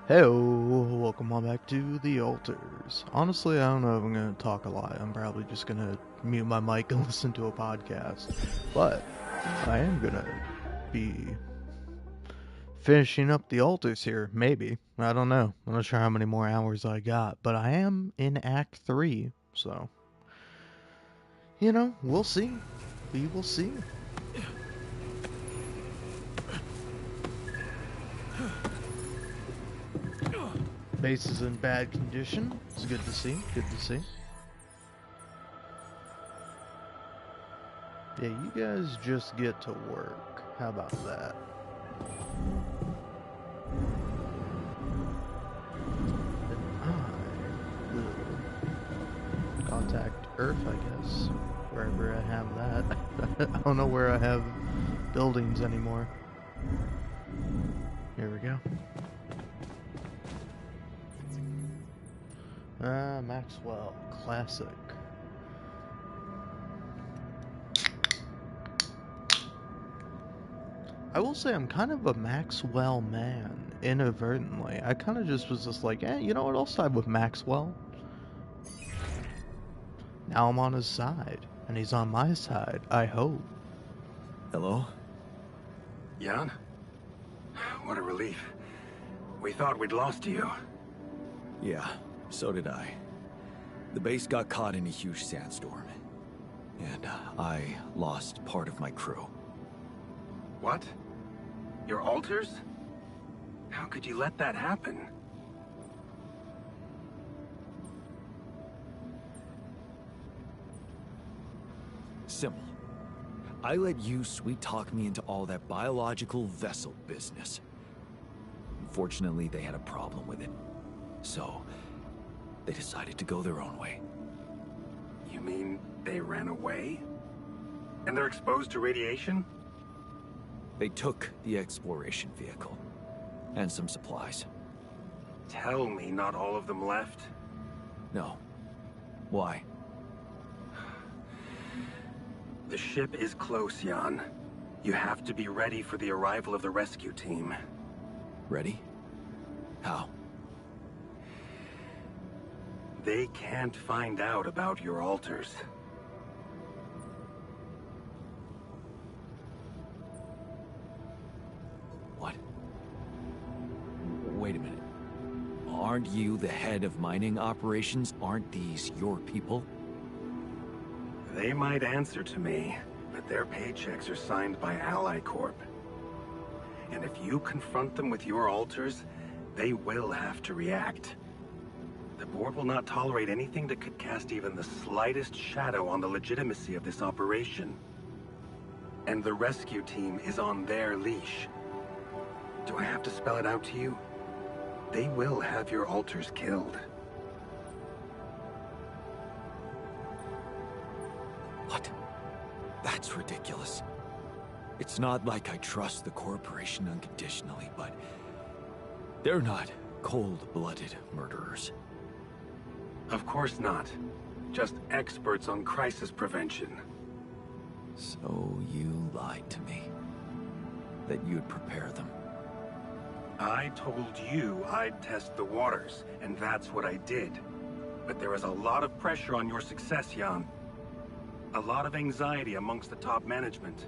Heyo, welcome on back to the altars. Honestly, I don't know if I'm going to talk a lot. I'm probably just going to mute my mic and listen to a podcast. But I am going to be finishing up the altars here, maybe. I don't know. I'm not sure how many more hours I got, but I am in Act 3, so, you know, we'll see. We will see. Base is in bad condition. It's good to see. Good to see. Yeah, you guys just get to work. How about that? Then I will contact Earth, I guess. Wherever I have that. I don't know where I have buildings anymore. Here we go. Maxwell Classic. I will say I'm kind of a Maxwell man, inadvertently. I kind of just was like, you know what, I'll side with Maxwell. Now I'm on his side, and he's on my side, I hope. Hello? Jan? What a relief. We thought we'd lost you. Yeah, so did I. The base got caught in a huge sandstorm, and I lost part of my crew. What? Your altars? How could you let that happen? Simple. I let you sweet-talk me into all that biological vessel business. Unfortunately, they had a problem with it. So, they decided to go their own way. You mean they ran away? And they're exposed to radiation? They took the exploration vehicle. And some supplies. Tell me not all of them left? No. Why? The ship is close, Jan. You have to be ready for the arrival of the rescue team. Ready? How? They can't find out about your altars. What? Wait a minute. Aren't you the head of mining operations? Aren't these your people? They might answer to me, but their paychecks are signed by Ally Corp. And if you confront them with your altars, they will have to react. The board will not tolerate anything that could cast even the slightest shadow on the legitimacy of this operation. And the rescue team is on their leash. Do I have to spell it out to you? They will have your altars killed. What? That's ridiculous. It's not like I trust the corporation unconditionally, but they're not cold-blooded murderers. Of course not. Just experts on crisis prevention. So you lied to me. That you'd prepare them. I told you I'd test the waters, and that's what I did. But there is a lot of pressure on your success, Jan. A lot of anxiety amongst the top management.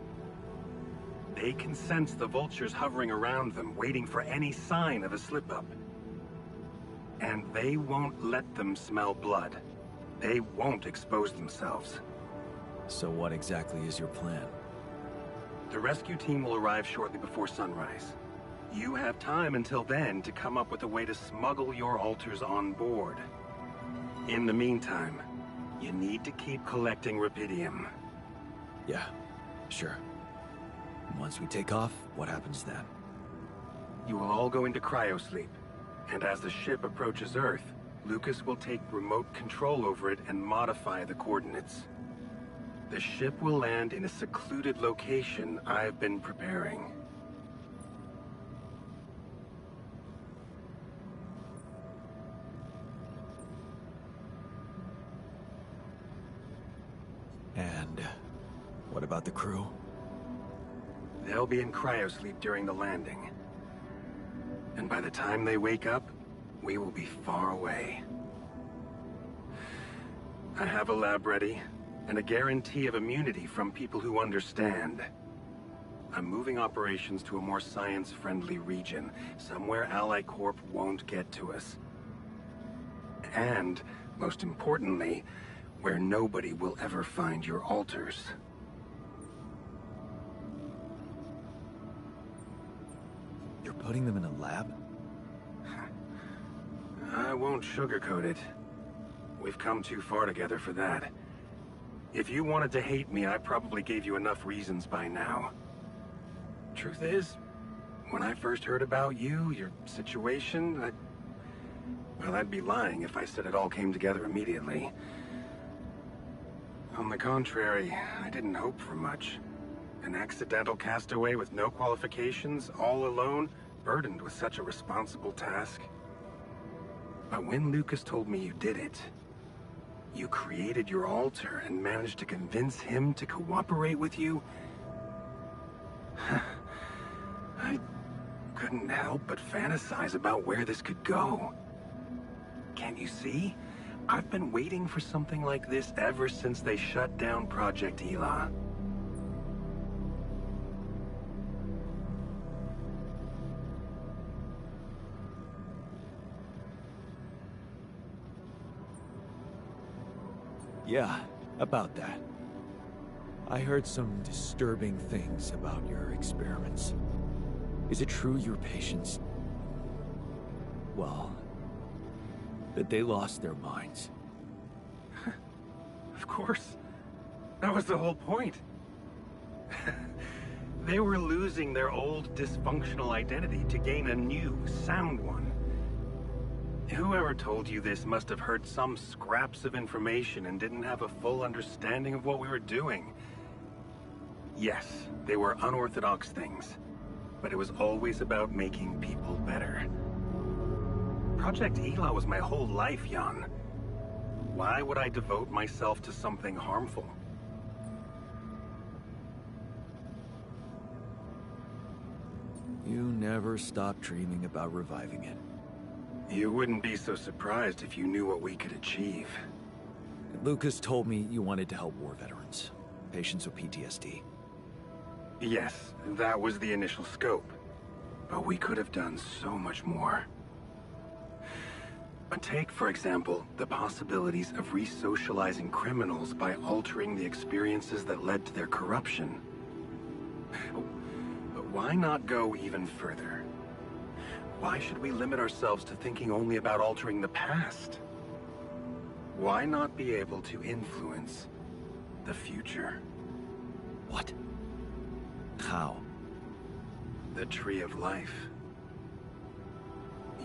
They can sense the vultures hovering around them, waiting for any sign of a slip-up. And they won't let them smell blood. They won't expose themselves. So what exactly is your plan? The rescue team will arrive shortly before sunrise. You have time until then to come up with a way to smuggle your altars on board. In the meantime, you need to keep collecting rubidium. Yeah, sure. Once we take off, what happens then? You will all go into cryosleep. And as the ship approaches Earth, Lucas will take remote control over it and modify the coordinates. The ship will land in a secluded location I've been preparing. And what about the crew? They'll be in cryosleep during the landing. And by the time they wake up, we will be far away. I have a lab ready, and a guarantee of immunity from people who understand. I'm moving operations to a more science-friendly region, somewhere Ally Corp won't get to us. And, most importantly, where nobody will ever find your altars. You're putting them in a lab? I won't sugarcoat it. We've come too far together for that. If you wanted to hate me, I probably gave you enough reasons by now. Truth is, when I first heard about you, your situation, well, I'd be lying if I said it all came together immediately. On the contrary, I didn't hope for much. An accidental castaway with no qualifications, all alone, burdened with such a responsible task. But when Lucas told me you did it, you created your altar and managed to convince him to cooperate with you, I couldn't help but fantasize about where this could go. Can't you see? I've been waiting for something like this ever since they shut down Project Elah. Yeah, about that. I heard some disturbing things about your experiments. Is it true your patients... well... that they lost their minds? Of course. That was the whole point. They were losing their old dysfunctional identity to gain a new, sound one. Whoever told you this must have heard some scraps of information and didn't have a full understanding of what we were doing. Yes, they were unorthodox things, but it was always about making people better. Project Elah was my whole life, Jan. Why would I devote myself to something harmful? You never stopped dreaming about reviving it. You wouldn't be so surprised if you knew what we could achieve. Lucas told me you wanted to help war veterans, patients with PTSD. Yes, that was the initial scope. But we could have done so much more. But take, for example, the possibilities of re-socializing criminals by altering the experiences that led to their corruption. But why not go even further? Why should we limit ourselves to thinking only about altering the past? Why not be able to influence the future? What? How? The Tree of Life.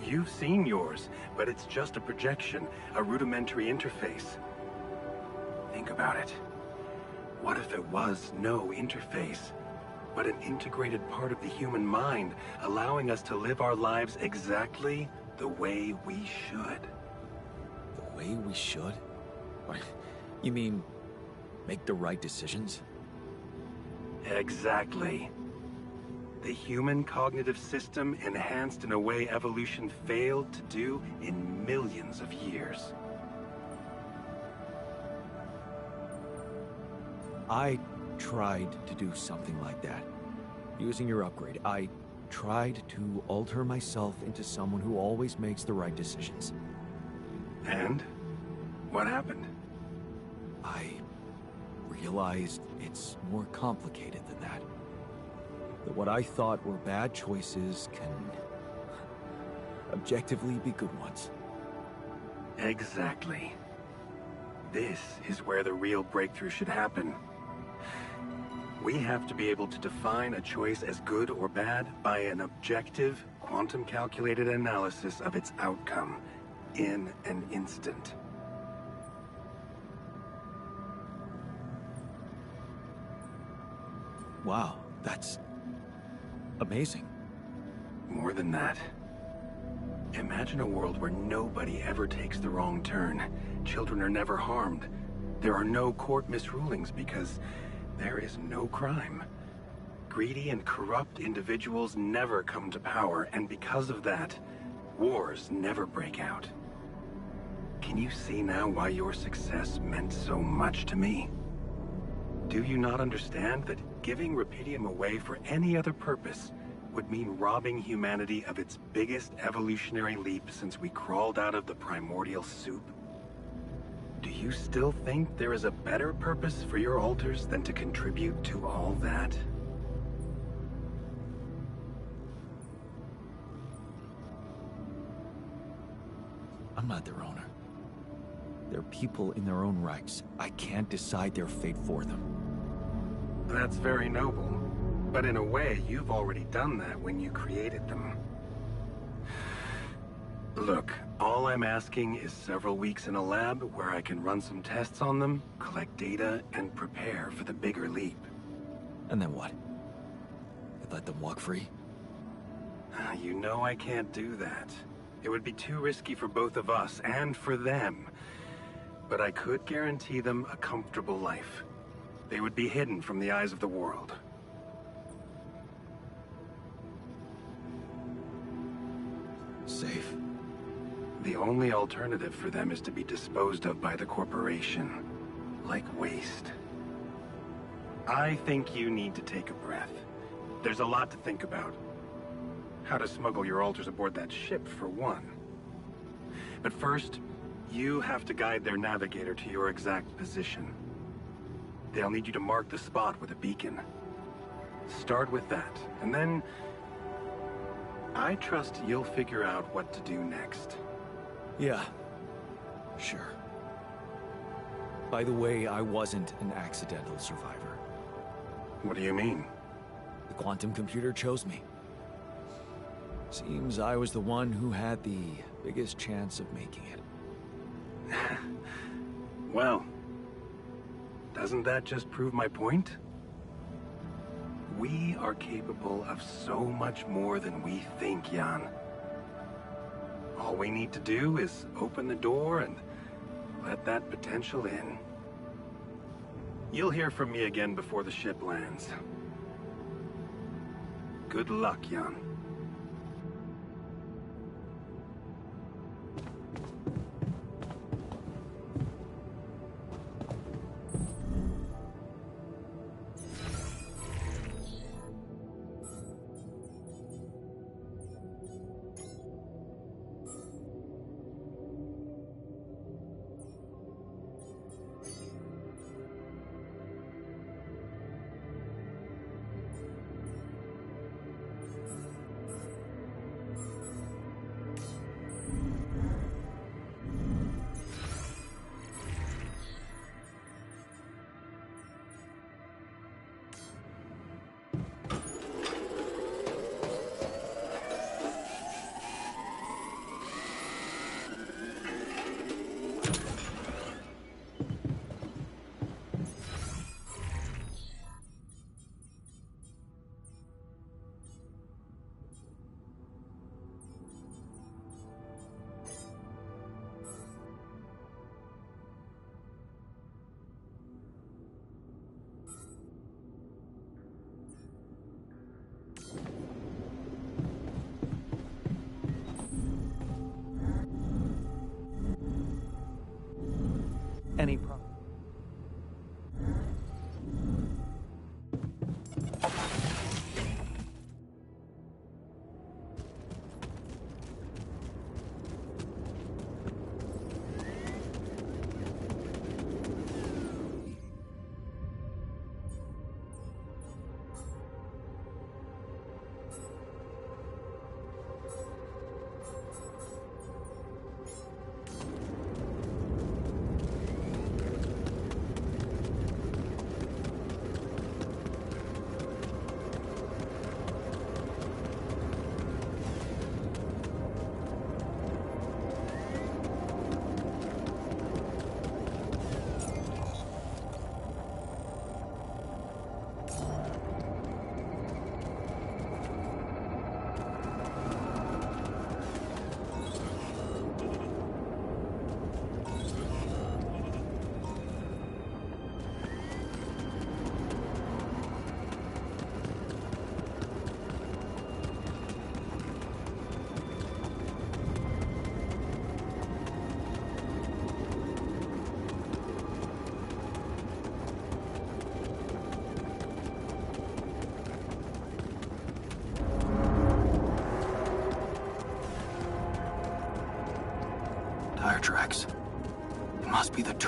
You've seen yours, but it's just a projection, a rudimentary interface. Think about it. What if it was no interface, but an integrated part of the human mind, allowing us to live our lives exactly the way we should? The way we should? What? You mean, make the right decisions? Exactly. The human cognitive system enhanced in a way evolution failed to do in millions of years. I tried to do something like that. Using your upgrade, I tried to alter myself into someone who always makes the right decisions. And? What happened? I realized it's more complicated than that. That what I thought were bad choices can objectively be good ones. Exactly. This is where the real breakthrough should happen. We have to be able to define a choice as good or bad by an objective, quantum-calculated analysis of its outcome in an instant. Wow, that's amazing. More than that. Imagine a world where nobody ever takes the wrong turn. Children are never harmed. There are no court misrulings because there is no crime. Greedy and corrupt individuals never come to power, and because of that, wars never break out. Can you see now why your success meant so much to me? Do you not understand that giving Rapidium away for any other purpose would mean robbing humanity of its biggest evolutionary leap since we crawled out of the primordial soup? Do you still think there is a better purpose for your alters than to contribute to all that? I'm not their owner. They're people in their own rights. I can't decide their fate for them. That's very noble. But in a way, you've already done that when you created them. Look, all I'm asking is several weeks in a lab where I can run some tests on them, collect data, and prepare for the bigger leap. And then what? I'd let them walk free? You know I can't do that. It would be too risky for both of us and for them. But I could guarantee them a comfortable life. They would be hidden from the eyes of the world. Safe. The only alternative for them is to be disposed of by the corporation. Like waste. I think you need to take a breath. There's a lot to think about. How to smuggle your alters aboard that ship, for one. But first, you have to guide their navigator to your exact position. They'll need you to mark the spot with a beacon. Start with that, and then I trust you'll figure out what to do next. Yeah, sure. By the way, I wasn't an accidental survivor. What do you mean? The quantum computer chose me. Seems I was the one who had the biggest chance of making it. Well, doesn't that just prove my point? We are capable of so much more than we think, Jan. All we need to do is open the door and let that potential in. You'll hear from me again before the ship lands. Good luck, Jan.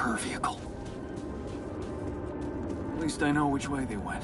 her vehicle. At least I know which way they went.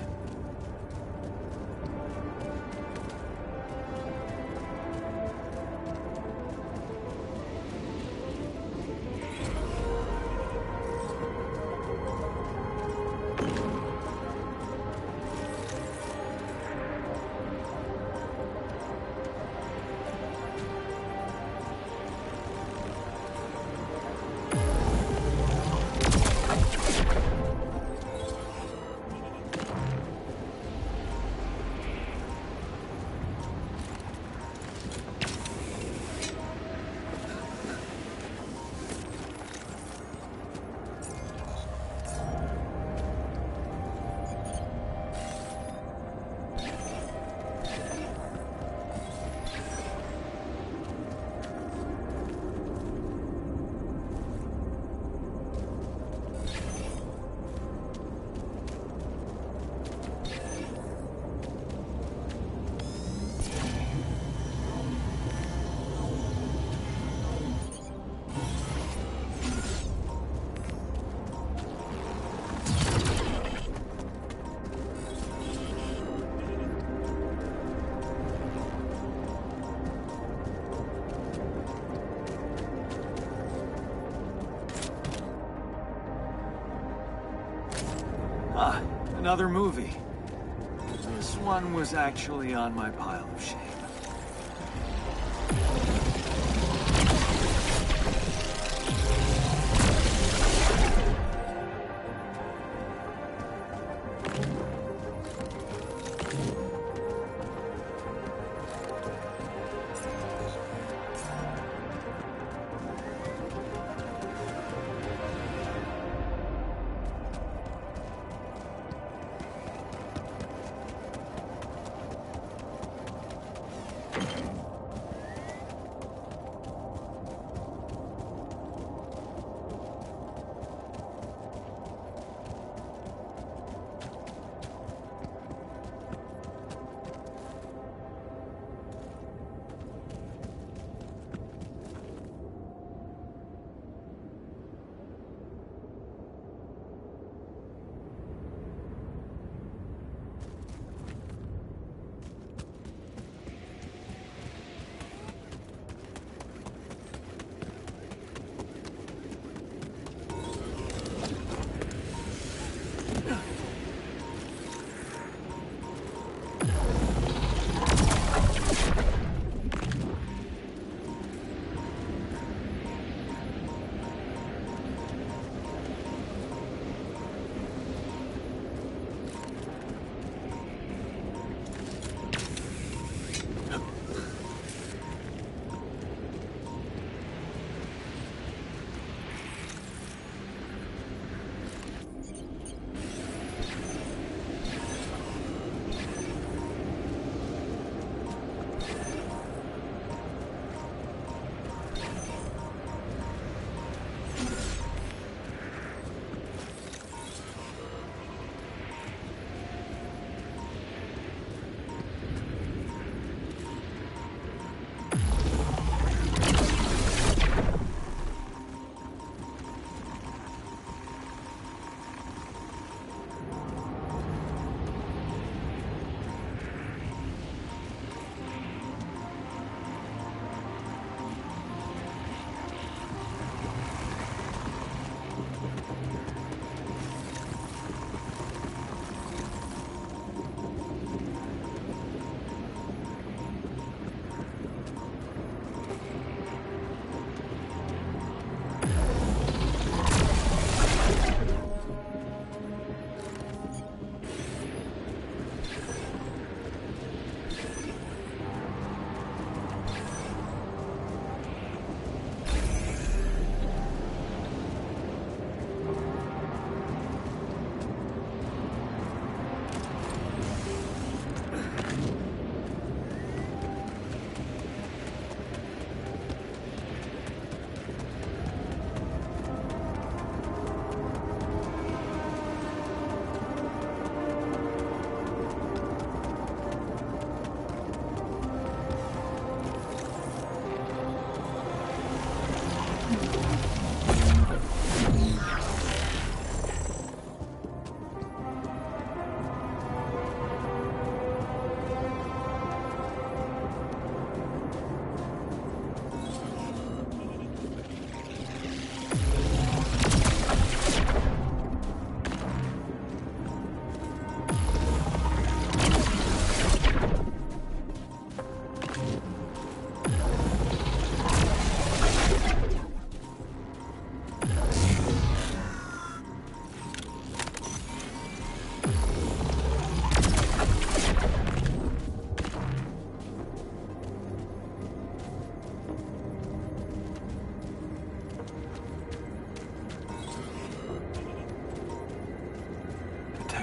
Ah, another movie. This one was actually on my pile of shame.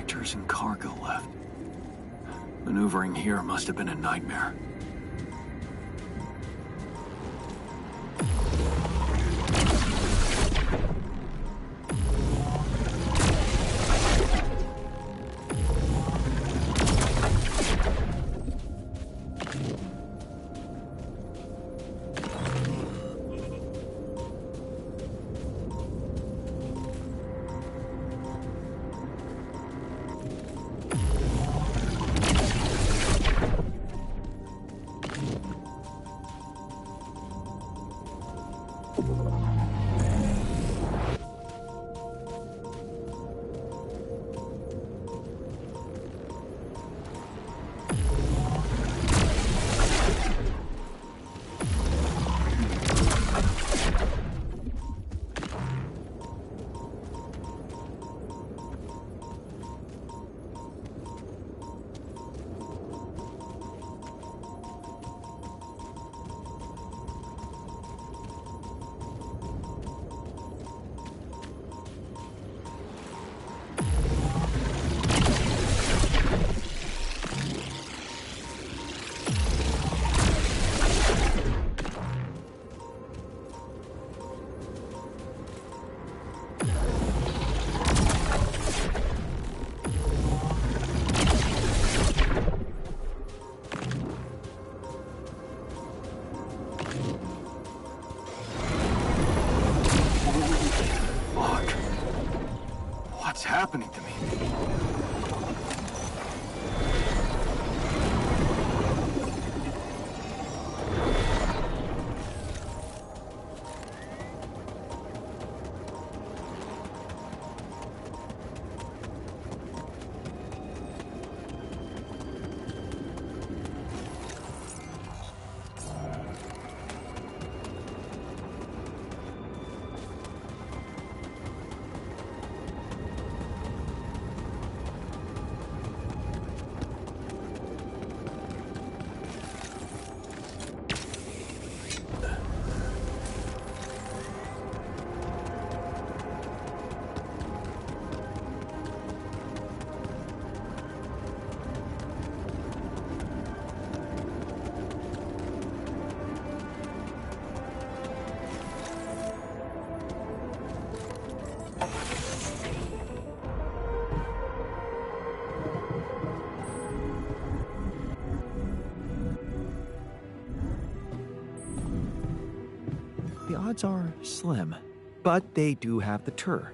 sectors and cargo left. Maneuvering here must have been a nightmare. Happening to me. The odds are slim, but they do have the tur.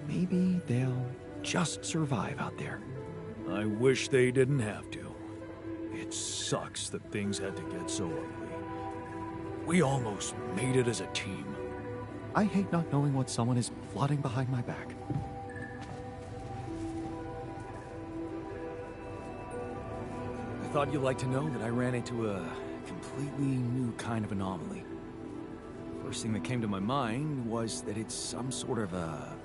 Maybe they'll just survive out there. I wish they didn't have to. It sucks that things had to get so ugly. We almost made it as a team. I hate not knowing what someone is plotting behind my back. I thought you'd like to know that I ran into a completely new kind of anomaly. First thing that came to my mind was that it's some sort of a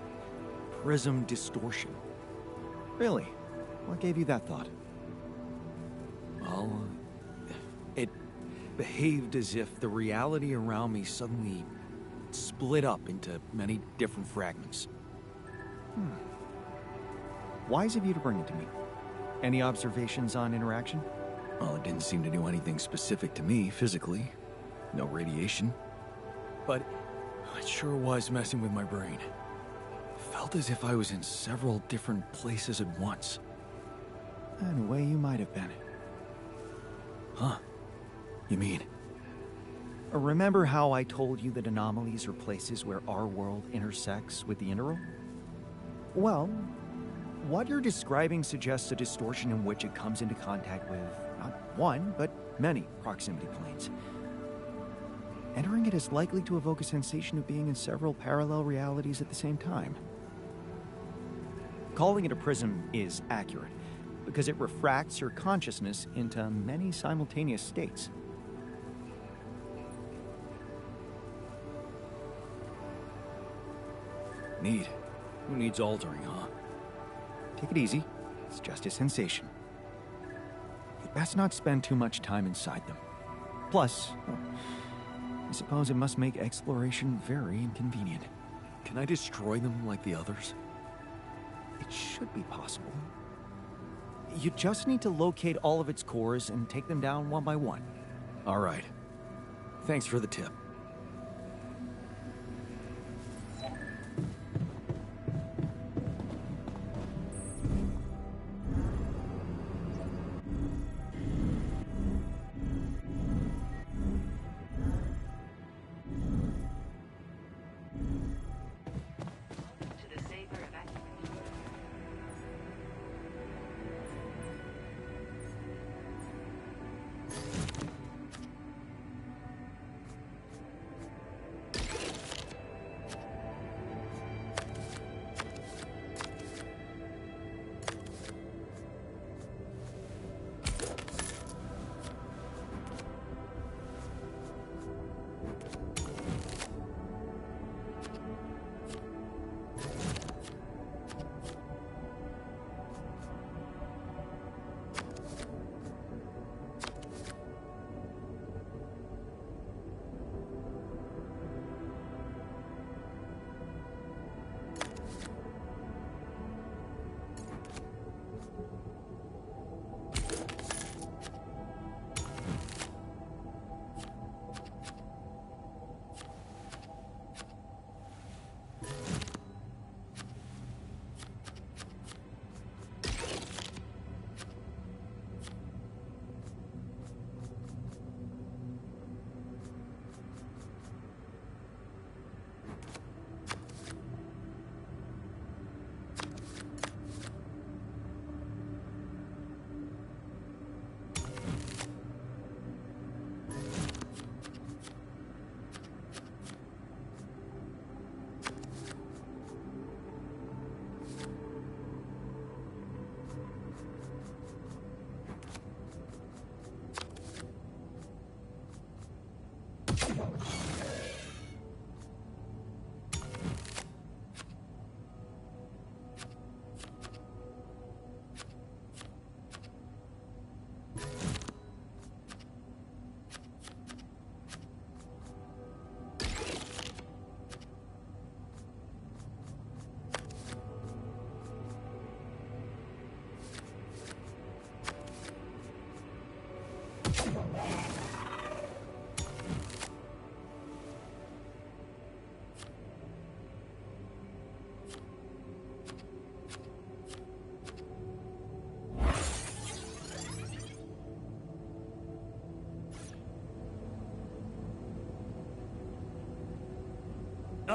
prism distortion. Really? What gave you that thought? Well, it behaved as if the reality around me suddenly split up into many different fragments. Wise of you to bring it to me. Any observations on interaction? Well, it didn't seem to do anything specific to me physically. No radiation. But it sure was messing with my brain. Felt as if I was in several different places at once. In a way, you might have been. Huh? You mean? Remember how I told you that anomalies are places where our world intersects with the interworld? Well, what you're describing suggests a distortion in which it comes into contact with not one, but many proximity planes. Entering it is likely to evoke a sensation of being in several parallel realities at the same time. Calling it a prism is accurate, because it refracts your consciousness into many simultaneous states. Neat. Who needs altering, huh? Take it easy. It's just a sensation. You'd best not spend too much time inside them. Plus, I suppose it must make exploration very inconvenient. Can I destroy them like the others? it should be possible. You just need to locate all of its cores and take them down one by one. All right. Thanks for the tip.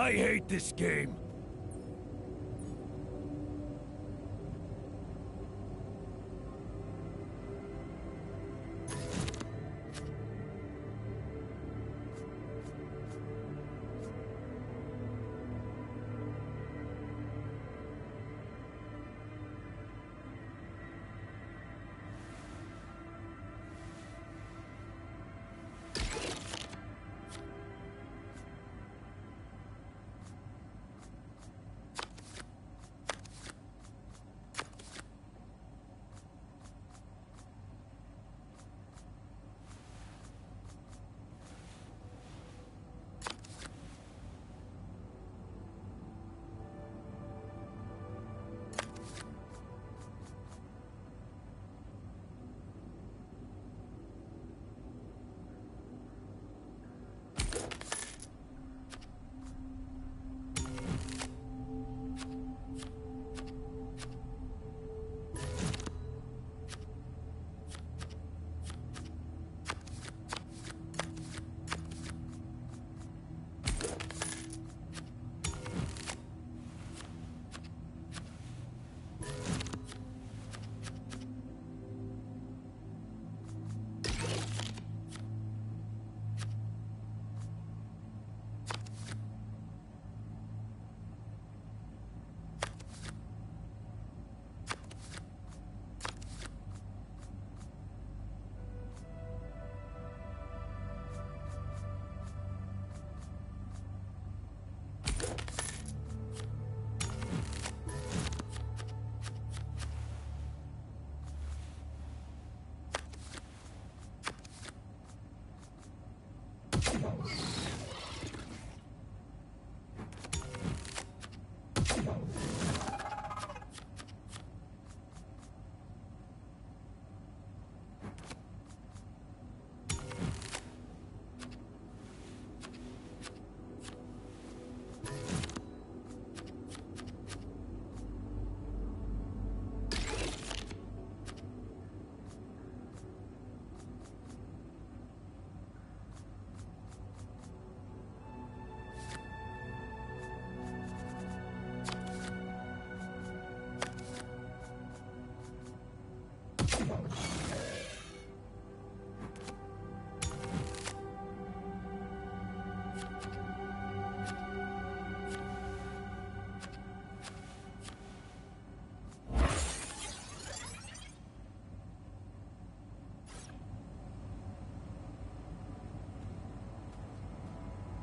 I hate this game.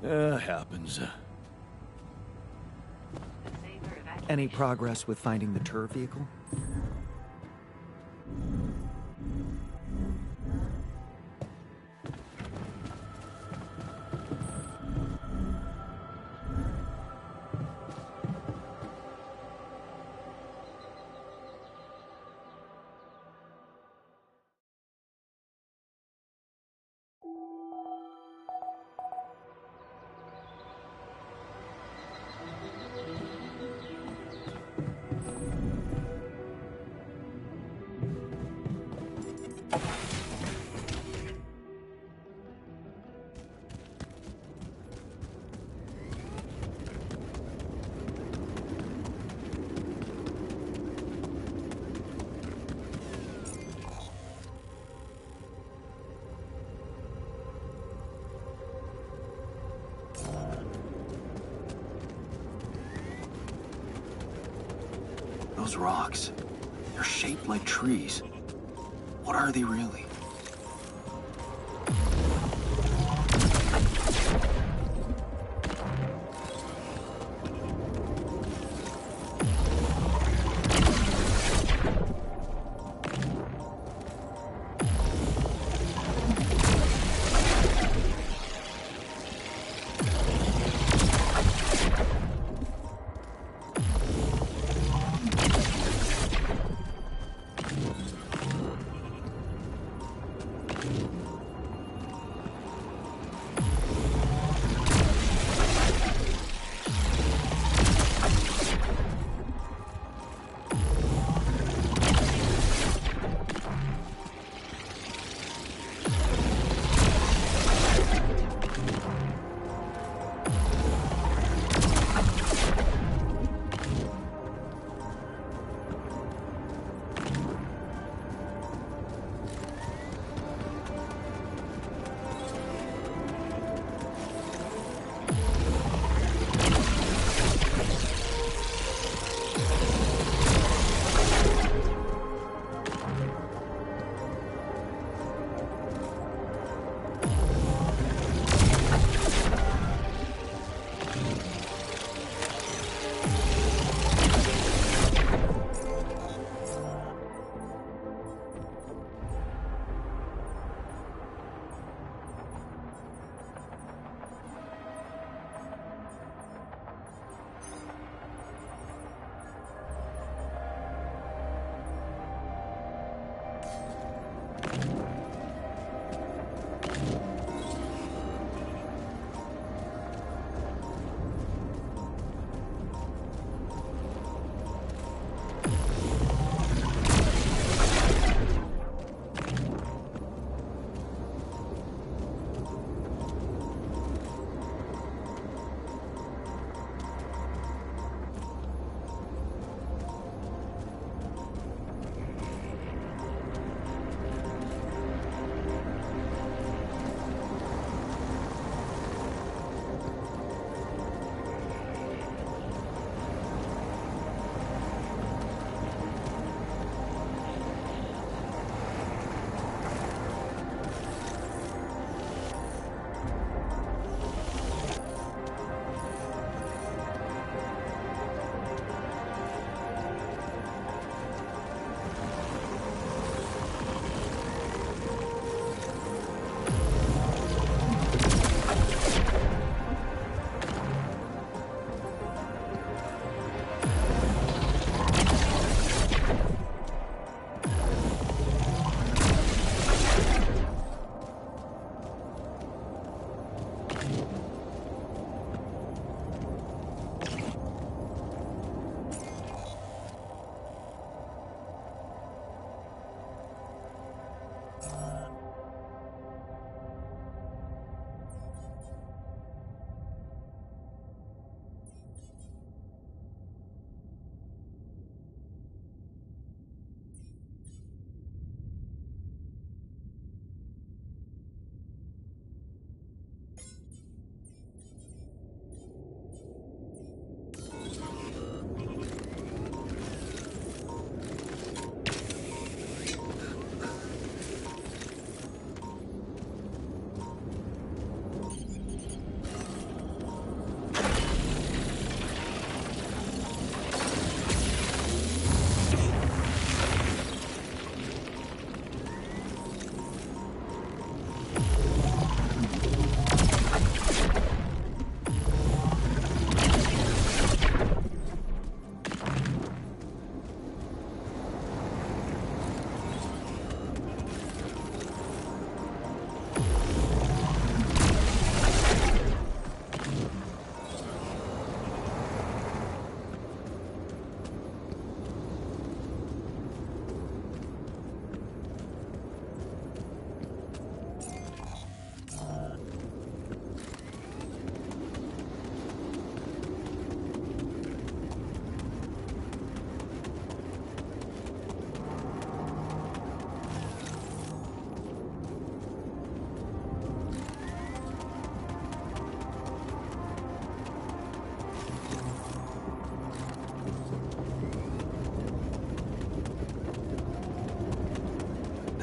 Happens. Any progress with finding the tour vehicle? Those rocks, they're shaped like trees. What are they really?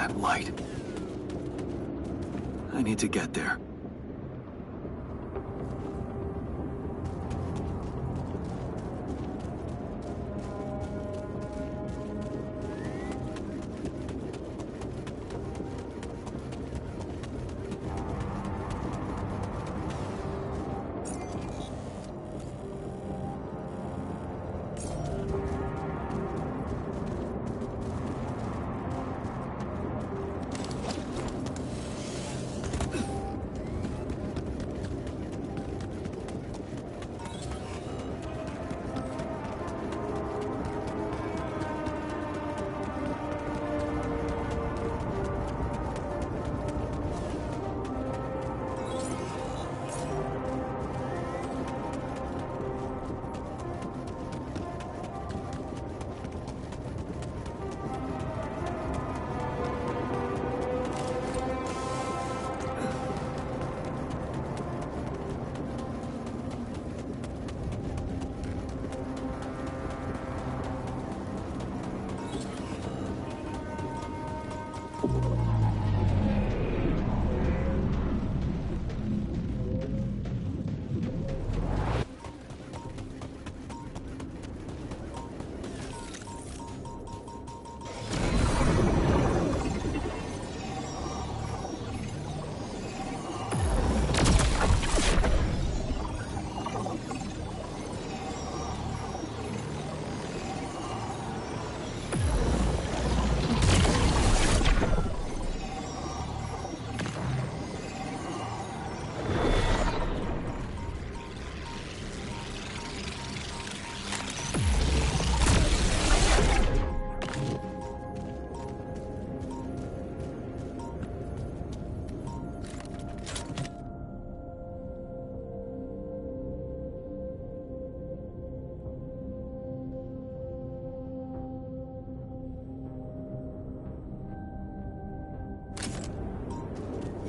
That light. I need to get there.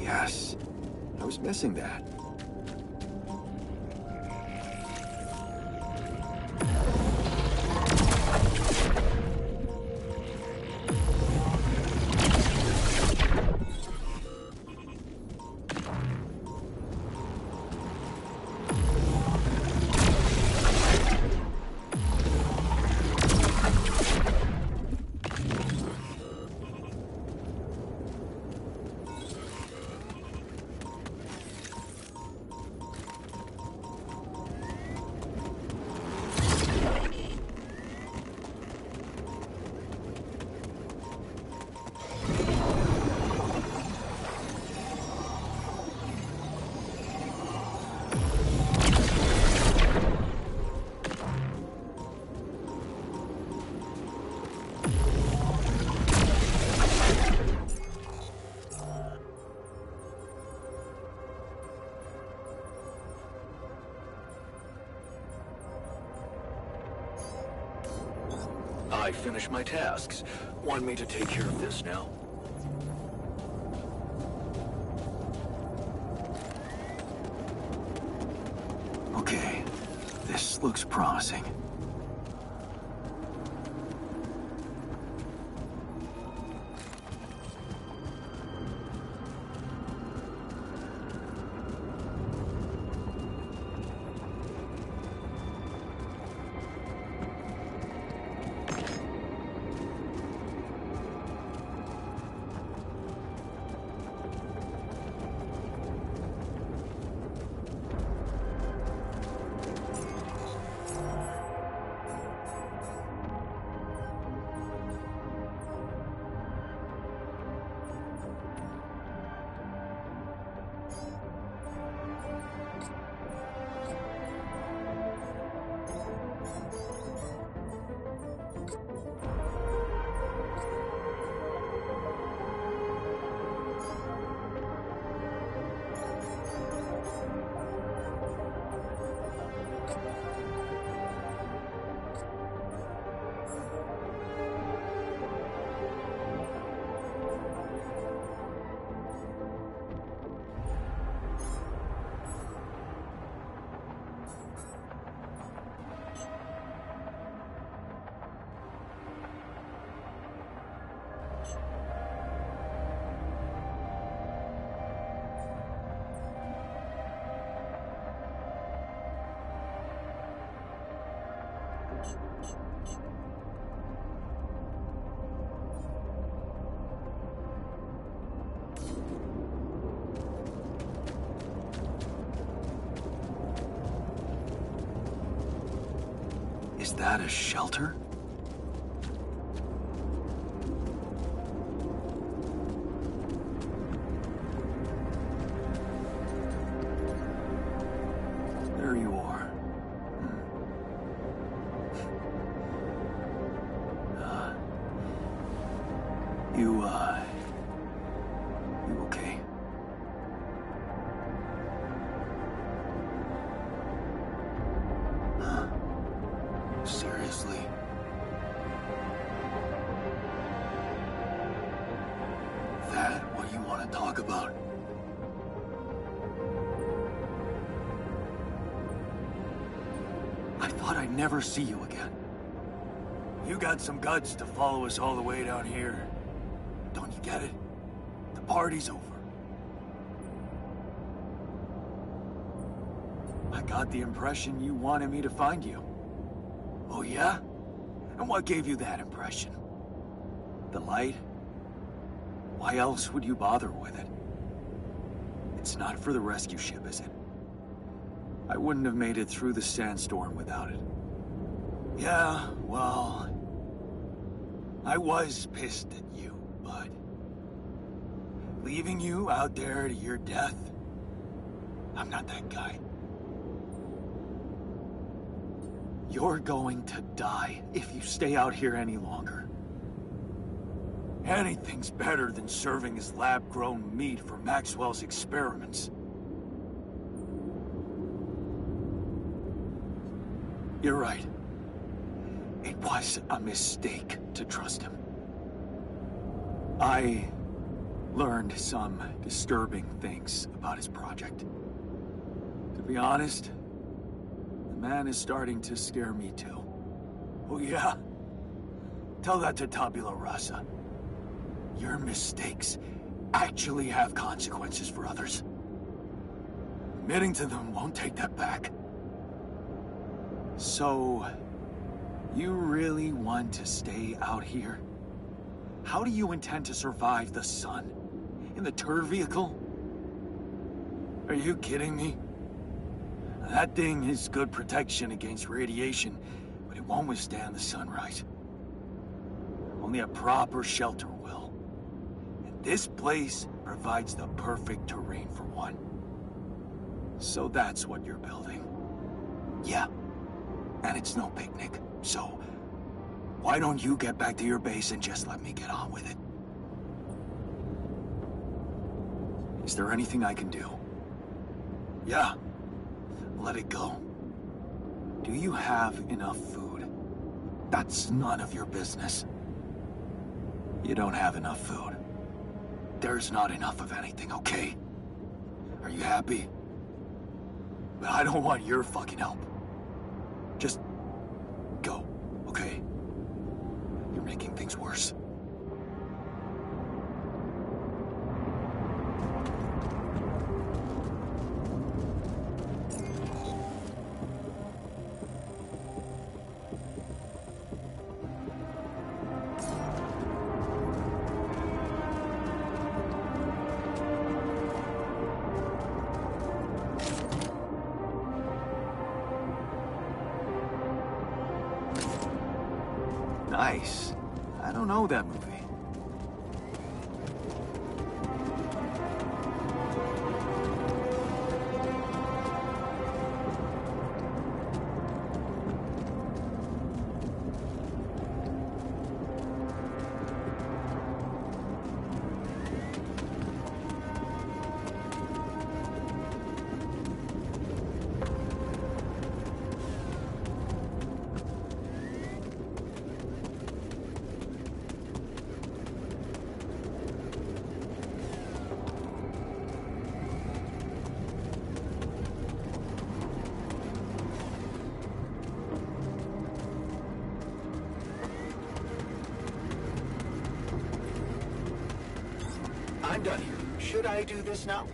Yes. I was missing that. I finished my tasks. Want me to take care of this now? Okay, this looks promising. that a shelter? There you are. You okay? Seriously? That what you want to talk about? I thought I'd never see you again. You got some guts to follow us all the way down here. Don't you get it? The party's over. I got the impression you wanted me to find you. Oh yeah? And what gave you that impression? The light? Why else would you bother with it? It's not for the rescue ship, is it? I wouldn't have made it through the sandstorm without it. Yeah, well... I was pissed at you, but... leaving you out there to your death? I'm not that guy. You're going to die if you stay out here any longer. Anything's better than serving as lab-grown meat for Maxwell's experiments. You're right. It was a mistake to trust him. I learned some disturbing things about his project. To be honest, the man is starting to scare me too. Oh yeah? Tell that to Tabula Rasa. Your mistakes actually have consequences for others. Admitting to them won't take that back. So, you really want to stay out here? How do you intend to survive the sun? In the turd vehicle? Are you kidding me? That thing is good protection against radiation, but it won't withstand the sunrise. Only a proper shelter will. And this place provides the perfect terrain for one. So that's what you're building. Yeah. And it's no picnic, so why don't you get back to your base and just let me get on with it? Is there anything I can do? Yeah, let it go. Do you have enough food? That's none of your business. You don't have enough food. There's not enough of anything, okay? Are you happy? But I don't want your fucking help. Just go, okay? You're making things worse. Nice. I don't know that movie. I'm done here. Should I do this now?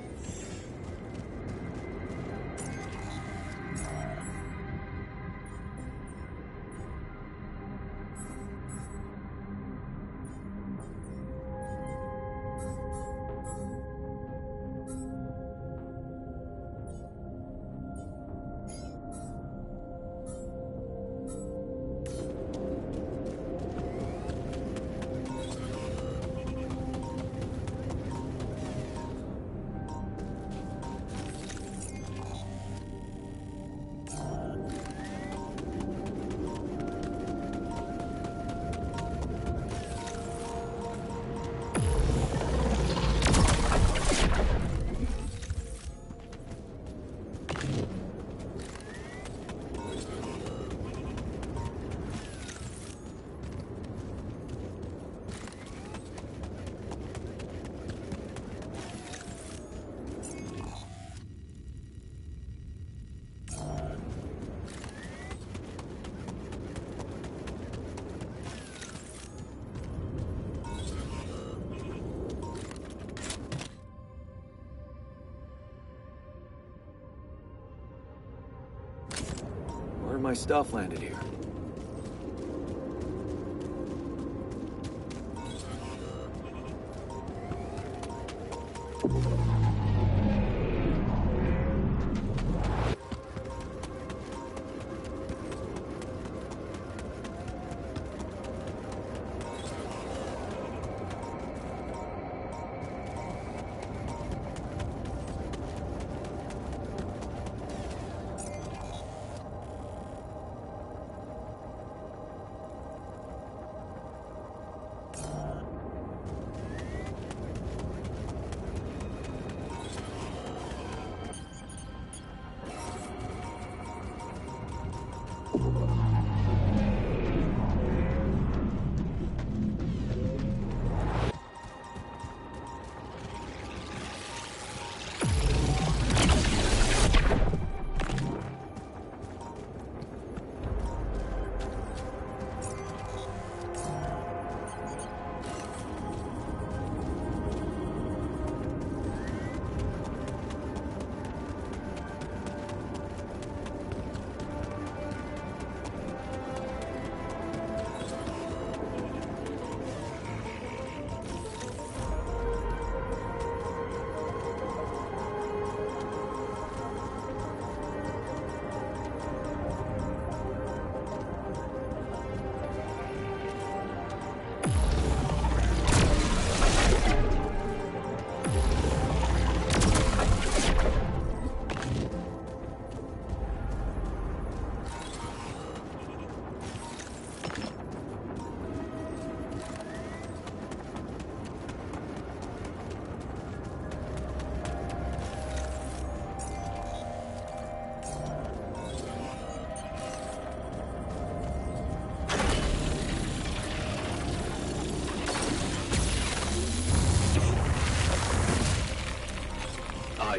my stuff landed here.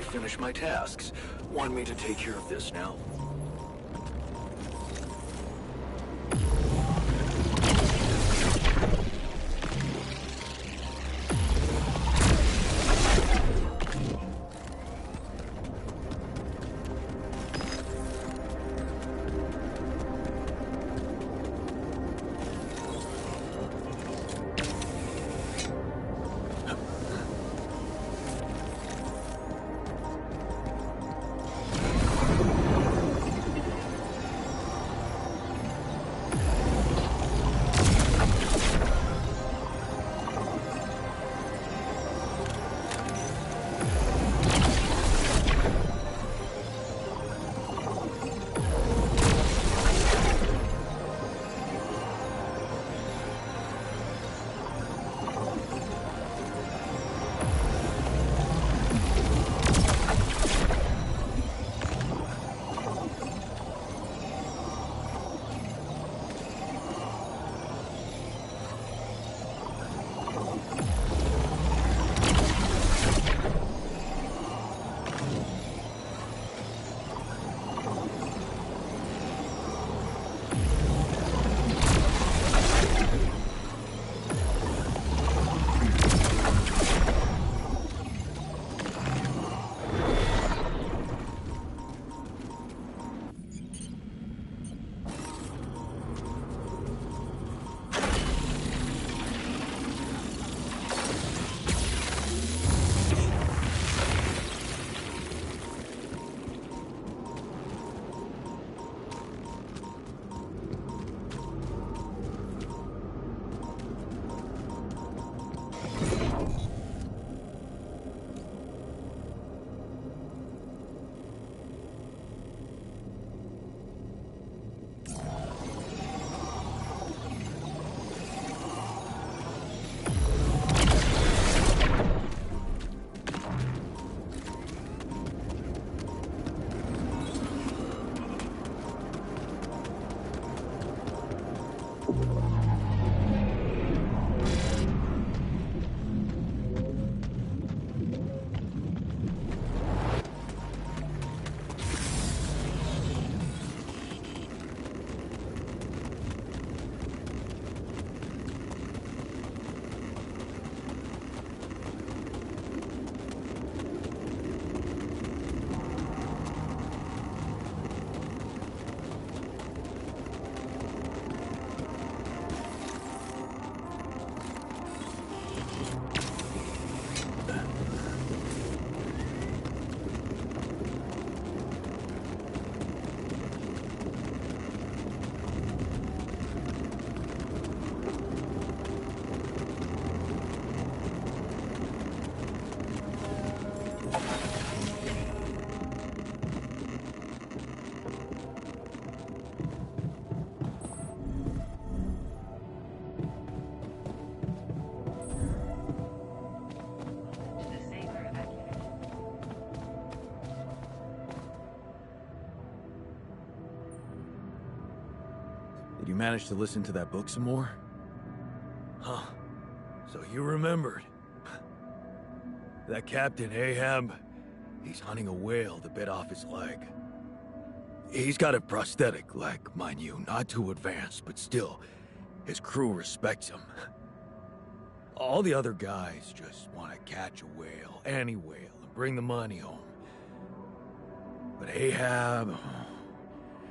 I finished my tasks. Want me to take care of this now? managed to listen to that book some more? Huh. So you remembered. That Captain Ahab, he's hunting a whale that bit off his leg. He's got a prosthetic leg, mind you, not too advanced, but still, his crew respects him. All the other guys just want to catch a whale, any whale, and bring the money home. But Ahab,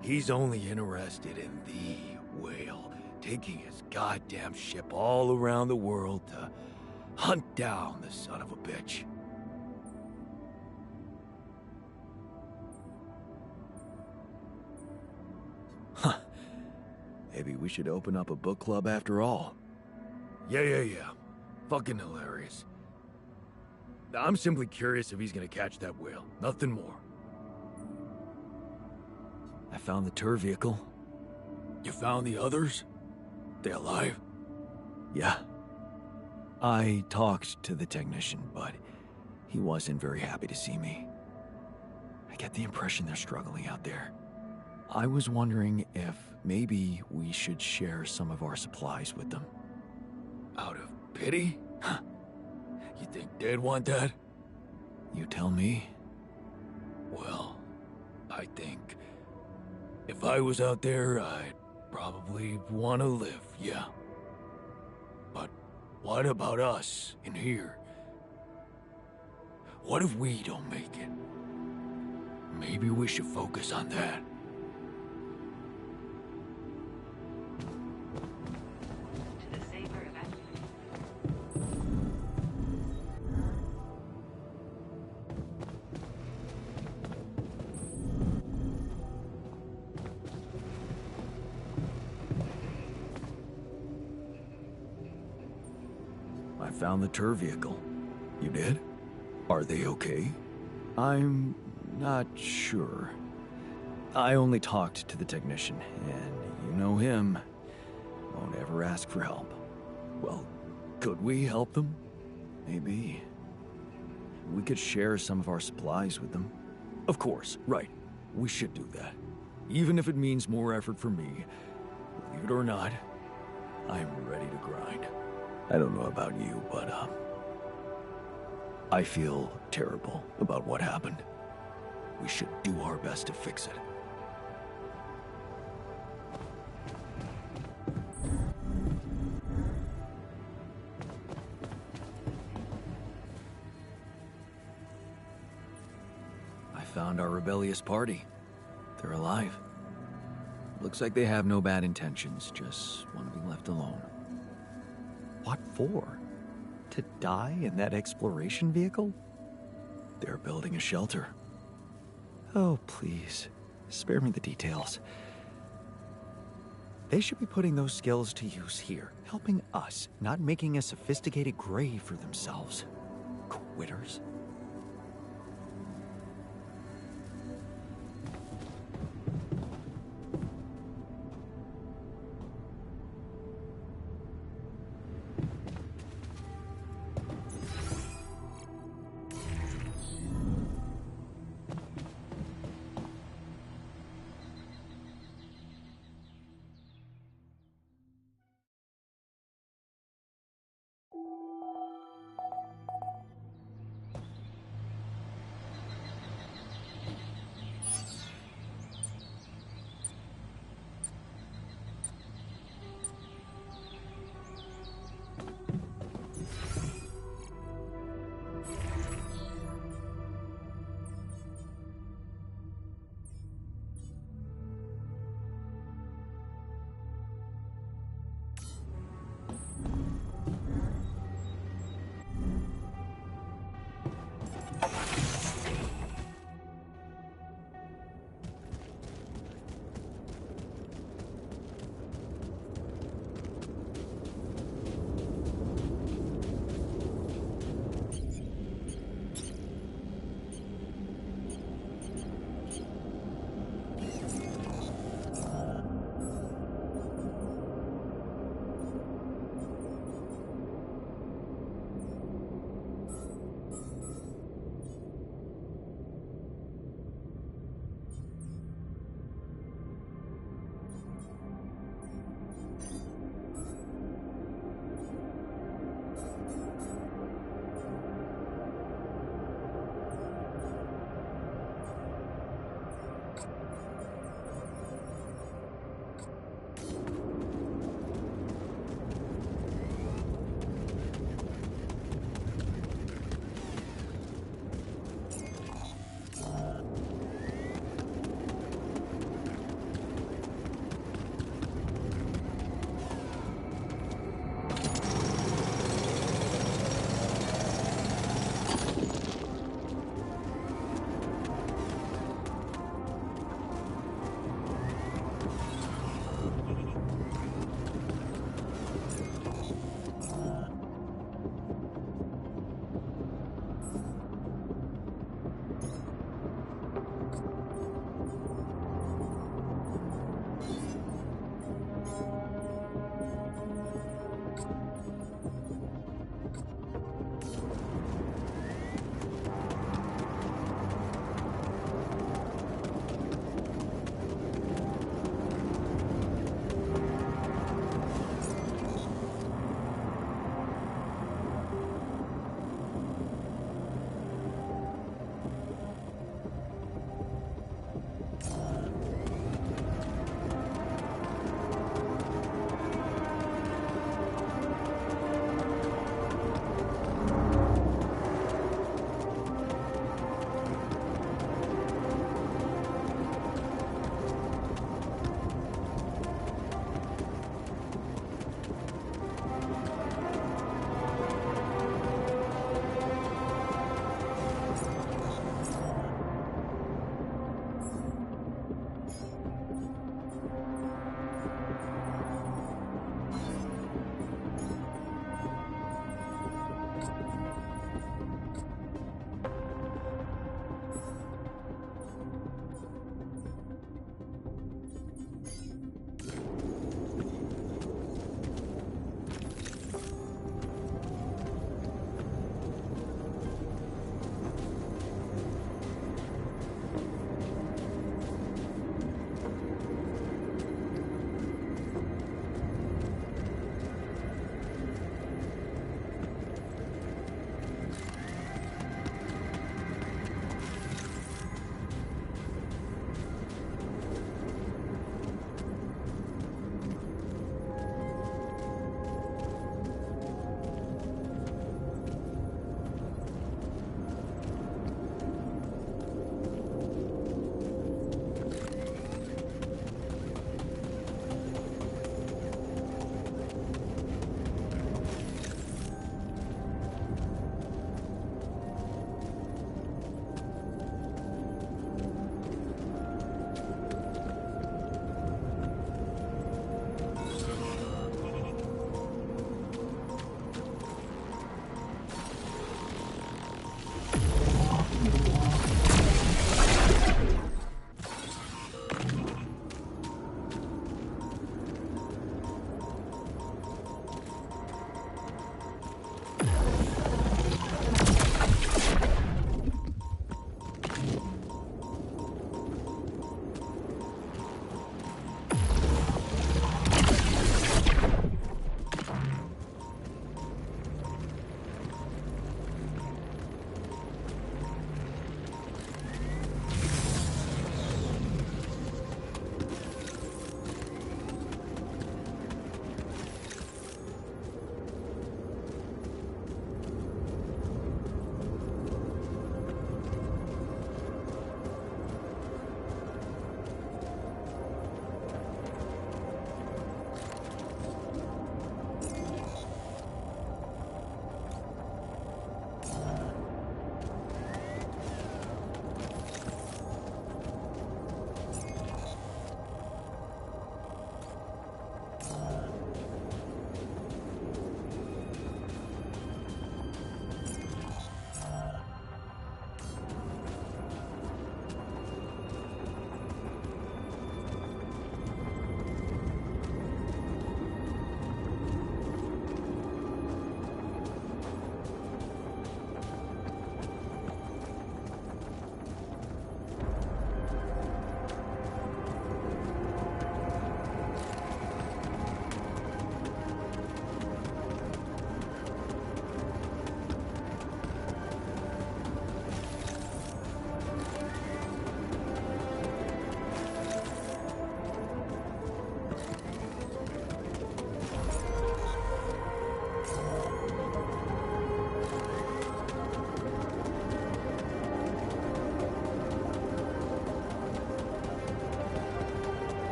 he's only interested in the whale, taking his goddamn ship all around the world to hunt down the son of a bitch. Huh. Maybe we should open up a book club after all. Yeah. Fucking hilarious. I'm simply curious if he's gonna catch that whale. Nothing more. I found the tour vehicle. You found the others? They alive? Yeah. I talked to the technician, but he wasn't very happy to see me. I get the impression they're struggling out there. I was wondering if maybe we should share some of our supplies with them. Out of pity? Huh. You think they'd want that? You tell me. Well, I think if I was out there, I'd probably want to live, yeah. But what about us in here? What if we don't make it? Maybe we should focus on that. I found the tour vehicle. You did? Are they okay? I'm not sure. I only talked to the technician, and you know him. Won't ever ask for help. Well, could we help them? Maybe. We could share some of our supplies with them. Of course, right. We should do that. Even if it means more effort for me. Believe it or not, I'm ready to grind. I don't know about you, but, I feel terrible about what happened. We should do our best to fix it. I found our rebellious party. They're alive. Looks like they have no bad intentions, just want to be left alone. What for? To die in that exploration vehicle? They're building a shelter. Oh, please. Spare me the details. They should be putting those skills to use here, helping us, not making a sophisticated grave for themselves. Quitters.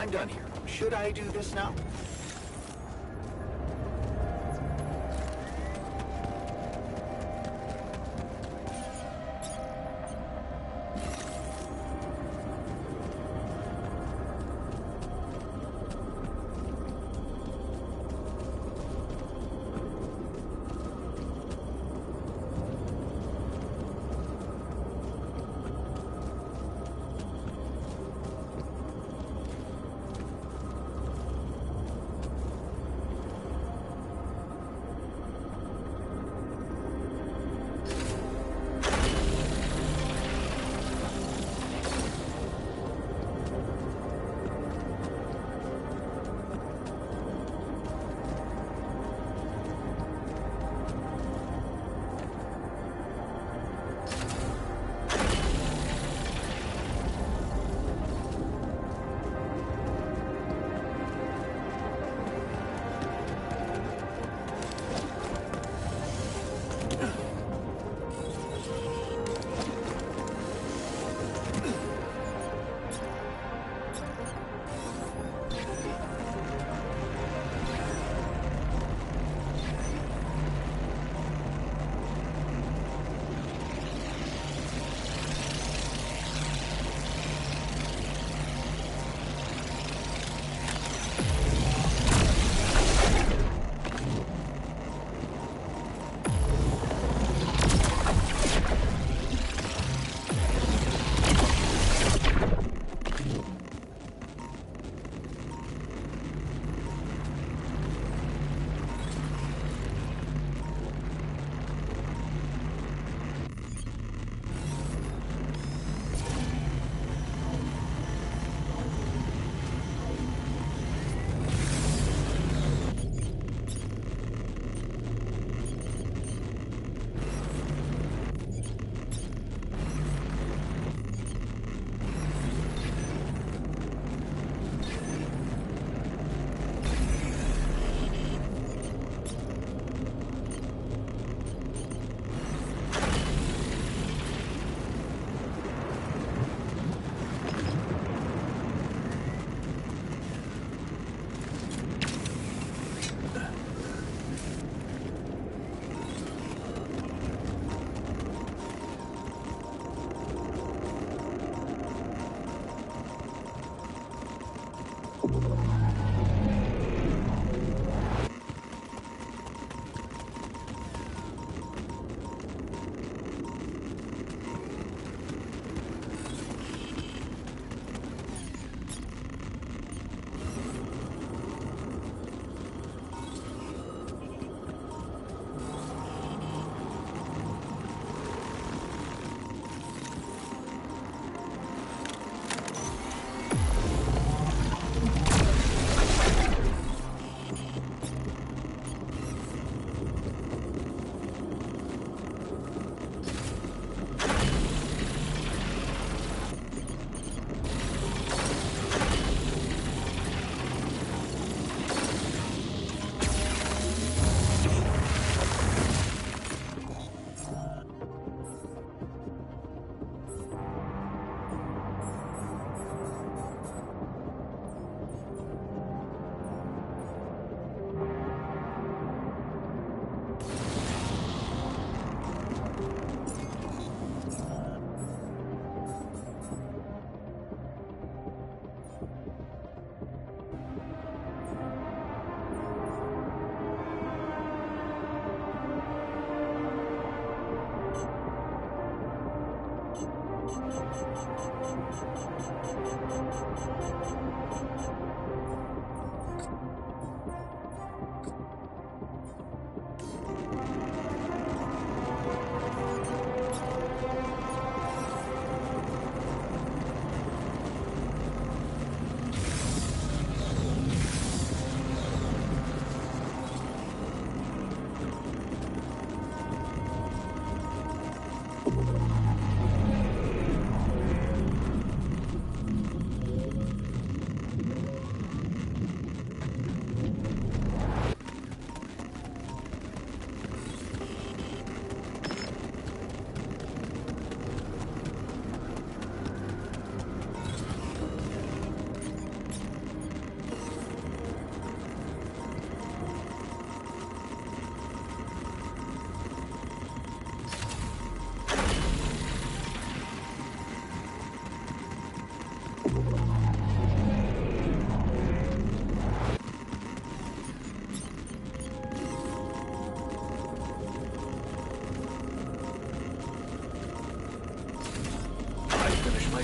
I'm done here. Should I do this now?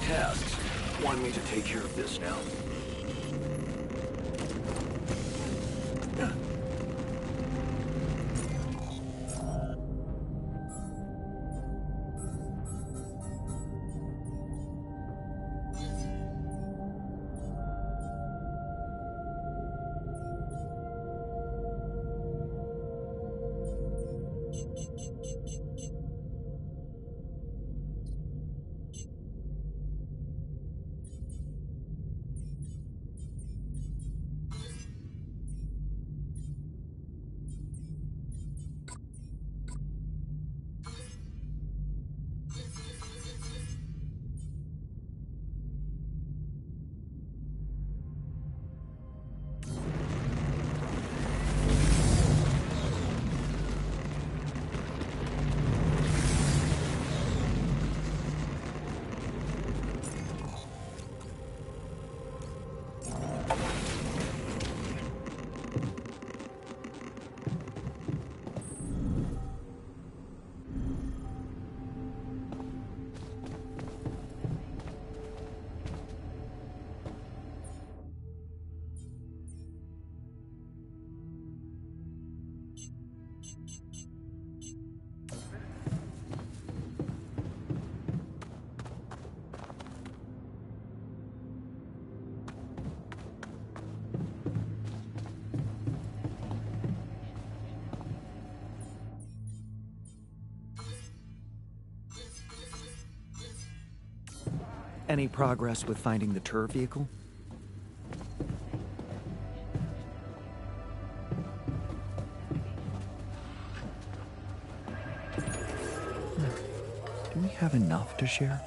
tasks. Want me to take care of this now? Any progress with finding the tour vehicle? Do we have enough to share?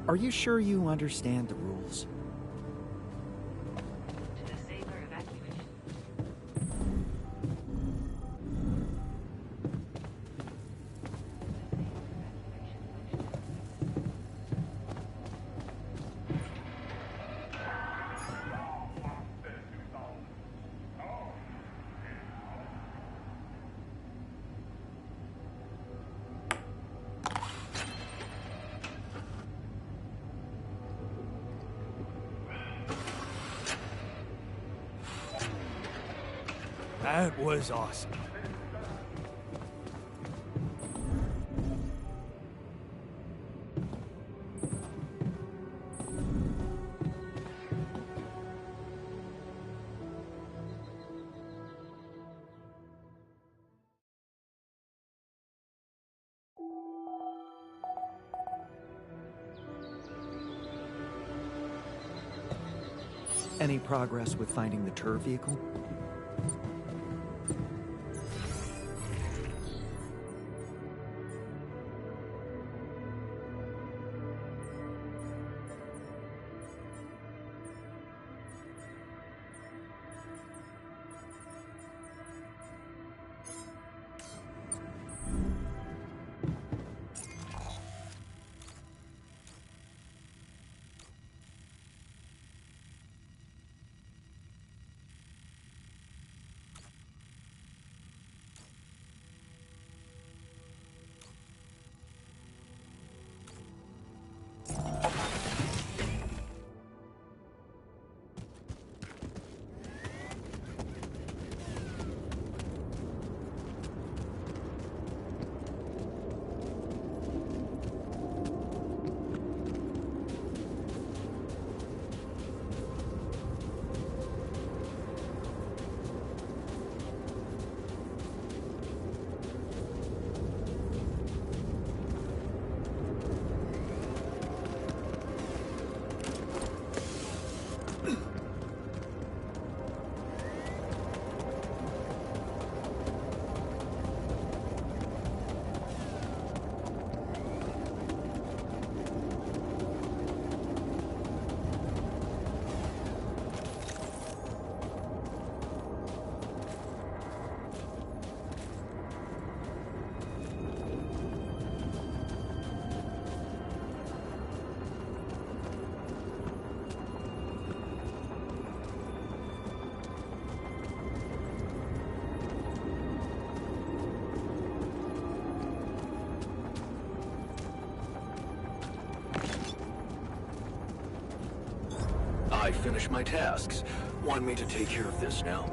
Are you sure you understand the rules? To the safer evacuation. That was awesome. Any progress with finding the turf vehicle? I finished my tasks. Want me to take care of this now?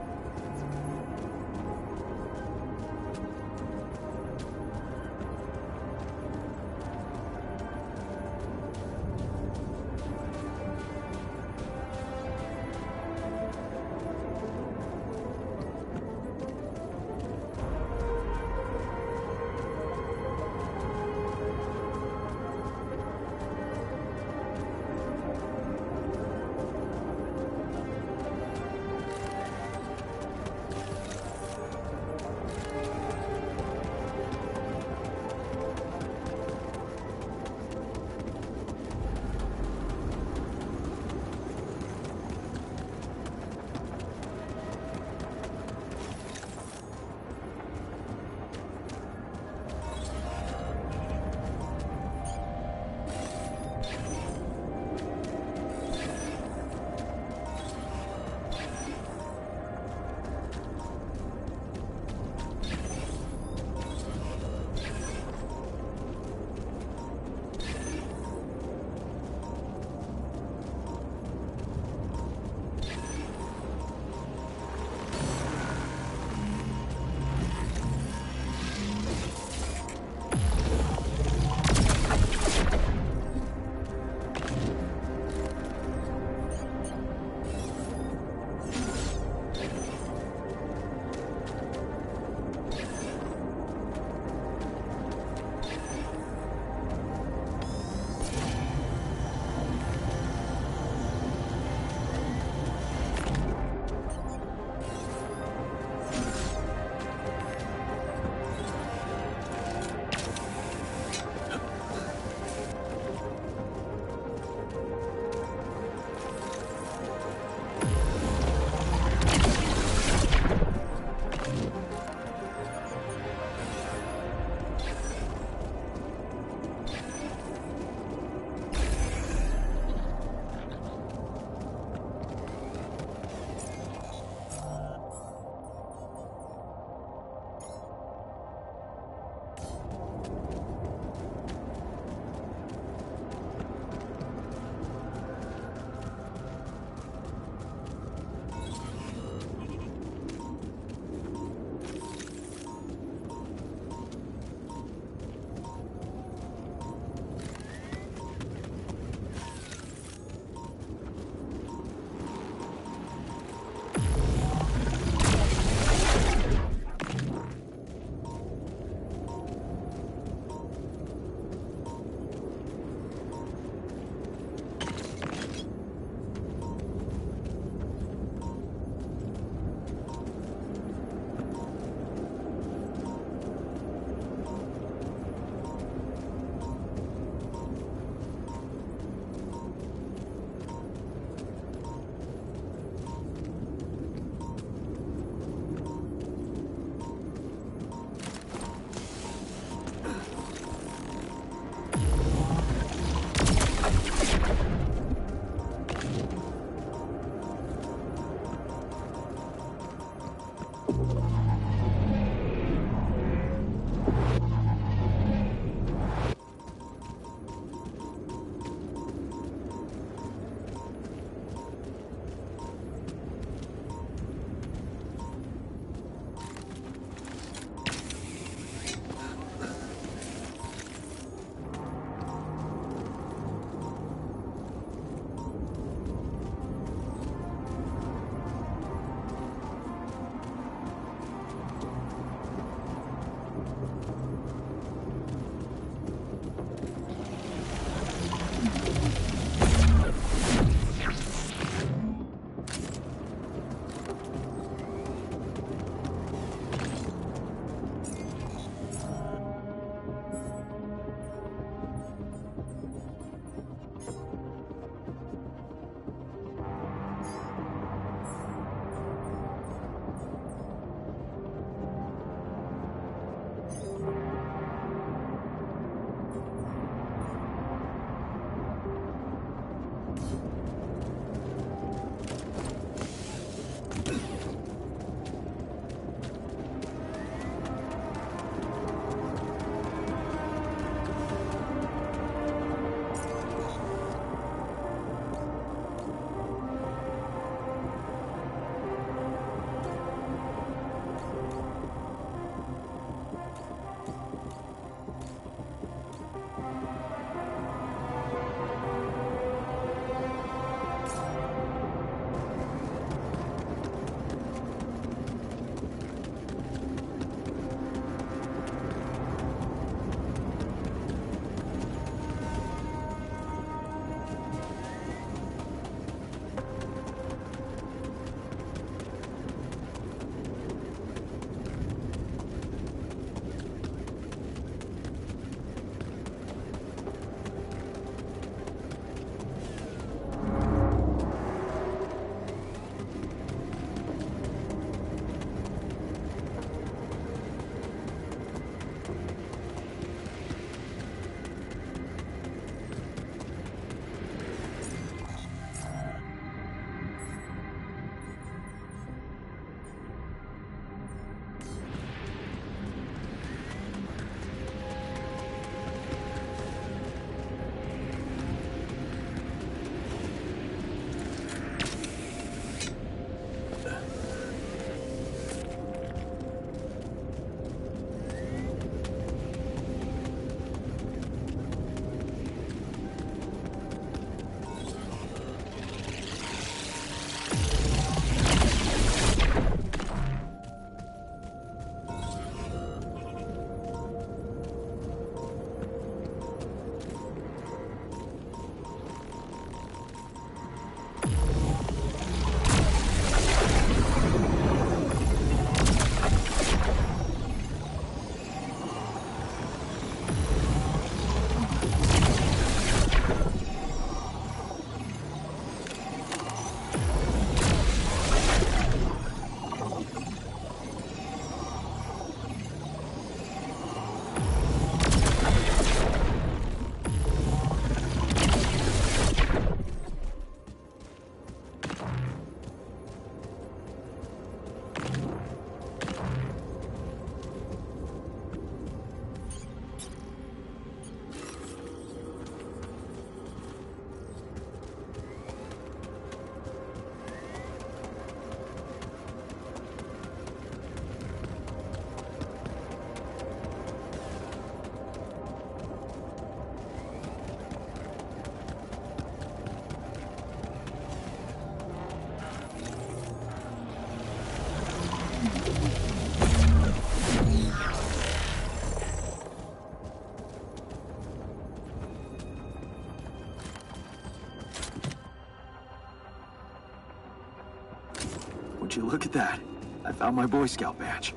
Would you look at that? I found my Boy Scout badge.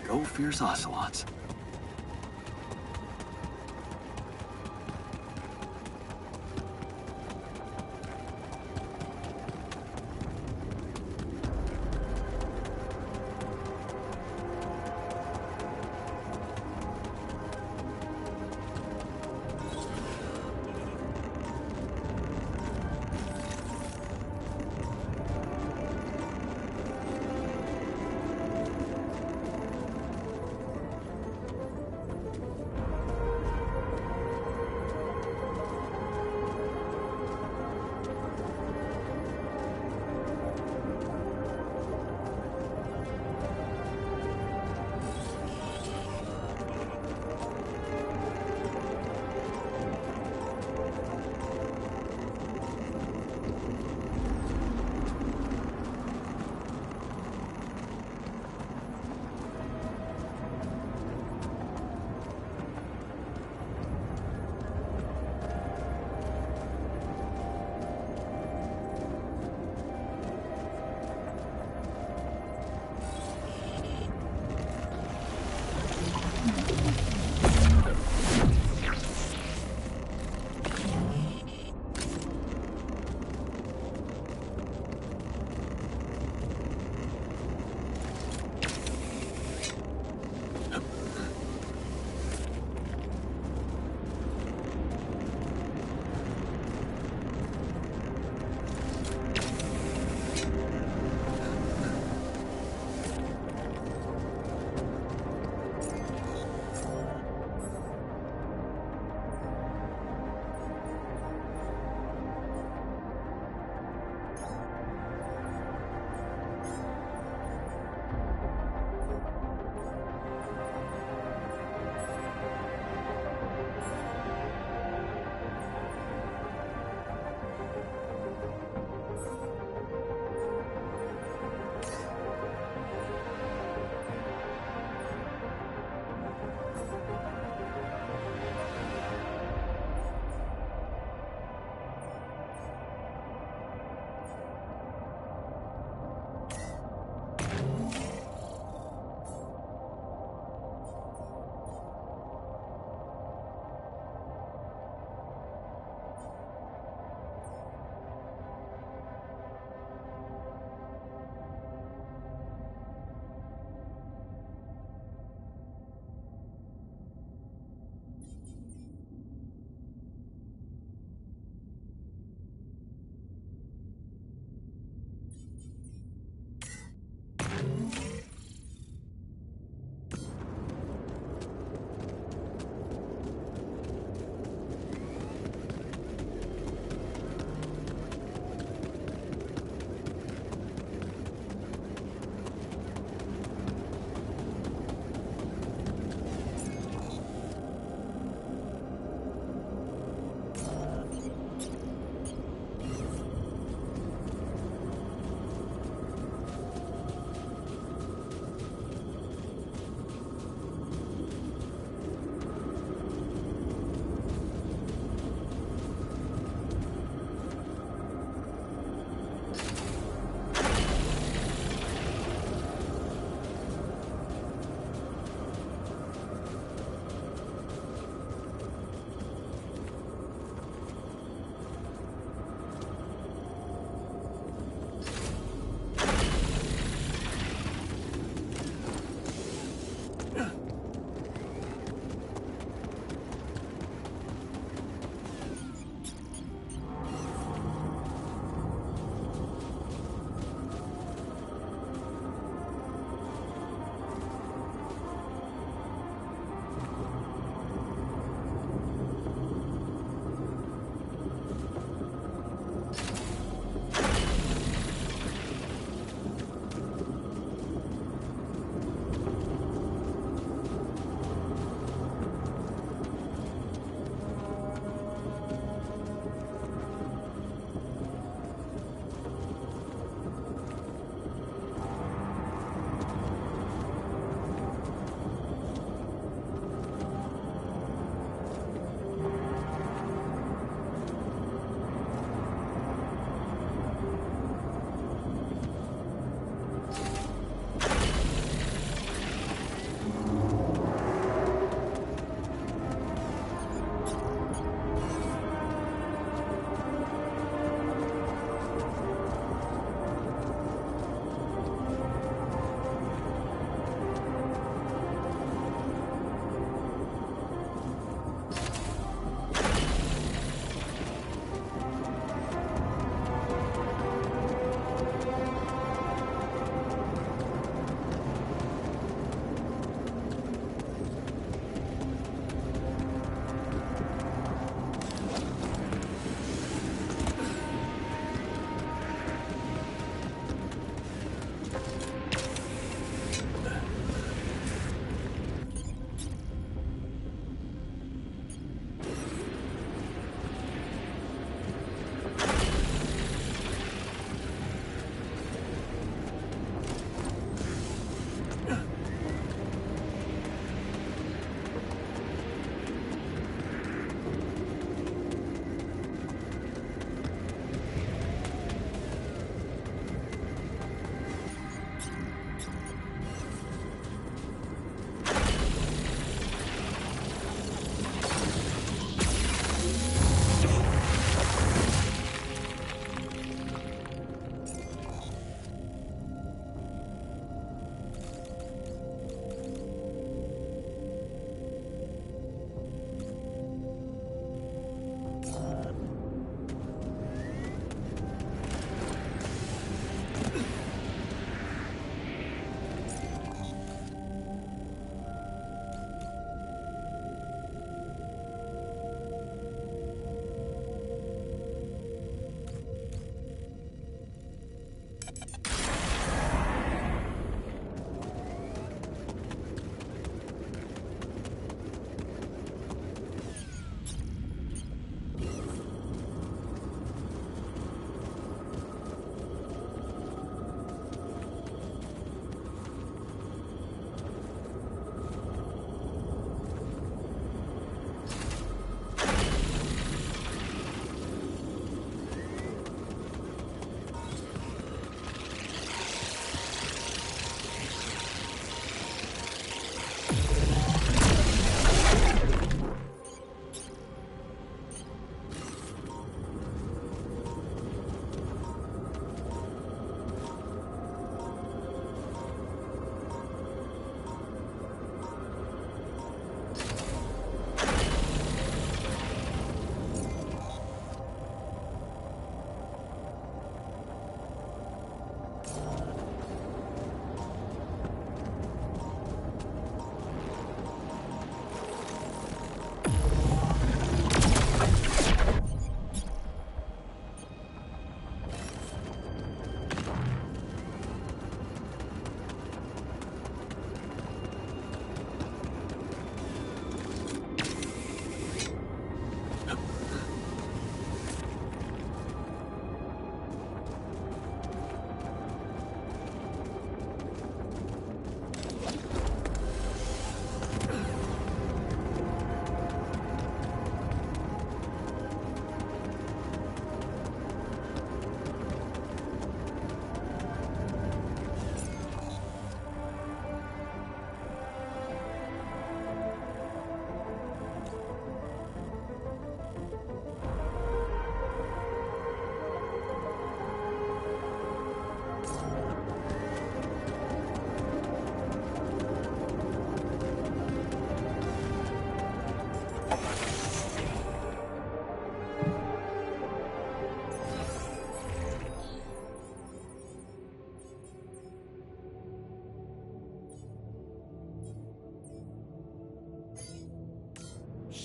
Go fierce ocelots.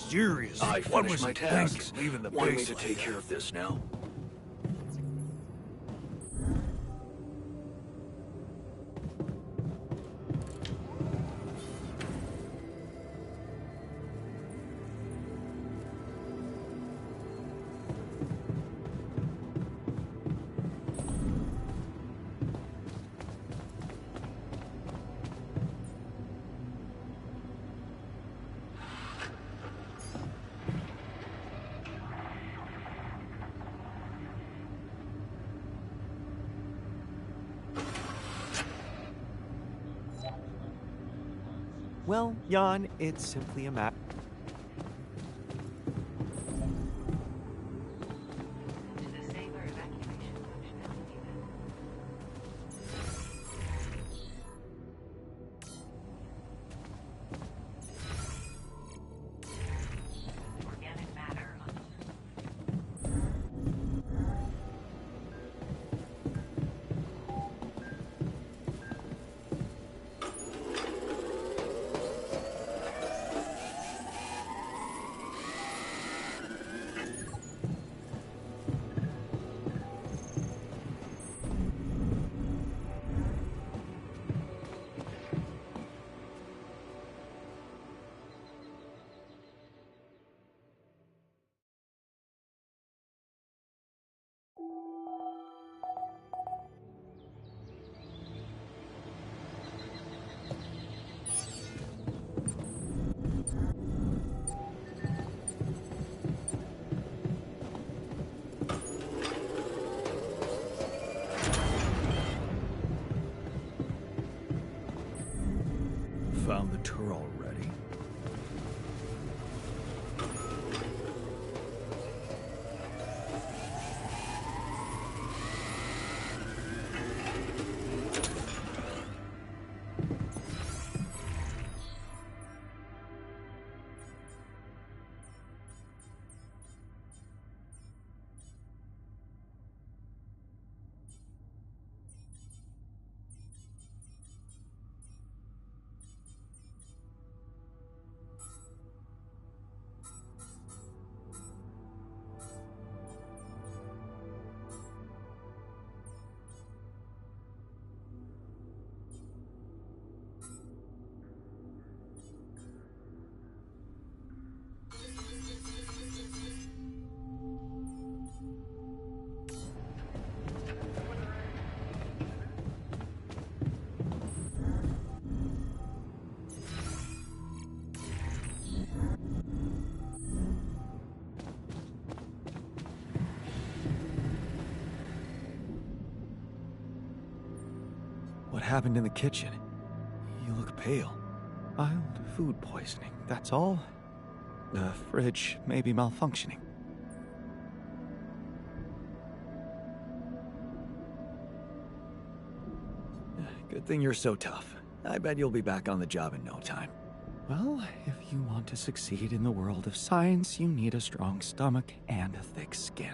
Seriously, I what finished was my he tasks. thinking, leaving the Want me base to like take that? care of this now? Well, Jan, it's simply a matter. To the saber evacuation functionality then. Organic matter on Found the tour already. What happened in the kitchen? You look pale. Mild food poisoning, that's all. The fridge may be malfunctioning. Good thing you're so tough. I bet you'll be back on the job in no time. Well, if you want to succeed in the world of science, you need a strong stomach and a thick skin.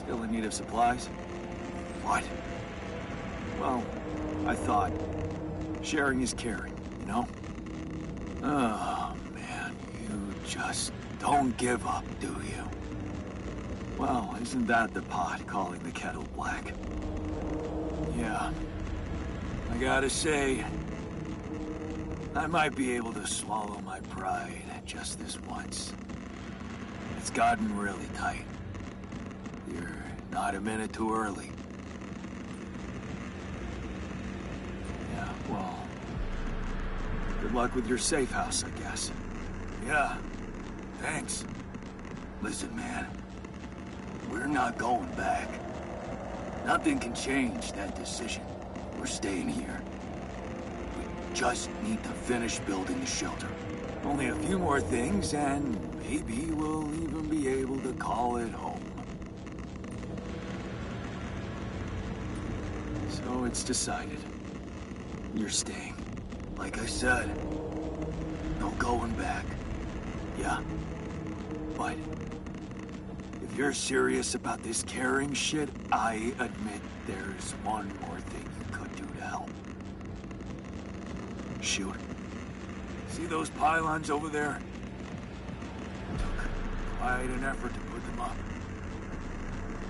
Still in need of supplies? What? Well, I thought sharing is caring, you know? Oh, man, you just don't give up, do you? Well, isn't that the pot calling the kettle black? Yeah. I gotta say, I might be able to swallow my pride just this once. It's gotten really tight. You're not a minute too early. Yeah, well, good luck with your safe house, I guess. Yeah, thanks. Listen, man, we're not going back. Nothing can change that decision. We're staying here. We just need to finish building the shelter. Only a few more things, and maybe we'll even be able to call it home. So it's decided. You're staying. Like I said, no going back. Yeah. But if you're serious about this caring shit, I admit there's one more thing you could do to help. Shoot. See those pylons over there? Took quite an effort to put them up.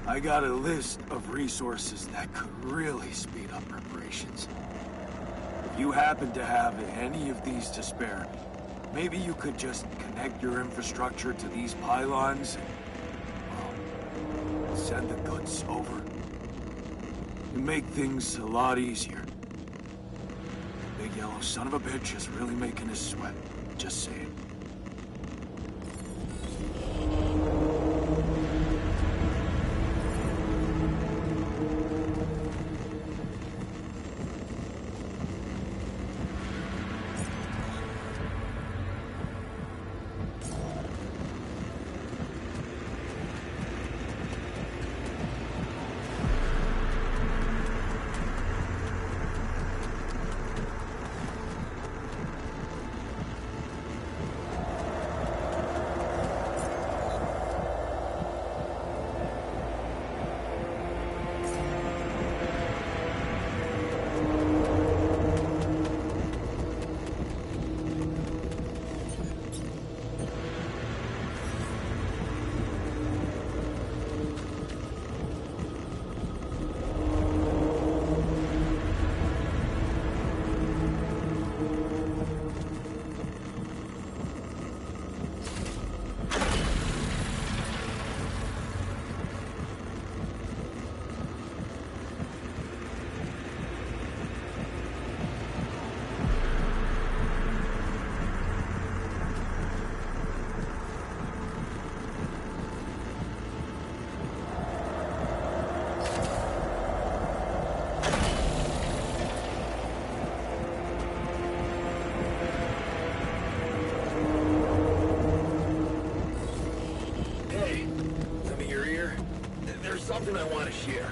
I got a list of resources that could really speed up preparations. If you happen to have any of these to spare, maybe you could just connect your infrastructure to these pylons and, well, send the goods over. It'd make things a lot easier. Big yellow son of a bitch is really making us sweat. Just saying. Something I want to share.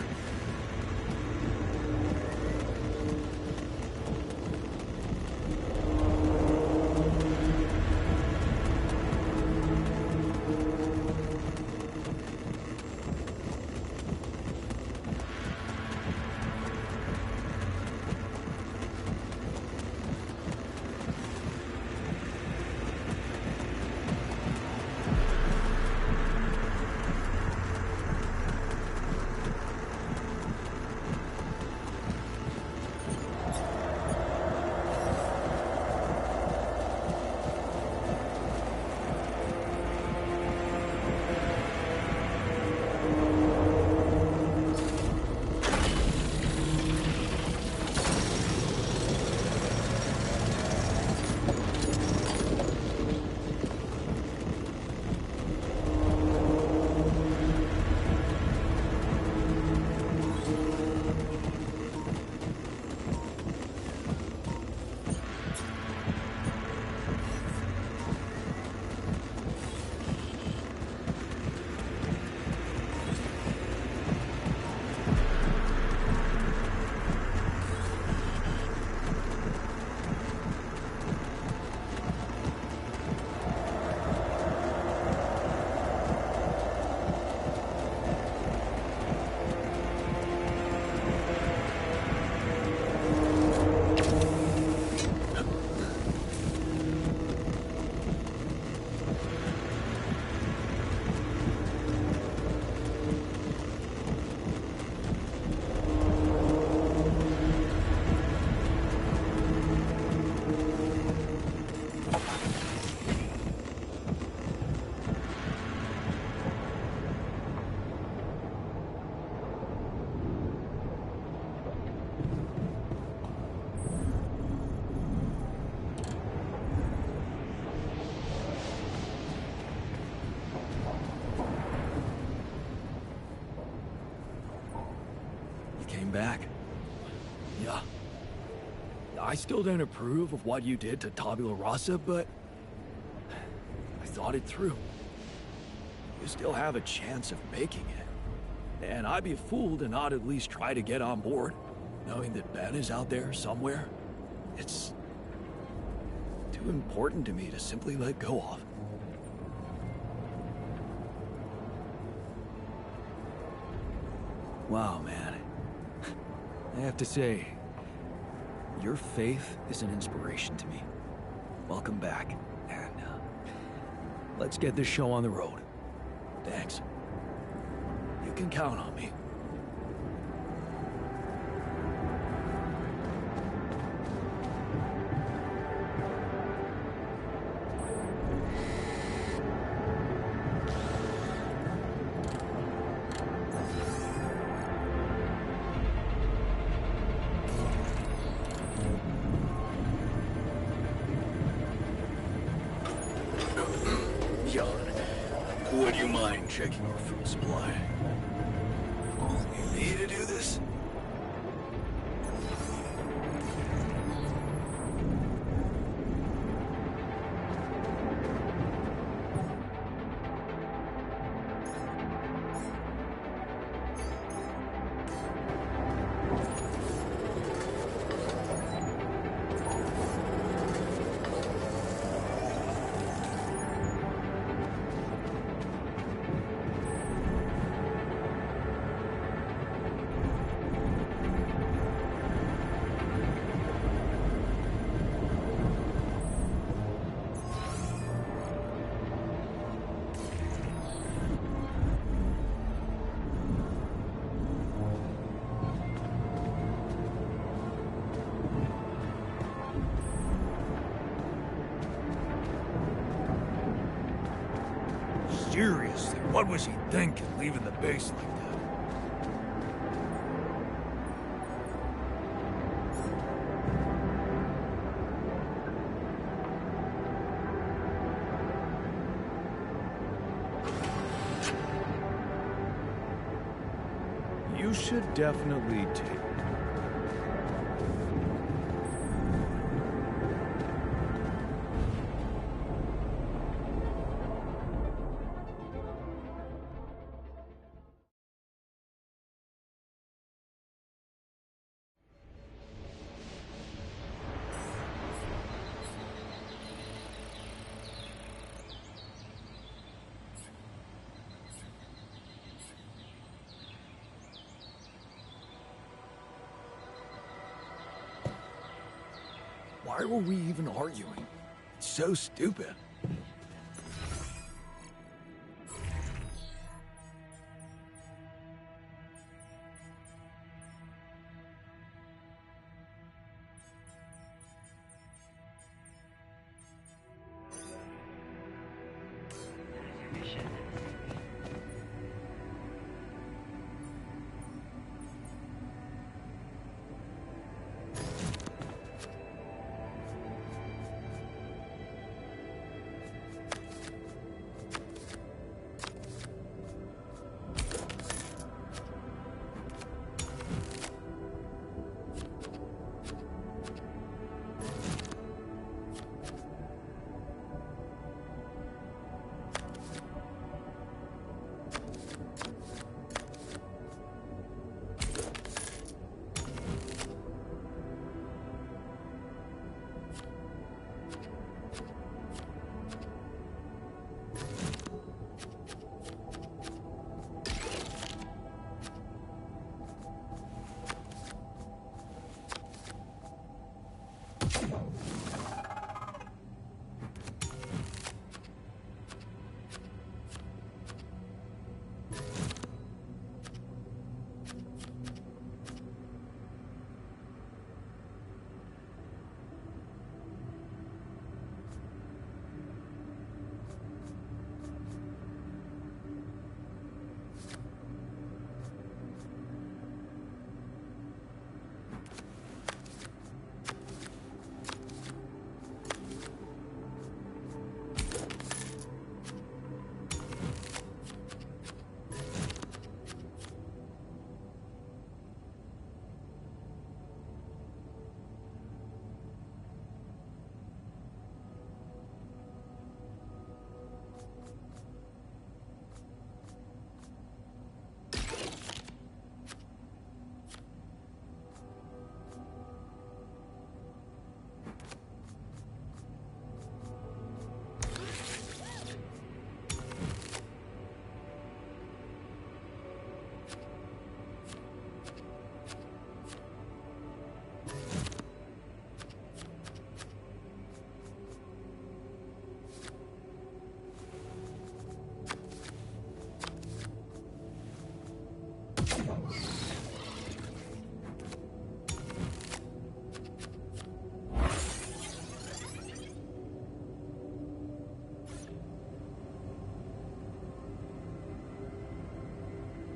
back. Yeah. I still don't approve of what you did to Tabula Rasa, but I thought it through. You still have a chance of making it. And I'd be a fool to not at least try to get on board, knowing that Ben is out there somewhere. It's too important to me to simply let go of. Wow, man. I have to say, your faith is an inspiration to me. Welcome back, and let's get this show on the road. Thanks. You can count on me. Would you mind checking our food supply? You need to do this? Seriously, what was he thinking, leaving the base like that? You should definitely take... Why were we even arguing? It's so stupid.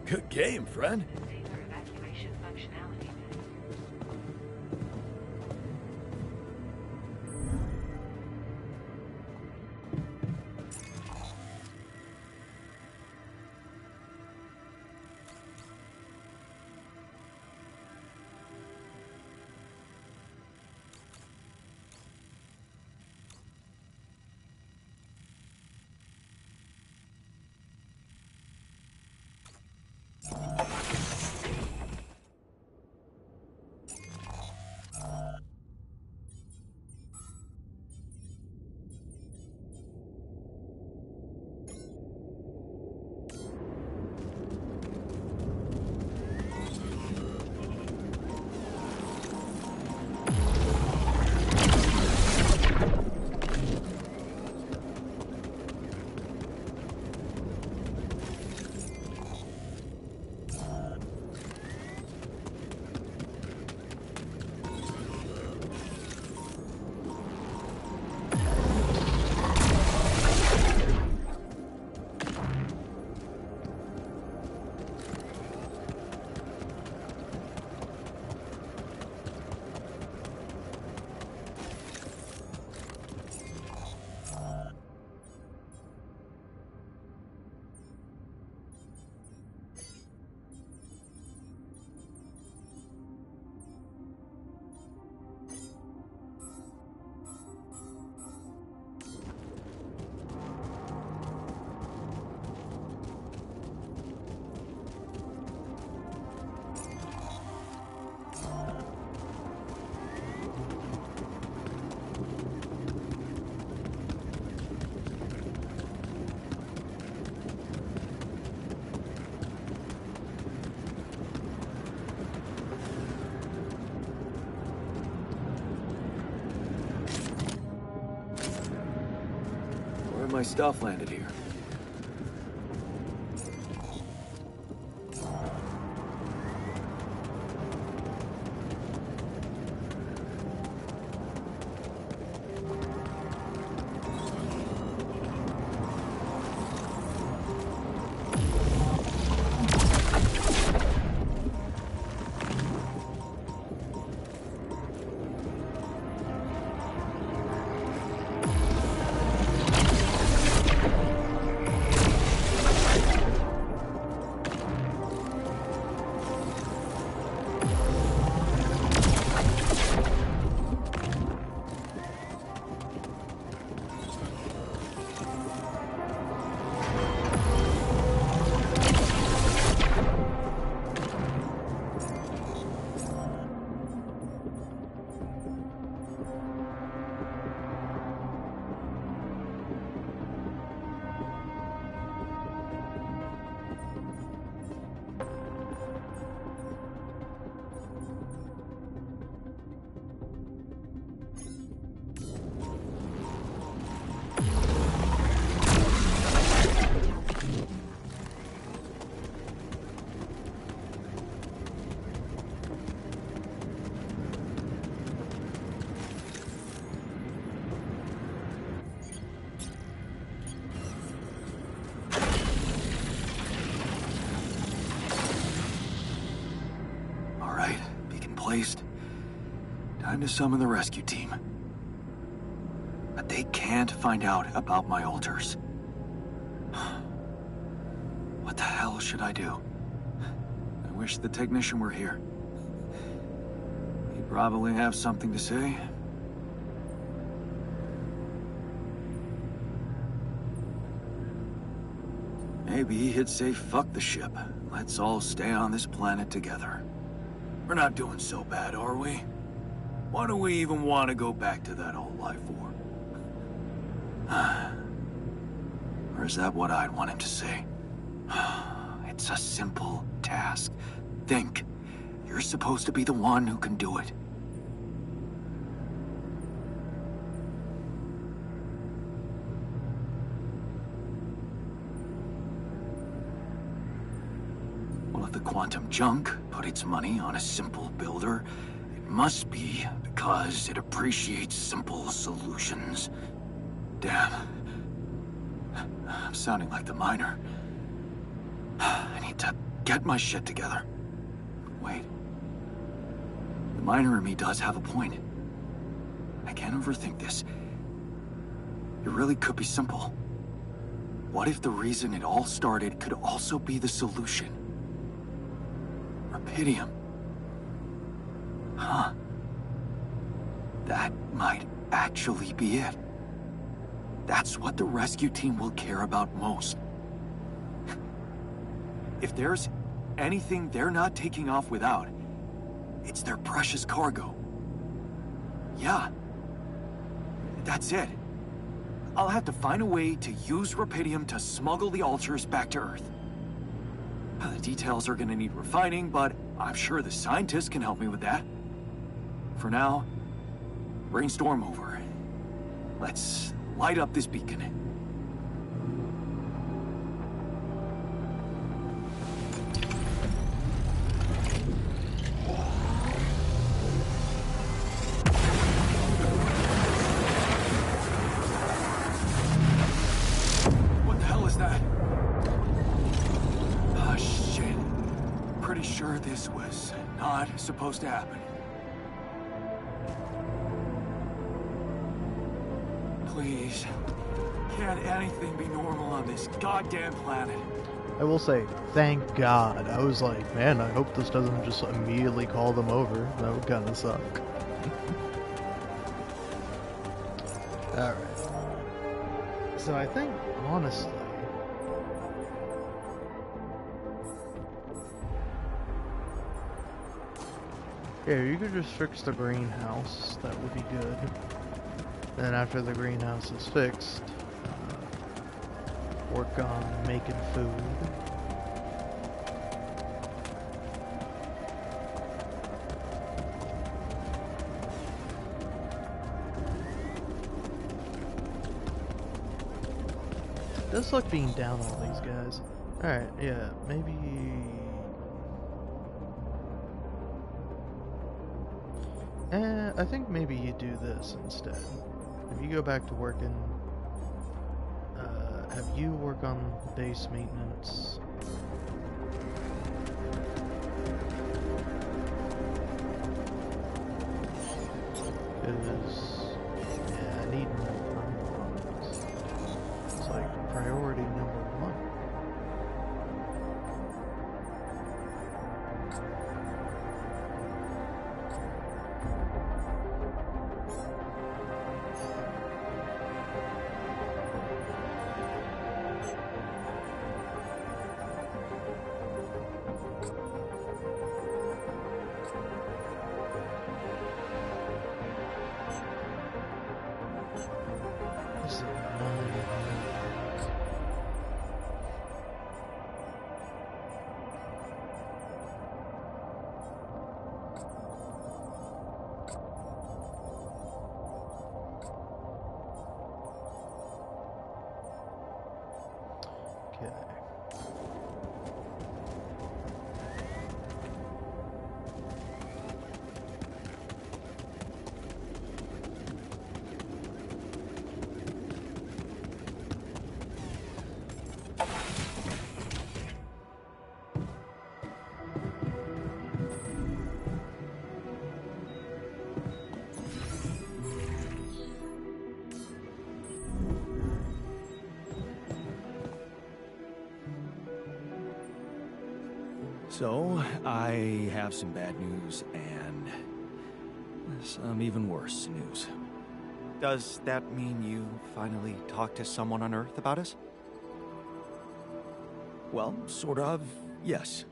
Good game, friend. Safer evacuation functionality. My stuff landed here. Placed. Time to summon the rescue team. But they can't find out about my altars. What the hell should I do? I wish the technician were here. He'd probably have something to say. Maybe he'd say, fuck the ship. Let's all stay on this planet together. We're not doing so bad, are we? Why do we even want to go back to that old life form? Or is that what I'd want him to say? It's a simple task. Think. You're supposed to be the one who can do it. Well, if the quantum junk put its money on a simple builder, it must be because it appreciates simple solutions. Damn. I'm sounding like the miner. I need to get my shit together. Wait. The miner in me does have a point. I can't overthink this. It really could be simple. What if the reason it all started could also be the solution? Rapidium. Huh. That might actually be it. That's what the rescue team will care about most. If there's anything they're not taking off without, it's their precious cargo. Yeah. That's it. I'll have to find a way to use Rapidium to smuggle the altars back to Earth. The details are gonna need refining, but I'm sure the scientists can help me with that. For now, brainstorm over. Let's light up this beacon. What the hell is that? Ah, shit. Pretty sure this was not supposed to happen. Please. Can't anything be normal on this goddamn planet? I will say, thank God. I was like, man, I hope this doesn't just immediately call them over. That would kind of suck. Alright. So I think, honestly... Yeah, you could just fix the greenhouse. That would be good. Then after the greenhouse is fixed, work on making food. It does suck being down all these guys. Alright, yeah, maybe... I think maybe you do this instead. If you go back to working, have you work on base maintenance. Because, yeah, I need more ones. It's like priority number one. So, I have some bad news and some even worse news. Does that mean you finally talked to someone on Earth about us? Well, sort of, yes.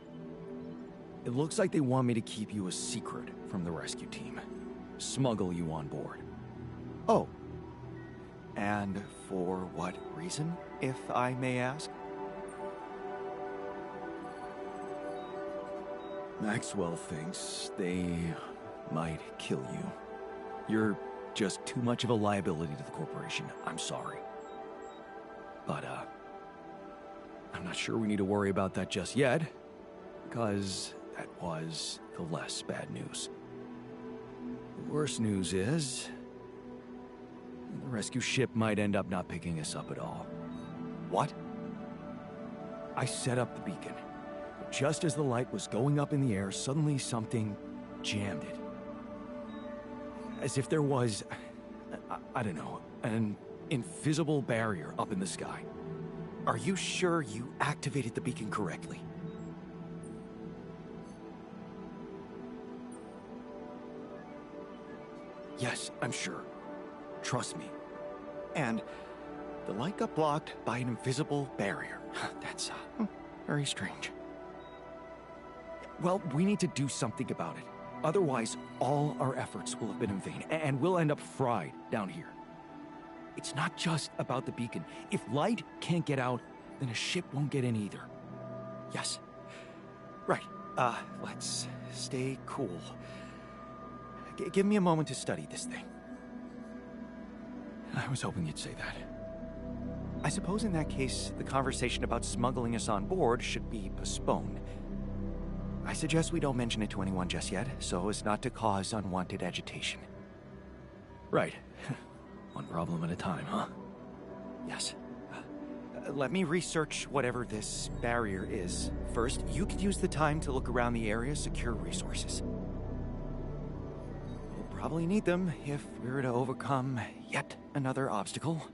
It looks like they want me to keep you a secret from the rescue team. Smuggle you on board. Oh. And for what reason, if I may ask? Maxwell thinks they might kill you. You're just too much of a liability to the corporation. I'm sorry. But, I'm not sure we need to worry about that just yet, because that was the less bad news. The worst news is, the rescue ship might end up not picking us up at all. What? I set up the beacon. But just as the light was going up in the air, suddenly something jammed it. As if there was, I don't know, an invisible barrier up in the sky. Are you sure you activated the beacon correctly? Yes, I'm sure. Trust me. And the light got blocked by an invisible barrier. That's very strange. Well, we need to do something about it. Otherwise, all our efforts will have been in vain, and we'll end up fried down here. It's not just about the beacon. If light can't get out, then a ship won't get in either. Yes. Right. Let's stay cool. Give me a moment to study this thing. I was hoping you'd say that. I suppose in that case, the conversation about smuggling us on board should be postponed. I suggest we don't mention it to anyone just yet, so as not to cause unwanted agitation. Right. One problem at a time, huh? Yes. Let me research whatever this barrier is. First, you could use the time to look around the area, secure resources. We'll probably need them if we were to overcome yet another obstacle.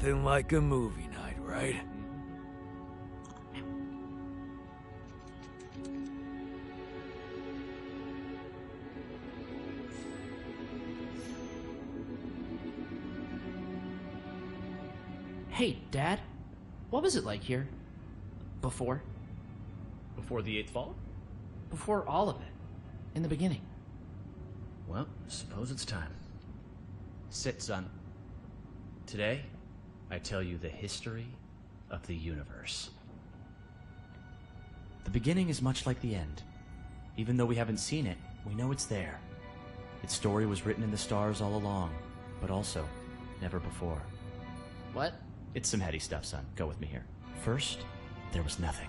Nothing like a movie night, right? Hey, Dad. What was it like here? Before? Before the 8th fall? Before all of it. In the beginning. Well, suppose it's time. Sit, son. Today, I tell you the history of the universe. The beginning is much like the end. Even though we haven't seen it, we know it's there. Its story was written in the stars all along, but also never before. What? It's some heady stuff, son. Go with me here. First, there was nothing.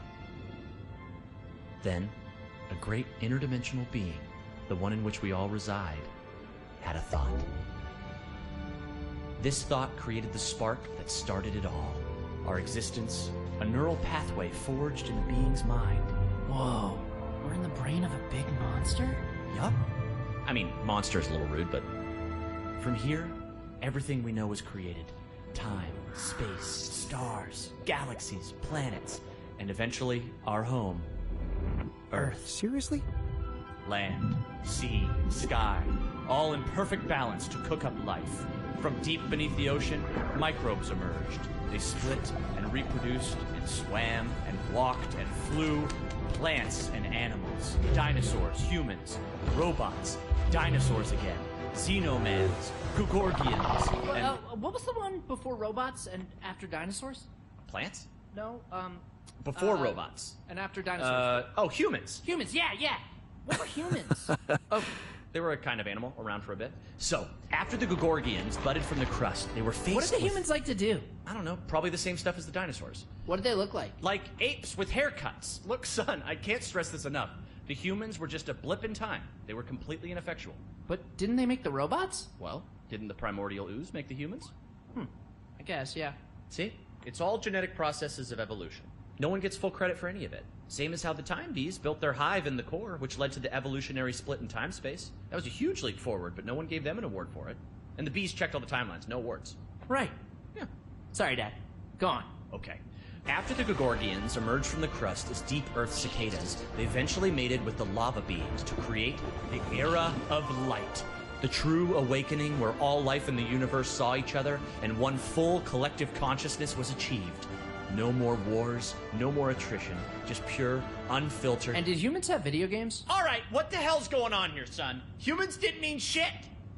Then, a great interdimensional being, the one in which we all reside, had a thought. This thought created the spark that started it all. Our existence, a neural pathway forged in a being's mind. Whoa. We're in the brain of a big monster? Yup. I mean, monster is a little rude, but from here, everything we know was created. Time, space, stars, galaxies, planets, and eventually our home, Earth. Seriously? Land, sea, sky, all in perfect balance to cook up life. From deep beneath the ocean, microbes emerged. They split and reproduced and swam and walked and flew. Plants and animals, dinosaurs, humans, robots, dinosaurs again, xenomans, Gugorgians, and... What was the one before robots and after dinosaurs? Plants? No, Before robots. And after dinosaurs. Humans. Humans, yeah. What were humans? Oh, they were a kind of animal around for a bit. So, after the Gugorgians budded from the crust, they were faced What did the humans like to do? I don't know, probably the same stuff as the dinosaurs. What did they look like? Like apes with haircuts. Look, son, I can't stress this enough. The humans were just a blip in time. They were completely ineffectual. But didn't they make the robots? Well, didn't the primordial ooze make the humans? I guess, yeah. See? It's all genetic processes of evolution. No one gets full credit for any of it. Same as how the time bees built their hive in the core, which led to the evolutionary split in time-space. That was a huge leap forward, but no one gave them an award for it. And the bees checked all the timelines, no awards. Right. Yeah. Sorry, Dad. Go on. Okay. After the Gugorgians emerged from the crust as deep Earth cicadas, they eventually mated with the lava beings to create the Era of Light. The true awakening where all life in the universe saw each other and one full collective consciousness was achieved. No more wars, no more attrition, just pure, unfiltered... And did humans have video games? All right, what the hell's going on here, son? Humans didn't mean shit.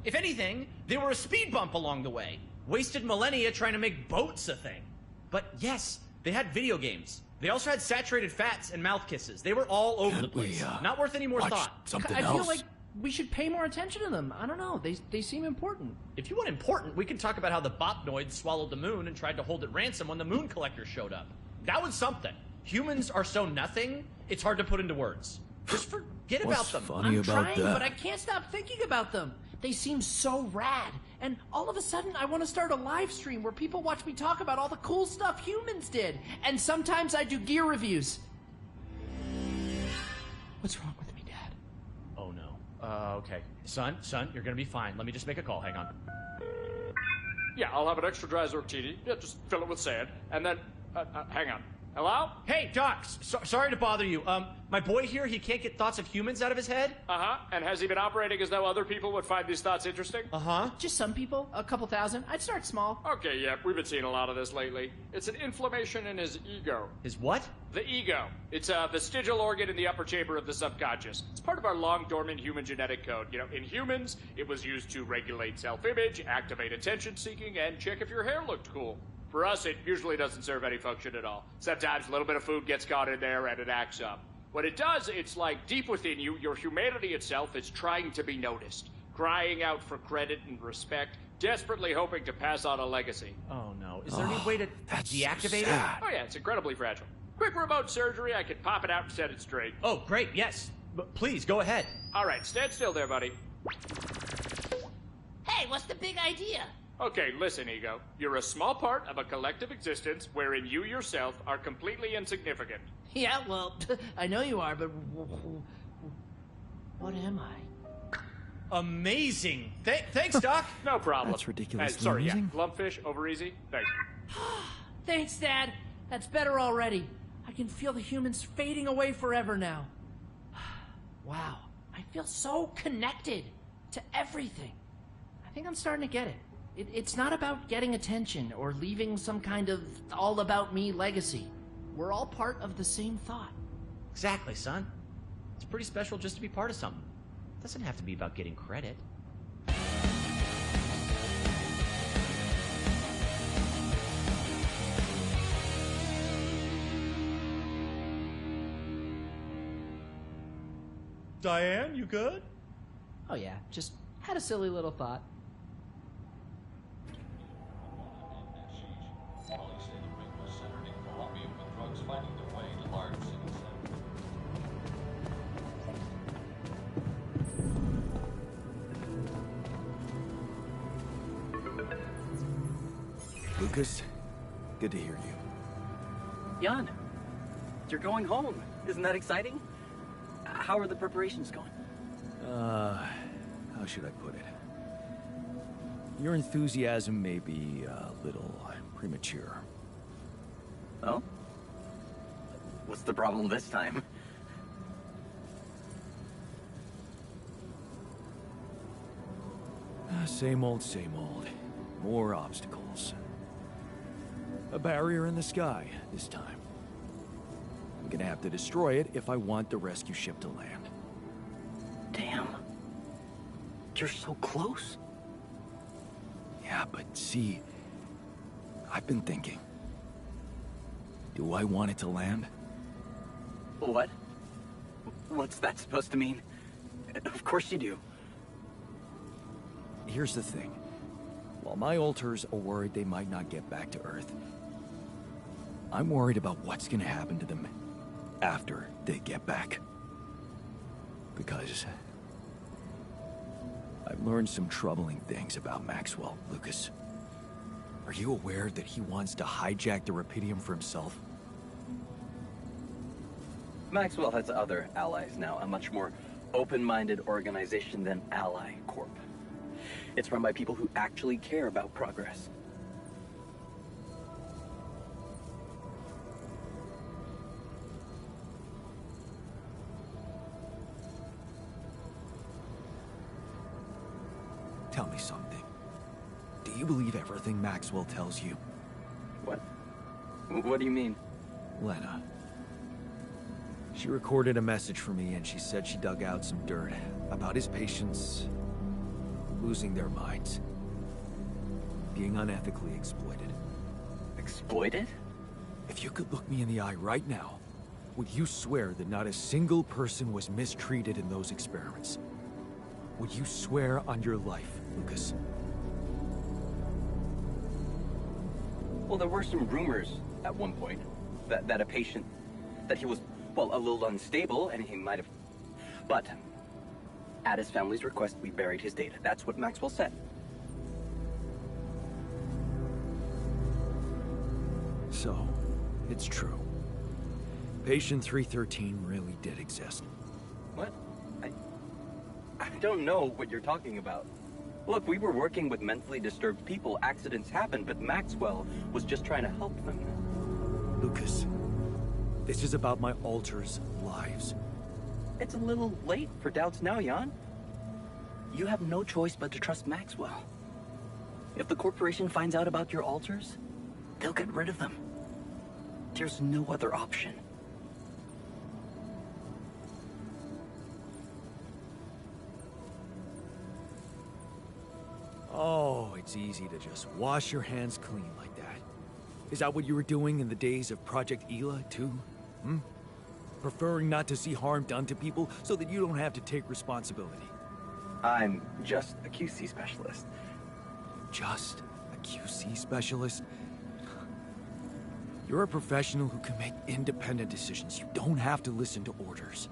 If anything, they were a speed bump along the way. Wasted millennia trying to make boats a thing. But yes, they had video games. They also had saturated fats and mouth kisses. They were all over the place. Not worth any more thought. Something I else. feel like we should pay more attention to them. I don't know. They seem important. If you want important, we can talk about how the Botnoids swallowed the moon and tried to hold it ransom when the moon collectors showed up. That was something. Humans are so nothing, it's hard to put into words. Just forget about them. Funny I'm about trying, that? but I can't stop thinking about them. They seem so rad. And all of a sudden, I want to start a live stream where people watch me talk about all the cool stuff humans did. And sometimes I do gear reviews. What's wrong with me, Dad? Oh, no. Okay. Son, you're gonna be fine. Let me just make a call. Hang on. Yeah, I'll have an extra dry Zortini. Yeah, just fill it with sand. And then, hang on. Hello? Hey, Doc, sorry to bother you. My boy here, he can't get thoughts of humans out of his head. Uh-huh. And has he been operating as though other people would find these thoughts interesting? Uh-huh. Just some people, a couple thousand. I'd start small. Okay, yeah, we've been seeing a lot of this lately. It's an inflammation in his ego. His what? The ego. It's a vestigial organ in the upper chamber of the subconscious. It's part of our long-dormant human genetic code. You know, in humans, it was used to regulate self-image, activate attention-seeking, and check if your hair looked cool. For us, it usually doesn't serve any function at all. Sometimes a little bit of food gets caught in there and it acts up. What it does, it's like deep within you, your humanity itself is trying to be noticed, crying out for credit and respect, desperately hoping to pass on a legacy. Oh, no. Is there any way to deactivate it? Oh, yeah, it's incredibly fragile. Quick remote surgery, I can pop it out and set it straight. Oh, great, yes. But please, go ahead. All right, stand still there, buddy. Hey, what's the big idea? Okay, listen, Ego. You're a small part of a collective existence wherein you yourself are completely insignificant. Yeah, well, I know you are, but what am I? Amazing. Thanks, Doc. No problem. That's ridiculously Sorry, amusing. yeah. Lumpfish, over easy. Thanks. Thanks, Dad. That's better already. I can feel the humans fading away forever now. Wow, I feel so connected to everything. I think I'm starting to get it. It's not about getting attention or leaving some kind of all-about-me legacy. We're all part of the same thought. Exactly, son. It's pretty special just to be part of something. It doesn't have to be about getting credit. Diane, you good? Oh yeah, just had a silly little thought. Lucas, good to hear you. Jan, you're going home. Isn't that exciting? How are the preparations going? How should I put it? Your enthusiasm may be a little premature. Oh? What's the problem this time? Same old, same old. More obstacles. A barrier in the sky this time. I'm gonna have to destroy it if I want the rescue ship to land. Damn. You're so close. Yeah, but see, I've been thinking. Do I want it to land? What? What's that supposed to mean? Of course you do. Here's the thing. While my alters are worried they might not get back to Earth, I'm worried about what's gonna happen to them after they get back. Because I've learned some troubling things about Maxwell, Lucas. Are you aware that he wants to hijack the Rapidium for himself? Maxwell has other allies now, a much more open-minded organization than Ally Corp. It's run by people who actually care about progress. Tell me something. Do you believe everything Maxwell tells you? What? What do you mean? Lena. She recorded a message for me and she said she dug out some dirt about his patients losing their minds. Being unethically exploited. Exploited? If you could look me in the eye right now, would you swear that not a single person was mistreated in those experiments? Would you swear on your life, Lucas? Well, there were some rumors at one point that a patient, that he was, well, a little unstable and he might have... But at his family's request, we buried his data. That's what Maxwell said. So, it's true. Patient 313 really did exist. What? I don't know what you're talking about. Look, we were working with mentally disturbed people. Accidents happen, but Maxwell was just trying to help them. Lucas, This is about my alters' lives. It's a little late for doubts now, Jan. You have no choice but to trust Maxwell. If the corporation finds out about your alters, they'll get rid of them. There's no other option. Oh, it's easy to just wash your hands clean like that. Is that what you were doing in the days of Project Ela, too? Preferring not to see harm done to people so that you don't have to take responsibility. I'm just a QC specialist. Just a QC specialist? You're a professional who can make independent decisions. You don't have to listen to orders.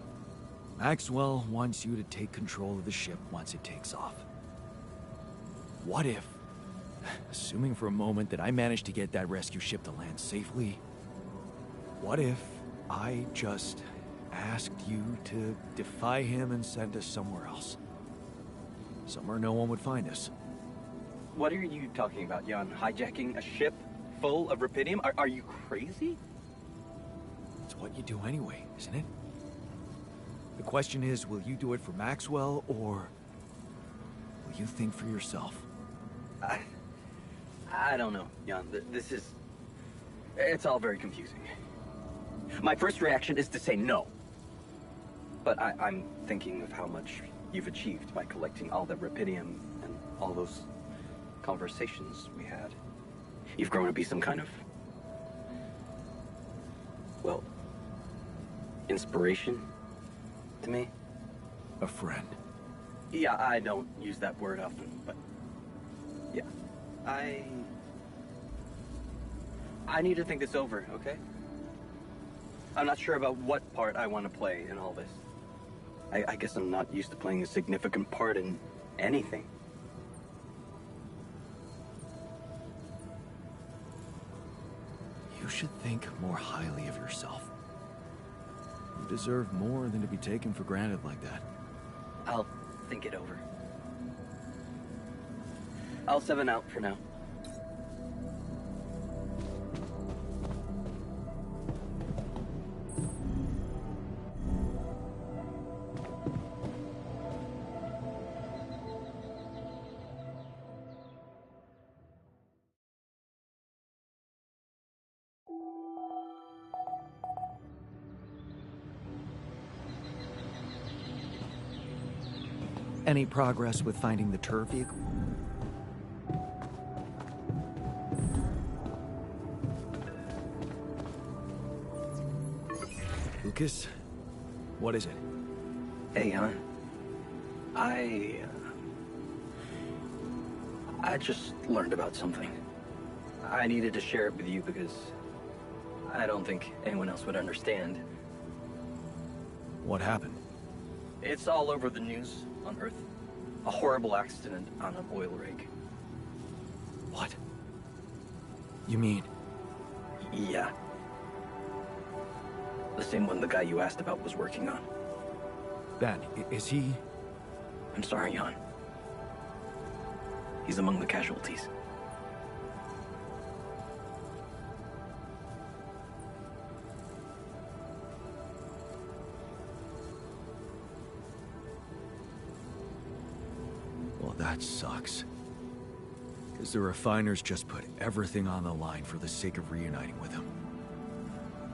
Maxwell wants you to take control of the ship once it takes off. What if, assuming for a moment that I managed to get that rescue ship to land safely, what if I just asked you to defy him and send us somewhere else? Somewhere no one would find us. What are you talking about, Jan? Hijacking a ship full of rupidium? Are you crazy? It's what you do anyway, isn't it? The question is, will you do it for Maxwell, or will you think for yourself? I don't know, Jan. It's all very confusing. My first reaction is to say no. But I'm thinking of how much you've achieved by collecting all the rupidium and all those conversations we had. You've grown to be some kind of, well, inspiration to me. A friend. Yeah, I don't use that word often, but yeah. I need to think this over, okay? I'm not sure about what part I want to play in all this. I guess I'm not used to playing a significant part in anything. You should think more highly of yourself. You deserve more than to be taken for granted like that. I'll think it over. I'll 7 out for now. Any progress with finding the turf vehicle? Lucas? What is it? Hey, hon. I just learned about something. I needed to share it with you because I don't think anyone else would understand. What happened? It's all over the news on Earth. A horrible accident on an oil rig. What? You mean? Yeah. The same one the guy you asked about was working on. Ben, is he? I'm sorry, Jan. He's among the casualties. Well, that sucks. Because the refiners just put everything on the line for the sake of reuniting with him.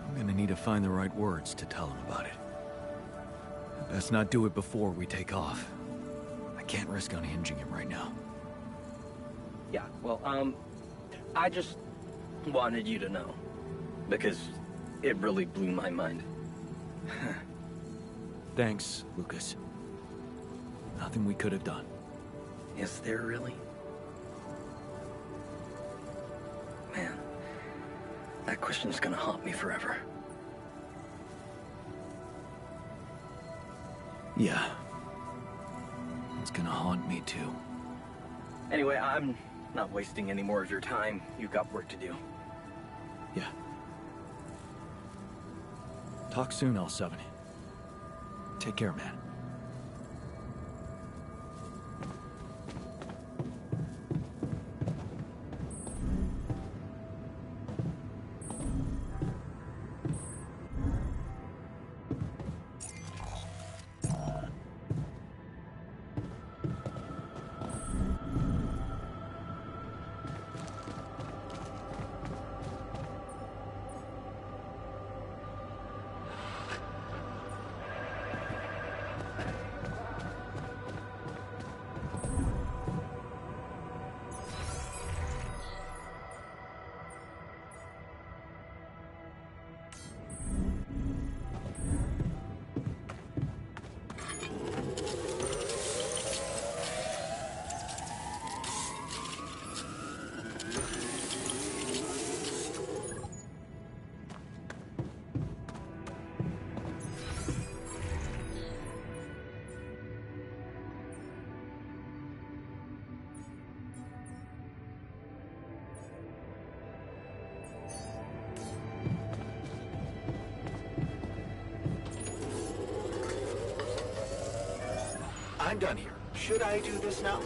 I'm gonna need to find the right words to tell him about it. Best not do it before we take off. I can't risk unhinging him right now. Yeah, well, I just wanted you to know. Because it really blew my mind. Thanks, Lucas. Nothing we could have done. Is there really? Man, that question's gonna haunt me forever. Yeah. It's gonna haunt me too. Anyway, I'm not wasting any more of your time. You've got work to do. Yeah. Talk soon, L7. Take care, man. I'm done here. Should I do this now?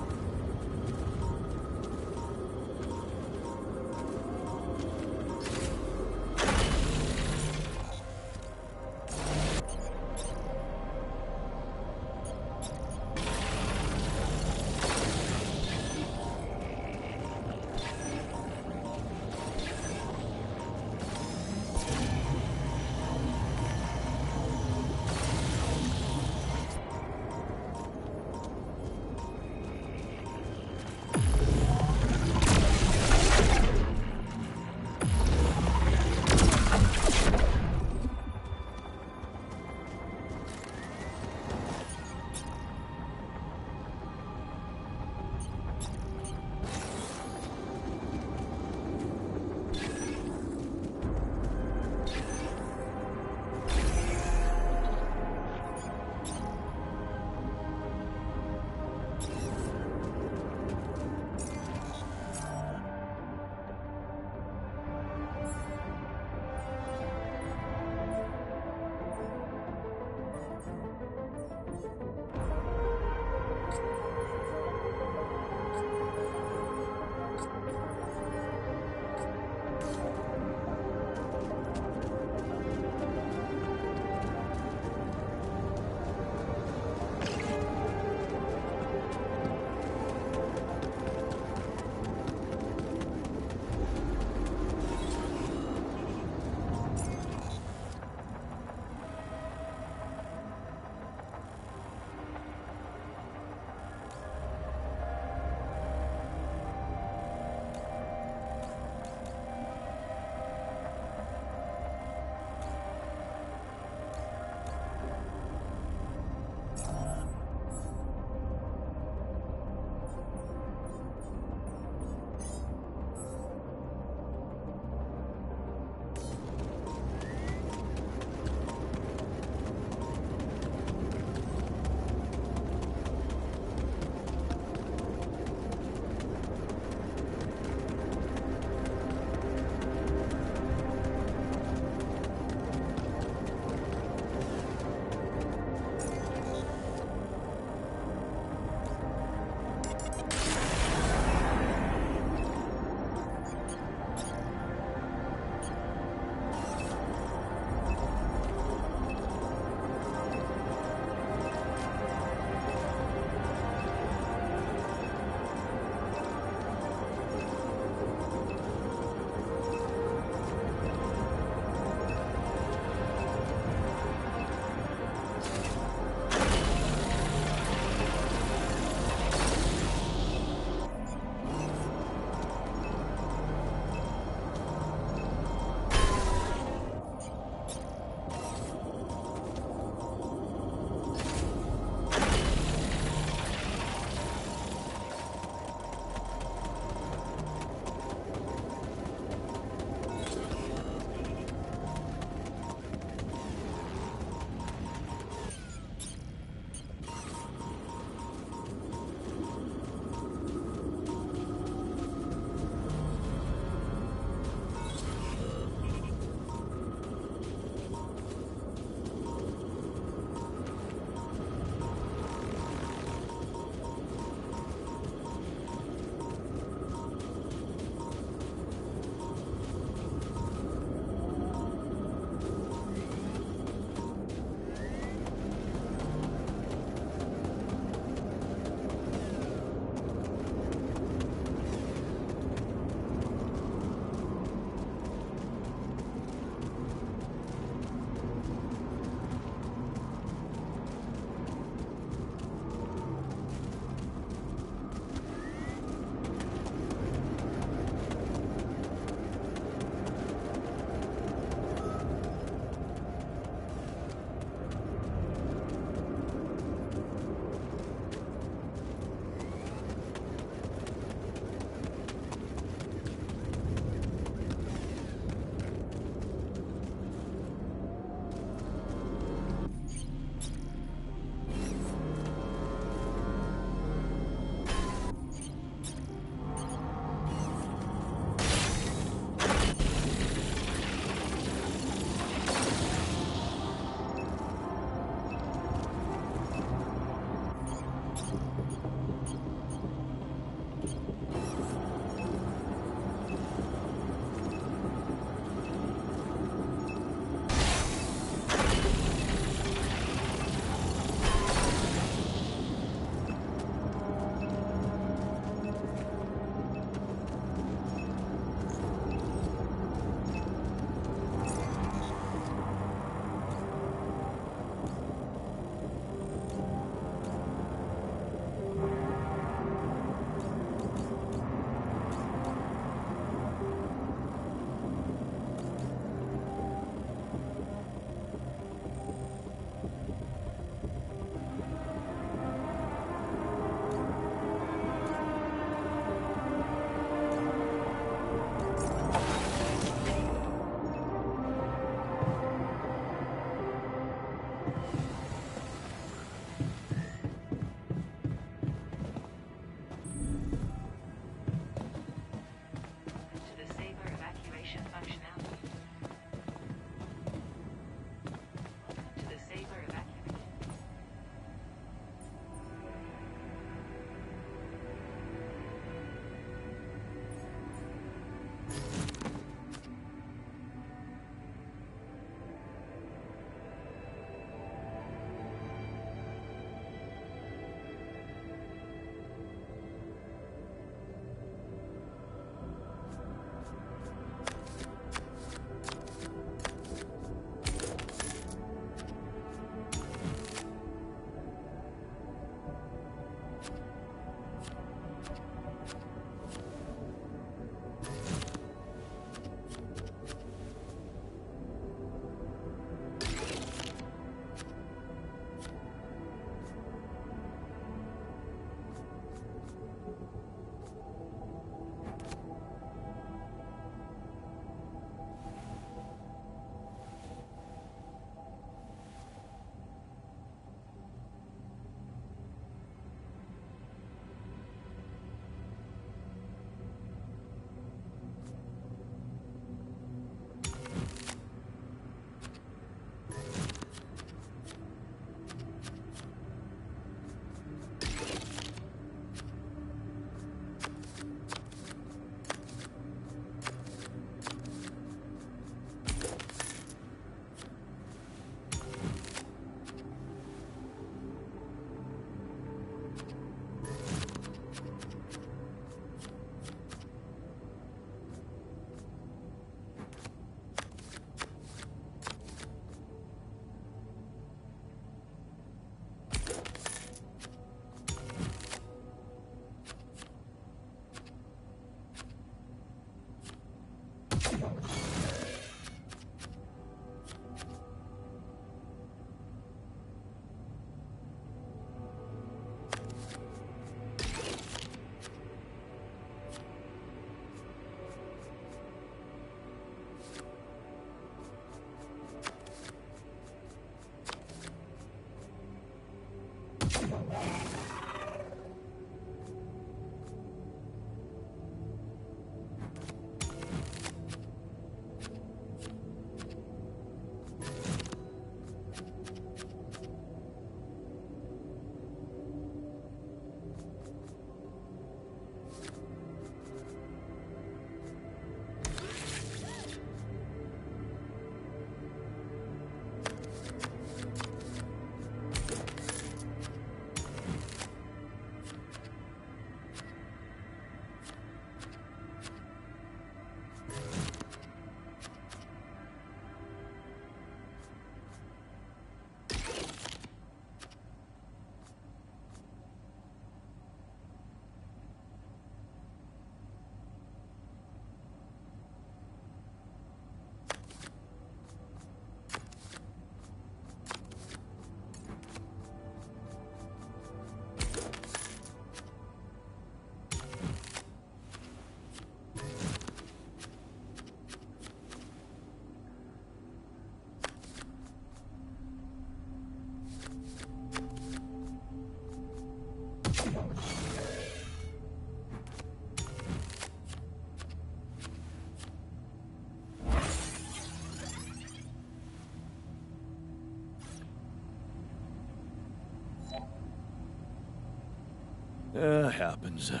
That happens. To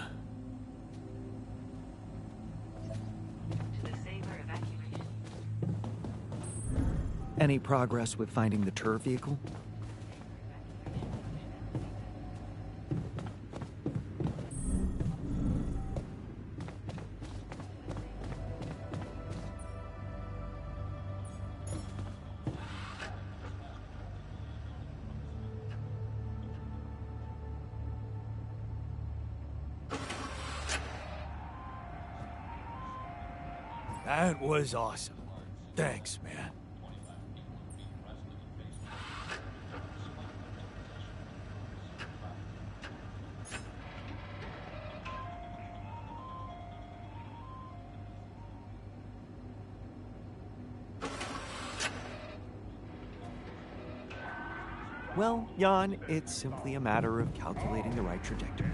the Saber evacuation. Any progress with finding the tour vehicle? That was awesome. Thanks, man. Well, Jan, it's simply a matter of calculating the right trajectory.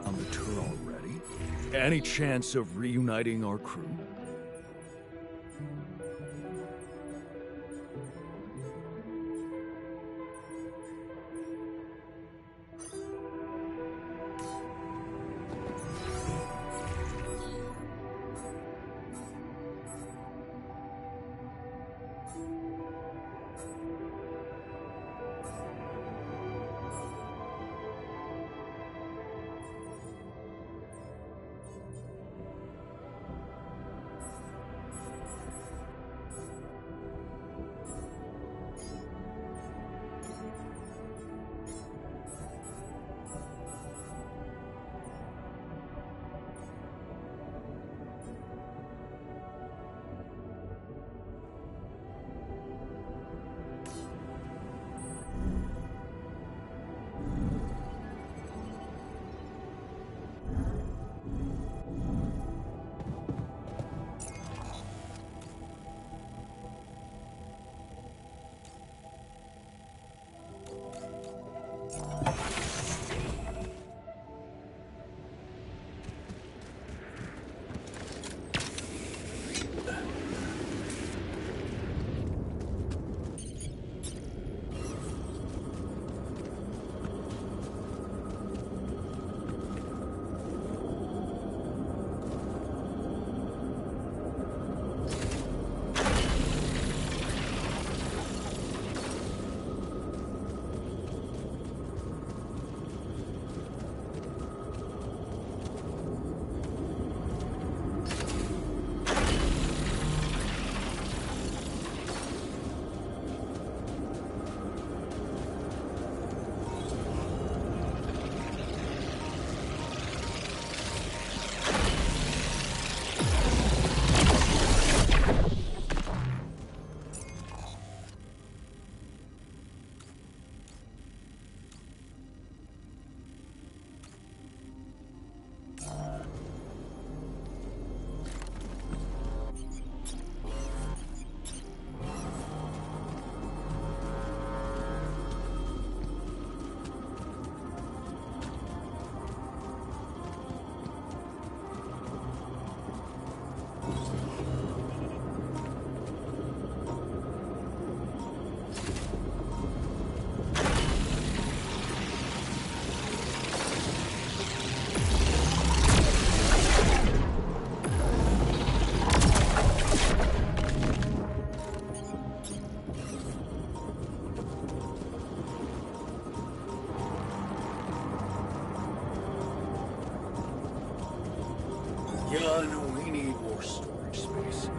On the tour already? Any chance of reuniting our crew? Yeah, no, we need more storage space.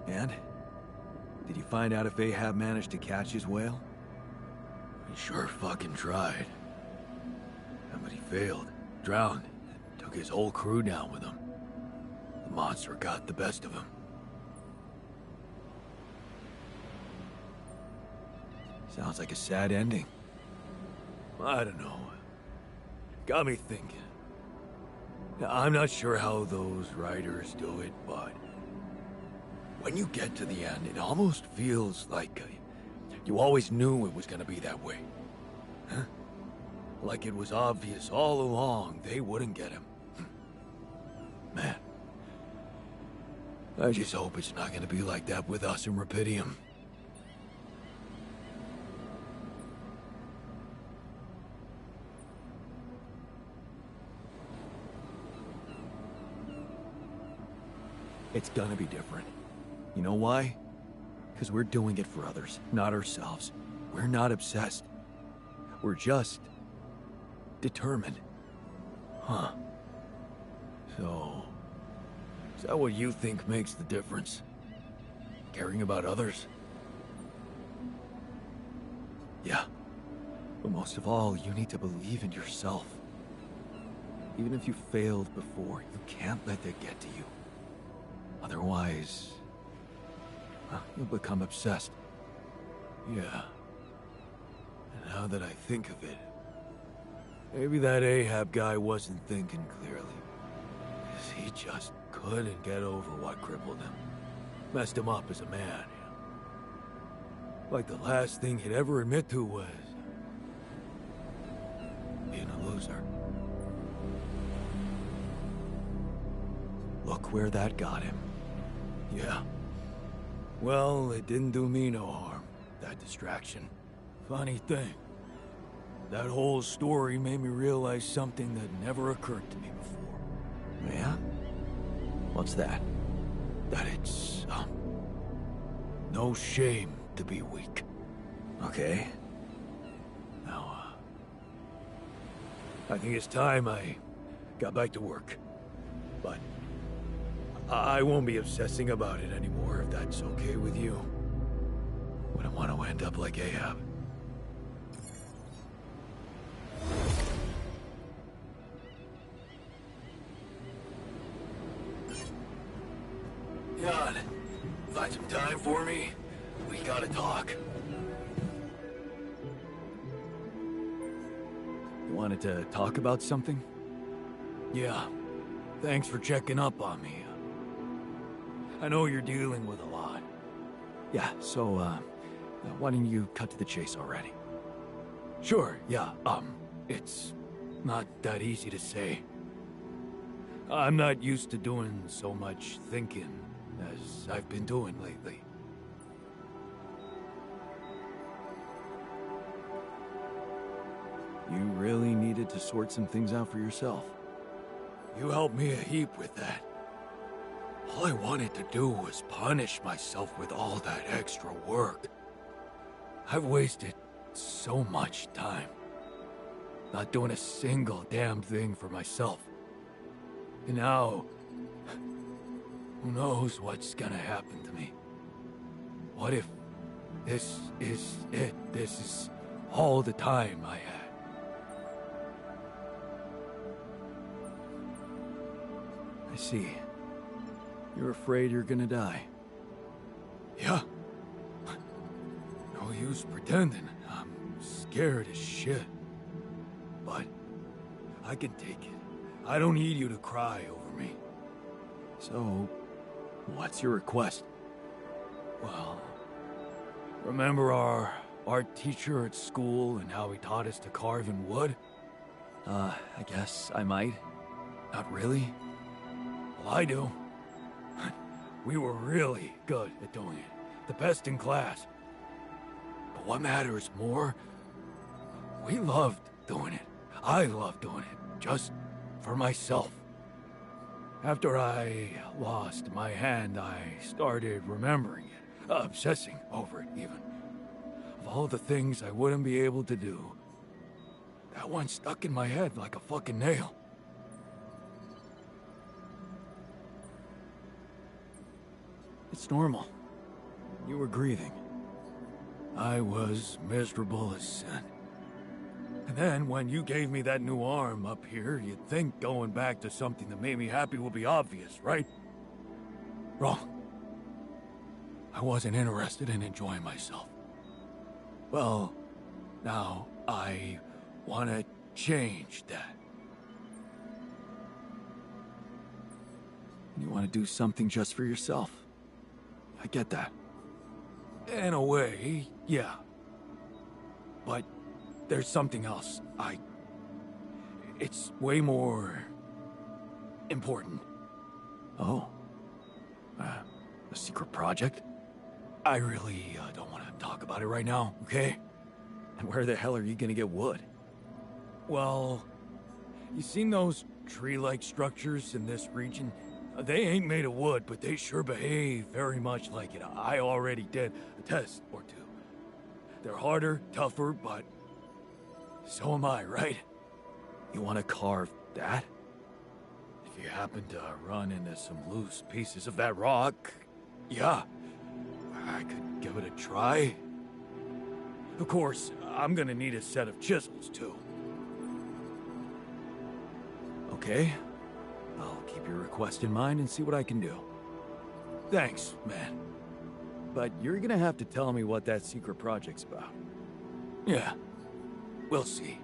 And? Did you find out if Ahab managed to catch his whale? He sure fucking tried. But he failed, drowned, and took his whole crew down with him. The monster got the best of him. Sounds like a sad ending. I don't know. Got me thinking. I'm not sure how those writers do it, but when you get to the end, it almost feels like you always knew it was gonna be that way. Huh? Like it was obvious all along they wouldn't get him. Man. I just hope it's not gonna be like that with us in Rapidium. It's gonna be different. You know why? Because we're doing it for others, not ourselves. We're not obsessed. We're just determined. Huh. So, is that what you think makes the difference? Caring about others? Yeah. But most of all, you need to believe in yourself. Even if you failed before, you can't let that get to you. Otherwise, you'll become obsessed. Yeah. And now that I think of it, maybe that Ahab guy wasn't thinking clearly. 'Cause he just couldn't get over what crippled him. Messed him up as a man. Like the last thing he'd ever admit to was being a loser. Look where that got him. Yeah. Well, it didn't do me no harm, that distraction. Funny thing. That whole story made me realize something that never occurred to me before. Yeah? What's that? That it's, no shame to be weak. Okay. Now, I think it's time I got back to work. But I won't be obsessing about it anymore, if that's okay with you. Wouldn't want to end up like Ahab. Jan, find some time for me? We gotta talk. You wanted to talk about something? Yeah. Thanks for checking up on me. I know you're dealing with a lot. Yeah, so, why don't you cut to the chase already? Sure, yeah, it's not that easy to say. I'm not used to doing so much thinking as I've been doing lately. You really needed to sort some things out for yourself. You helped me a heap with that. All I wanted to do was punish myself with all that extra work. I've wasted so much time. Not doing a single damn thing for myself. And now, who knows what's gonna happen to me? What if this is it? This is all the time I had. I see. You're afraid you're gonna die. Yeah. No use pretending. I'm scared as shit. But I can take it. I don't need you to cry over me. So, what's your request? Well, remember our art teacher at school and how he taught us to carve in wood? I guess I might. Not really? Well, I do. We were really good at doing it. The best in class. But what matters more, we loved doing it. I loved doing it, just for myself. After I lost my hand, I started remembering it, obsessing over it even. Of all the things I wouldn't be able to do, that one stuck in my head like a fucking nail. It's normal. you were grieving. I was miserable as sin. And then, when you gave me that new arm up here, you'd think going back to something that made me happy would be obvious, right? Wrong. I wasn't interested in enjoying myself. Well, now I want to change that. You want to do something just for yourself. I get that. In a way, yeah. But there's something else. It's way more important. Oh. A secret project? I really don't want to talk about it right now, okay? And where the hell are you gonna get wood? Well, you seen those tree-like structures in this region? They ain't made of wood, but they sure behave very much like it. I already did a test or two. They're harder, tougher, but so am I, right? You want to carve that? If you happen to run into some loose pieces of that rock, yeah, I could give it a try. Of course, I'm gonna need a set of chisels, too. Okay. I'll keep your request in mind and see what I can do. Thanks, man. But you're gonna have to tell me what that secret project's about. Yeah, we'll see.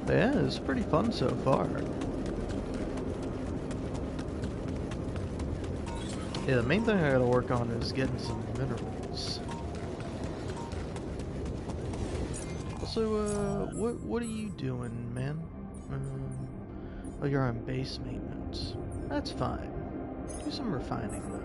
Yeah, it's pretty fun so far. Yeah, the main thing I gotta work on is getting some minerals. Also, what are you doing, man? Oh, you're on base maintenance. That's fine. Do some refining, though.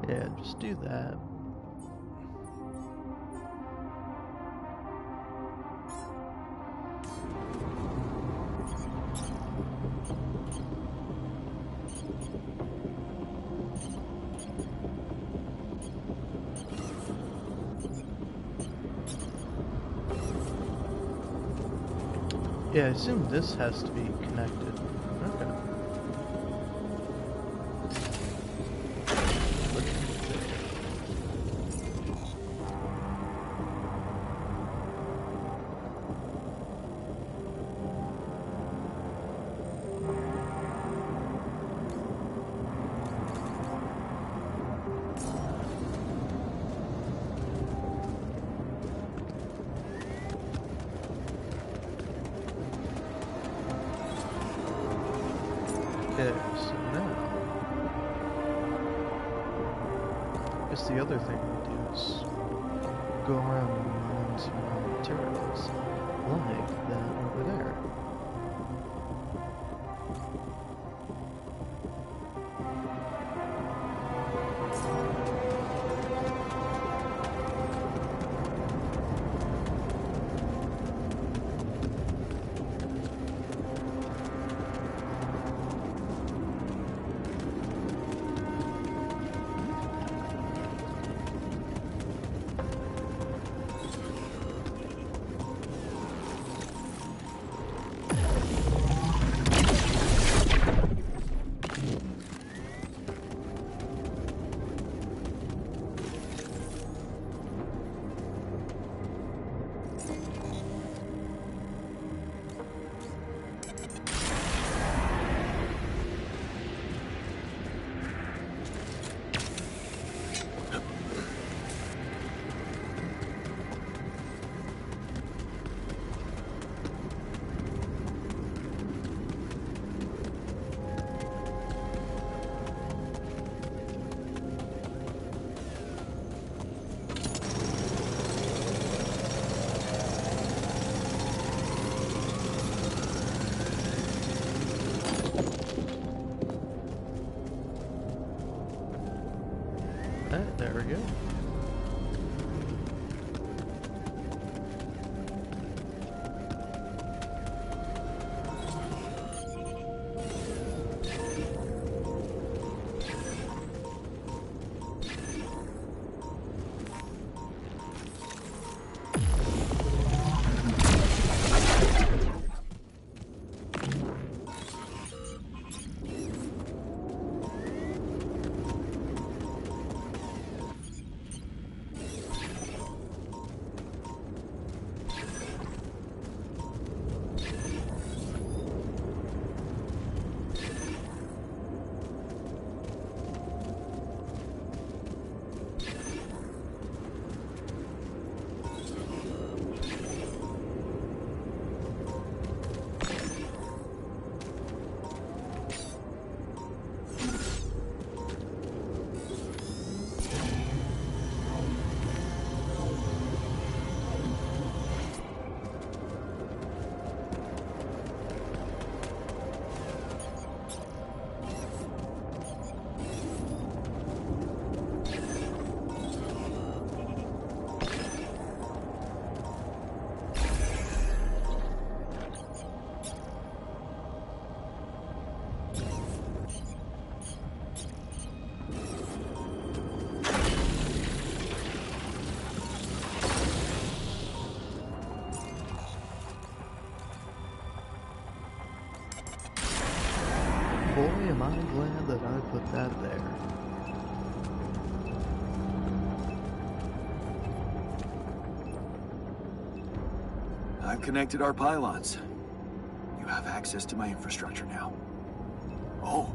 Yeah, just do that. Yeah, I assume this has to be connected. Okay. Okay, so now, I guess the other thing we do is go around and mine some more materials, like that over there. There we go. Boy, am I glad that I put that there. I've connected our pylons. You have access to my infrastructure now. Oh.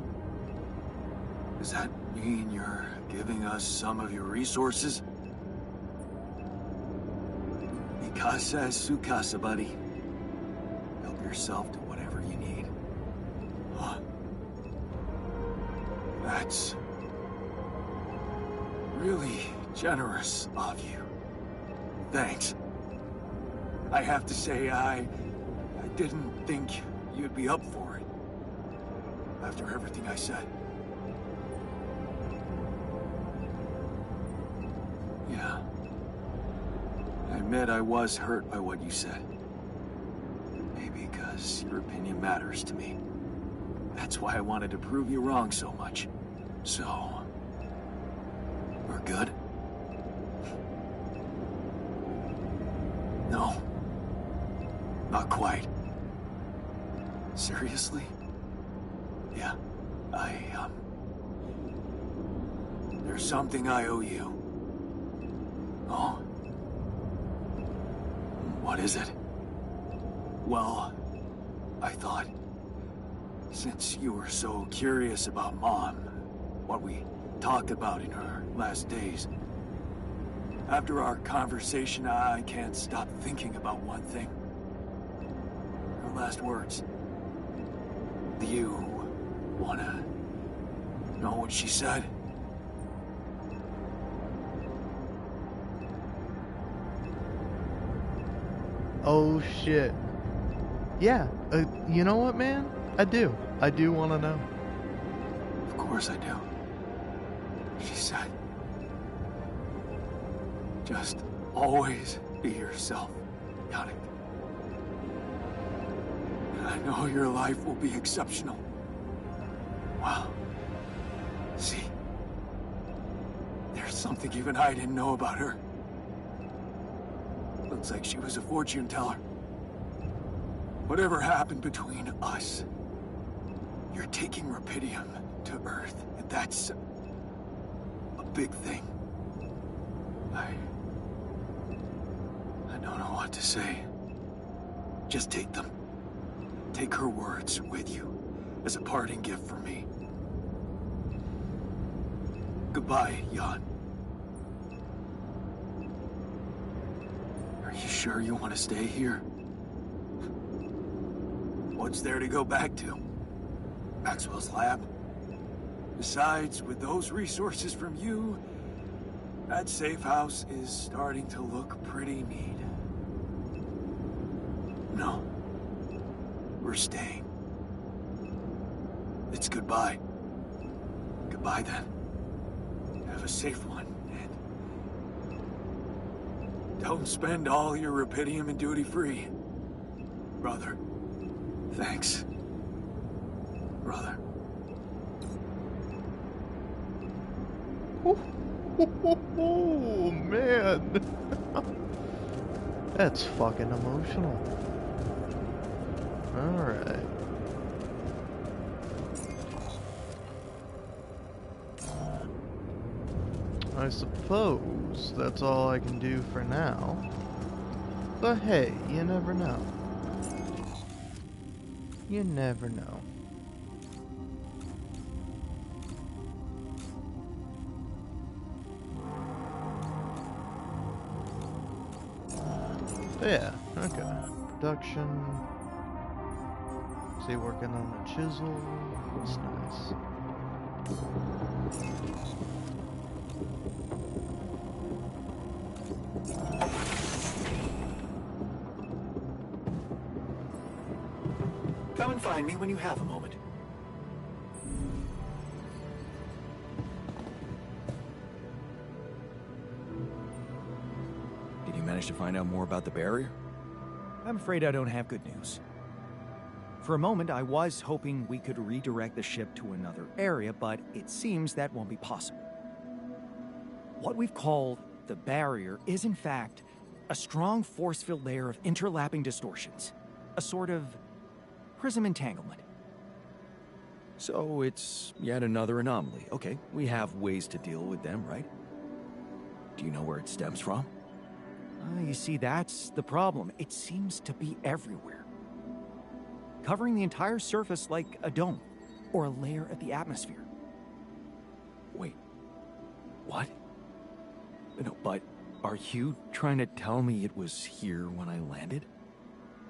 Does that mean you're giving us some of your resources? Mikasa es su casa, buddy. Help yourself to whatever you need. Huh. That's really generous of you. Thanks. I have to say, I didn't think you'd be up for it. After everything I said. Yeah. I admit I was hurt by what you said. Maybe because your opinion matters to me. That's why I wanted to prove you wrong so much. So... we're good? No. Not quite. Seriously? Yeah, there's something I owe you. Oh? What is it? Well, I thought, since you were so curious about Mom, what we talked about in her last days, after our conversation, I can't stop thinking about one thing. Her last words. Do you wanna know what she said? Oh shit. Yeah, you know what, man? I do. I do want to know. Of course I do. She said, just always be yourself, Yannick. And I know your life will be exceptional. Wow. See? There's something even I didn't know about her. Looks like she was a fortune teller. Whatever happened between us, you're taking Rapidium to Earth, and that's a big thing. I don't know what to say. Just take them. Take her words with you as a parting gift from me. Goodbye, Jan. Are you sure you want to stay here? What's there to go back to? Maxwell's lab? Besides, with those resources from you, that safe house is starting to look pretty neat. No. We're staying. It's goodbye. Goodbye, then. Have a safe one, and don't spend all your Rapidium in duty-free. Brother. Thanks. Brother. Oh, man. That's fucking emotional. Alright. I suppose that's all I can do for now. But hey, you never know. You never know. Yeah, okay. Production. See, working on the chisel. That's nice. Come and find me when you have a moment. Did you manage to find out more about the barrier? I'm afraid I don't have good news. For a moment, I was hoping we could redirect the ship to another area, but it seems that won't be possible. What we've called the barrier is, in fact, a strong force-filled layer of interlapping distortions. A sort of prism entanglement. So it's yet another anomaly. Okay, we have ways to deal with them, right? Do you know where it stems from? You see, that's the problem. It seems to be everywhere. Covering the entire surface like a dome, or a layer of the atmosphere. Wait, what? No, but are you trying to tell me it was here when I landed?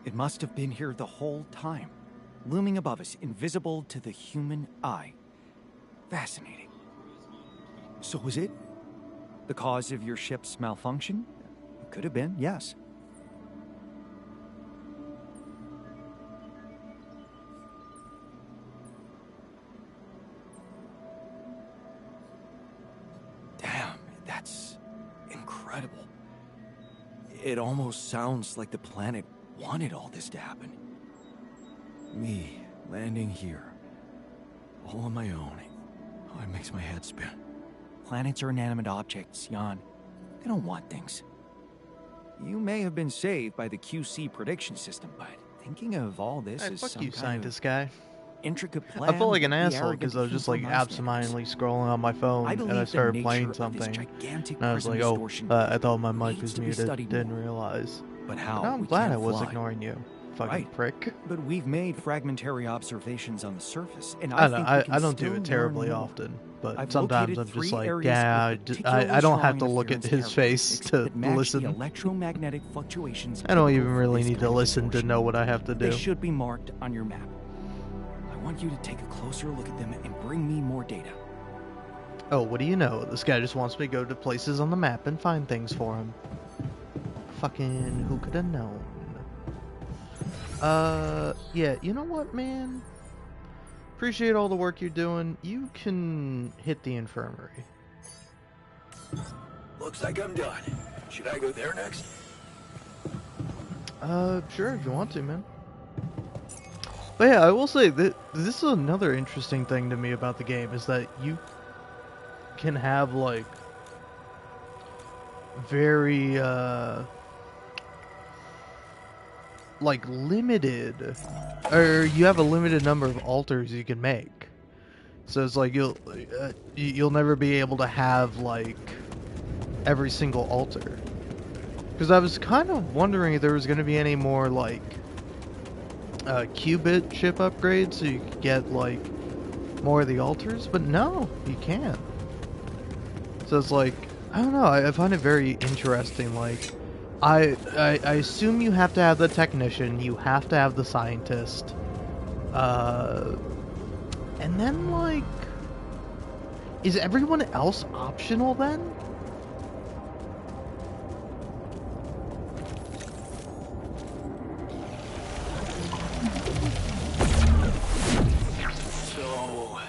It must have been here the whole time, looming above us, invisible to the human eye. Fascinating. So was it the cause of your ship's malfunction? It could have been, yes. Damn, that's incredible. It almost sounds like the planet wanted all this to happen. Me, landing here, all on my own. Oh, it makes my head spin. Planets are inanimate objects, Jan. They don't want things. You may have been saved by the QC prediction system, but Thinking of all this Hey, is fuck some you, kind scientist of guy. intricate plan. I felt like an would be asshole arrogant because I was even just for like my standards. absentmindedly scrolling on my phone I and I believe the started nature playing of this something. gigantic And I was prism like, oh, distortion I thought my mic needs was to be muted. studied Didn't more. realize. But But how? now I'm We glad can't I was fly. ignoring you. Fucking Right. prick. But we've made fragmentary observations on the surface, and I I don't think know, we can I don't still do it learn terribly more. often, but I've sometimes located I'm just 3 like, areas yeah, with particularly I don't have strong to look at interference his face characteristics to that match listen. the electromagnetic fluctuations I don't typical even for really this need kind to of listen to distortion. know what I have to They do. should be marked on your map. I want you to take a closer look at them and bring me more data. Oh, what do you know? This guy just wants me to go to places on the map and find things for him. Fucking who could have known? Yeah, you know what, man? Appreciate all the work you're doing. You can hit the infirmary. Looks like I'm done. Should I go there next? Sure, if you want to, man. But yeah, I will say that this is another interesting thing to me about the game, is that you can have, like, very, like, limited, or you have a limited number of altars you can make. So it's like you'll never be able to have, like, every single altar. Because I was kind of wondering if there was going to be any more, like, qubit chip upgrades so you could get, like, more of the altars, but no, you can't. So it's like, I don't know, I find it very interesting. Like, I assume you have to have the technician, you have to have the scientist, and then, like, is everyone else optional then? So,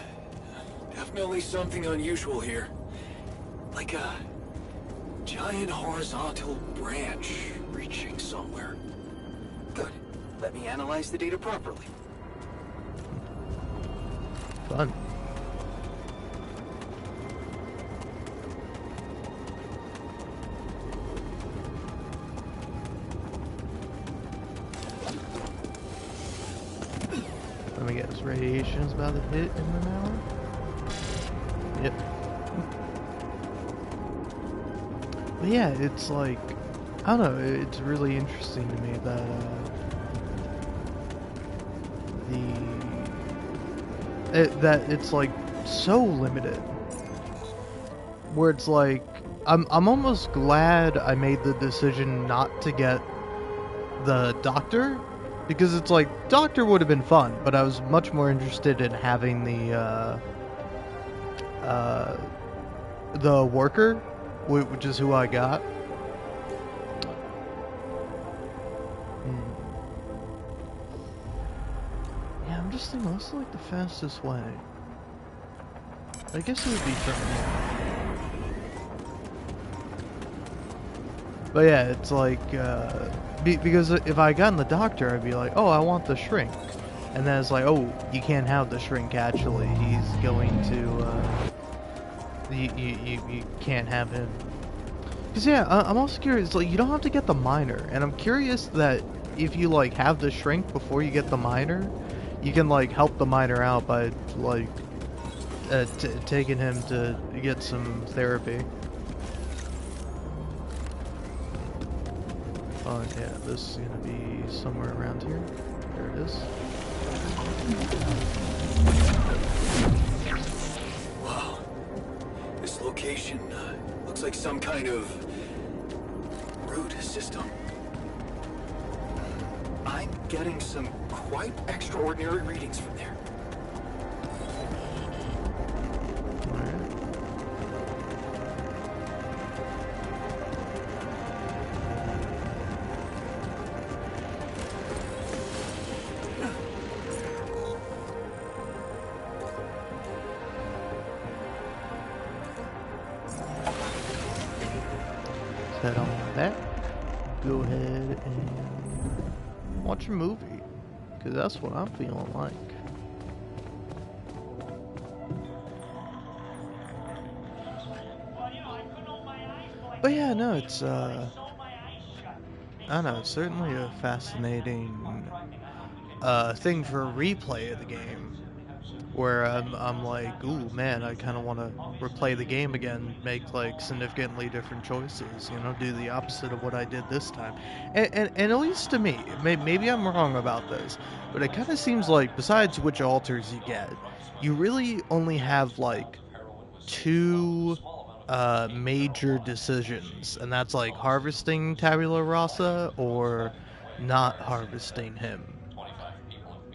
definitely something unusual here. Like a giant horizontal branch reaching somewhere. Good. Let me analyze the data properly. Fun. Let me guess, radiation is about to hit in an hour? Yep. But yeah, it's like, I don't know, it's really interesting to me that, that it's like so limited. Where it's like, I'm almost glad I made the decision not to get the doctor, because it's like, doctor would have been fun, but I was much more interested in having the worker, which is who I got. Yeah, I'm just thinking, what's like the fastest way? I guess it would be from here. But yeah, it's like, because if I got in the doctor, I'd be like, oh, I want the shrink. And then it's like, oh, you can't have the shrink, actually. He's going to, you can't have him. Because yeah, I'm also curious, like, you don't have to get the minor. And I'm curious that if you, like, have the shrink before you get the minor, you can, like, help the minor out by, like, taking him to get some therapy. Oh yeah, this is gonna be somewhere around here. There it is. Wow. This location looks like some kind of root system. I'm getting some quite extraordinary readings from there. Set on that. Go ahead and watch a movie, because that's what I'm feeling like. But yeah, no, it's I don't know, it's certainly a fascinating thing for a replay of the game, where I'm like, ooh man, I kind of want to replay the game again, make like significantly different choices, you know, do the opposite of what I did this time. And at least to me, maybe I'm wrong about this, but it kind of seems like besides which altars you get, you really only have like two major decisions, and that's like harvesting Tabula Rasa or not harvesting him.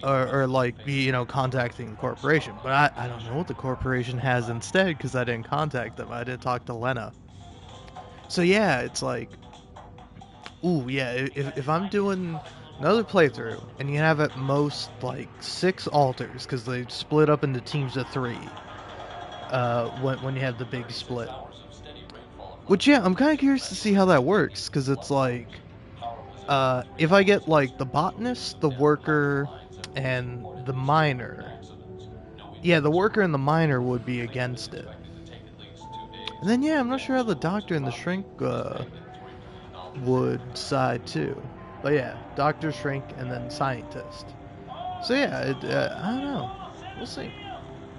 Or like, you know, contacting the corporation. But I don't know what the corporation has instead, because I didn't contact them. I didn't talk to Lena. So yeah, it's like, ooh, yeah, if I'm doing another playthrough, and you have at most like 6 altars, because they split up into teams of 3, when you have the big split. Which, yeah, I'm kind of curious to see how that works, because it's like, if I get like the botanist, the worker, and the miner. Yeah, the worker and the miner would be against it. And then, yeah, I'm not sure how the doctor and the shrink would side too. But yeah, doctor, shrink, and then scientist. So yeah, I don't know. We'll see.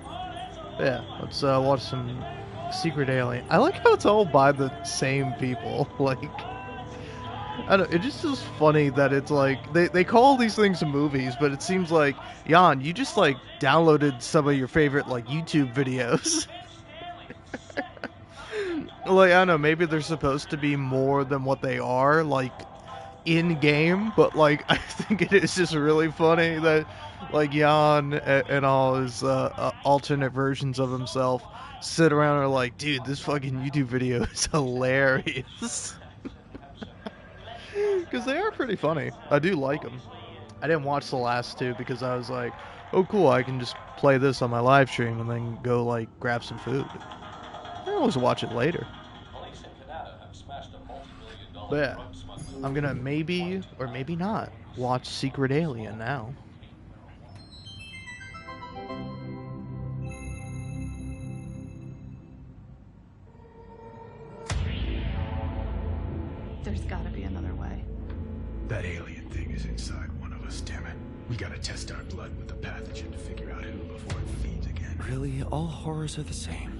But yeah, let's watch some Secret Alien. I like how it's all by the same people. Like, I don't. It just is funny that it's like they call these things movies, but it seems like Jan, you just like downloaded some of your favorite like YouTube videos. Like, I don't know, maybe they're supposed to be more than what they are, like in game, but like I think it is just really funny that like Jan and all his alternate versions of himself sit around and are like, dude, this fucking YouTube video is hilarious. Because they are pretty funny. I do like them. I didn't watch the last 2 because I was like, oh cool, I can just play this on my live stream and then go like grab some food. I always watch it later. But yeah, I'm gonna maybe, or maybe not, watch Secret Alien now. There's gotta be another way. That alien thing is inside one of us, damn it. We gotta test our blood with the pathogen to figure out who before it feeds again. Really, all horrors are the same.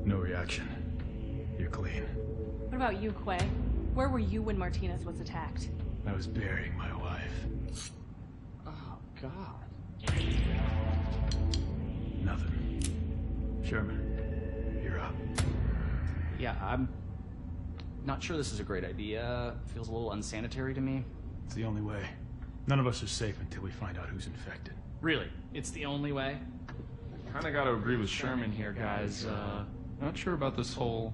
No reaction. You're clean. What about you, Quay? Where were you when Martinez was attacked? I was burying my wife. Oh, God. Nothing. Sherman, you're up. Yeah, I'm not sure this is a great idea. Feels a little unsanitary to me. It's the only way. None of us are safe until we find out who's infected. Really? It's the only way? Kinda gotta agree with Sherman here, guys. Not sure about this whole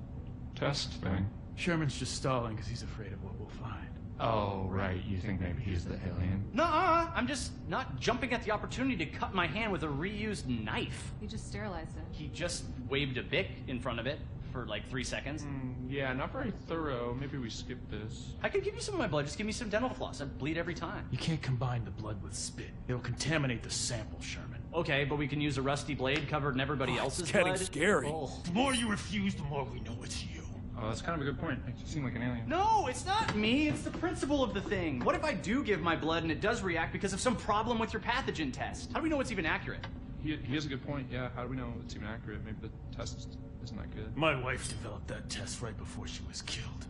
test thing. Sherman's just stalling because he's afraid of what we'll find. Oh, right. You think maybe he's the alien? Nuh-uh. I'm just not jumping at the opportunity to cut my hand with a reused knife. You just sterilized it. He just waved a bic in front of it for like 3 seconds. Yeah, not very thorough. Maybe we skip this. I could give you some of my blood. Just give me some dental floss. I bleed every time. You can't combine the blood with spit. It'll contaminate the sample, Sherman. Okay, but we can use a rusty blade covered in everybody else's blood. It's getting scary. Oh. The more you refuse, the more we know it's you. Oh, that's kind of a good point. Makes you seem like an alien. No, it's not me. It's the principle of the thing. What if I do give my blood and it does react because of some problem with your pathogen test? How do we know it's even accurate? He has a good point. Yeah, how do we know it's even accurate? Maybe the test isn't that good. My wife developed that test right before she was killed.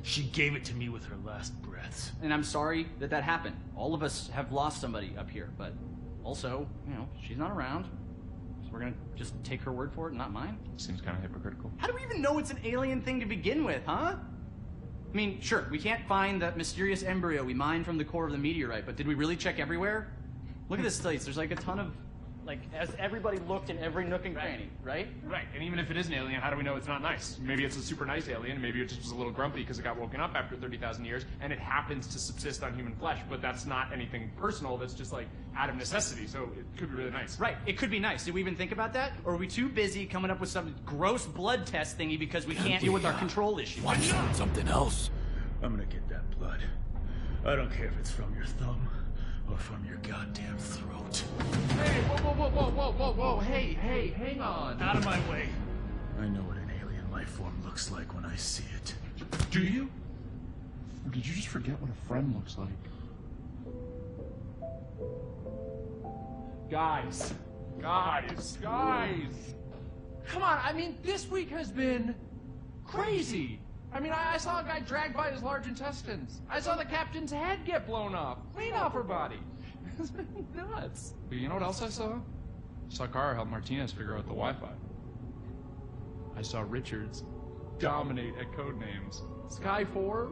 She gave it to me with her last breaths. And I'm sorry that that happened. All of us have lost somebody up here, but also, you know, she's not around. So we're gonna just take her word for it, not mine? Seems kind of hypocritical. How do we even know it's an alien thing to begin with, huh? I mean, sure, we can't find that mysterious embryo we mined from the core of the meteorite, but did we really check everywhere? Look at this place. There's like a ton of, like, as everybody looked in every nook and cranny, right? Right, and even if it is an alien, how do we know it's not nice? Maybe it's a super nice alien, maybe it just was a little grumpy because it got woken up after 30,000 years, and it happens to subsist on human flesh, but that's not anything personal, that's just like out of necessity, so it could be really nice. Right, it could be nice. Did we even think about that? Or are we too busy coming up with some gross blood test thingy because we can't deal with our control issue? Watch something else. I'm gonna get that blood. I don't care if it's from your thumb or from your goddamn throat. Hey, whoa, hey, hang on. Out of my way. I know what an alien life form looks like when I see it. Do you? Or did you just forget what a friend looks like? Guys. Come on, I mean, this week has been crazy. I mean, I saw a guy dragged by his large intestines. I saw the captain's head get blown off, clean off her body. It's nuts. But you know what else I saw? I saw Kara help Martinez figure out the Wi-Fi. I saw Richards dominate at Codenames. Sky 4?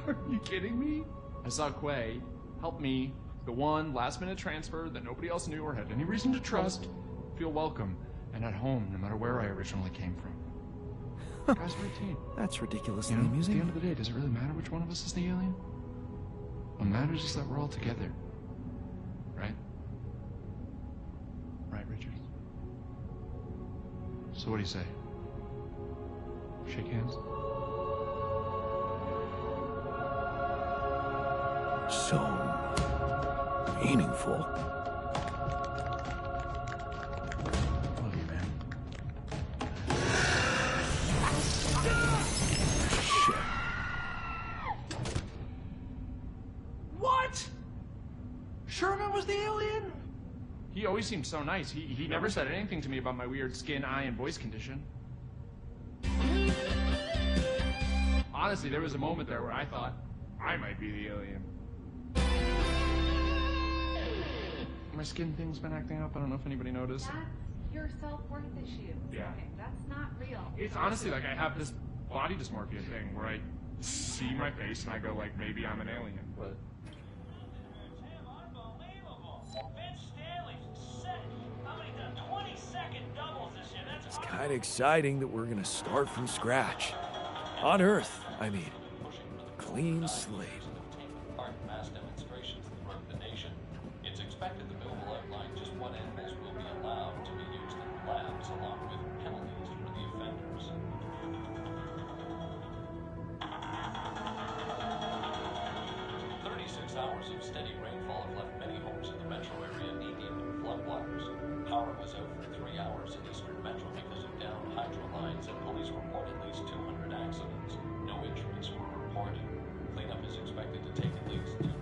Are you kidding me? I saw Quay help me, the one last-minute transfer that nobody else knew or had any reason to trust, feel welcome and at home no matter where I originally came from. Guy's 13. That's ridiculously You know, amusing. at the end of the day, does it really matter which one of us is the alien? What matters is that we're all together. Right? Right, Richard? So what do you say? Shake hands? So meaningful. Love you, man. What? Sherman was the alien? He always seemed so nice. He never said anything to me about my weird skin, eye, and voice condition. Honestly, there was a moment there where I thought I might be the alien. My skin thing's been acting up. I don't know if anybody noticed. That's your self-worth issue. Yeah. Okay, that's not real. It's honestly like I have this body dysmorphia thing where I see my face and I go like, maybe I'm an alien. But It's kind of exciting that we're gonna start from scratch. On Earth, I mean. Clean slate. Mass demonstrations throughout the nation. It's expected the bill will outline just what animals will be allowed to be used in labs, along with penalties for the offenders. 36 hours of steady rainfall have left many homes in the metro area knee-deep in floodwaters. Power was out for 3 hours in eastern metro because of downed hydro lines, and police report at least 200 accidents. No injuries were reported. Cleanup is expected to take at least 2 days.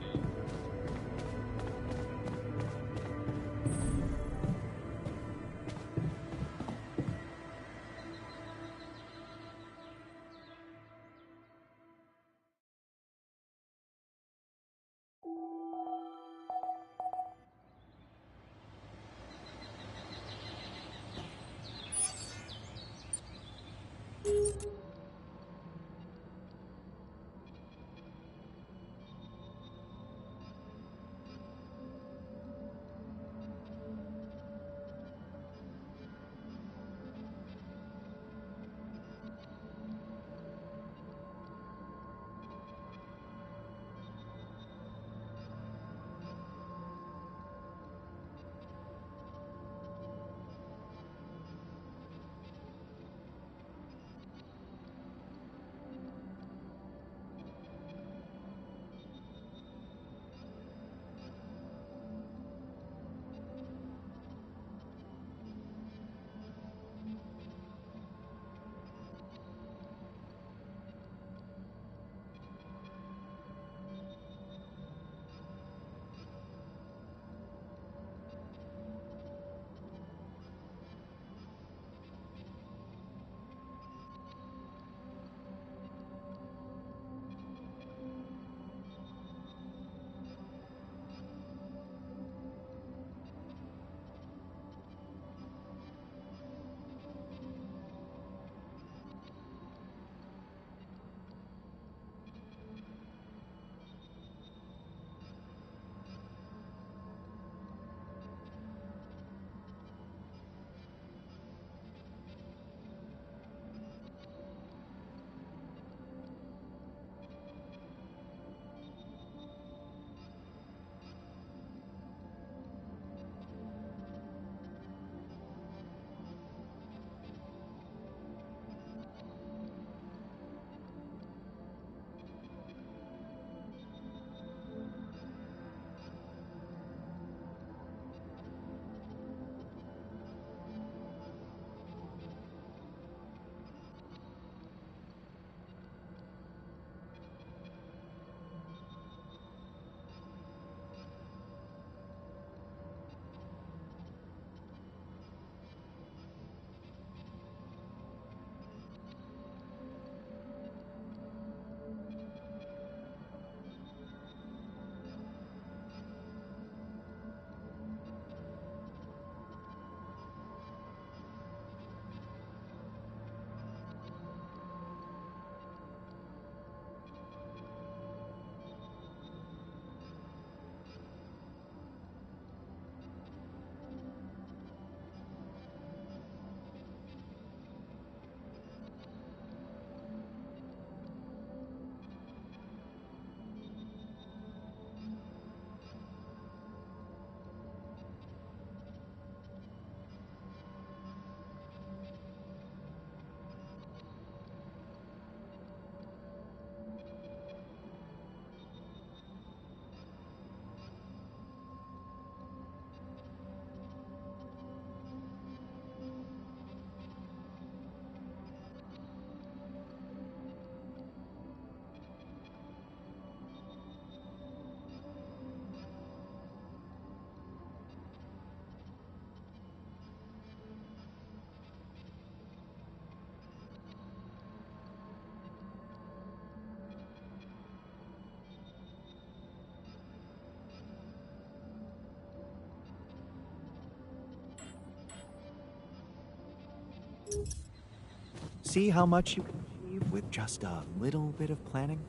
See how much you can achieve with just a little bit of planning?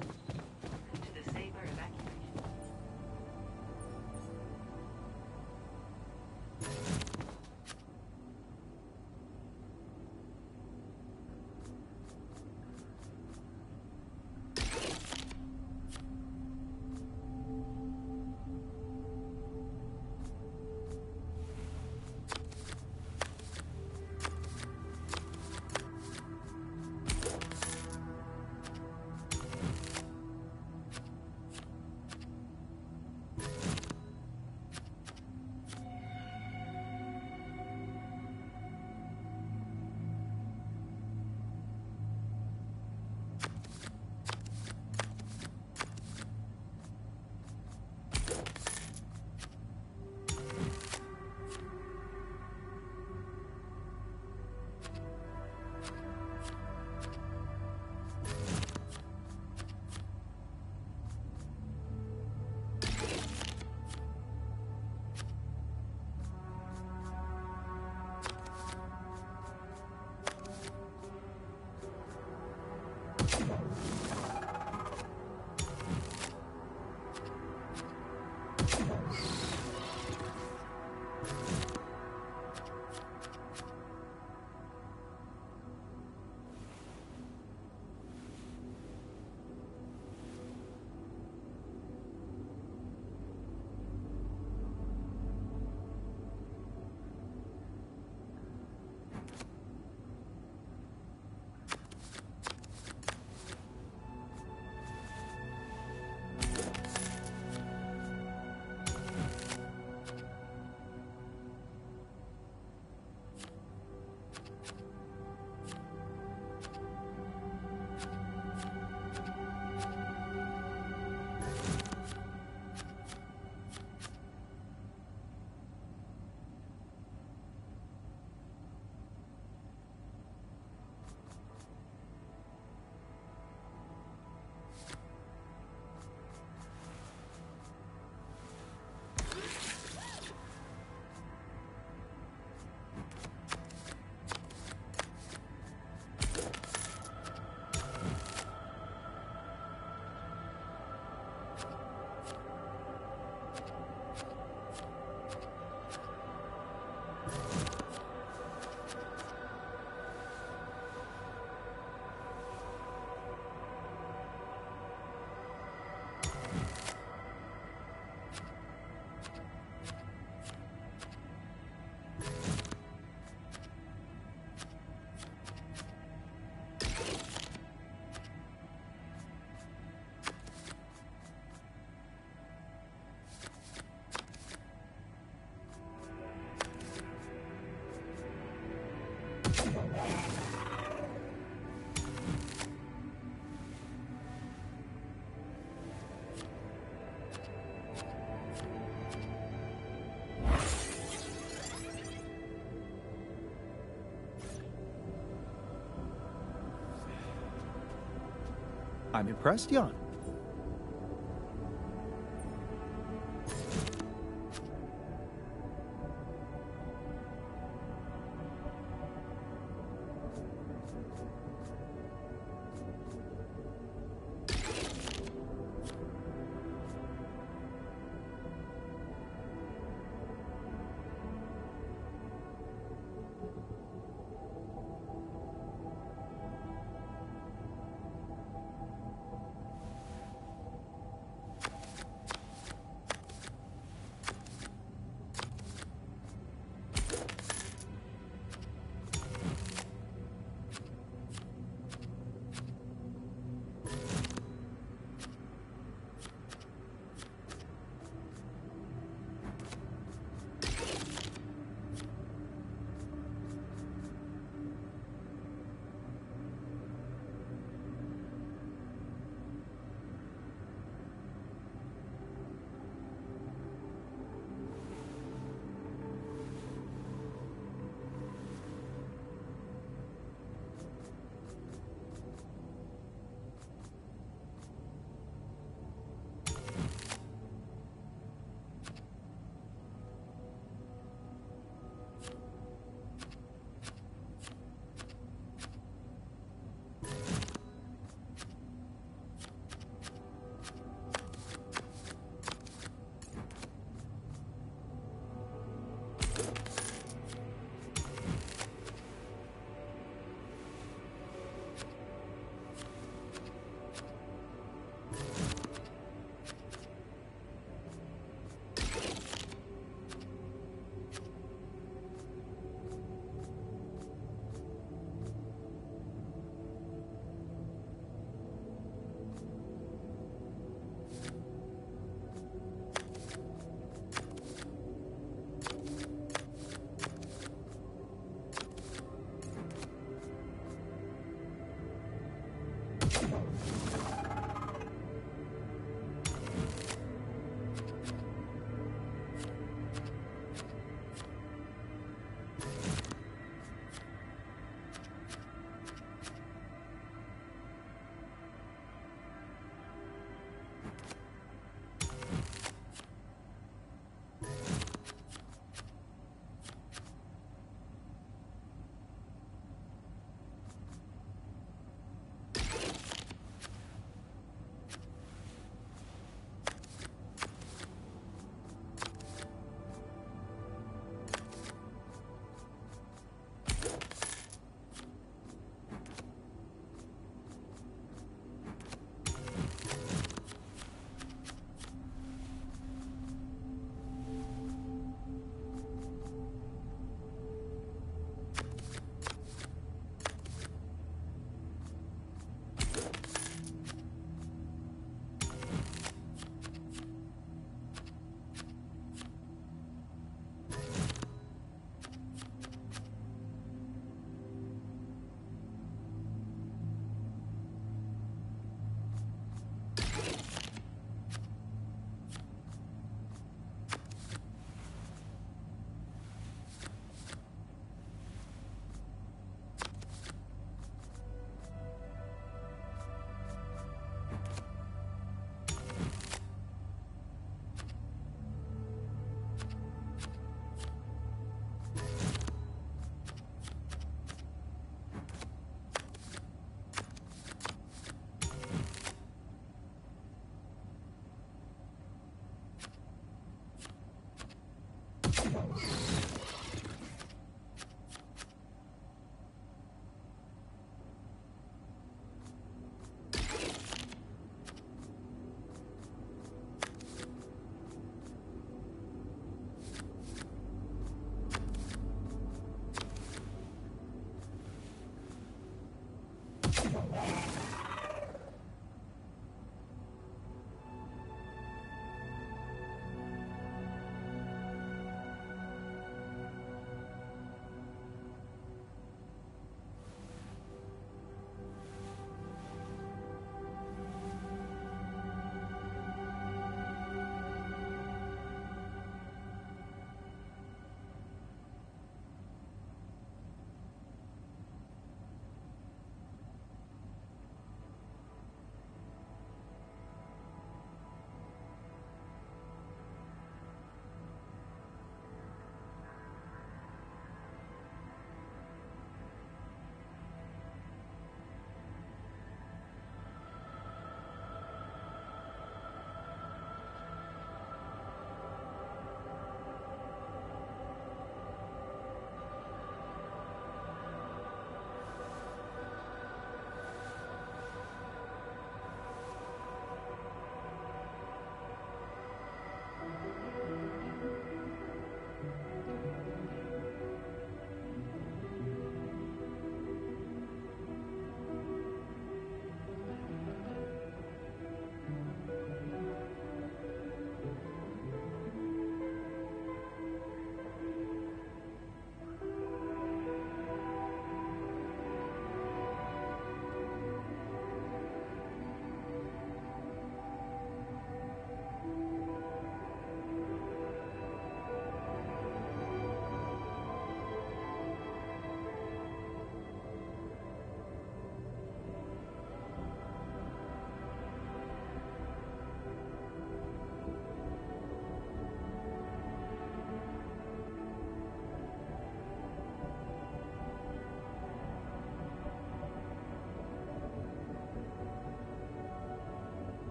To the Saber evacuation. I'm impressed, Jan.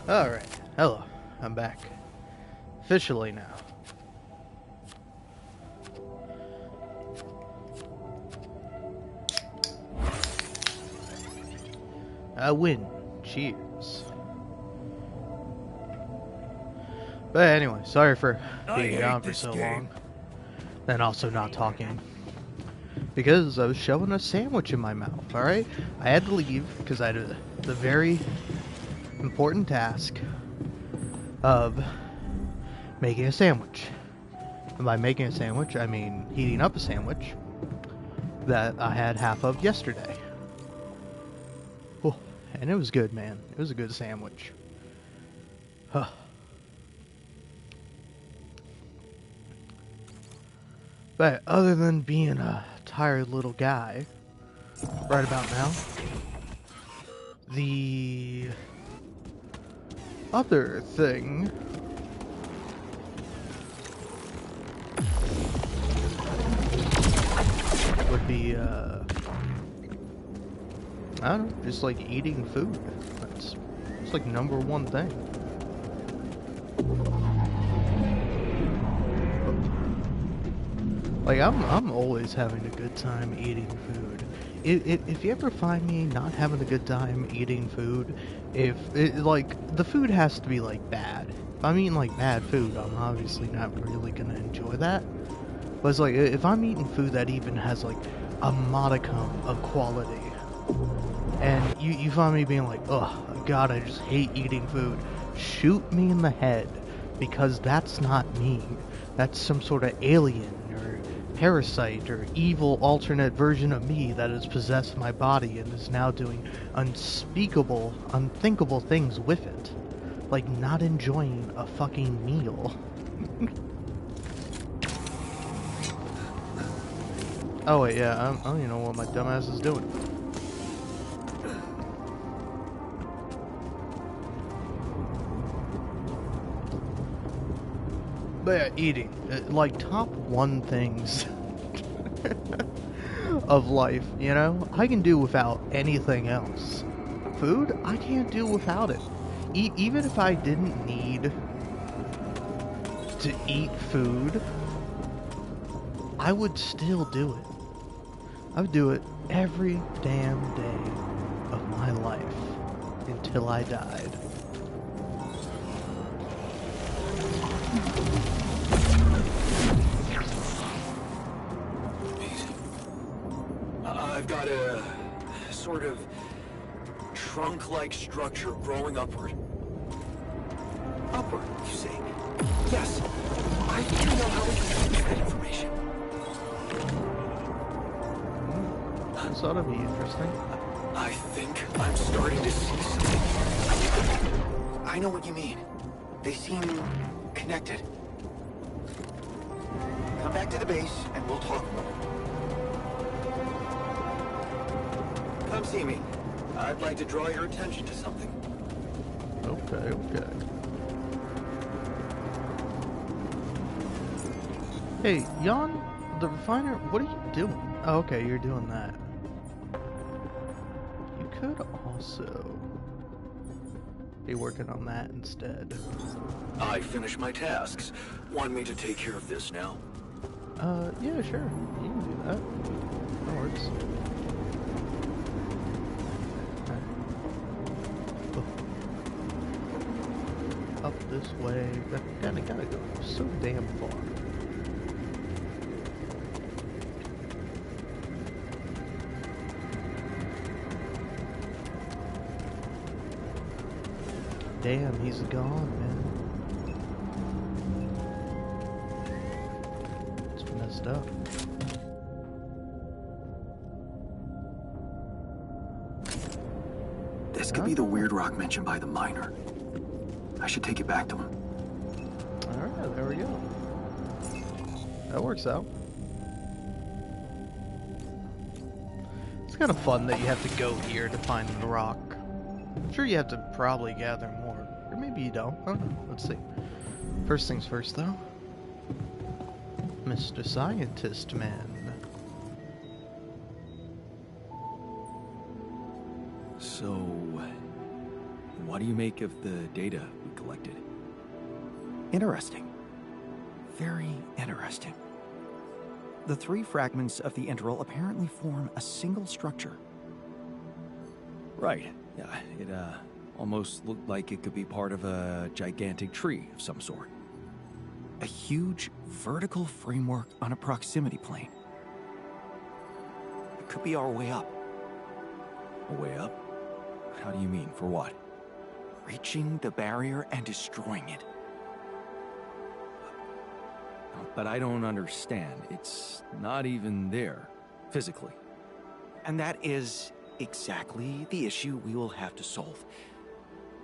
Alright, hello, I'm back. Officially now. I win. Cheers. But anyway, sorry for being gone for so long. And also not talking. Because I was shoving a sandwich in my mouth, alright? I had to leave because I had the very important task of making a sandwich. And by making a sandwich, I mean heating up a sandwich that I had half of yesterday. Oh, and it was good, man. It was a good sandwich. Huh. But other than being a tired little guy, right about now, the other thing would be, I don't know, just like eating food. It's like number one thing. Like, I'm always having a good time eating food. If you ever find me not having a good time eating food, like, the food has to be, like, bad. If I'm eating, like, bad food, I'm obviously not really gonna enjoy that. But it's like, if I'm eating food that even has, like, a modicum of quality, and you find me being like, oh, God, I just hate eating food, shoot me in the head, because that's not me. That's some sort of alien, or parasite, or evil alternate version of me that has possessed my body and is now doing unspeakable, unthinkable things with it. Like not enjoying a fucking meal. Oh wait, yeah, I don't even know what my dumbass is doing. But yeah, eating. Like, top one things of life, you know? I can do without anything else. Food, I can't do without it. Even if I didn't need to eat food, I would still do it. I would do it every damn day of my life until I died. I've got a sort of trunk-like structure growing upward. Upward, you say? Yes. I think I know how we can use that information. This ought to be interesting. I think I'm starting to see something. I know what you mean. They seem connected. Come back to the base and we'll talk more. Come see me. I'd like to draw your attention to something. Okay, okay. Hey, Jan, the refiner, what are you doing? Oh, okay, you're doing that. You could also be working on that instead. I finished my tasks. Want me to take care of this now? Yeah, sure. You can do that. That works. Up this way. Gotta go so damn far. Damn, he's gone, man. It's messed up. This could be the weird rock mentioned by the miner. I should take it back to him. Alright, there we go. That works out. It's kind of fun that you have to go here to find the rock. I'm sure you have to probably gather more. Or maybe you don't. I don't know. Let's see. First things first, though. Mr. Scientist Man. So, what do you make of the data we collected? Interesting. Very interesting. The 3 fragments of the integral apparently form a single structure. Right. Yeah, it almost looked like it could be part of a gigantic tree of some sort. A huge vertical framework on a proximity plane. It could be our way up. A way up? How do you mean? For what? Reaching the barrier and destroying it. But I don't understand. It's not even there, physically. And that is exactly the issue we will have to solve.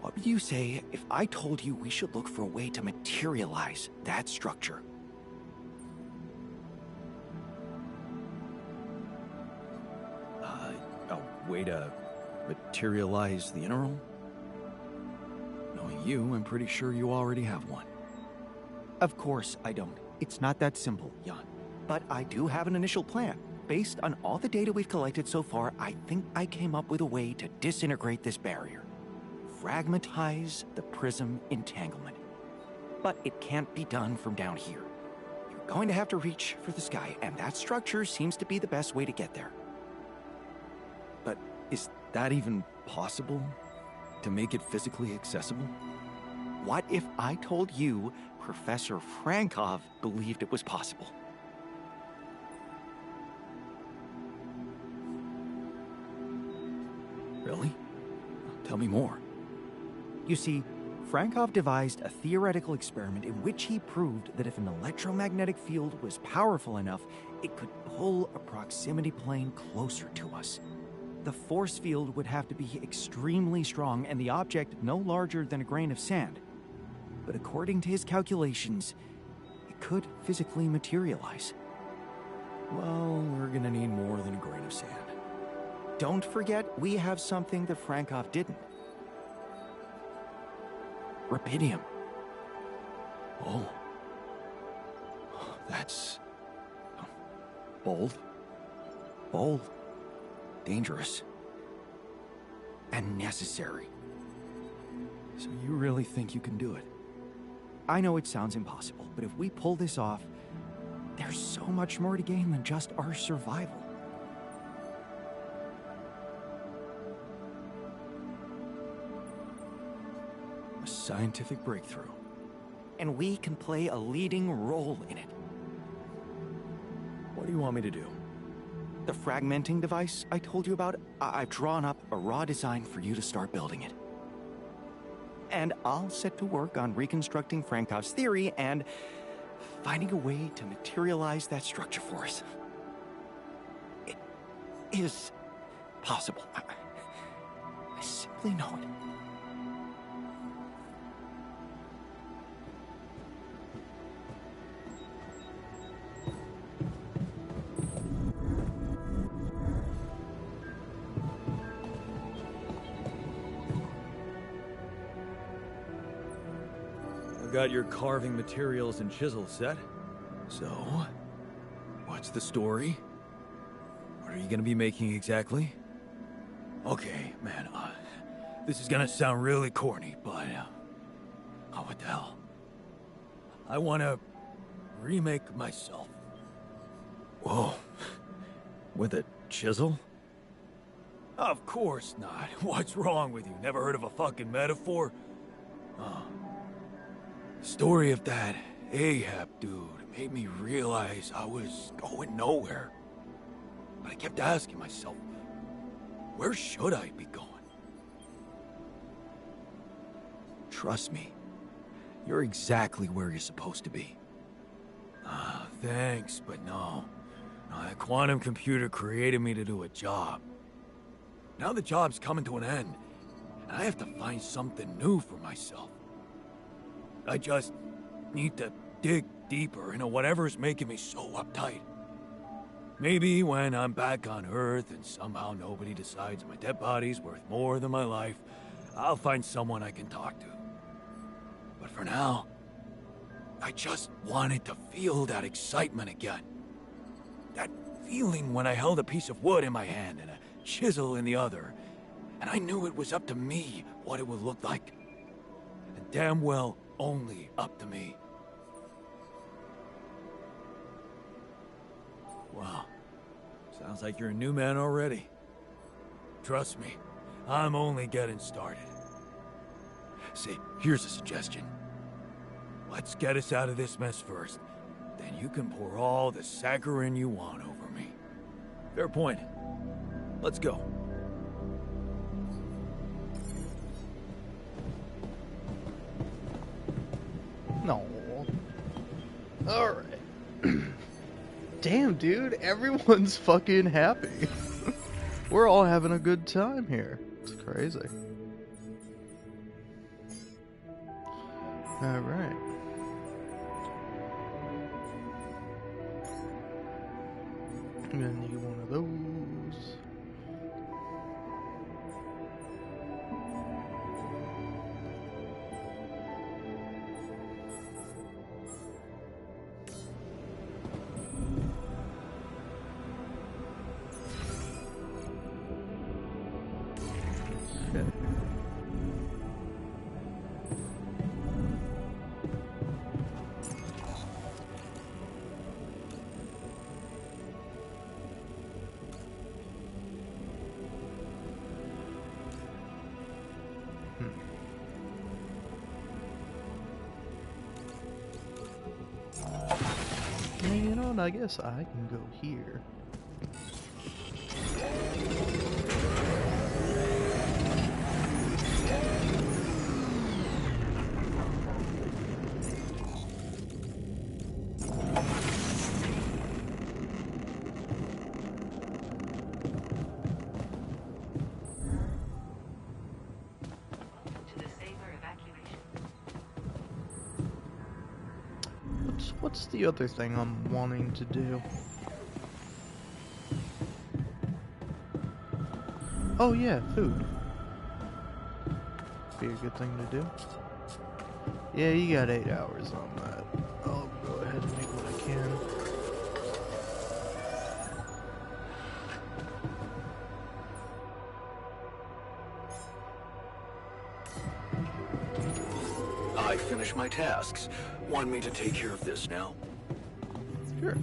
What would you say if I told you we should look for a way to materialize that structure? A way to materialize the integral? Knowing you, I'm pretty sure you already have one. Of course I don't. It's not that simple, Jan. But I do have an initial plan. Based on all the data we've collected so far, I think I came up with a way to disintegrate this barrier. Fragmentize the prism entanglement. But it can't be done from down here. You're going to have to reach for the sky, and that structure seems to be the best way to get there. But is that even possible? To make it physically accessible? What if I told you Professor Frankov believed it was possible? Really? Tell me more. You see, Frankov devised a theoretical experiment in which he proved that if an electromagnetic field was powerful enough, it could pull a proximity plane closer to us. The force field would have to be extremely strong and the object no larger than a grain of sand. But according to his calculations, it could physically materialize. Well, we're gonna need more than a grain of sand. Don't forget, we have something that Frankov didn't. Rubidium. Oh. That's... bold. Bold. Dangerous. And necessary. So you really think you can do it? I know it sounds impossible, but if we pull this off, there's so much more to gain than just our survival. A scientific breakthrough. And we can play a leading role in it. What do you want me to do? The fragmenting device I told you about, I've drawn up a raw design for you to start building it. And I'll set to work on reconstructing Frankov's theory and finding a way to materialize that structure for us. It is possible. I simply know it. Got your carving materials and chisel set. So, what's the story? What are you gonna be making exactly? Okay, man, this is gonna sound really corny, but, oh, what the hell? I wanna remake myself. Whoa. With a chisel? Of course not. What's wrong with you? Never heard of a fucking metaphor? Oh. The story of that Ahab dude made me realize I was going nowhere. But I kept asking myself, where should I be going? Trust me, you're exactly where you're supposed to be. Thanks, but no. That quantum computer created me to do a job. Now the job's coming to an end, and I have to find something new for myself. I just need to dig deeper into whatever's making me so uptight. Maybe when I'm back on Earth and somehow nobody decides my dead body's worth more than my life, I'll find someone I can talk to. But for now, I just wanted to feel that excitement again. That feeling when I held a piece of wood in my hand and a chisel in the other, And I knew it was up to me what it would look like. And damn well, only up to me. Wow. Sounds like you're a new man already. Trust me, I'm only getting started. See, here's a suggestion. Let's get us out of this mess first. Then you can pour all the saccharin you want over me. Fair point. Let's go. No. Alright. Damn, dude, everyone's fucking happy. We're all having a good time here. It's crazy. Alright. I'm gonna need one of those. Okay. You know what, I guess I can go here. To the safer evacuation. What's the other thing I'm wanting to do? Oh yeah, food. Be a good thing to do. Yeah, you got 8 hours on that. I'll go ahead and make what I can. I finished my tasks. Want me to take care of this now? Sure.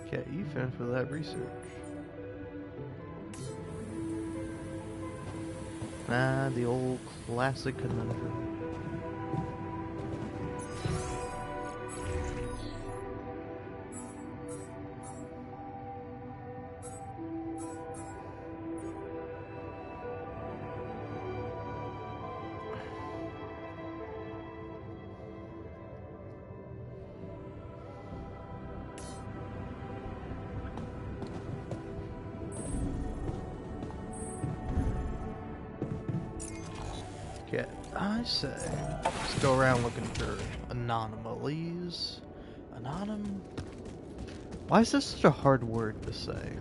Okay, you finished with that research. Ah, the old classic conundrum. Okay, I say, let's go around looking for anomalies. Why is this such a hard word to say?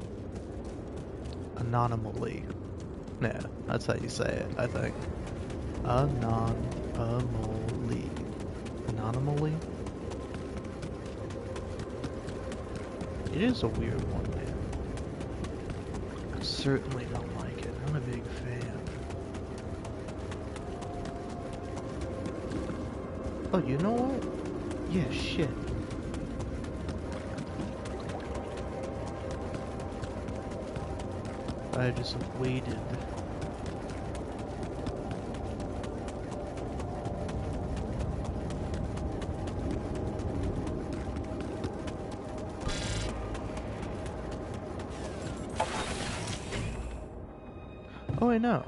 Anomaly. Yeah, that's how you say it, I think. Anomaly. Anomaly? It is a weird one, man. I certainly don't like it. I'm a big fan. Oh, you know what? Yeah, shit. I just waited. Oh, I know.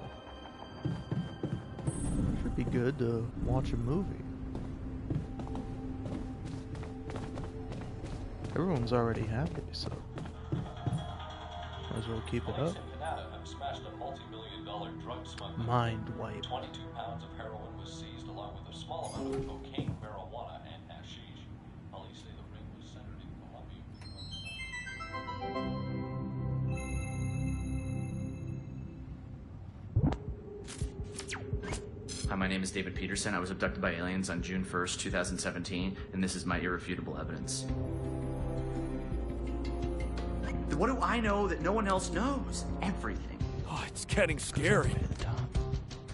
Should be good to watch a movie. Everyone's already happy, so might as well keep it up. Mind wipe. 22 pounds of heroin was seized along with a small amount of cocaine, marijuana, and hashish. Police say the ring was centered in Colombia. Hi, my name is David Peterson. I was abducted by aliens on June 1st, 2017, and this is my irrefutable evidence. What do I know that no one else knows? Everything. Oh, it's getting scary.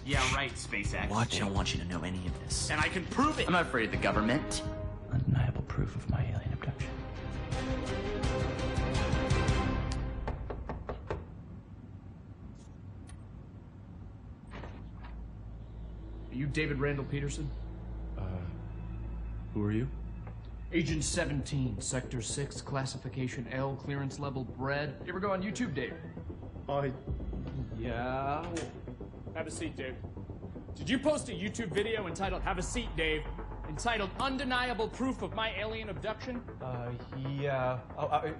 Yeah, right, SpaceX. Watch They it. don't want you to know any of this. And I can prove it. I'm not afraid of the government. Undeniable proof of my alien abduction. Are you David Randall Peterson? Who are you? Agent 17, Sector 6, Classification L, Clearance Level Bread. You ever go on YouTube, Dave? Yeah. Have a seat, Dave. Did you post a YouTube video entitled Have a Seat, Dave? Entitled Undeniable Proof of My Alien Abduction? Yeah.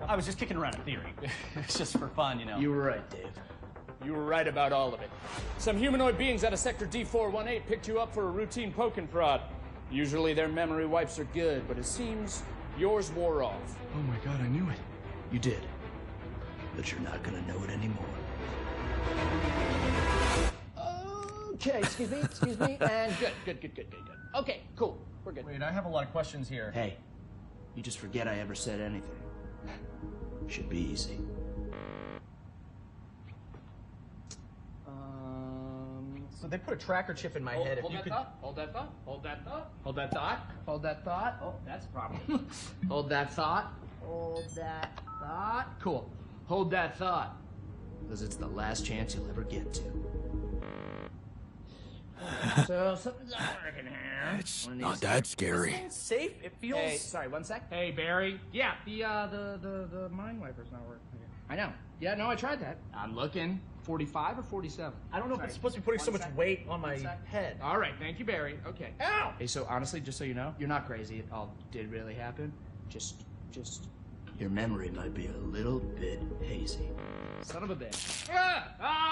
I was just kicking around a theory. It's just for fun, you know. You were right, Dave. You were right about all of it. Some humanoid beings out of Sector D418 picked you up for a routine poke and prod. Usually their memory wipes are good, but it seems yours wore off. Oh my god, I knew it. You did. But you're not gonna know it anymore. Okay, excuse me, and good. Okay, cool. We're good. Wait, I have a lot of questions here. Hey, you just forget I ever said anything. Should be easy. So they put a tracker chip in my head. If Hold you that could... thought. Hold that thought. Hold that thought. Hold that thought. Hold that thought. Oh, that's a problem. Hold that thought. Hold that thought. Cool. Hold that thought. Because it's the last chance you'll ever get to. So something's not working here. It's not that scary. It's safe. It feels. Hey. Sorry, one sec. Hey, Barry. Yeah, the mind wiper's not working. I know. Yeah, no, I tried that. I'm looking. 45 or 47? I don't know if it's supposed to be putting so much weight on my head. All right, thank you, Barry. Okay. Ow! Hey, so honestly, just so you know, you're not crazy. It all did really happen. Just, your memory might be a little bit hazy. Son of a bitch.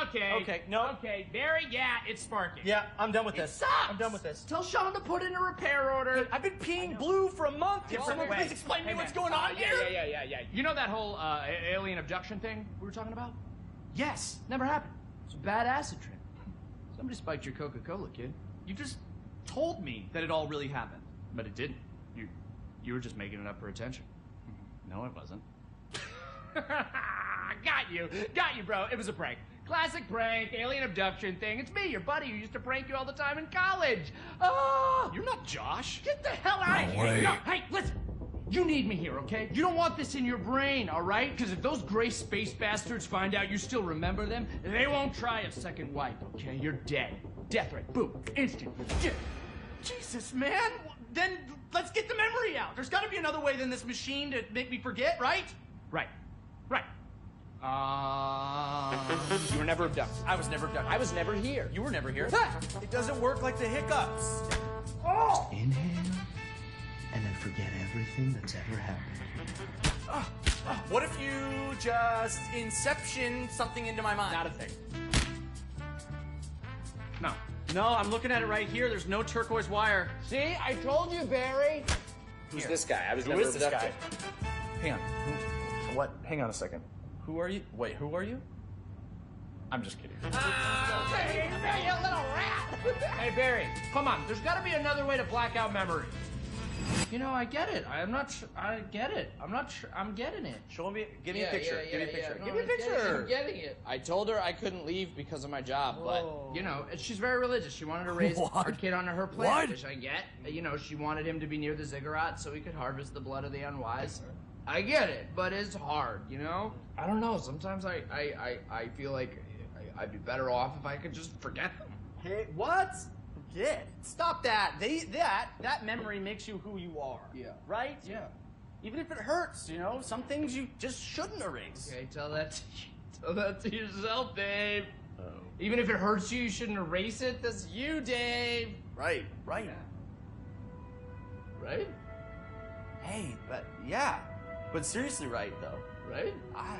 Okay. Okay, no. Okay, Barry, yeah, it's sparking. Yeah, I'm done with It this. sucks! I'm done with this. Tell Sean to put in a repair order. I've been peeing blue for a month. Can someone Wait. please explain to me what's man. going on here? Yeah. You know that whole alien abduction thing we were talking about? Yes, never happened. It's a bad acid trip. Somebody spiked your Coca-Cola, kid. You just told me that it all really happened. But it didn't. You were just making it up for attention. No, it wasn't. Got you, bro. It was a prank. Classic prank, alien abduction thing. It's me, your buddy, who used to prank you all the time in college. Oh, You're not Josh. get the hell out of No here. way. No, hey, listen. You need me here, okay? You don't want this in your brain, all right? Because if those gray space bastards find out you still remember them, they won't try a second wipe, okay? You're dead. Death threat. Boom. Instant. Jesus, man. Then let's get the memory out. There's got to be another way than this machine to make me forget, right? Right. You were never abducted. I was never done. I was never here. You were never here. It doesn't work like the hiccups. Inhale, and then forget everything that's ever happened. What if you just inception something into my mind? Not a thing. No. No, I'm looking at it right here. There's no turquoise wire. See, I told you, Barry. Who's this guy? I was Who never is this abducted. guy? Hang on. What? Hang on a second. Who are you? Wait, who are you? I'm just kidding. Hey, you little rat. Hey, Barry, come on. There's got to be another way to black out memory. You know, I get it. I get it. I'm getting it. Show me. Give me a picture. Give me a picture. No, Give me a I get it. picture. I'm getting it. I told her I couldn't leave because of my job, but You know, she's very religious. She wanted to raise What? our kid on her plan, What? which I get. You know, she wanted him to be near the ziggurat so he could harvest the blood of the unwise. I get it, but it's hard, you know? I don't know. Sometimes I feel like I'd be better off if I could just forget them. Hey, what? Forget. Stop that. That memory makes you who you are. Yeah. Right? Yeah. Even if it hurts, you know, some things you just shouldn't erase. Okay, tell that to yourself, Dave. Even if it hurts you, you shouldn't erase it. That's you, Dave. Right. Right? Hey, but seriously, right though. Right? I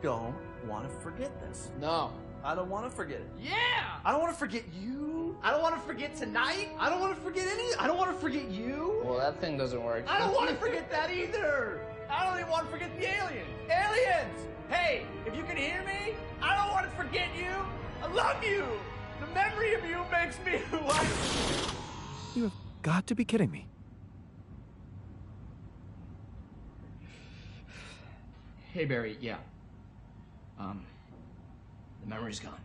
don't want to forget this. no. I don't want to forget it. Yeah! I don't want to forget you. I don't want to forget tonight. I don't want to forget I don't want to forget you. Well, that thing doesn't work. I don't want to forget that either. I don't even want to forget the aliens. Aliens! Hey, if you can hear me, I don't want to forget you. I love you. The memory of you makes me who I am. You have got to be kidding me. Hey, Barry, yeah. The memory's gone.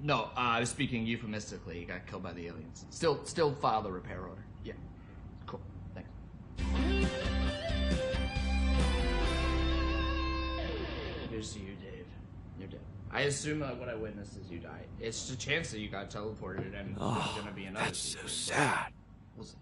No, I was speaking euphemistically. He got killed by the aliens. Still file the repair order. Yeah. Cool. Thanks. Here's to you, Dave. You're dead. I assume what I witnessed is you died. It's a chance that you got teleported and there's gonna be another. That's so sad. We'll see.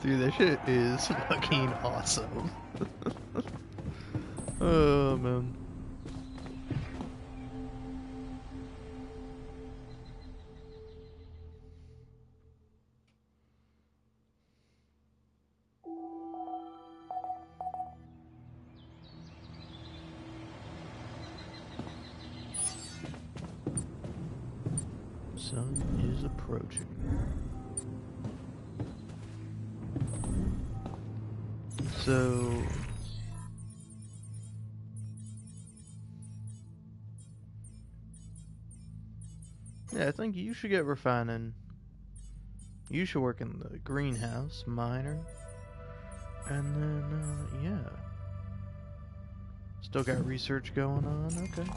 Dude, that shit is fucking awesome. Oh, man. Sun is approaching. So yeah, I think you should get refining. You should work in the greenhouse, miner, and then yeah. Still got research going on. Okay.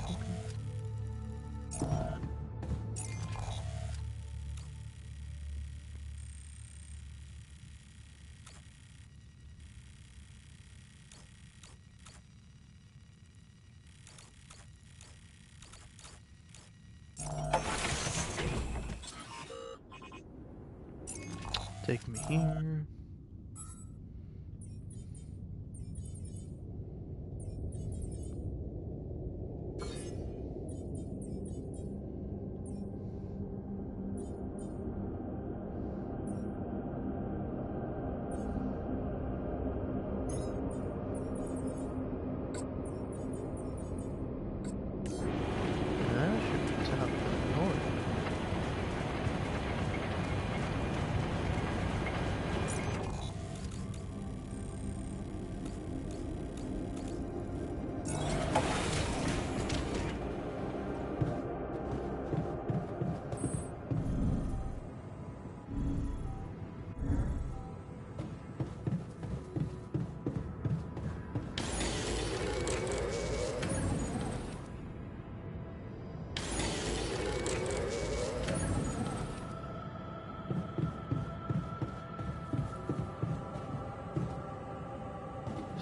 Take me here. That should be top north.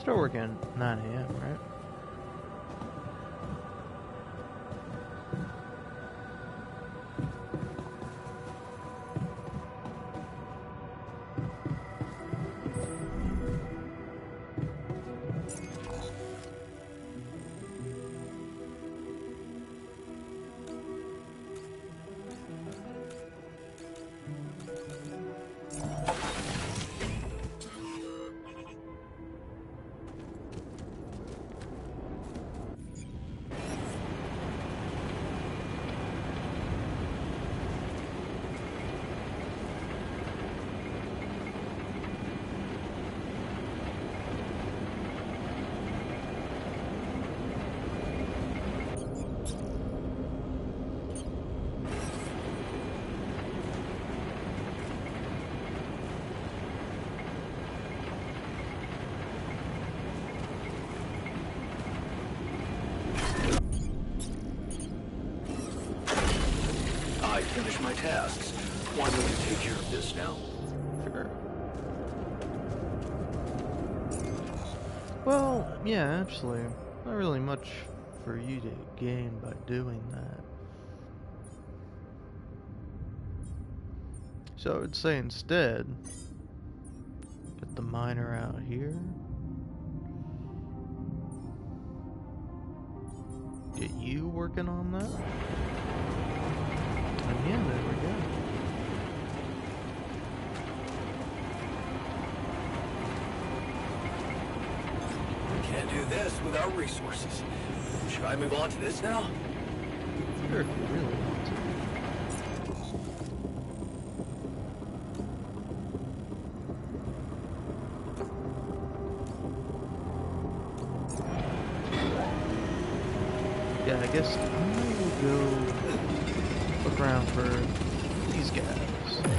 Start working at 9 a.m., right? I finished my tasks. Why don't you take care of this now? Sure. Well, yeah, actually, not really much for you to gain by doing that. So I would say instead, get the miner out here. Get you working on that. And yeah, there we go. Can't do this without resources. Should I move on to this now? Sure, if you really want to. Yeah, I guess I will go look around for these guys. this.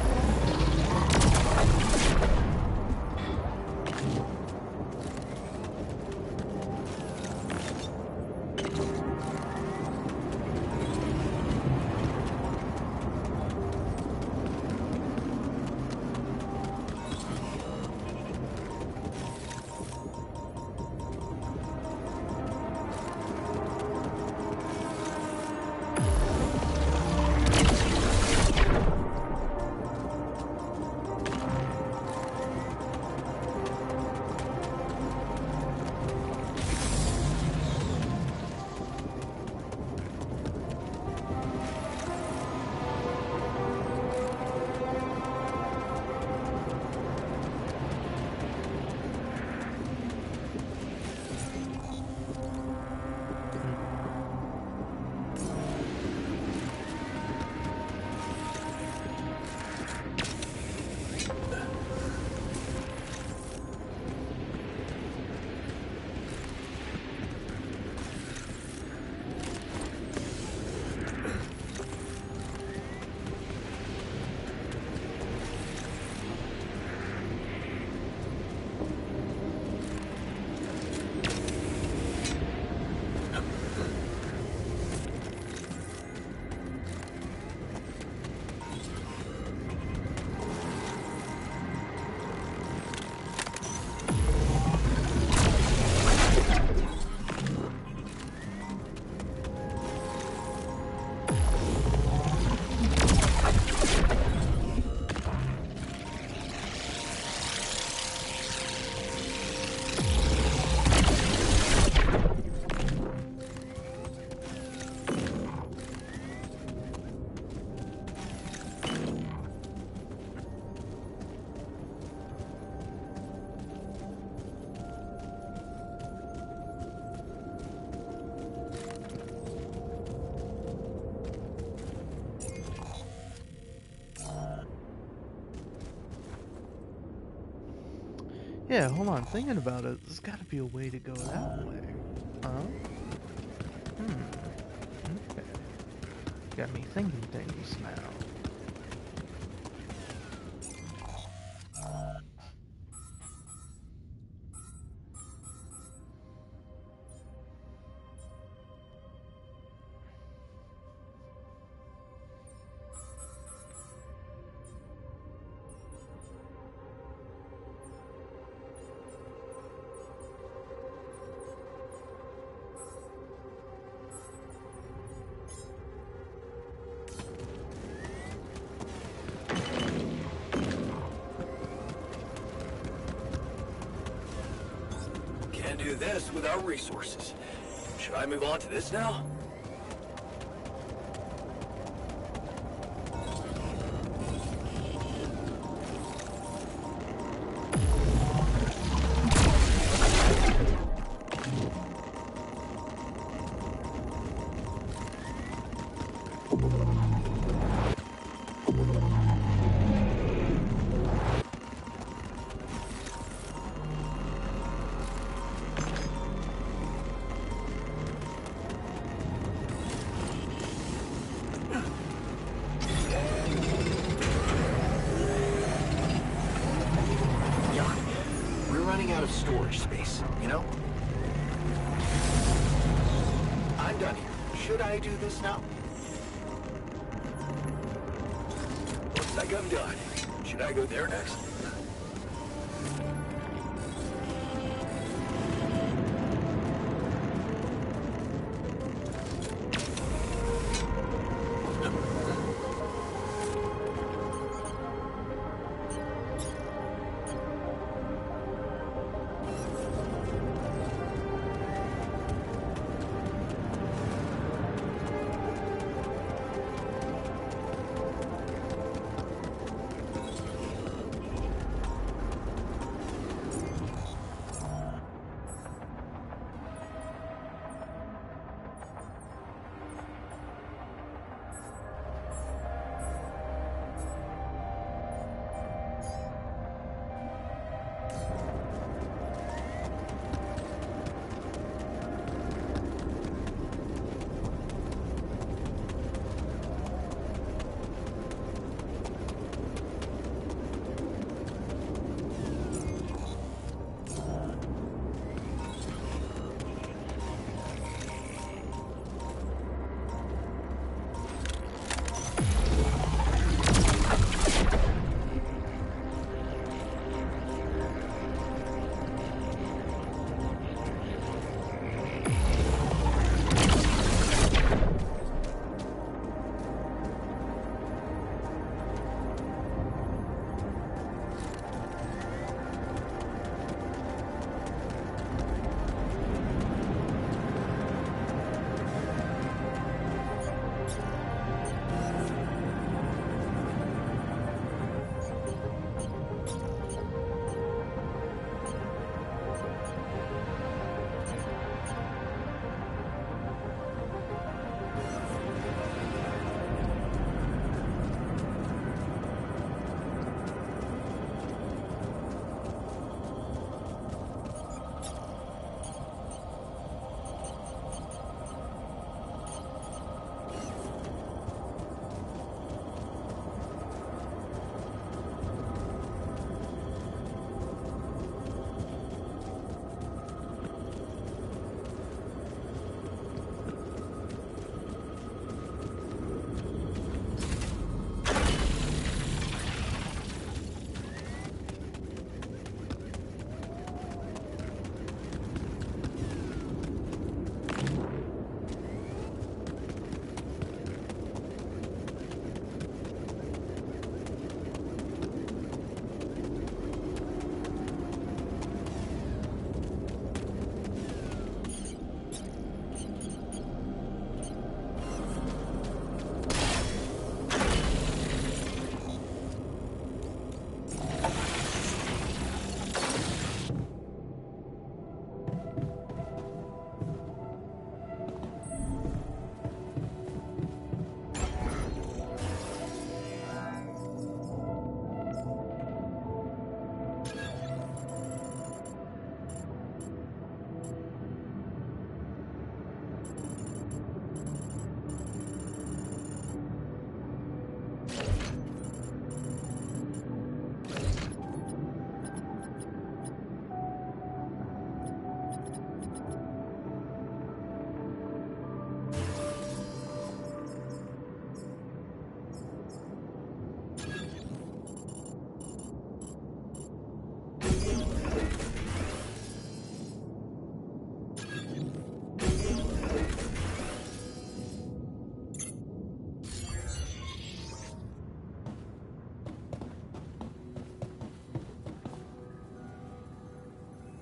Yeah, hold on. Thinking about it, there's got to be a way to go that way. Huh? Okay. Got me thinking things now. Can't do this without resources. Should I move on to this now? Storage space, you know? I'm done here. Should I do this now? Looks like I'm done. Should I go there next?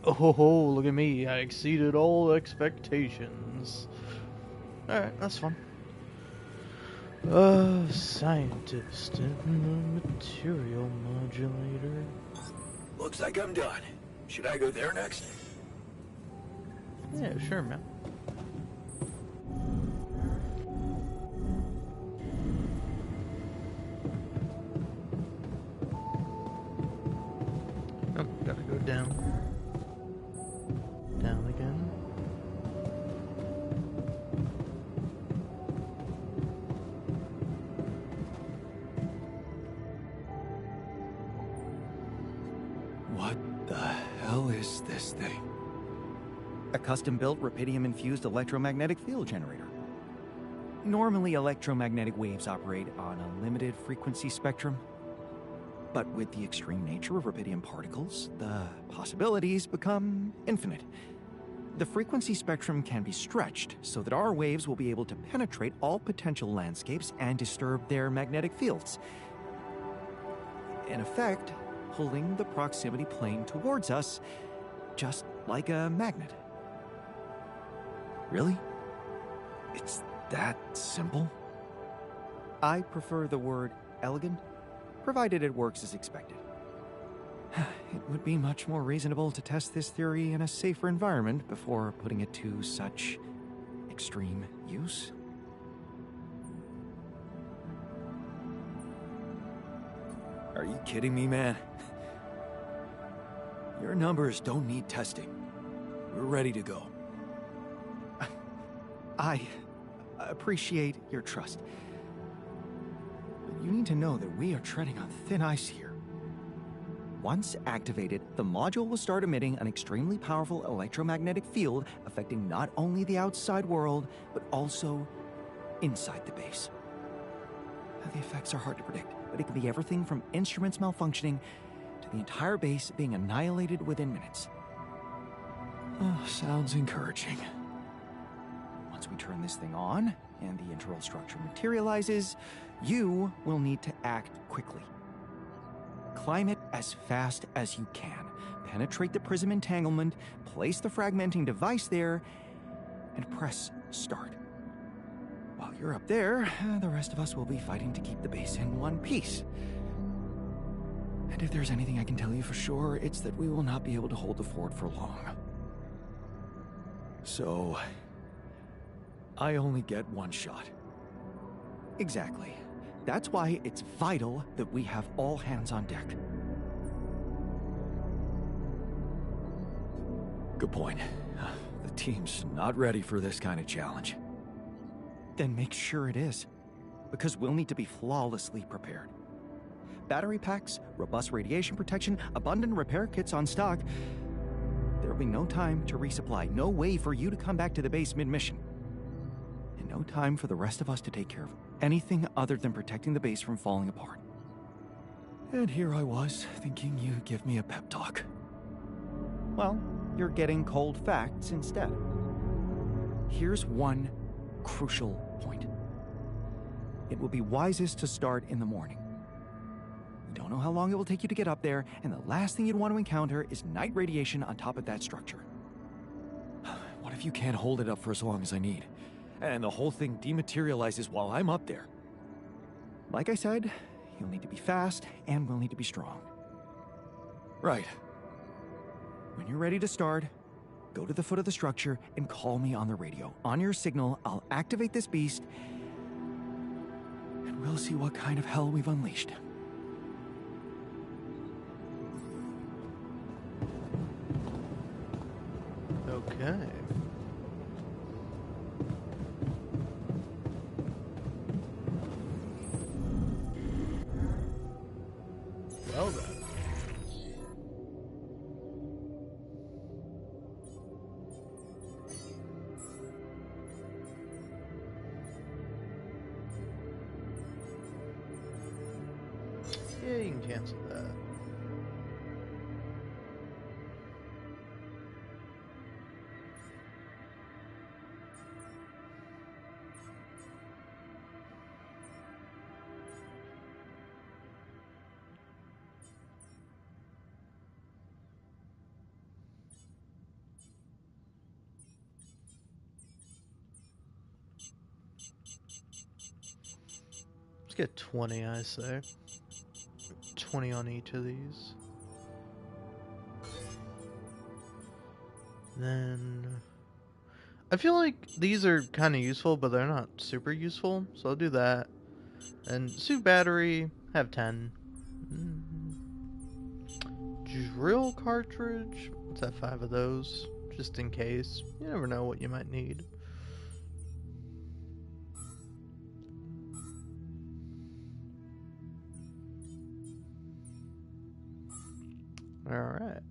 Oh, look at me. I exceeded all expectations. Alright, that's fun. Scientist in the material modulator. Looks like I'm done. Should I go there next? Yeah, sure, man. Oh, gotta go down. Down again. What the hell is this thing? A custom-built rubidium-infused electromagnetic field generator. Normally, electromagnetic waves operate on a limited frequency spectrum. But with the extreme nature of rubidium particles, the possibilities become infinite. The frequency spectrum can be stretched so that our waves will be able to penetrate all potential landscapes and disturb their magnetic fields. In effect, pulling the proximity plane towards us, just like a magnet. Really? It's that simple? I prefer the word elegant, provided it works as expected. It would be much more reasonable to test this theory in a safer environment before putting it to such extreme use. Are you kidding me, man? Your numbers don't need testing. We're ready to go. I appreciate your trust. But you need to know that we are treading on thin ice here. Once activated, the module will start emitting an extremely powerful electromagnetic field affecting not only the outside world, but also inside the base. The effects are hard to predict, but it can be everything from instruments malfunctioning to the entire base being annihilated within minutes. Oh, sounds encouraging. Once we turn this thing on, and the internal structure materializes, you will need to act quickly. Climb it as fast as you can. Penetrate the prism entanglement, place the fragmenting device there, and press start. While you're up there, the rest of us will be fighting to keep the base in one piece. And if there's anything I can tell you for sure, it's that we will not be able to hold the fort for long. So, I only get one shot. Exactly. That's why it's vital that we have all hands on deck. Good point. The team's not ready for this kind of challenge. Then make sure it is, because we'll need to be flawlessly prepared. Battery packs, robust radiation protection, abundant repair kits on stock. There'll be no time to resupply, no way for you to come back to the base mid-mission. And no time for the rest of us to take care of anything other than protecting the base from falling apart. And here I was, thinking you'd give me a pep talk. Well, you're getting cold facts instead. Here's one crucial point. It will be wisest to start in the morning. You don't know how long it will take you to get up there, and the last thing you'd want to encounter is night radiation on top of that structure. What if you can't hold it up for as long as I need? And the whole thing dematerializes while I'm up there? Like I said, you'll need to be fast, and we'll need to be strong. Right. When you're ready to start, go to the foot of the structure and call me on the radio. On your signal, I'll activate this beast, and we'll see what kind of hell we've unleashed. Okay. Well then. Yeah, you can cancel that. get 20, I say. 20 on each of these. Then I feel like these are kind of useful, but they're not super useful, so I'll do that. And suit battery, have 10. Drill cartridge, let's have 5 of those, just in case. You never know what you might need. Alright.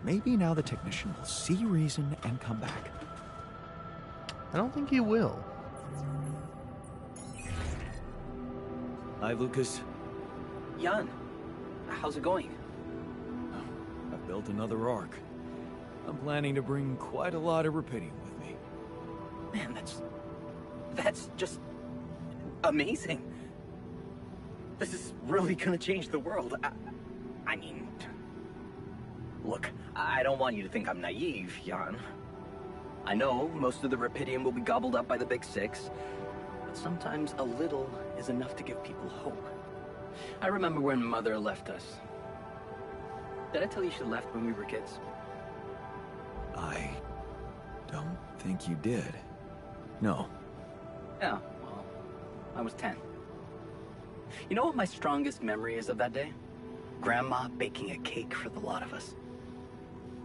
Maybe now the technician will see reason and come back. I don't think he will. Hi, Lucas. Jan, how's it going? I've built another Ark. I'm planning to bring quite a lot of Rapidium with me. Man, that's just amazing. This is really gonna change the world. I mean, look, I don't want you to think I'm naive, Jan. I know most of the Rapidium will be gobbled up by the Big Six, but sometimes a little is enough to give people hope. I remember when Mother left us. Did I tell you she left when we were kids? I don't think you did. No. Yeah, well, I was 10. You know what my strongest memory is of that day? Grandma baking a cake for the lot of us.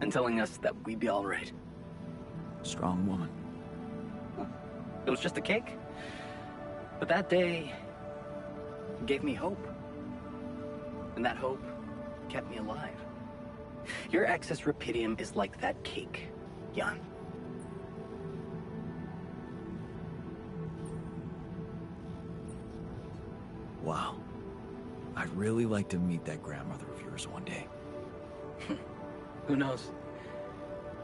And telling us that we'd be all right. Strong woman. It was just a cake. But that day gave me hope. And that hope kept me alive. Your excess Rapidium is like that cake, Jan. Wow. I'd really like to meet that grandmother of yours one day. Who knows?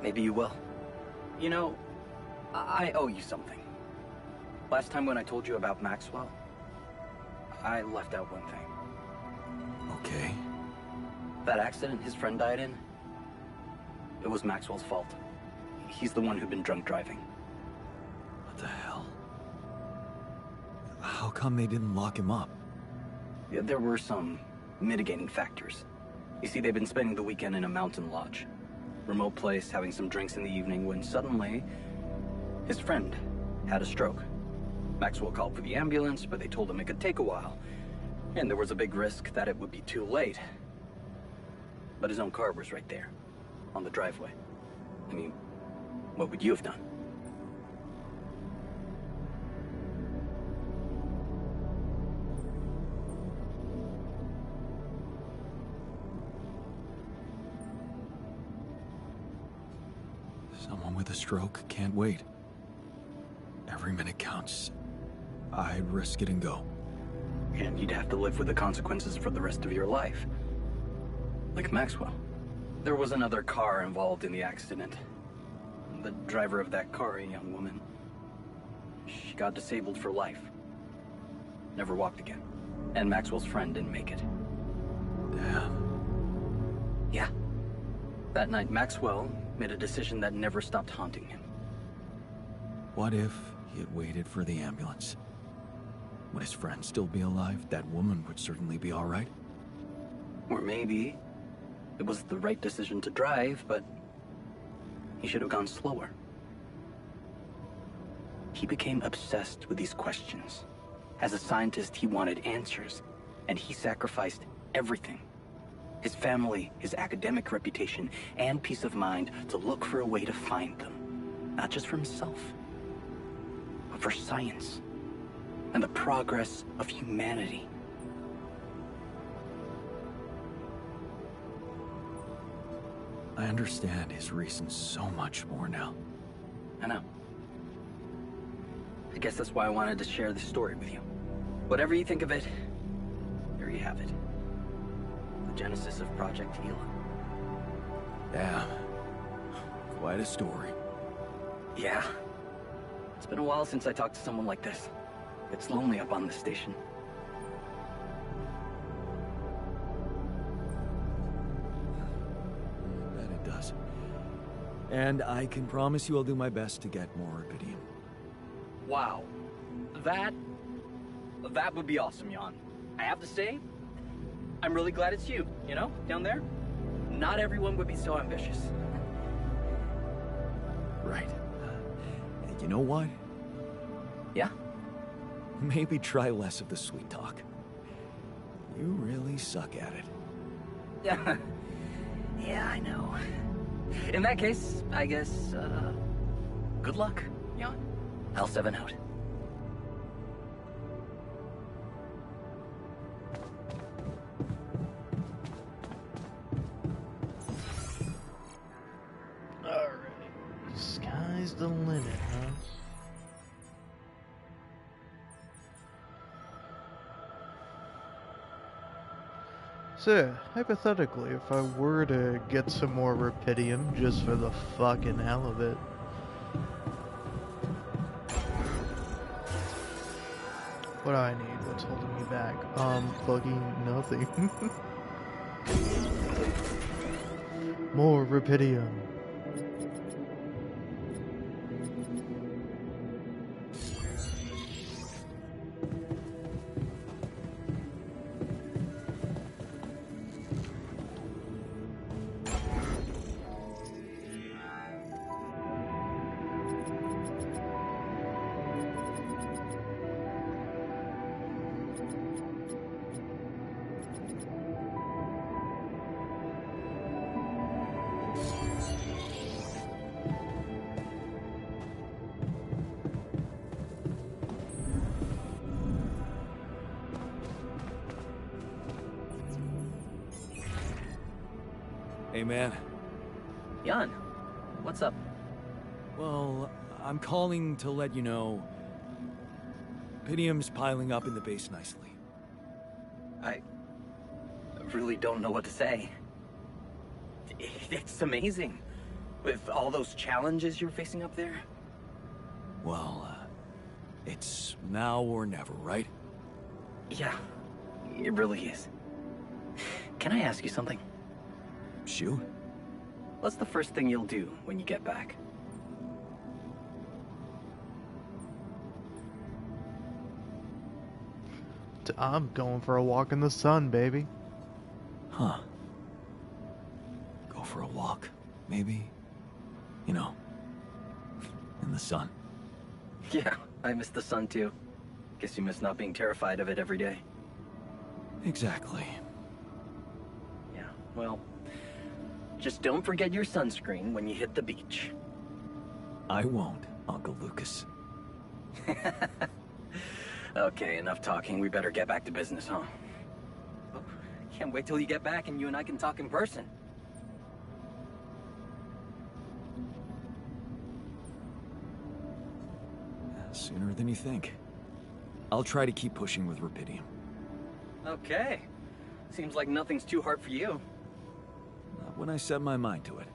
Maybe you will. You know, I owe you something. Last time when I told you about Maxwell, I left out one thing. Okay. That accident his friend died in, it was Maxwell's fault. He's the one who'd been drunk driving. What the hell? How come they didn't lock him up? Yeah, there were some mitigating factors. You see, they'd been spending the weekend in a mountain lodge. Remote place, having some drinks in the evening, when suddenly, his friend had a stroke. Maxwell called for the ambulance, but they told him it could take a while. And there was a big risk that it would be too late. But his own car was right there, on the driveway. I mean, what would you have done? Someone with a stroke can't wait. Every minute counts. I'd risk it and go. And you'd have to live with the consequences for the rest of your life. Like Maxwell. There was another car involved in the accident. The driver of that car, a young woman. She got disabled for life. Never walked again. And Maxwell's friend didn't make it. Damn. Yeah. That night, Maxwell made a decision that never stopped haunting him. What if he had waited for the ambulance? Would his friend still be alive? That woman would certainly be all right. Or maybe it was the right decision to drive, but he should have gone slower. He became obsessed with these questions. As a scientist, he wanted answers, and he sacrificed everything. His family, his academic reputation, and peace of mind to look for a way to find them. Not just for himself, but for science and the progress of humanity. I understand his reasons so much more now. I know. I guess that's why I wanted to share this story with you. Whatever you think of it, there you have it. The genesis of Project Gila. Damn. Quite a story. Yeah. It's been a while since I talked to someone like this. It's lonely up on this station. I bet it does. And I can promise you I'll do my best to get more rubidium. Wow. That would be awesome, Jan. I have to say, I'm really glad it's you, down there. Not everyone would be so ambitious. Right. You know what? Yeah? Maybe try less of the sweet talk. You really suck at it. Yeah. Yeah, I know. In that case, I guess, good luck, Jan. L7 out. Alright. Sky's the limit, huh? So, hypothetically, if I were to get some more rubidium just for the fucking hell of it, what do I need? What's holding me back? Fucking nothing. More rubidium. Hey, man. Jan, what's up? Well, I'm calling to let you know... rubidium's piling up in the base nicely. I really don't know what to say. It's amazing. With all those challenges you're facing up there. Well, it's now or never, right? Yeah, it really is. Can I ask you something? Shoot. What's the first thing you'll do when you get back? I'm going for a walk in the sun, baby. Huh. Go for a walk, maybe? You know, in the sun. Yeah, I miss the sun too. Guess you miss not being terrified of it every day. Exactly. Yeah, well, just don't forget your sunscreen when you hit the beach. I won't, Uncle Lucas. Okay, enough talking. We better get back to business, huh? Oh, can't wait till you get back and you and I can talk in person. Sooner than you think. I'll try to keep pushing with rubidium. Okay. Seems like nothing's too hard for you. Not when I set my mind to it.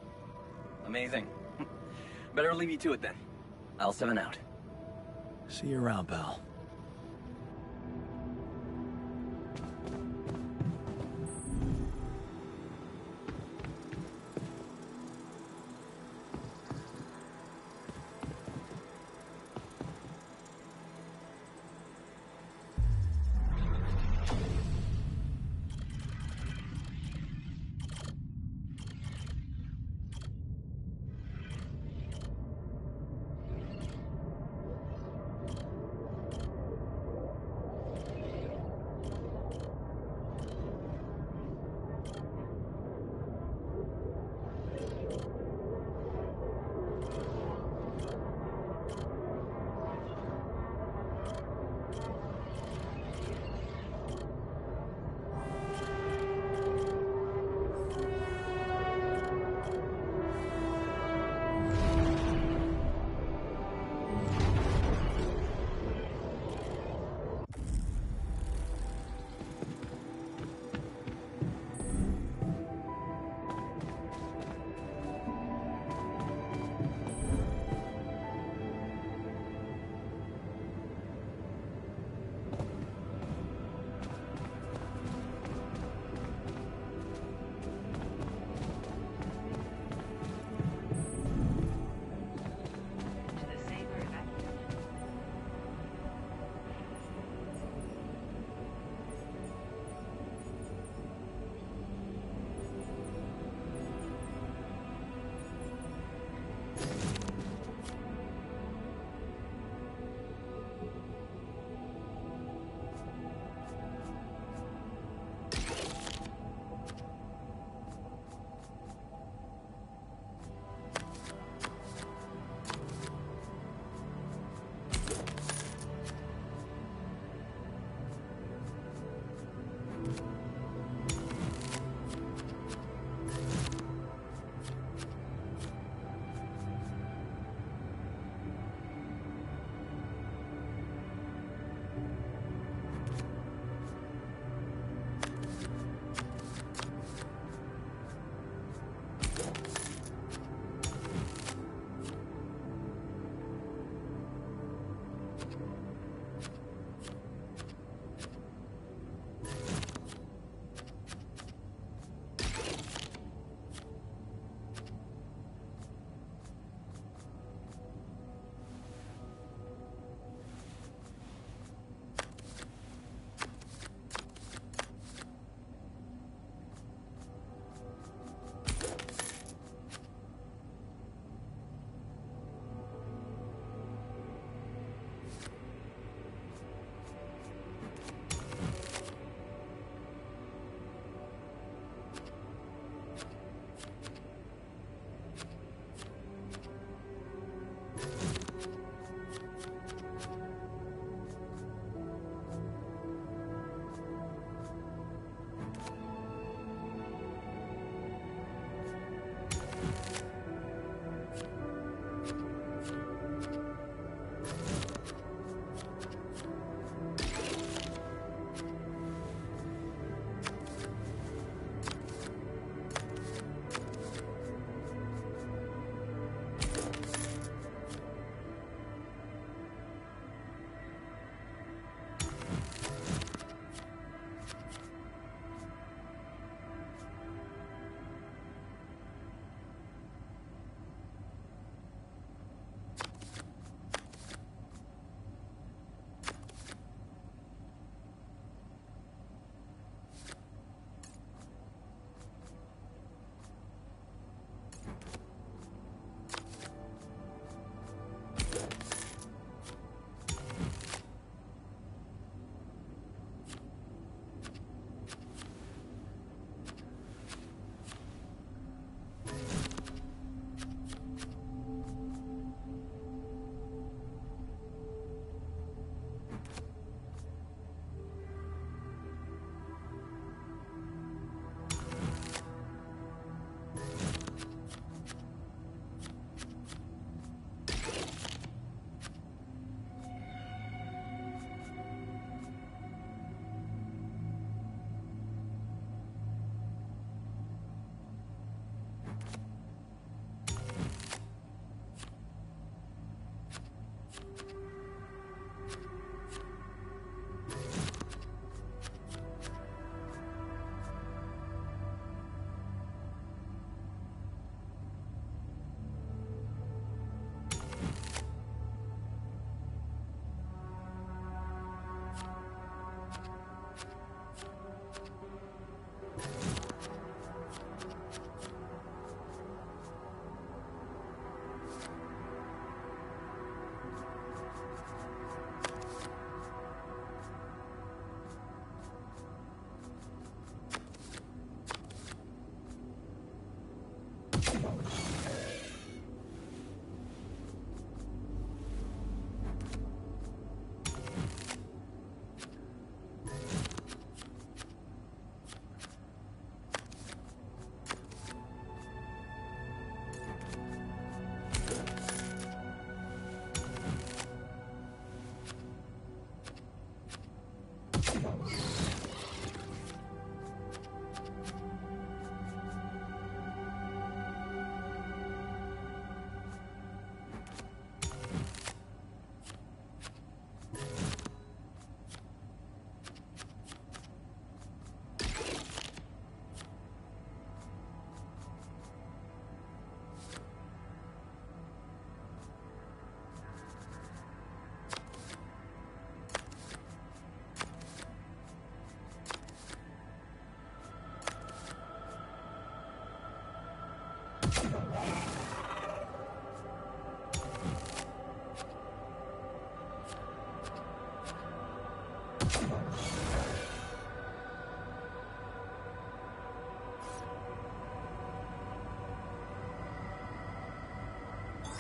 Amazing. Better leave you to it then. L7 out. See you around, pal.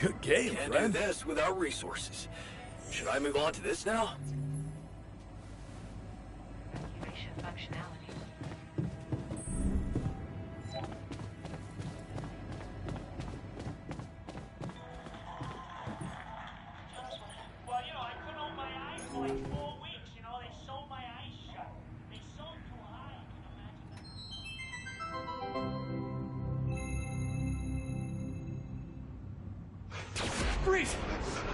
Good game, Can't friend. do this without resources. Should I move on to this now? Evacuation functionality Freeze!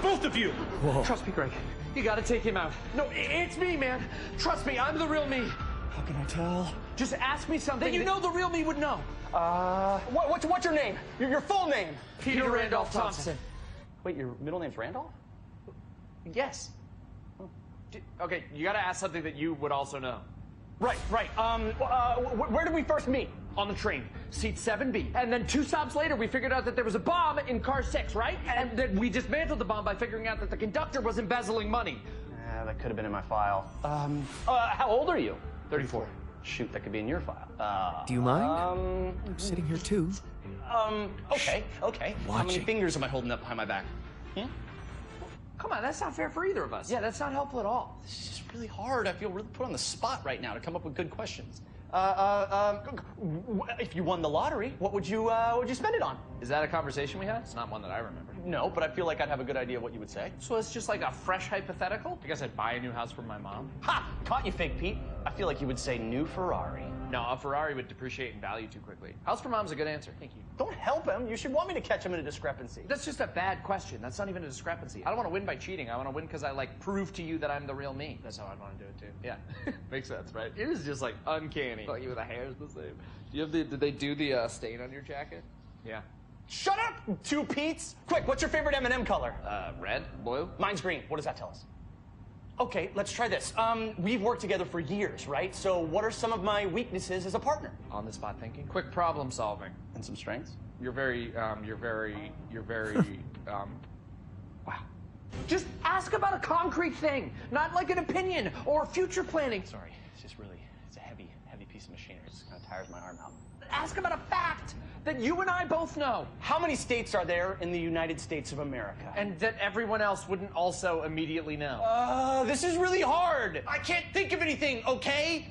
Both of you! Whoa. Trust me, Greg. You gotta take him out. No, it's me, man. Trust me, I'm the real me. How can I tell? Just ask me something that you know the real me would know. What's your name? Your full name? Peter Randolph Thompson. Wait, your middle name's Randolph? Yes. Okay, you gotta ask something that you would also know. Right. Where did we first meet? On the train, seat 7B. And then 2 stops later, we figured out that there was a bomb in car 6, right? And then we dismantled the bomb by figuring out that the conductor was embezzling money. That could have been in my file. How old are you? 34. Shoot, that could be in your file. Do you mind? I'm sitting here too. Okay. How many fingers am I holding up behind my back? Come on, that's not fair for either of us. Yeah, that's not helpful at all. This is just really hard. I feel really put on the spot right now to come up with good questions. If you won the lottery, what would you spend it on? Is that a conversation we had? It's not one that I remember. No, but I feel like I'd have a good idea what you would say. So it's just like a fresh hypothetical? I guess I'd buy a new house for my mom. Ha! Caught you, Fake Pete. I feel like you would say new Ferrari. No, a Ferrari would depreciate in value too quickly. House for mom's a good answer. Thank you. Don't help him. You should want me to catch him in a discrepancy. That's just a bad question. That's not even a discrepancy. I don't want to win by cheating. I want to win because I prove to you that I'm the real me. That's how I'd want to do it too. Yeah. Makes sense, right? It is just uncanny. Like you with the hair's the same. Do you have did they do the stain on your jacket? Yeah. Shut up, 2 Pete's. Quick, what's your favorite M&M color? Red? Blue? Mine's green. What does that tell us? Okay, let's try this. We've worked together for years, right? So what are some of my weaknesses as a partner? On the spot thinking. Quick problem solving. And some strengths? You're very, wow. Just ask about a concrete thing, not like an opinion or future planning. Sorry, it's a heavy piece of machinery. It just kind of tires my arm out. Ask about a fact that you and I both know. How many states are there in the United States of America? And that everyone else wouldn't also immediately know. This is really hard. I can't think of anything, okay?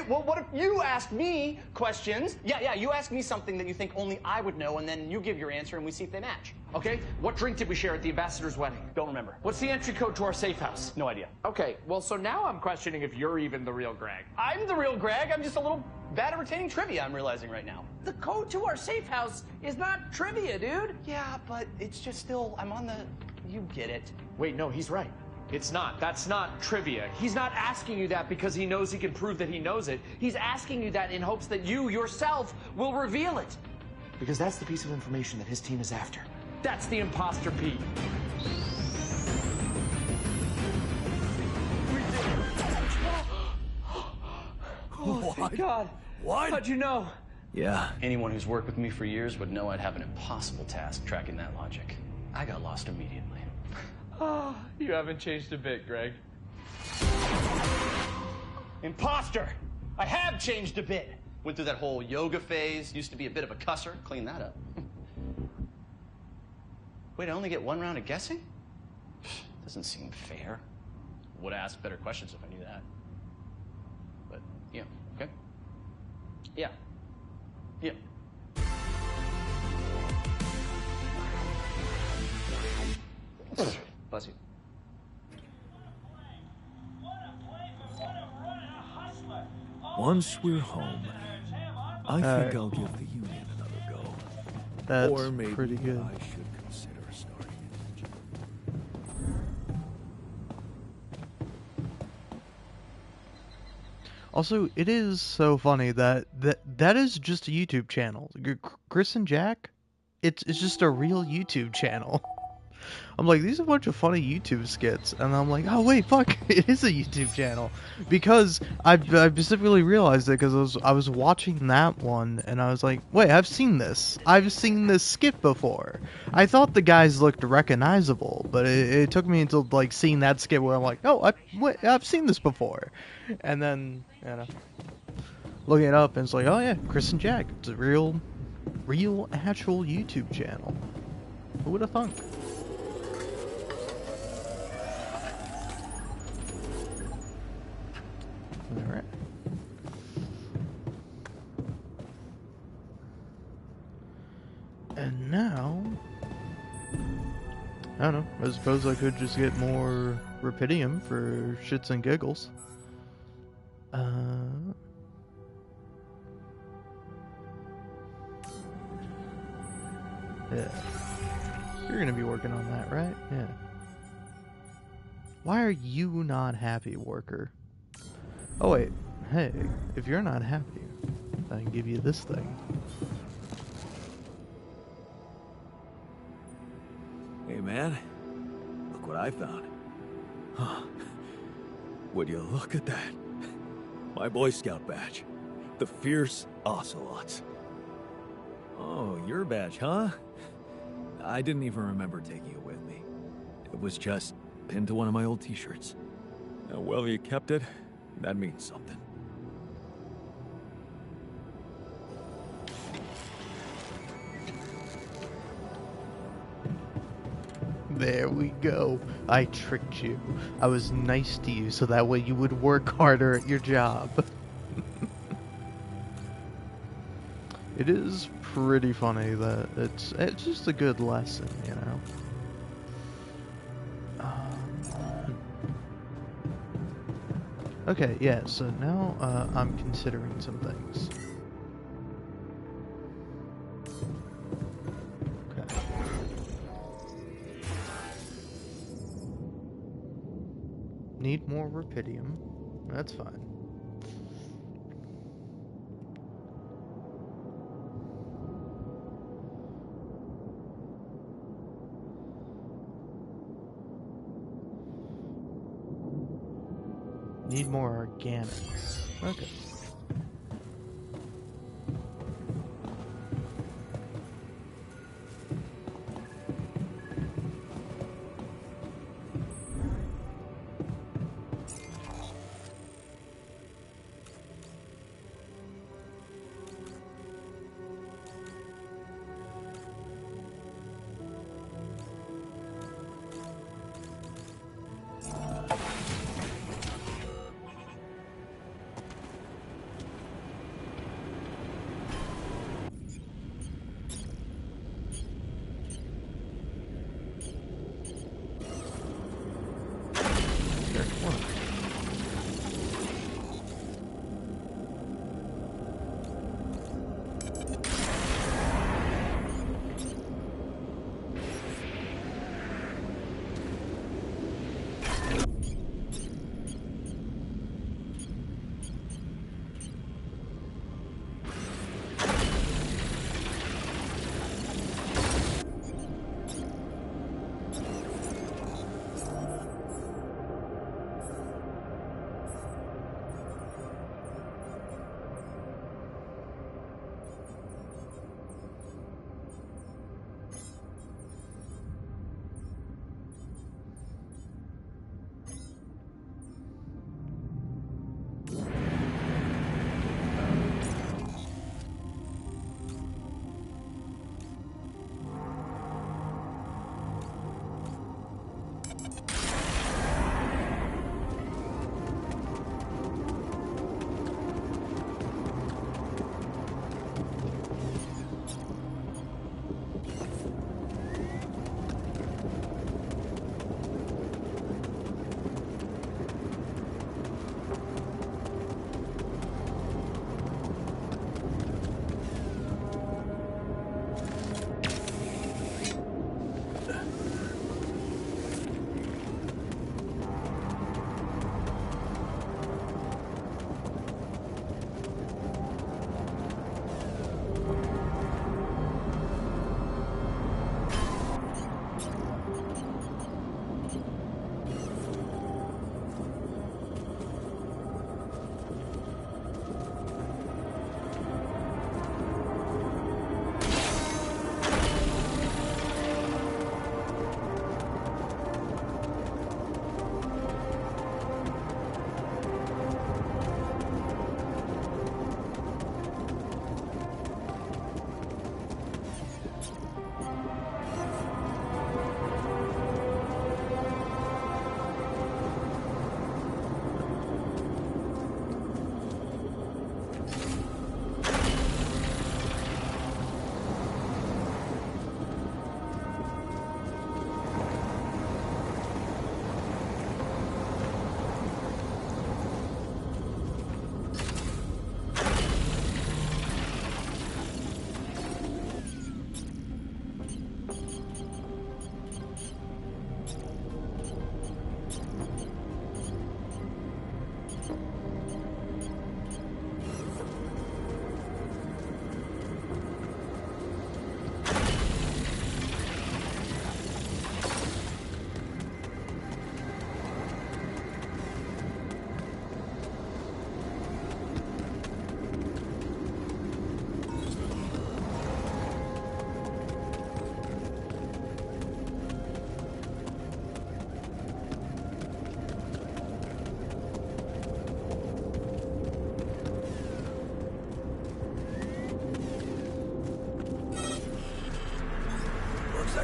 Well, what if you ask me questions? Yeah, you ask me something that you think only I would know, and then you give your answer, and we see if they match. Okay, what drink did we share at the ambassador's wedding? Don't remember. What's the entry code to our safe house? No idea. Okay, well, so now I'm questioning if you're even the real Greg. I'm the real Greg. I'm just a little bad at retaining trivia, I'm realizing right now. The code to our safe house is not trivia, dude. Yeah, but it's just still, I'm on the, you get it. Wait, no, he's right. It's not. That's not trivia. He's not asking you that because he knows he can prove that he knows it. He's asking you that in hopes that you yourself will reveal it. Because that's the piece of information that his team is after. That's the imposter Pete. Oh, thank God. What? How'd you know? Yeah. Anyone who's worked with me for years would know I'd have an impossible task tracking that logic. I got lost immediately. Oh, you haven't changed a bit, Greg. Imposter! I have changed a bit. Went through that whole yoga phase, used to be a bit of a cusser, cleaned that up. Wait, I only get 1 round of guessing? Doesn't seem fair. Would have asked better questions if I knew that. But, yeah, okay. Yeah. Bless you. Once we're home, I think I'll give the union another go. That's or maybe pretty good. I should consider starting an engine. Also, it is so funny that is just a YouTube channel. Chris and Jack, it's just a real YouTube channel. I'm like, these are a bunch of funny YouTube skits, and I'm like, oh wait, fuck, it is a YouTube channel, because I specifically realized it because I was watching that one, and I was like, wait, I've seen this skit before. I thought the guys looked recognizable, but it took me until like seeing that skit where I'm like, oh, I've seen this before, and then looking it up, and it's like, oh yeah, Chris and Jack, it's a real actual YouTube channel. Who would have thunk? Alright. And now, I don't know, I suppose I could just get more Rapidium for shits and giggles. Yeah. You're gonna be working on that, right? Yeah. Why are you not happy, worker? Oh wait, hey, if you're not happy, I can give you this thing. Hey man, look what I found. Huh. Would you look at that? My Boy Scout badge. The Fierce Ocelots. Oh, your badge, huh? I didn't even remember taking it with me. It was just pinned to one of my old t-shirts. Well, you kept it. That means something. There we go. I tricked you. I was nice to you so that way you would work harder at your job. It is pretty funny that it's just a good lesson, you know? Okay, yeah, so now I'm considering some things. Okay. Need more rupidium. That's fine. Need more organics. Okay.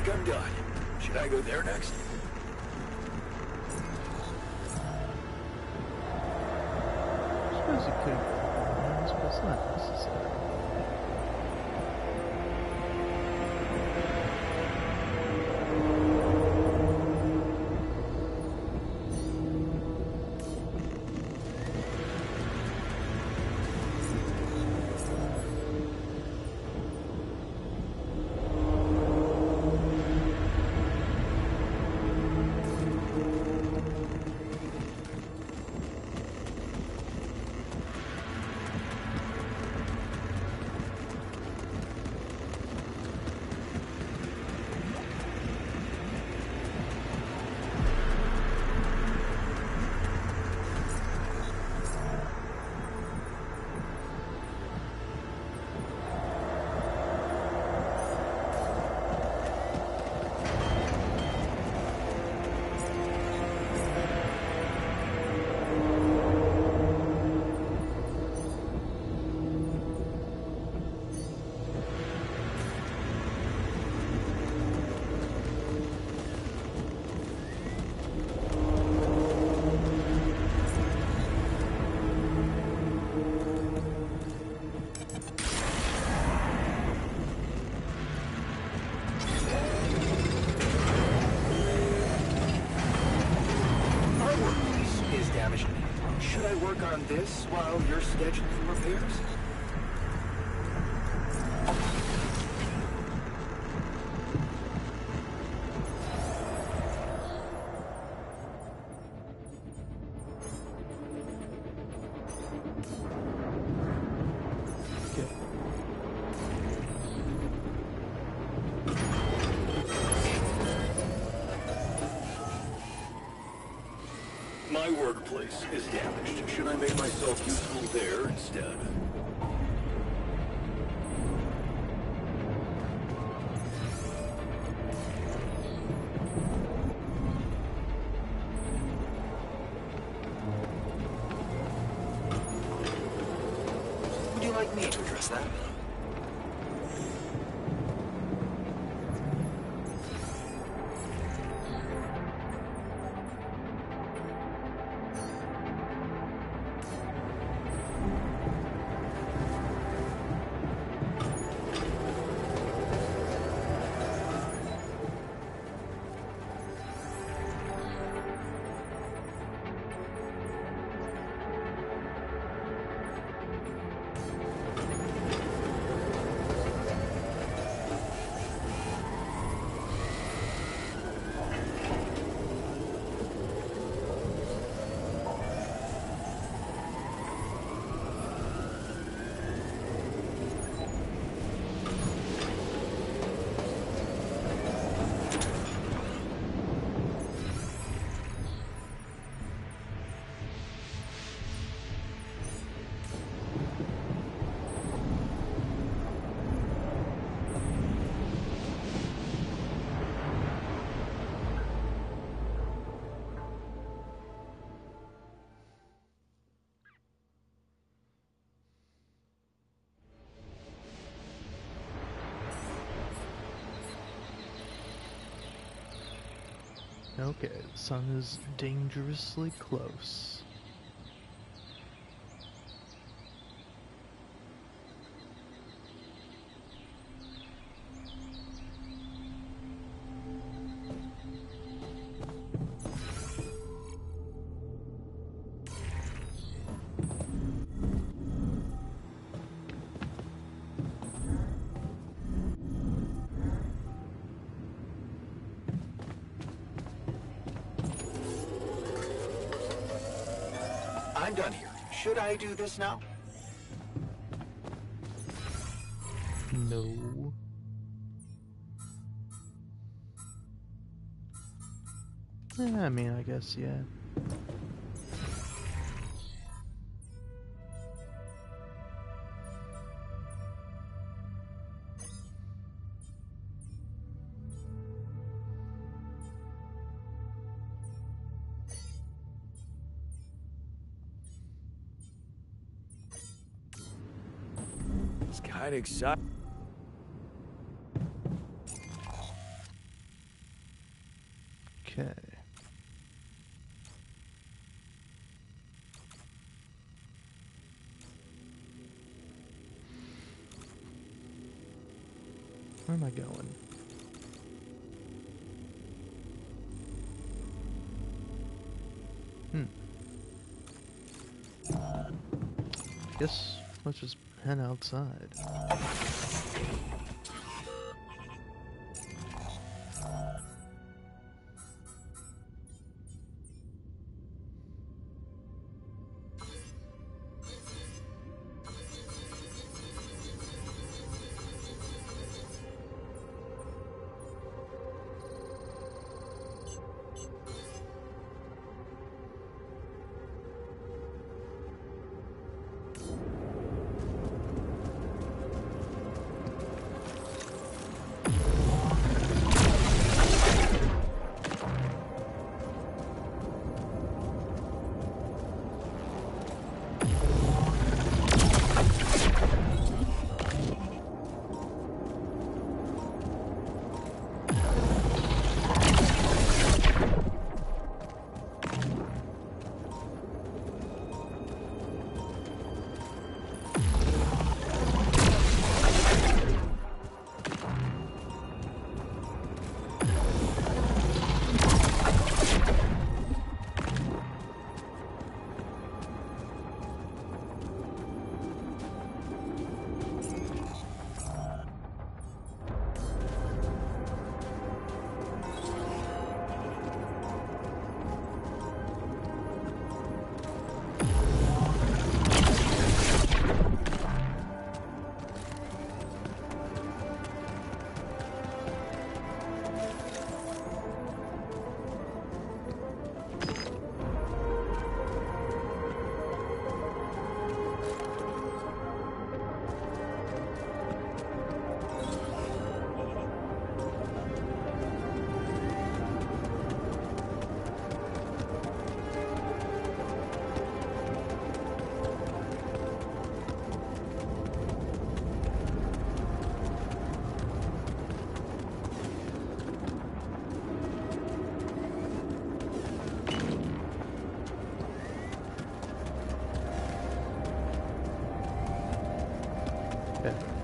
like I'm done. Should I go there next? I suppose it could. I suppose it's not necessary. Should I work on this while you're scheduling repairs? My workplace is damaged. Should I make myself useful there instead? Would you like me to address that? Okay, the sun is dangerously close. I'm done here. Should I do this now? No. I mean, I guess, yeah. It's kind of exciting. Where am I going? Guess let's just head outside.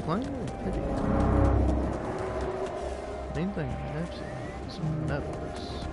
Plenty of pity. Main thing actually is medals.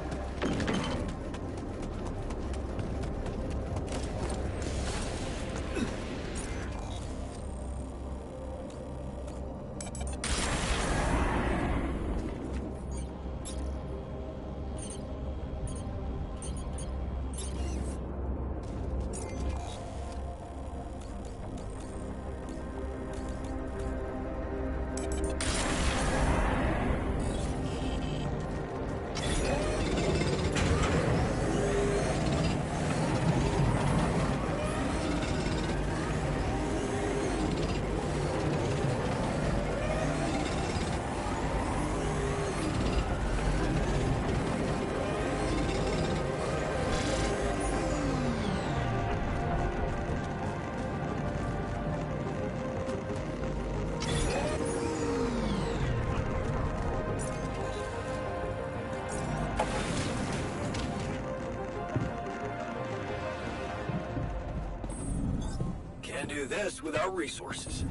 Can't do this without resources.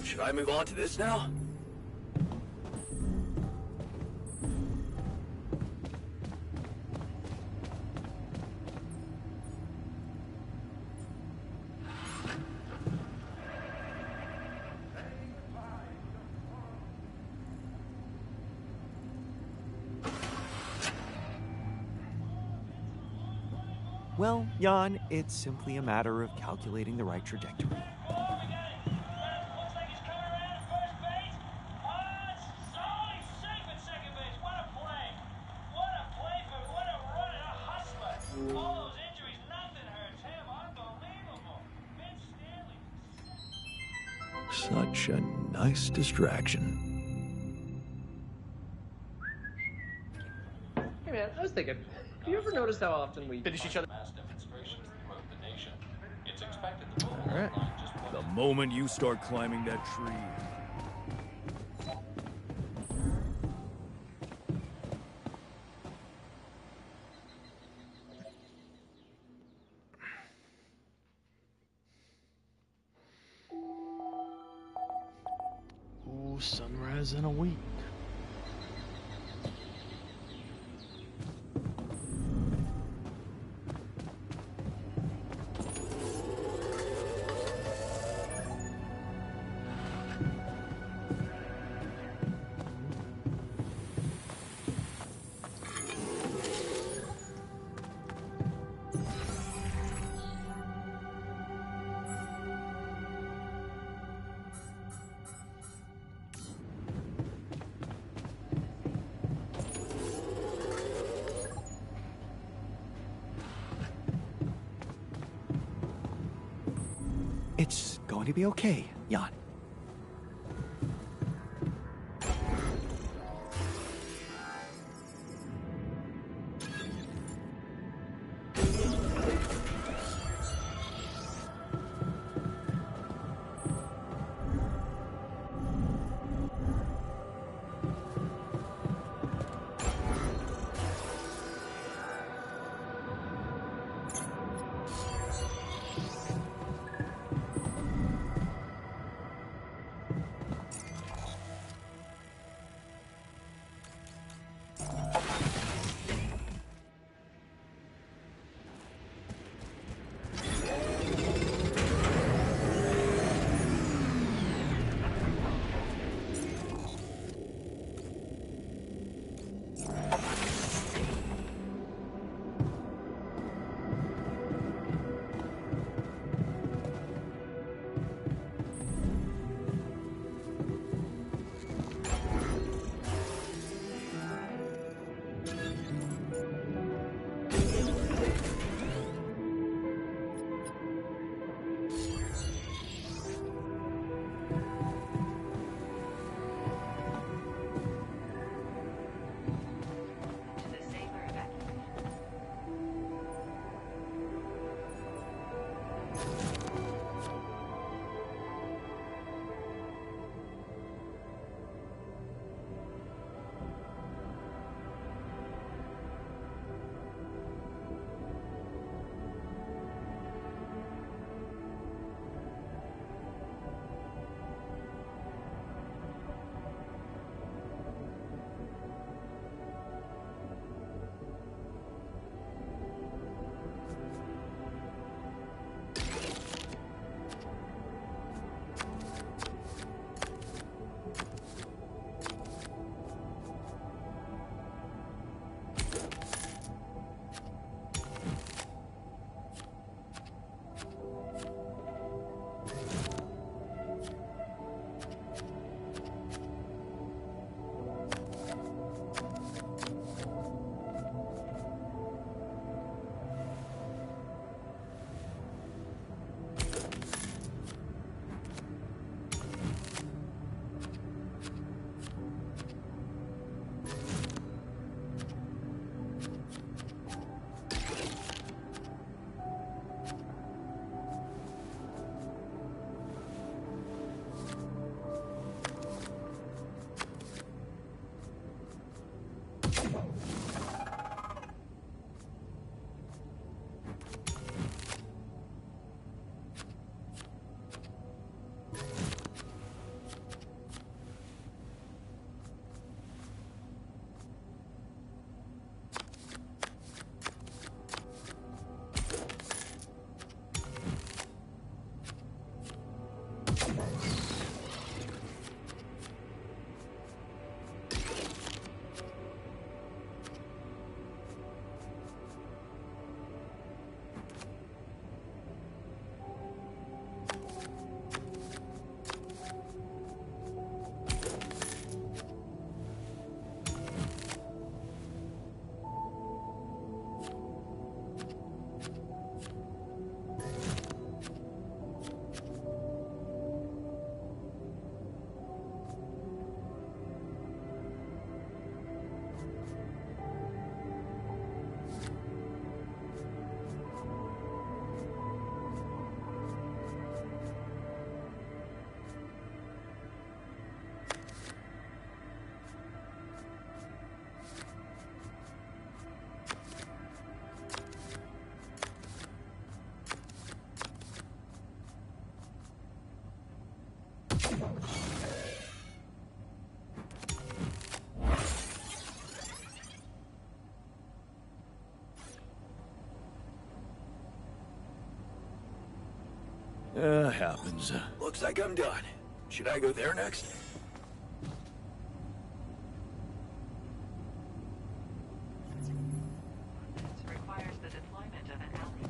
Should I move on to this now? Well, Jan, it's simply a matter of calculating the right trajectory. Such a nice distraction. Hey man, I was thinking, have you ever noticed how often we finish each other? Mass demonstrations throughout the nation. It's expected the move All right. just The moment you start climbing that tree. Ooh, sunrise in a week. It's going to be okay, Jan. Happens. Looks like I'm done. Should I go there next? This requires the deployment of an ally.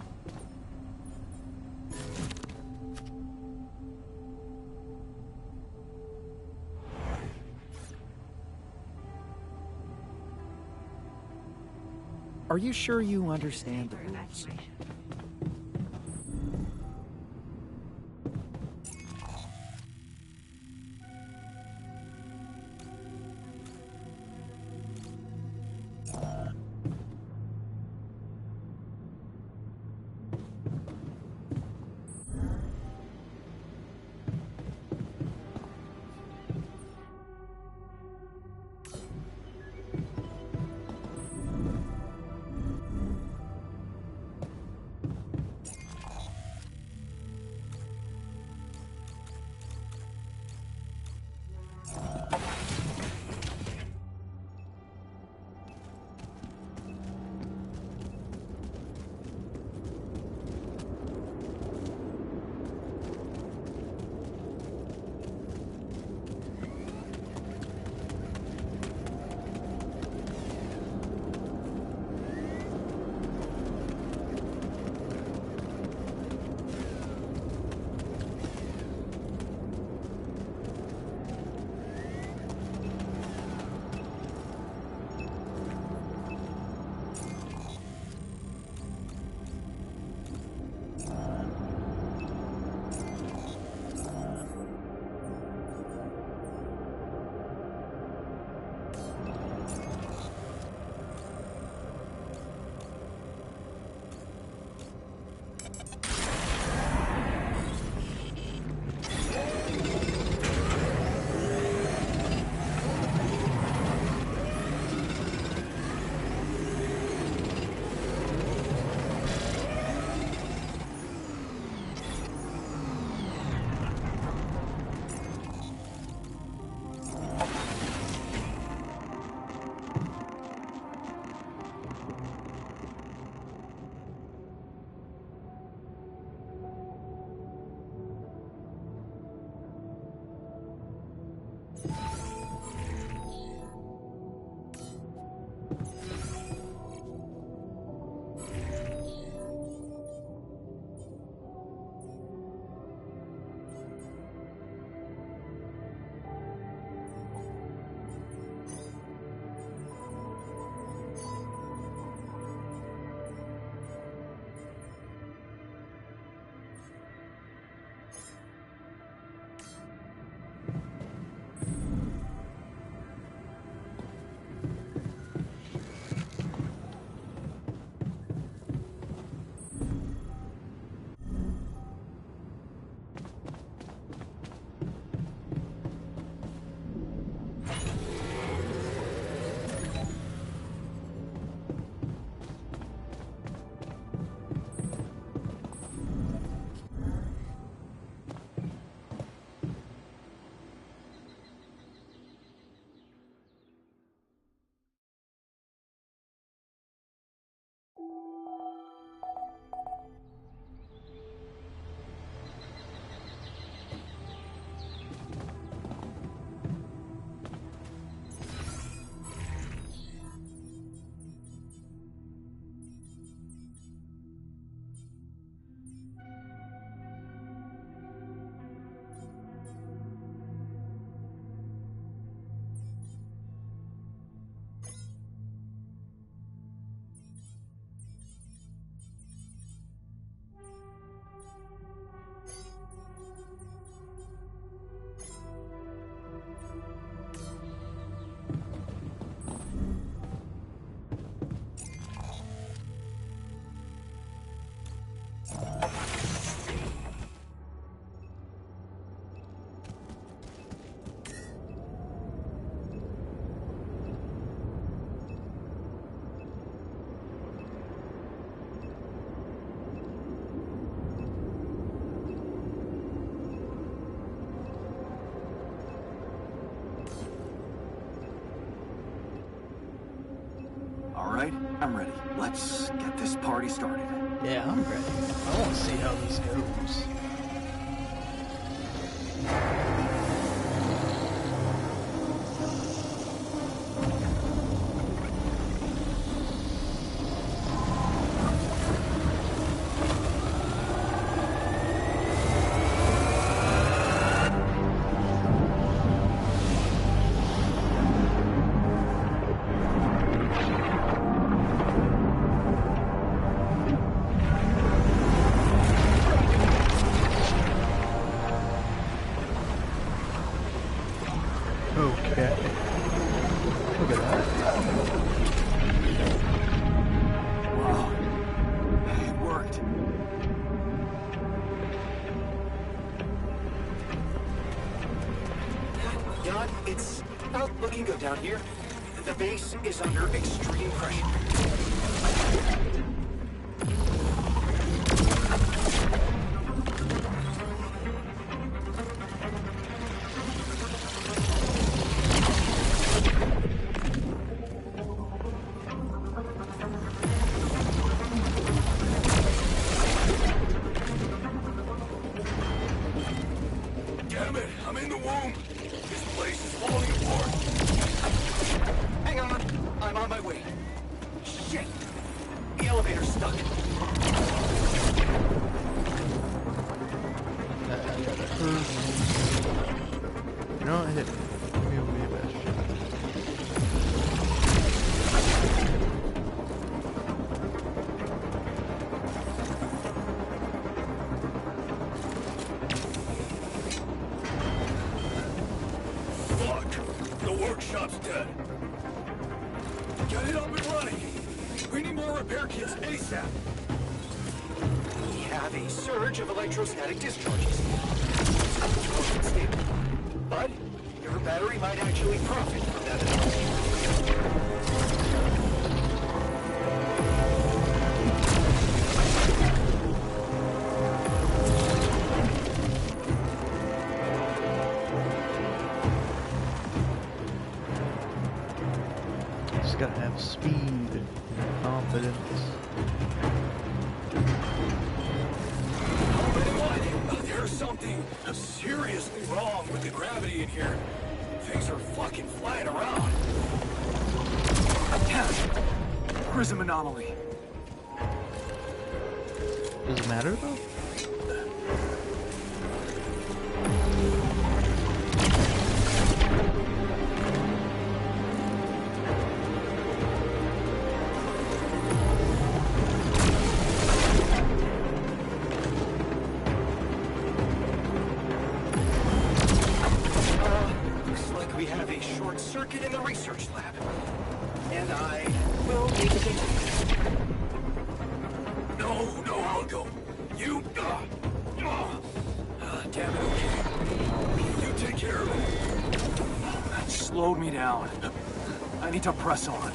Are you sure you understand the rules? Alright, I'm ready. Let's get this party started. Yeah, I'm ready. I want to see how this goes. Okay. Look at that. Wow. It worked. Jan, it's not looking good down here. The base is under extreme pressure. Damn it, I'm in the womb. This place is falling apart. Hang on, I'm on my way. Shit! The elevator's stuck. You know what? Hit me. Give me a best shot. Fuck. The workshop's dead. Get it up and running. We need more repair kits ASAP. We have a surge of electrostatic discharges. It's unstable. But your battery might actually profit from that anomaly. Just gotta have speed and confidence. There's something seriously wrong with the gravity in here. Things are fucking flying around. Prism anomaly. Does it matter though? Looks like we have a short circuit in the research lab. And I will need to take it. No, I'll go. You, damn it, okay. You take care of it. That slowed me down. I need to press on.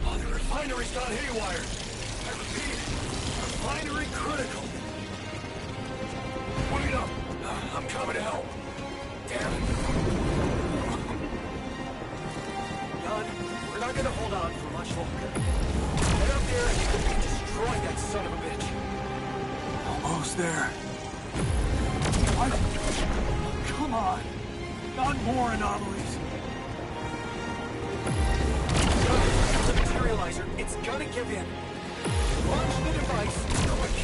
Oh, the refinery's gone haywire. I repeat, refinery critical. Wait up. I'm coming to help. Damn it. Jan, we're not gonna hold on for much longer. Get up there and destroy that son of a bitch. Almost there. What? Come on. Not more anomalies. The materializer, it's gonna give in. Launch the device, quick.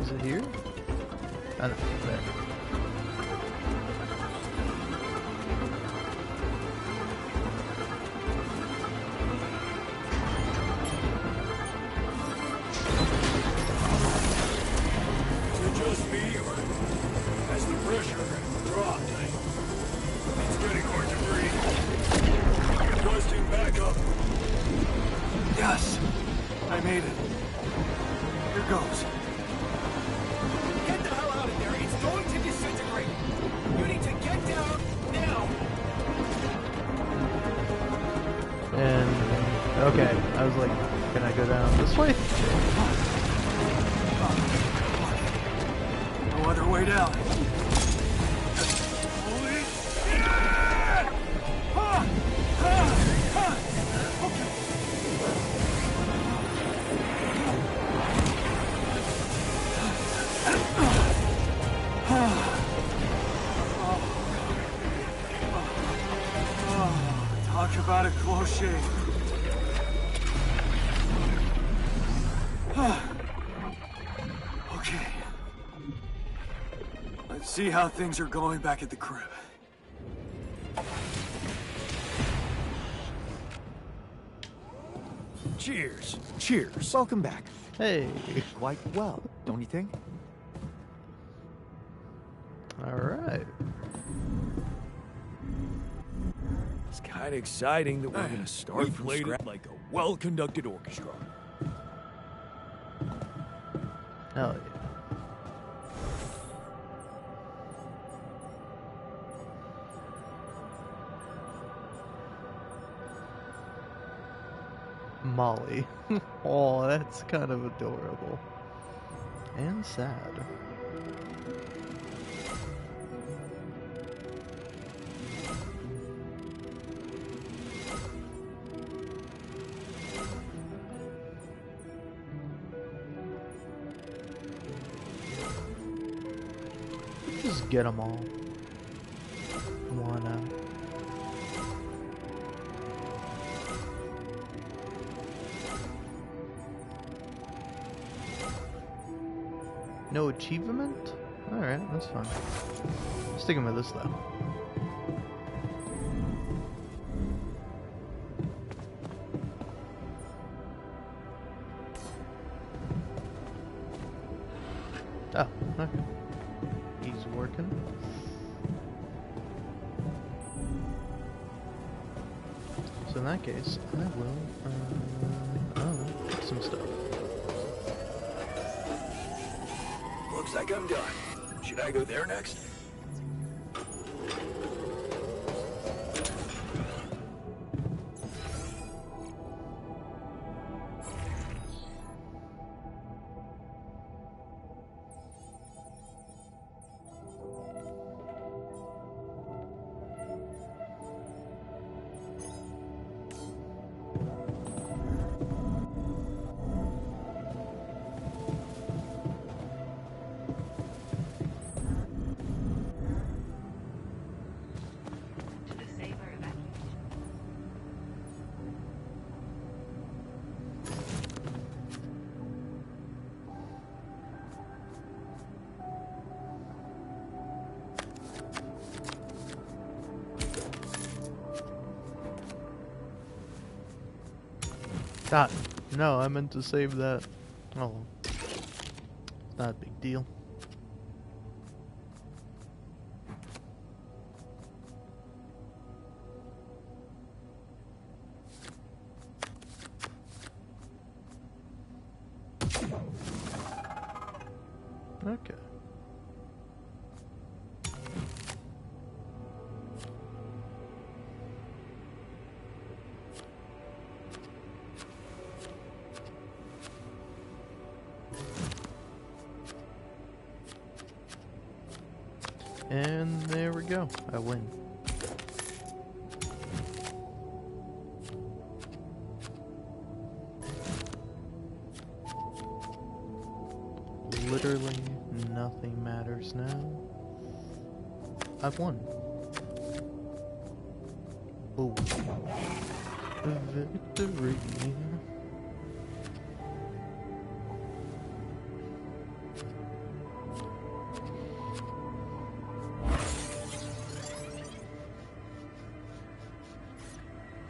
Is it here? I don't know. There. Is it just me, or has the pressure dropped? It's getting hard to breathe. Okay, I was like, can I go down this way? No other way down. Talk about a close shave. Okay. Let's see how things are going back at the crib. Cheers. Cheers. Welcome back. Hey. Quite well, don't you think? Alright. It's kind of exciting that we're going to start from scratch like a well-conducted orchestra. Hell yeah. Molly. Oh, that's kind of adorable. And sad. Just get them all. Why not? No achievement? Alright, that's fine. Sticking with this though. Oh, okay. He's working. So in that case, I will, I don't know, pick some stuff. Looks like I'm done. Should I go there next? Ah, no, I meant to save that. Oh, not a big deal. Okay. And there we go. I win. Literally nothing matters now. I've won. Boom. Victory.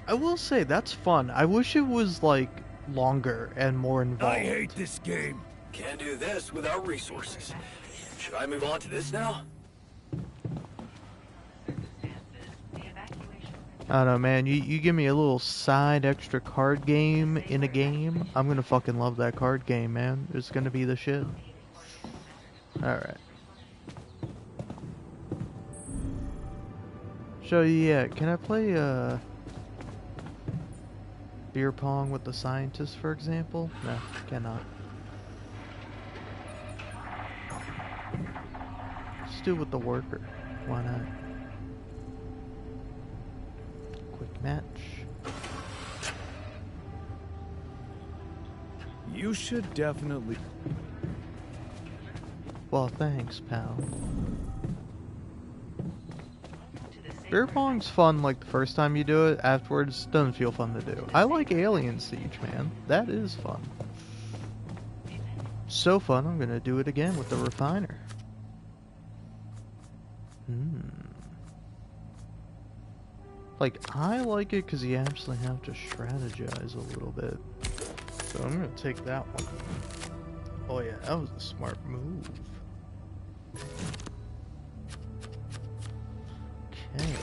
I will say, that's fun. I wish it was, like, longer and more involved. I hate this game. Can't do this without resources. Should I move on to this now? I don't know, man. You give me a little side extra card game in a game, I'm gonna fucking love that card game, man. It's gonna be the shit. Alright. So, yeah, can I play, beer pong with the scientist, for example? No, cannot. Just do it with the worker. Why not? Quick match. You should definitely... Well, thanks, pal. Beer pong's fun like the first time you do it, afterwards doesn't feel fun to do. I like Alien Siege, man. That is fun. So fun, I'm gonna do it again with the refiner. Like, I like it because you actually have to strategize a little bit. So I'm gonna take that one. Oh yeah, that was a smart move. Okay.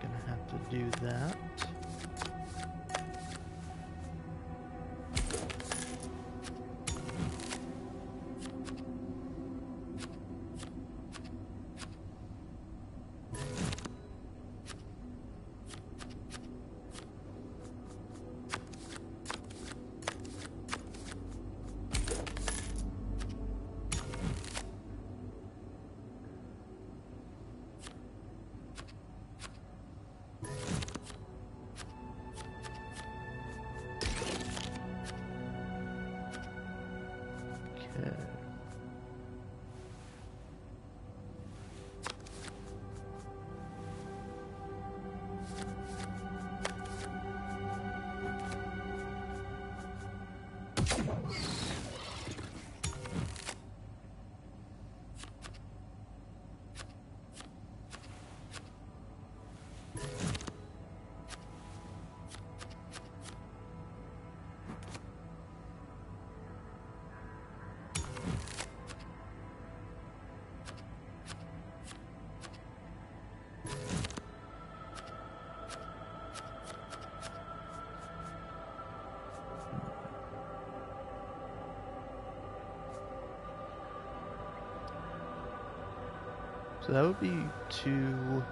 Gonna have to do that. So that would be 2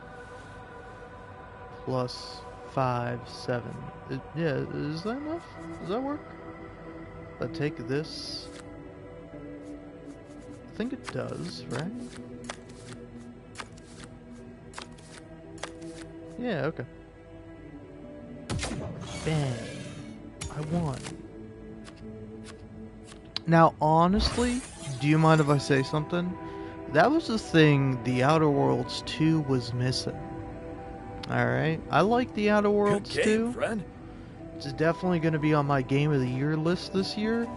plus 5, 7. Yeah, is that enough? Does that work? If I take this... I think it does, right? Yeah, okay. Bang. I won. Now, honestly, do you mind if I say something? That was the thing The Outer Worlds 2 was missing. Alright? I like The Outer Worlds 2. Friend. It's definitely going to be on my Game of the Year list this year.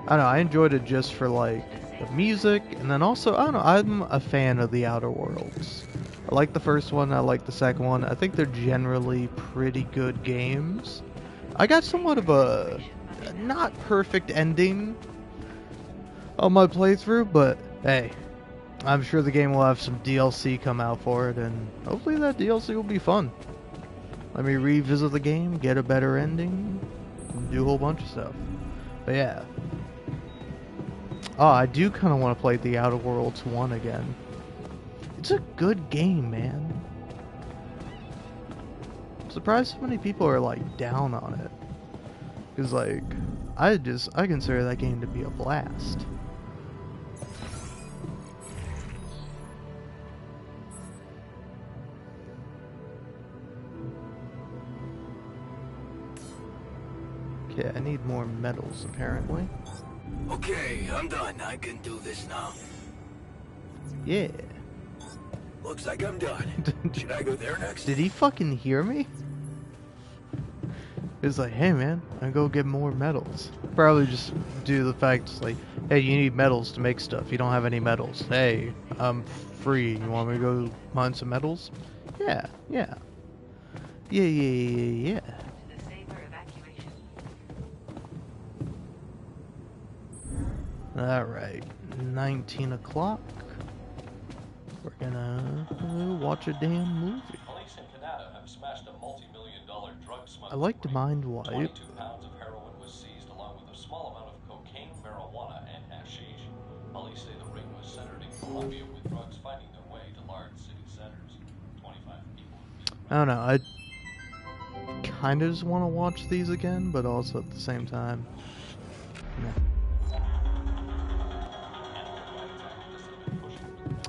I don't know, I enjoyed it just for, like, the music, and then also, I don't know, I'm a fan of The Outer Worlds. I like the first one, I like the second one. I think they're generally pretty good games. I got somewhat of a not perfect ending on my playthrough, but hey, I'm sure the game will have some DLC come out for it, and hopefully that DLC will be fun. Let me revisit the game, get a better ending, and do a whole bunch of stuff. But yeah. Oh, I do kind of want to play The Outer Worlds 1 again. It's a good game, man. I'm surprised so many people are, like, down on it. Because, like, I consider that game to be a blast. Okay, I need more medals, apparently. Okay, I'm done. I can do this now. Yeah. Looks like I'm done. Should I go there next? Did he fucking hear me? It's like, hey man, I go get more medals. Probably just due to the fact it's like, hey, you need medals to make stuff. You don't have any medals. Hey, I'm free. You want me to go mine some medals? Yeah, yeah. Yeah. Alright, 19 o'clock. We're gonna watch a damn movie. Police in Canada have smashed a multi-million-dollar drug smuggling. I like to mind wipe. 22 pounds of heroin was seized along with a small amount of cocaine, marijuana, and hashish. Police say the ring was centered in Colombia with drugs finding their way to large city centers. 25 people. I don't know. I kind of just want to watch these again, but also at the same time,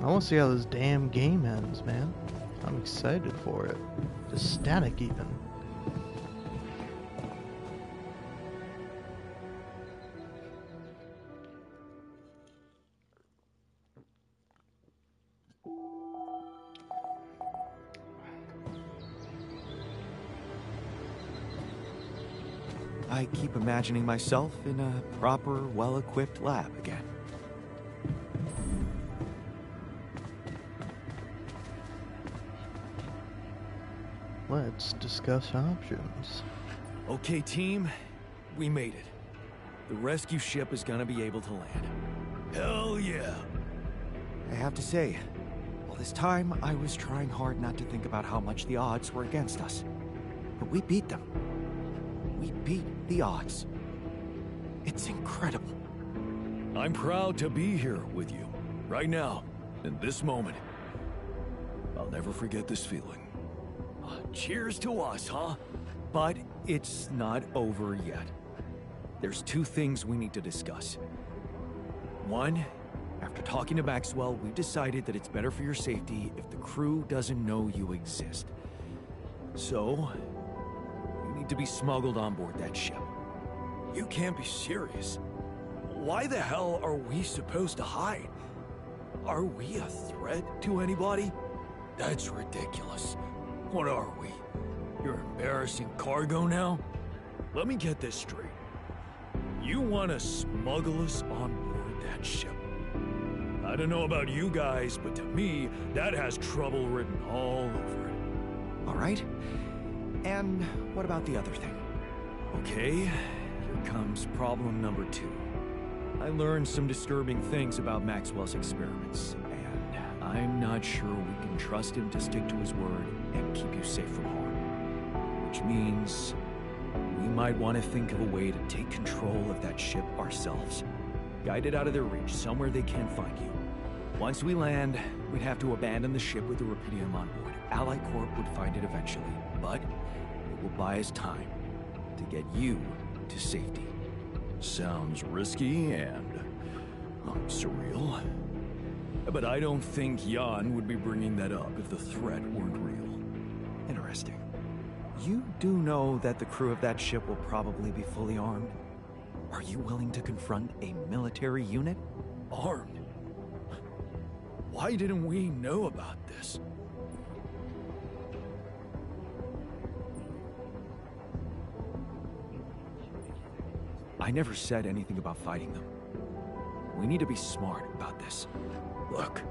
I want to see how this damn game ends, man. I'm excited for it. Ecstatic even. I keep imagining myself in a proper, well-equipped lab again. Let's discuss options. Okay, team, we made it. The rescue ship is gonna be able to land. Hell yeah! I have to say, all this time I was trying hard not to think about how much the odds were against us. But we beat them. We beat the odds. It's incredible. I'm proud to be here with you, right now, in this moment. I'll never forget this feeling. Cheers to us, huh? But it's not over yet. There's two things we need to discuss. One, after talking to Maxwell, we've decided that it's better for your safety if the crew doesn't know you exist. So, you need to be smuggled on board that ship. You can't be serious. Why the hell are we supposed to hide? Are we a threat to anybody? That's ridiculous. What are we? You're embarrassing cargo now? Let me get this straight. You want to smuggle us on board that ship? I don't know about you guys, but to me, that has trouble written all over it. All right. And what about the other thing? Okay, here comes problem number 2. I learned some disturbing things about Maxwell's experiments, and I'm not sure we can trust him to stick to his word and keep you safe from harm. Which means we might want to think of a way to take control of that ship ourselves. Guide it out of their reach, somewhere they can't find you. Once we land, we'd have to abandon the ship with the Rupidium on board. Ally Corp would find it eventually, but it will buy us time to get you to safety. Sounds risky and surreal. But I don't think Jan would be bringing that up if the threat weren't real. Interesting. You do know that the crew of that ship will probably be fully armed? Are you willing to confront a military unit? Armed? Why didn't we know about this? I never said anything about fighting them. We need to be smart about this. Look,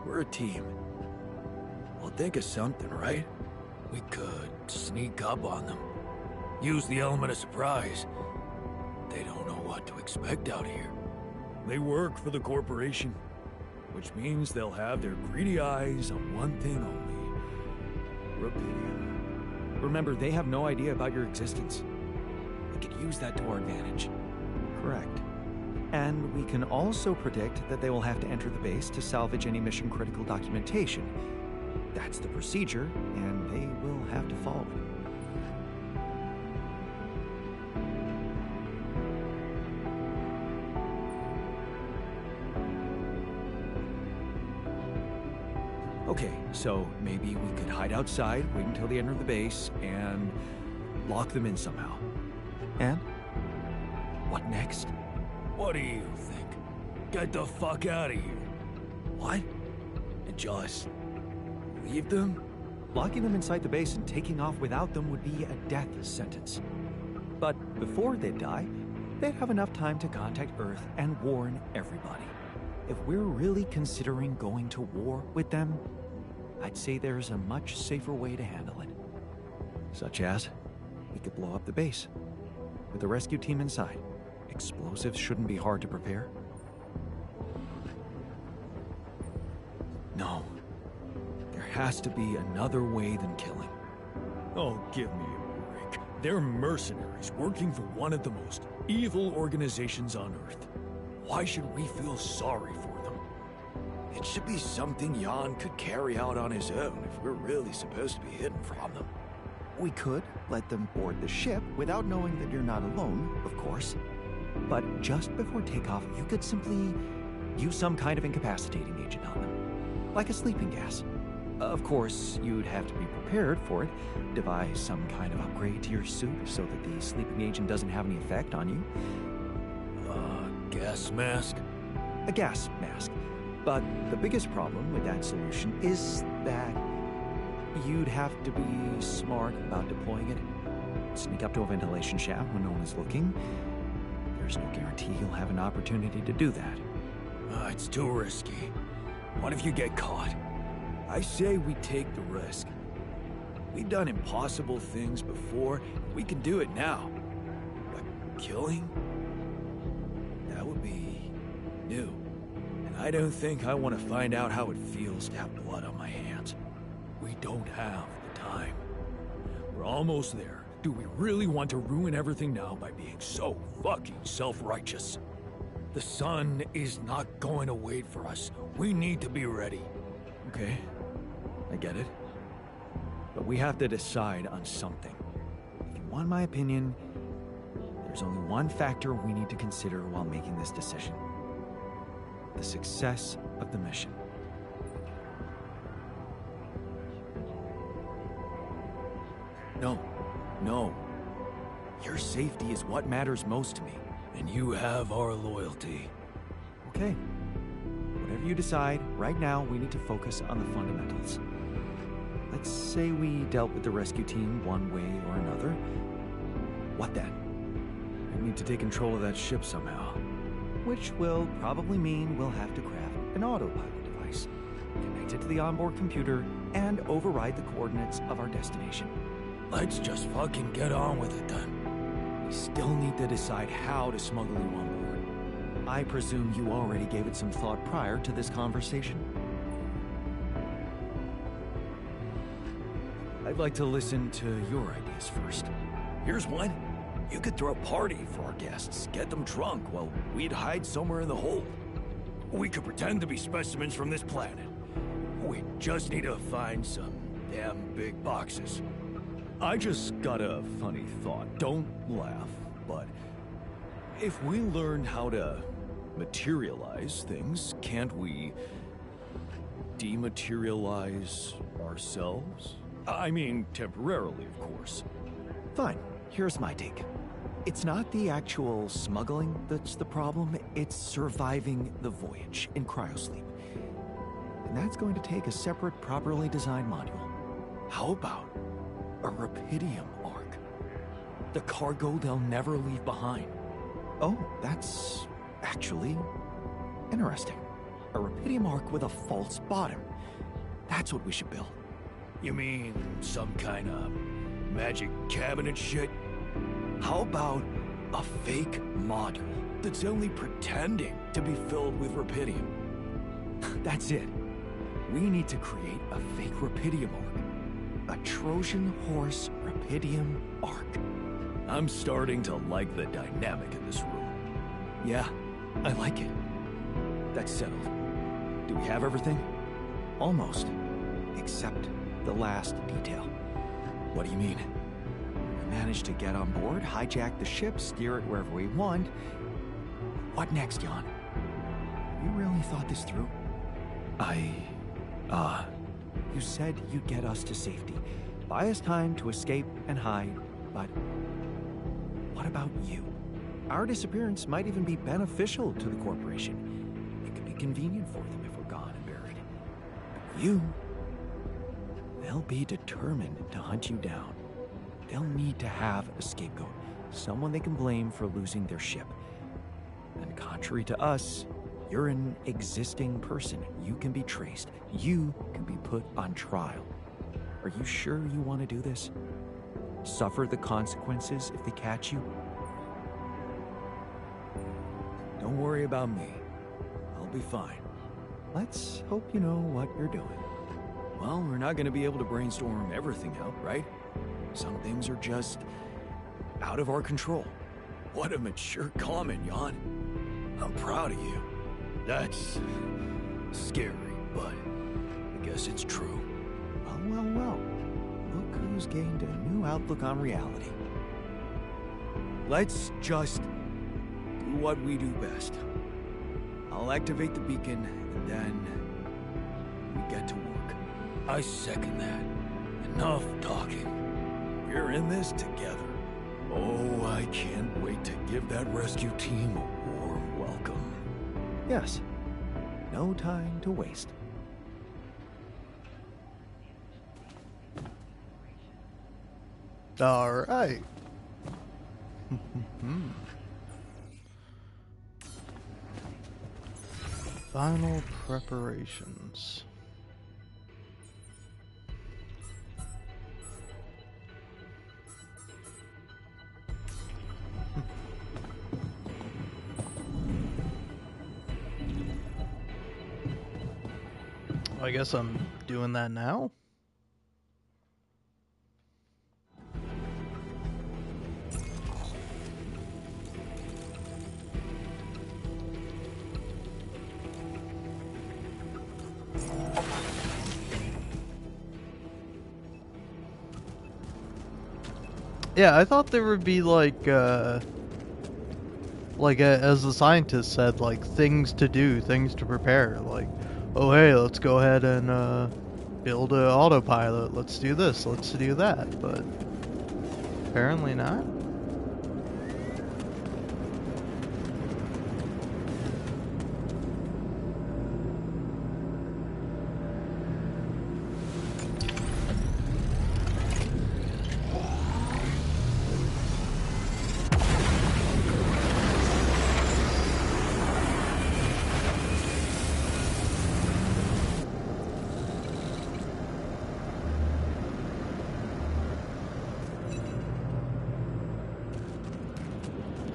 we're a team. We'll think of something, right? We could sneak up on them. Use the element of surprise. They don't know what to expect out here. They work for the corporation, which means they'll have their greedy eyes on one thing only. Rupidium. Remember, they have no idea about your existence. We could use that to our advantage. Correct. And we can also predict that they will have to enter the base to salvage any mission-critical documentation. That's the procedure, and they will have to follow it. Okay, so maybe we could hide outside, wait until they enter the base, and lock them in somehow. And? What next? What do you think? Get the fuck out of here. What? And just leave them? Locking them inside the base and taking off without them would be a death sentence. But before they die, they'd have enough time to contact Earth and warn everybody. If we're really considering going to war with them, I'd say there's a much safer way to handle it. Such as, we could blow up the base, with the rescue team inside. Explosives shouldn't be hard to prepare. No. There has to be another way than killing. Oh, give me a break. They're mercenaries working for one of the most evil organizations on Earth. Why should we feel sorry for them? It should be something Jan could carry out on his own if we're really supposed to be hidden from them. We could let them board the ship without knowing that you're not alone, of course. But just before takeoff, you could simply use some kind of incapacitating agent on them, like a sleeping gas. Of course, you'd have to be prepared for it, devise some kind of upgrade to your suit so that the sleeping agent doesn't have any effect on you. Gas mask? A gas mask. But the biggest problem with that solution is that you'd have to be smart about deploying it. Sneak up to a ventilation shaft when no one is looking. There's no guarantee you'll have an opportunity to do that. It's too risky. What if you get caught? I say we take the risk. We've done impossible things before. We can do it now. But killing? That would be new. And I don't think I want to find out how it feels to have blood on my hands. We don't have the time. We're almost there. Do we really want to ruin everything now by being so fucking self-righteous? The sun is not going to wait for us. We need to be ready. Okay, I get it. But we have to decide on something. If you want my opinion, there's only one factor we need to consider while making this decision. The success of the mission. No. Your safety is what matters most to me. And you have our loyalty. Okay. Whatever you decide, right now we need to focus on the fundamentals. Let's say we dealt with the rescue team one way or another. What then? We need to take control of that ship somehow. Which will probably mean we'll have to craft an autopilot device, connect it to the onboard computer, and override the coordinates of our destination. Let's just fucking get on with it then. We still need to decide how to smuggle you on board. I presume you already gave it some thought prior to this conversation. I'd like to listen to your ideas first. Here's one. You could throw a party for our guests, get them drunk while we'd hide somewhere in the hold. We could pretend to be specimens from this planet. We just need to find some damn big boxes. I just got a funny thought. Don't laugh, but if we learn how to materialize things, can't we dematerialize ourselves? I mean, temporarily, of course. Fine. Here's my take. It's not the actual smuggling that's the problem, it's surviving the voyage in cryosleep. And that's going to take a separate, properly designed module. How about a Rapidium arc? The cargo they'll never leave behind. Oh, that's actually interesting. A Rapidium arc with a false bottom. That's what we should build. You mean some kind of magic cabinet shit? How about a fake module that's only pretending to be filled with Rapidium? That's it. We need to create a fake Rapidium arc. A Trojan horse Rapidium arc. I'm starting to like the dynamic in this room. Yeah, I like it. That's settled. Do we have everything? Almost. Except the last detail. What do you mean? We managed to get on board, hijack the ship, steer it wherever we want. What next, Jan? You really thought this through? You said you'd get us to safety. Buy us time to escape and hide, but what about you? Our disappearance might even be beneficial to the corporation. It could be convenient for them if we're gone and buried. But you... they'll be determined to hunt you down. They'll need to have a scapegoat, someone they can blame for losing their ship. And contrary to us, you're an existing person. You can be traced. You can be put on trial. Are you sure you want to do this? Suffer the consequences if they catch you? Don't worry about me. I'll be fine. Let's hope you know what you're doing. Well, we're not going to be able to brainstorm everything out, right? Some things are just out of our control. What a mature comment, Jan. I'm proud of you. That's scary. but I guess it's true. Well. Look who's gained a new outlook on reality. Let's just do what we do best. I'll activate the beacon, and then we get to work. I second that. Enough talking. We're in this together. Oh, I can't wait to give that rescue team a warm welcome. Yes. No time to waste. All right. Final preparations. I guess I'm doing that now. Yeah, I thought there would be like as the scientist said, like things to do, things to prepare. Like, oh hey, let's go ahead and build an autopilot. Let's do this. Let's do that. But apparently not.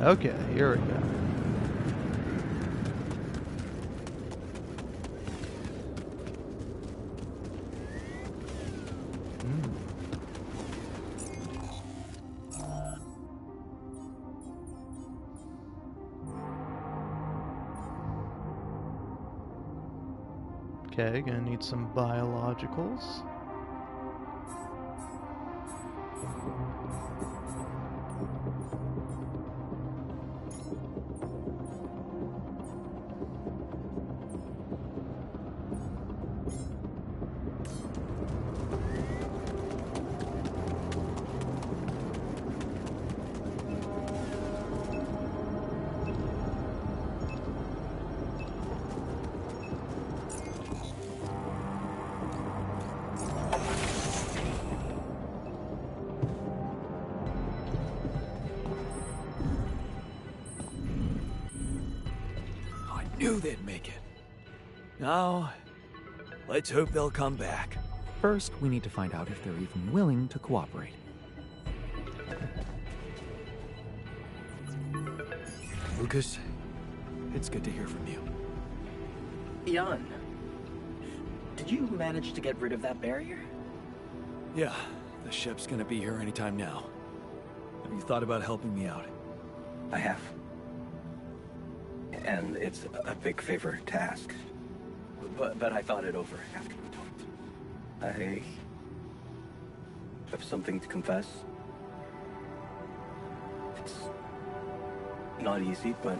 Okay, here we go. Okay, gonna need some biologicals. Knew they'd make it. Now, let's hope they'll come back. First, we need to find out if they're even willing to cooperate. Lucas, it's good to hear from you. Jan, did you manage to get rid of that barrier? Yeah, the ship's gonna be here anytime now. Have you thought about helping me out? I have. And it's a big favor to ask. But I thought it over after we talked. I have something to confess. It's not easy, but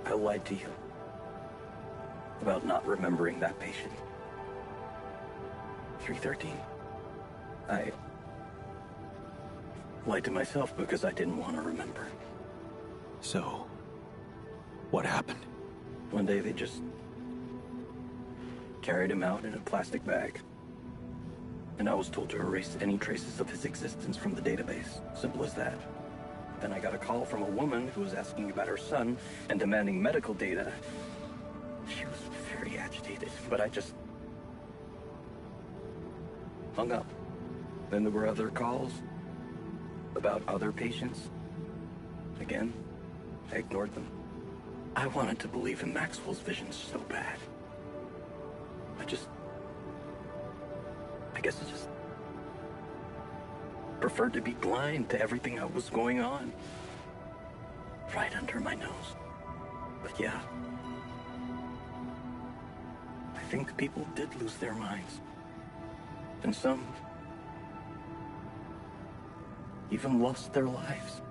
I lied to you about not remembering that patient. 313. I lied to myself because I didn't want to remember. So, what happened? One day they just carried him out in a plastic bag. And I was told to erase any traces of his existence from the database. Simple as that. Then I got a call from a woman who was asking about her son and demanding medical data. She was very agitated, but I just hung up. Then there were other calls about other patients. Again, I ignored them. I wanted to believe in Maxwell's visions so bad. I guess I just preferred to be blind to everything that was going on. Right under my nose. But yeah, think people did lose their minds. And some even lost their lives.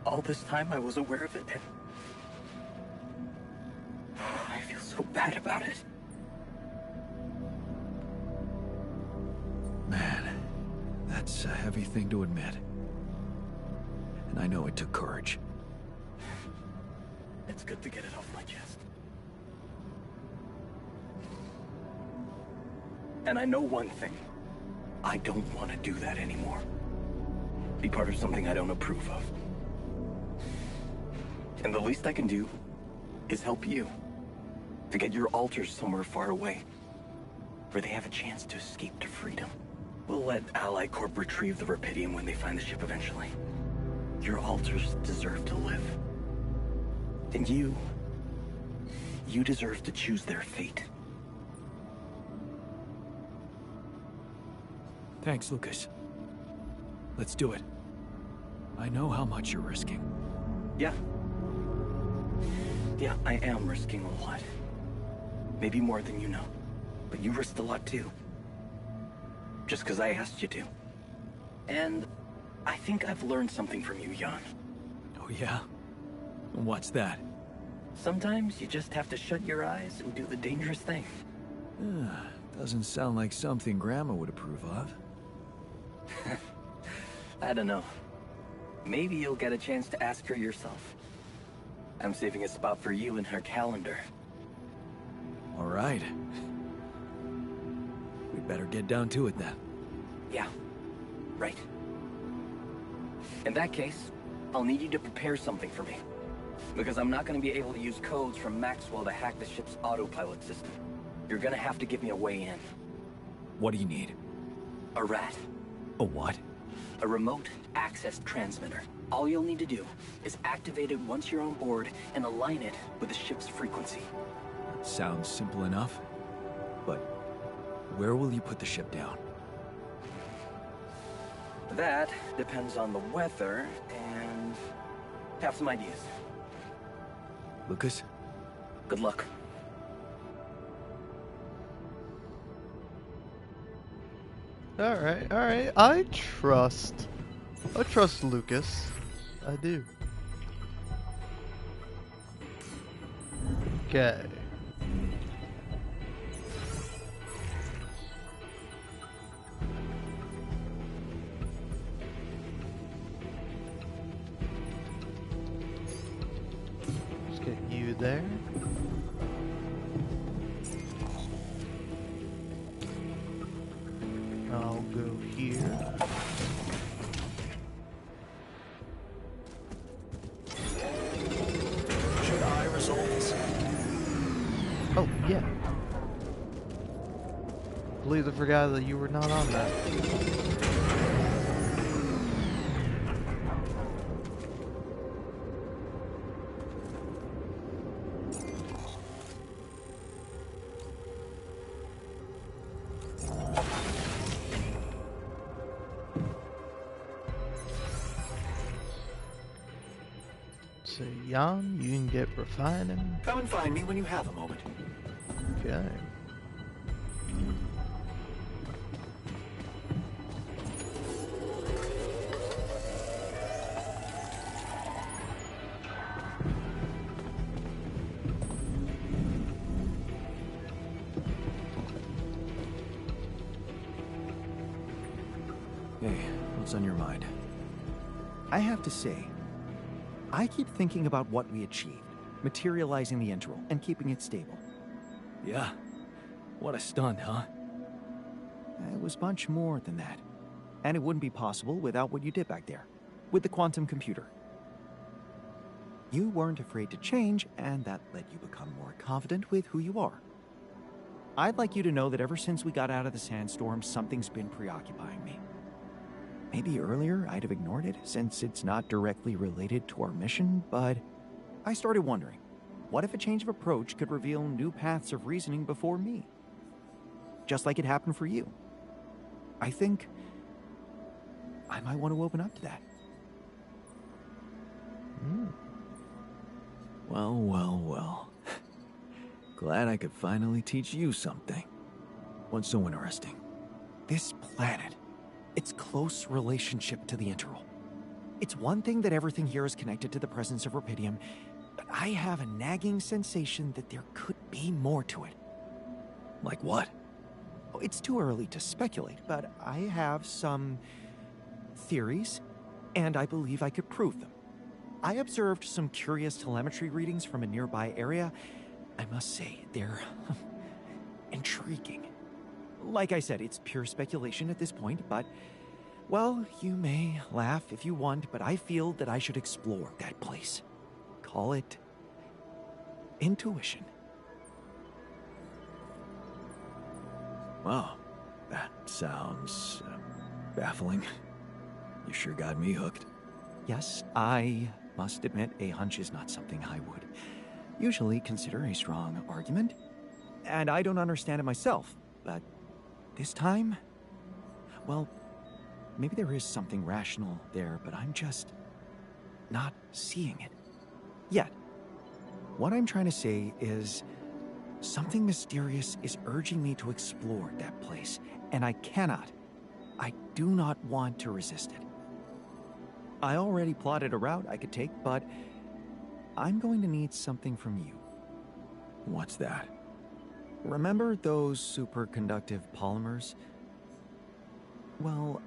All this time I was aware of it, and I feel so bad about it. Man, that's a heavy thing to admit. And I know it took courage. It's good to get it off my chest. And I know one thing. I don't want to do that anymore. Be part of something I don't approve of. And the least I can do is help you to get your alters somewhere far away, where they have a chance to escape to freedom. We'll let Ally Corp retrieve the Rapidium when they find the ship eventually. Your alters deserve to live. And you deserve to choose their fate. Thanks, Lucas. Let's do it. I know how much you're risking. Yeah. Yeah, I am risking a lot. Maybe more than you know. But you risked a lot too. Just because I asked you to. And I think I've learned something from you, Jan. Oh yeah? What's that? Sometimes you just have to shut your eyes and do the dangerous thing. Doesn't sound like something Grandma would approve of. I don't know. Maybe you'll get a chance to ask her yourself. I'm saving a spot for you in her calendar. All right. We better get down to it then. Yeah, right. In that case, I'll need you to prepare something for me. Because I'm not going to be able to use codes from Maxwell to hack the ship's autopilot system. You're going to have to give me a way in. What do you need? A rat. A what? A remote access transmitter. All you'll need to do is activate it once you're on board and align it with the ship's frequency. Sounds simple enough. But where will you put the ship down? That depends on the weather and have some ideas. Lucas? Good luck. Alright. I trust Lucas. I do. Okay. Let's get you there. I'll go here. Should I resolve this? Oh, yeah. Completely forgot that you were not on that. So, Jan, you can get refining. Come and find me when you have a moment. Okay. Hey, what's on your mind? I have to say, I keep thinking about what we achieved, materializing the intro and keeping it stable. Yeah? What a stunt, huh? It was much more than that. And it wouldn't be possible without what you did back there, with the quantum computer. You weren't afraid to change, and that let you become more confident with who you are. I'd like you to know that ever since we got out of the sandstorm, something's been preoccupying me. Maybe earlier I'd have ignored it, since it's not directly related to our mission, but I started wondering, what if a change of approach could reveal new paths of reasoning before me? Just like it happened for you. I think I might want to open up to that. Well. Glad I could finally teach you something. What's so interesting? This planet, its close relationship to the Interral. It's one thing that everything here is connected to the presence of Rapidium, but I have a nagging sensation that there could be more to it. Like what? It's too early to speculate, but I have some theories, and I believe I could prove them. I observed some curious telemetry readings from a nearby area. I must say, they're intriguing. Like I said, it's pure speculation at this point, but, well, you may laugh if you want, but I feel that I should explore that place. Call it intuition. Wow, that sounds baffling. You sure got me hooked. Yes, I must admit a hunch is not something I would usually consider a strong argument. And I don't understand it myself, but this time, well, maybe there is something rational there, but I'm just not seeing it yet. What I'm trying to say is something mysterious is urging me to explore that place, and I do not want to resist it. I already plotted a route I could take, but I'm going to need something from you. What's that? Remember those superconductive polymers? Well,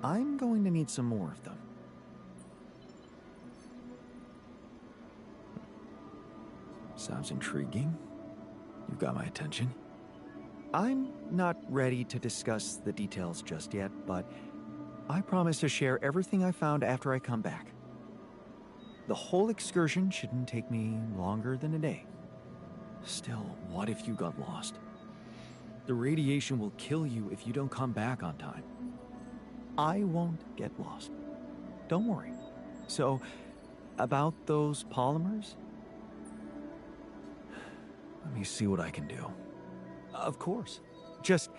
I'm going to need some more of them. Sounds intriguing. You've got my attention. I'm not ready to discuss the details just yet, but I promise to share everything I found after I come back. The whole excursion shouldn't take me longer than a day. Still, what if you got lost? The radiation will kill you if you don't come back on time. I won't get lost. Don't worry. So, about those polymers? Let me see what I can do. Of course. Just,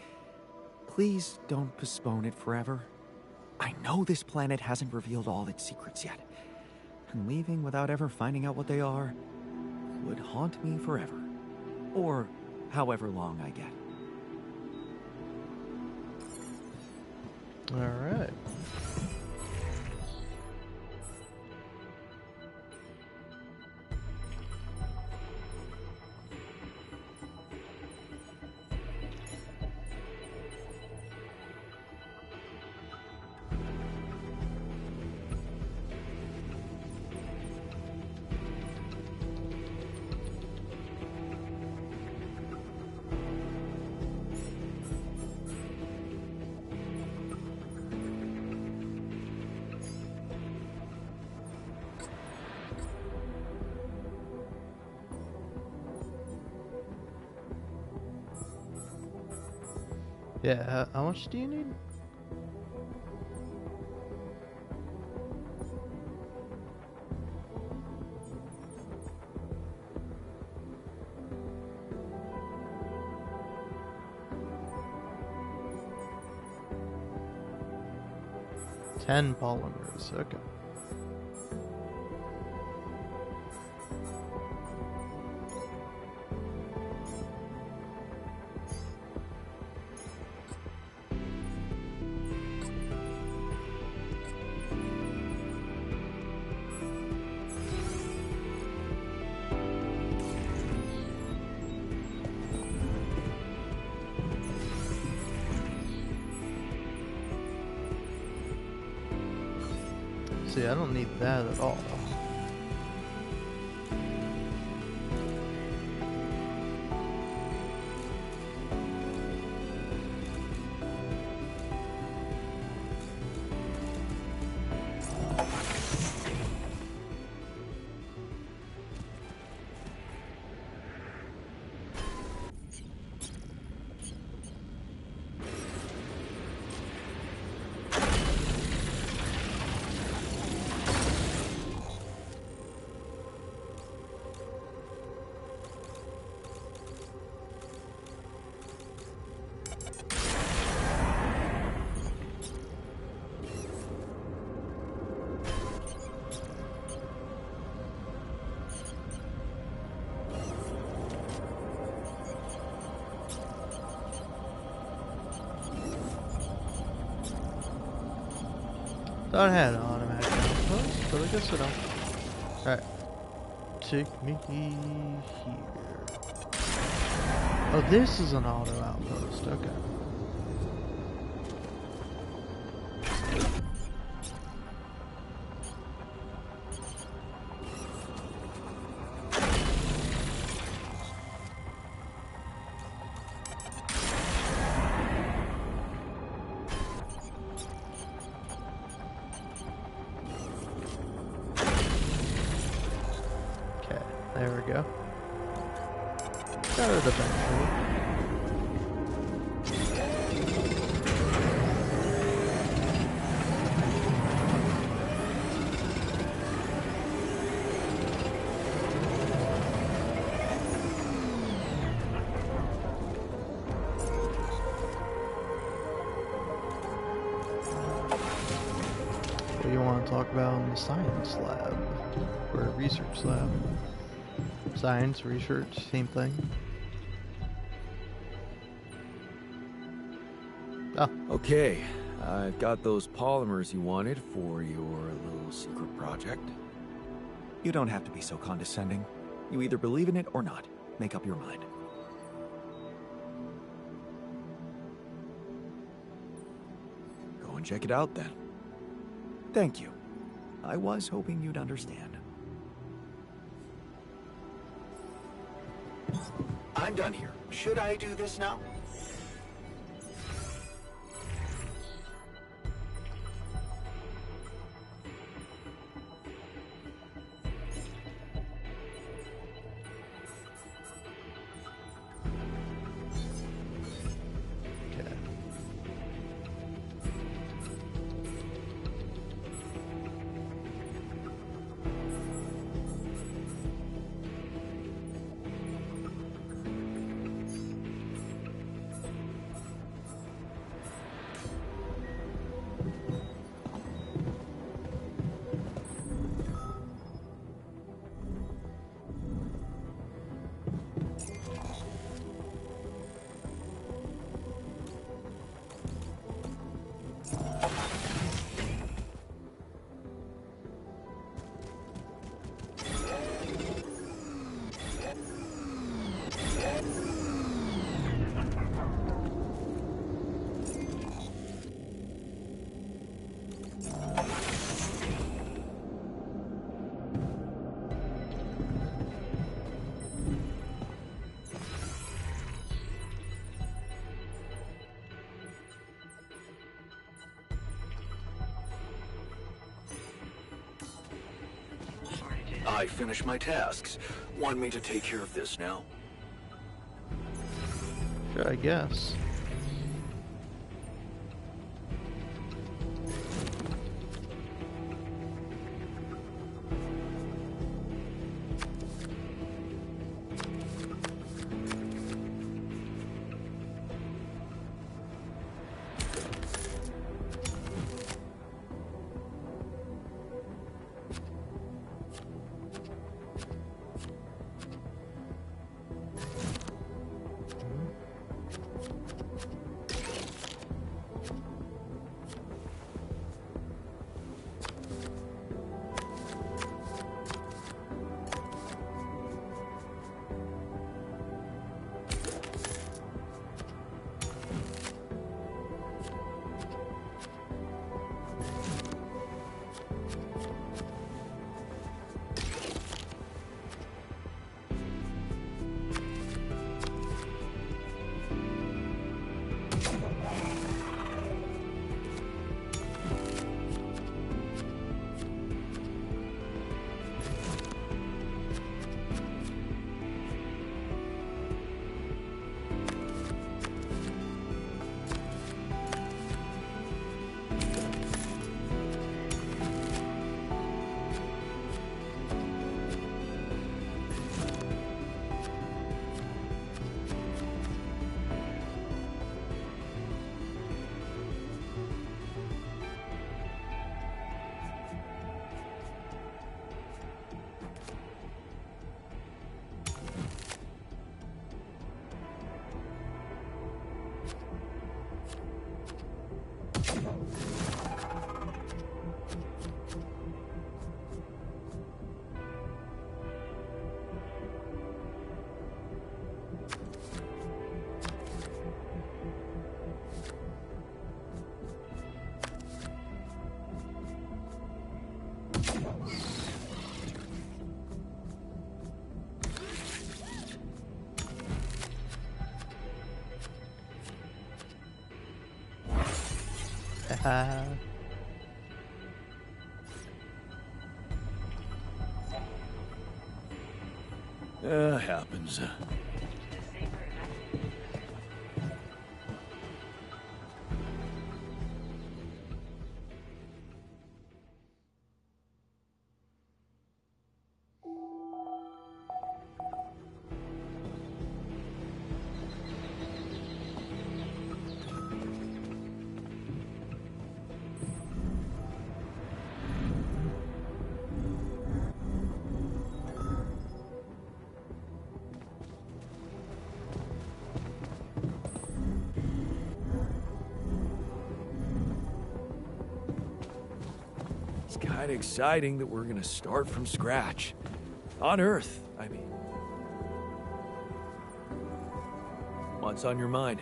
please don't postpone it forever. I know this planet hasn't revealed all its secrets yet, and leaving without ever finding out what they are would haunt me forever. Or however long I get. All right. Yeah, how much do you need? Ten polymers, okay. See, I don't need that at all. Thought I had an automatic outpost, but I guess I don't. Alright. Take me here. Oh, this is an auto outpost. Okay. There we go. Got it eventually. What do you want to talk about in the science lab or research lab? Science, research, same thing. Oh. Okay, I've got those polymers you wanted for your little secret project. You don't have to be so condescending. You either believe in it or not. Make up your mind. Go and check it out then. Thank you. I was hoping you'd understand. I'm done here. Should I do this now? I finished my tasks. Want me to take care of this now? Sure, I guess. Happens. It's kind of exciting that we're gonna start from scratch. On Earth, I mean. What's on your mind?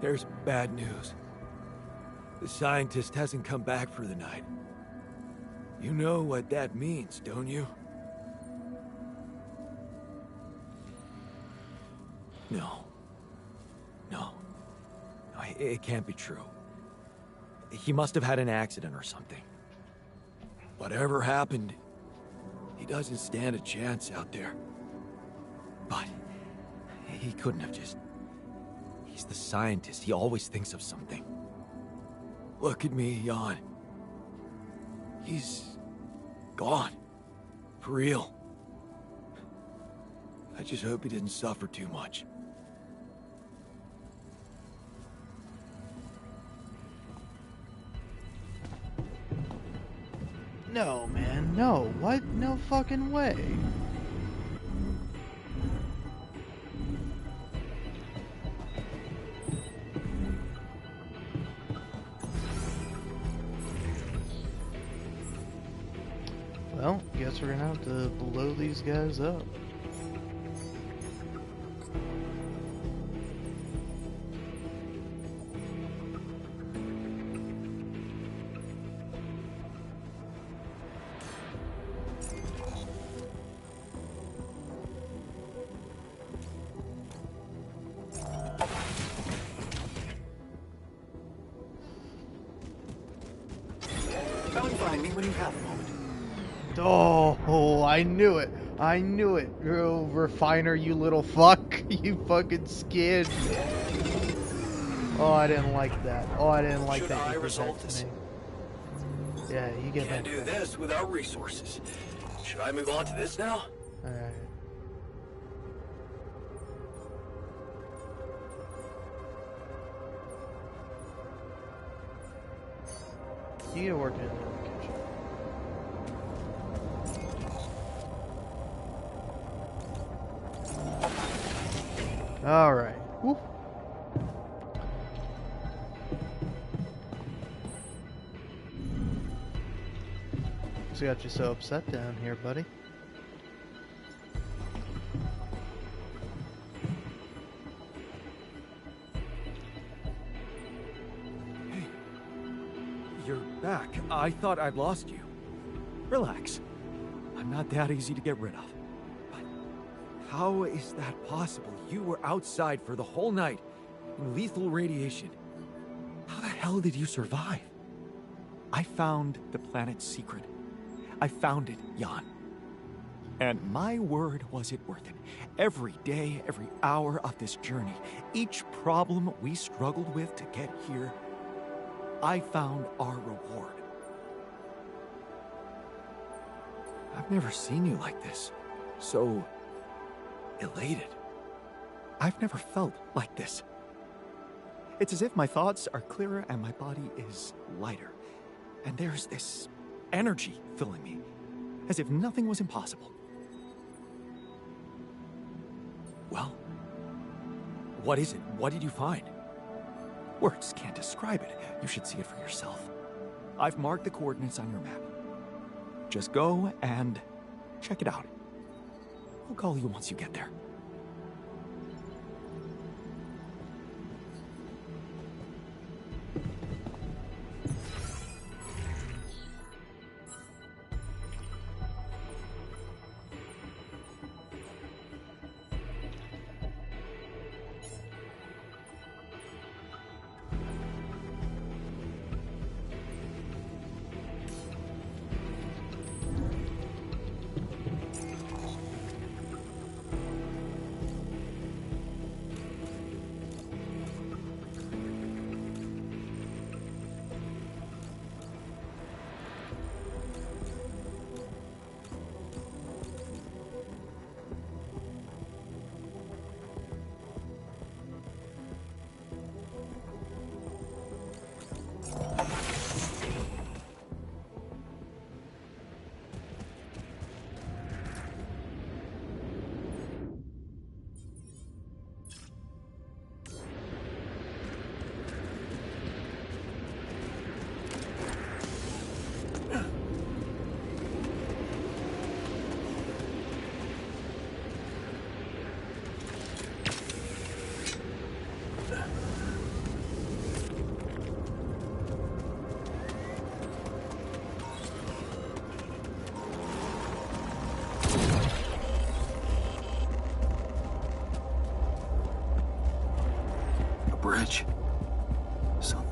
There's bad news. The scientist hasn't come back for the night. You know what that means, don't you? No. No. No, it can't be true. He must have had an accident or something. Whatever happened, he doesn't stand a chance out there. But he couldn't have just... He's the scientist. He always thinks of something. Look at me, Jan. He's gone. For real. I just hope he didn't suffer too much. No, man, no. What? No fucking way. Well, guess we're gonna have to blow these guys up. Come find me when you have a moment. Oh, I knew it. I knew it. Oh, refiner, you little fuck. You fucking scared me. Oh, I didn't like that. Oh, I didn't like that. Should I You did resolve that this? to me. Yeah, you get Can't that. do this without resources. Should I move on to this now? Alright. You get working in the kitchen. Alright. Whoop. What's got you so upset down here, buddy? You're back. I thought I'd lost you. Relax. I'm not that easy to get rid of. But how is that possible? You were outside for the whole night in lethal radiation. How the hell did you survive? I found the planet's secret. I found it, Jan. And my word, was it worth it. Every day, every hour of this journey, each problem we struggled with to get here, I found our reward. I've never seen you like this. So elated. I've never felt like this. It's as if my thoughts are clearer and my body is lighter. And there's this energy filling me, as if nothing was impossible. Well, what is it? What did you find? Words can't describe it. You should see it for yourself. I've marked the coordinates on your map. Just go and check it out. I'll call you once you get there.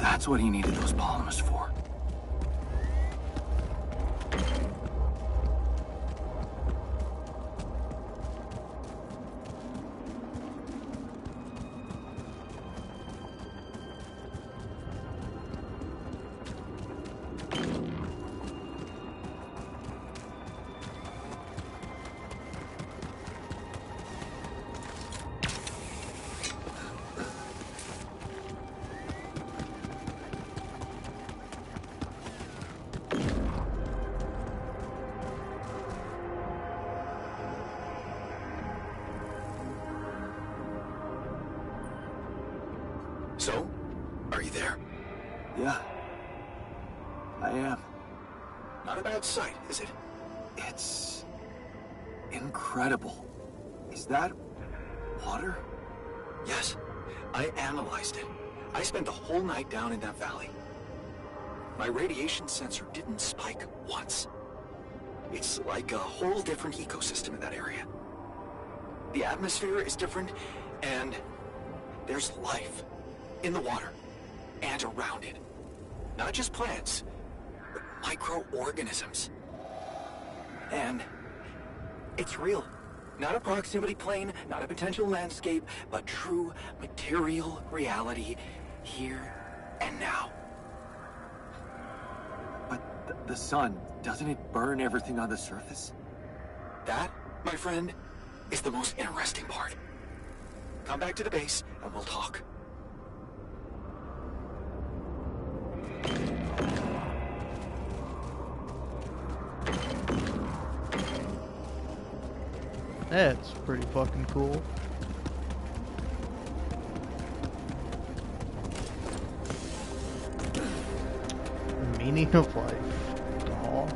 That's what he needed those polymers for. So, are you there? Yeah, I am. Not a bad sight, is it? It's incredible. Is that water? Yes, I analyzed it. I spent the whole night down in that valley. My radiation sensor didn't spike once. It's like a whole different ecosystem in that area. The atmosphere is different, and there's life in the water and around it. Not just plants, but microorganisms. And it's real. Not a proximity plane, not a potential landscape, but true material reality here and now. But the sun, doesn't it burn everything on the surface? That, my friend, is the most interesting part. Come back to the base and we'll talk. That's pretty fucking cool. The meaning of life. Aw.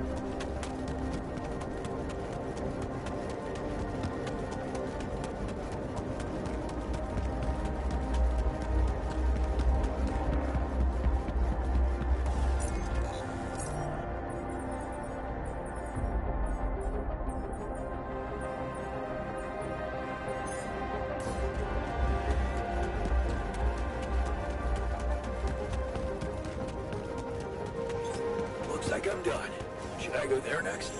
Looks like I'm done. Should I go there next?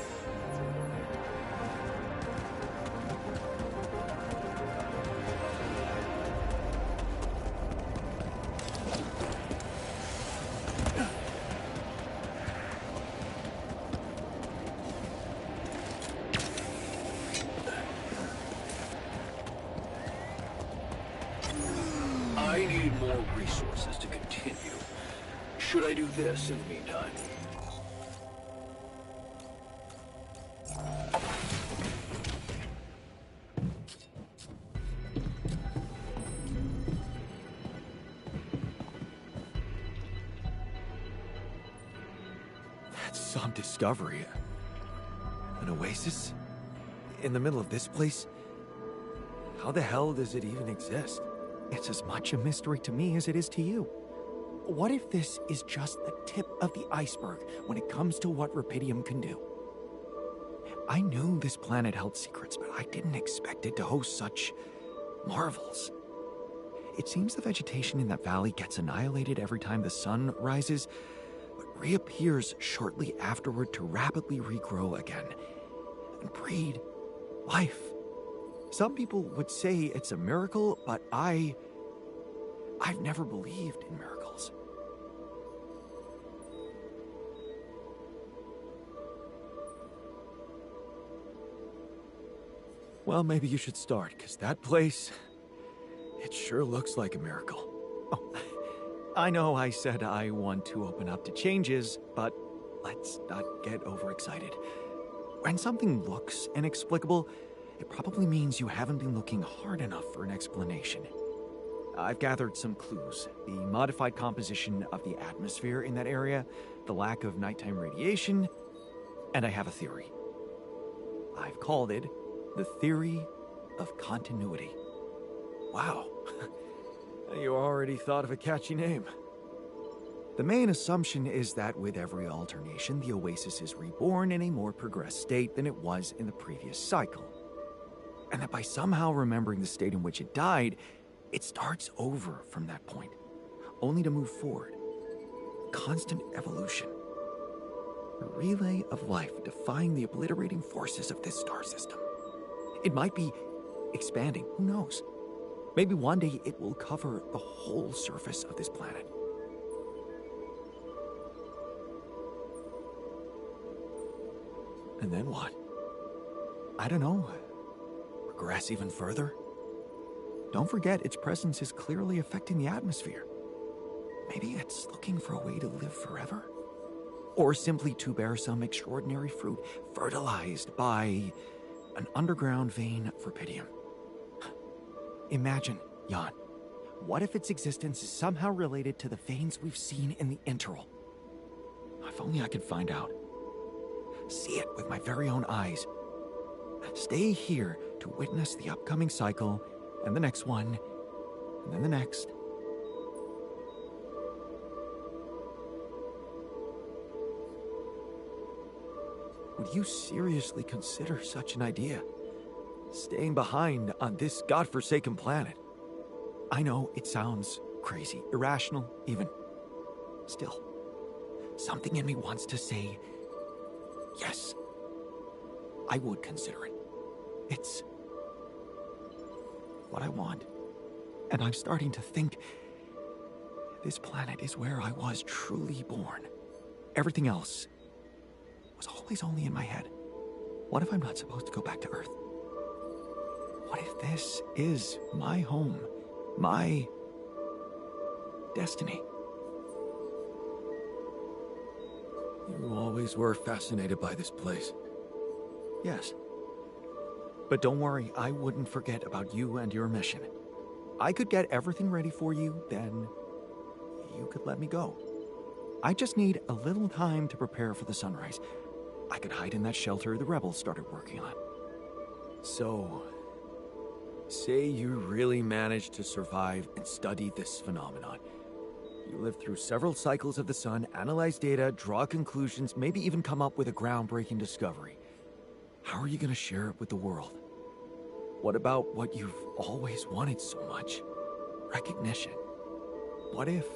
I need more resources to continue. Should I do this in the meantime? That's some discovery. An oasis? In the middle of this place? How the hell does it even exist? It's as much a mystery to me as it is to you. What if this is just the tip of the iceberg when it comes to what Rapidium can do? I knew this planet held secrets, but I didn't expect it to host such marvels. It seems the vegetation in that valley gets annihilated every time the sun rises, but reappears shortly afterward to rapidly regrow again and breed life. Some people would say it's a miracle, but I've never believed in miracles. Well, maybe you should start, because that place, it sure looks like a miracle. Oh, I know I said I want to open up to changes, but let's not get overexcited. When something looks inexplicable, it probably means you haven't been looking hard enough for an explanation. I've gathered some clues. The modified composition of the atmosphere in that area, the lack of nighttime radiation, and I have a theory. I've called it the theory of continuity. Wow. You already thought of a catchy name. The main assumption is that with every alternation, the oasis is reborn in a more progressed state than it was in the previous cycle. And that by somehow remembering the state in which it died, it starts over from that point, only to move forward, constant evolution. A relay of life defying the obliterating forces of this star system. It might be expanding, who knows? Maybe one day it will cover the whole surface of this planet. And then what? I don't know. Progress even further? Don't forget, its presence is clearly affecting the atmosphere. Maybe it's looking for a way to live forever? Or simply to bear some extraordinary fruit, fertilized by an underground vein of rubidium. Imagine, Jan, what if its existence is somehow related to the veins we've seen in the interval? If only I could find out. See it with my very own eyes. Stay here to witness the upcoming cycle, and the next one, and then the next. Would you seriously consider such an idea? Staying behind on this godforsaken planet? I know it sounds crazy, irrational even. Still, something in me wants to say, yes, I would consider it. It's what I want. And I'm starting to think this planet is where I was truly born. Everything else was always only in my head. What if I'm not supposed to go back to Earth? What if this is my home, my destiny? You always were fascinated by this place. Yes. But don't worry, I wouldn't forget about you and your mission. I could get everything ready for you, then you could let me go. I just need a little time to prepare for the sunrise. I could hide in that shelter the rebels started working on. So, say you really managed to survive and study this phenomenon. You lived through several cycles of the sun, analyze data, draw conclusions, maybe even come up with a groundbreaking discovery. How are you going to share it with the world? What about what you've always wanted so much? Recognition. What if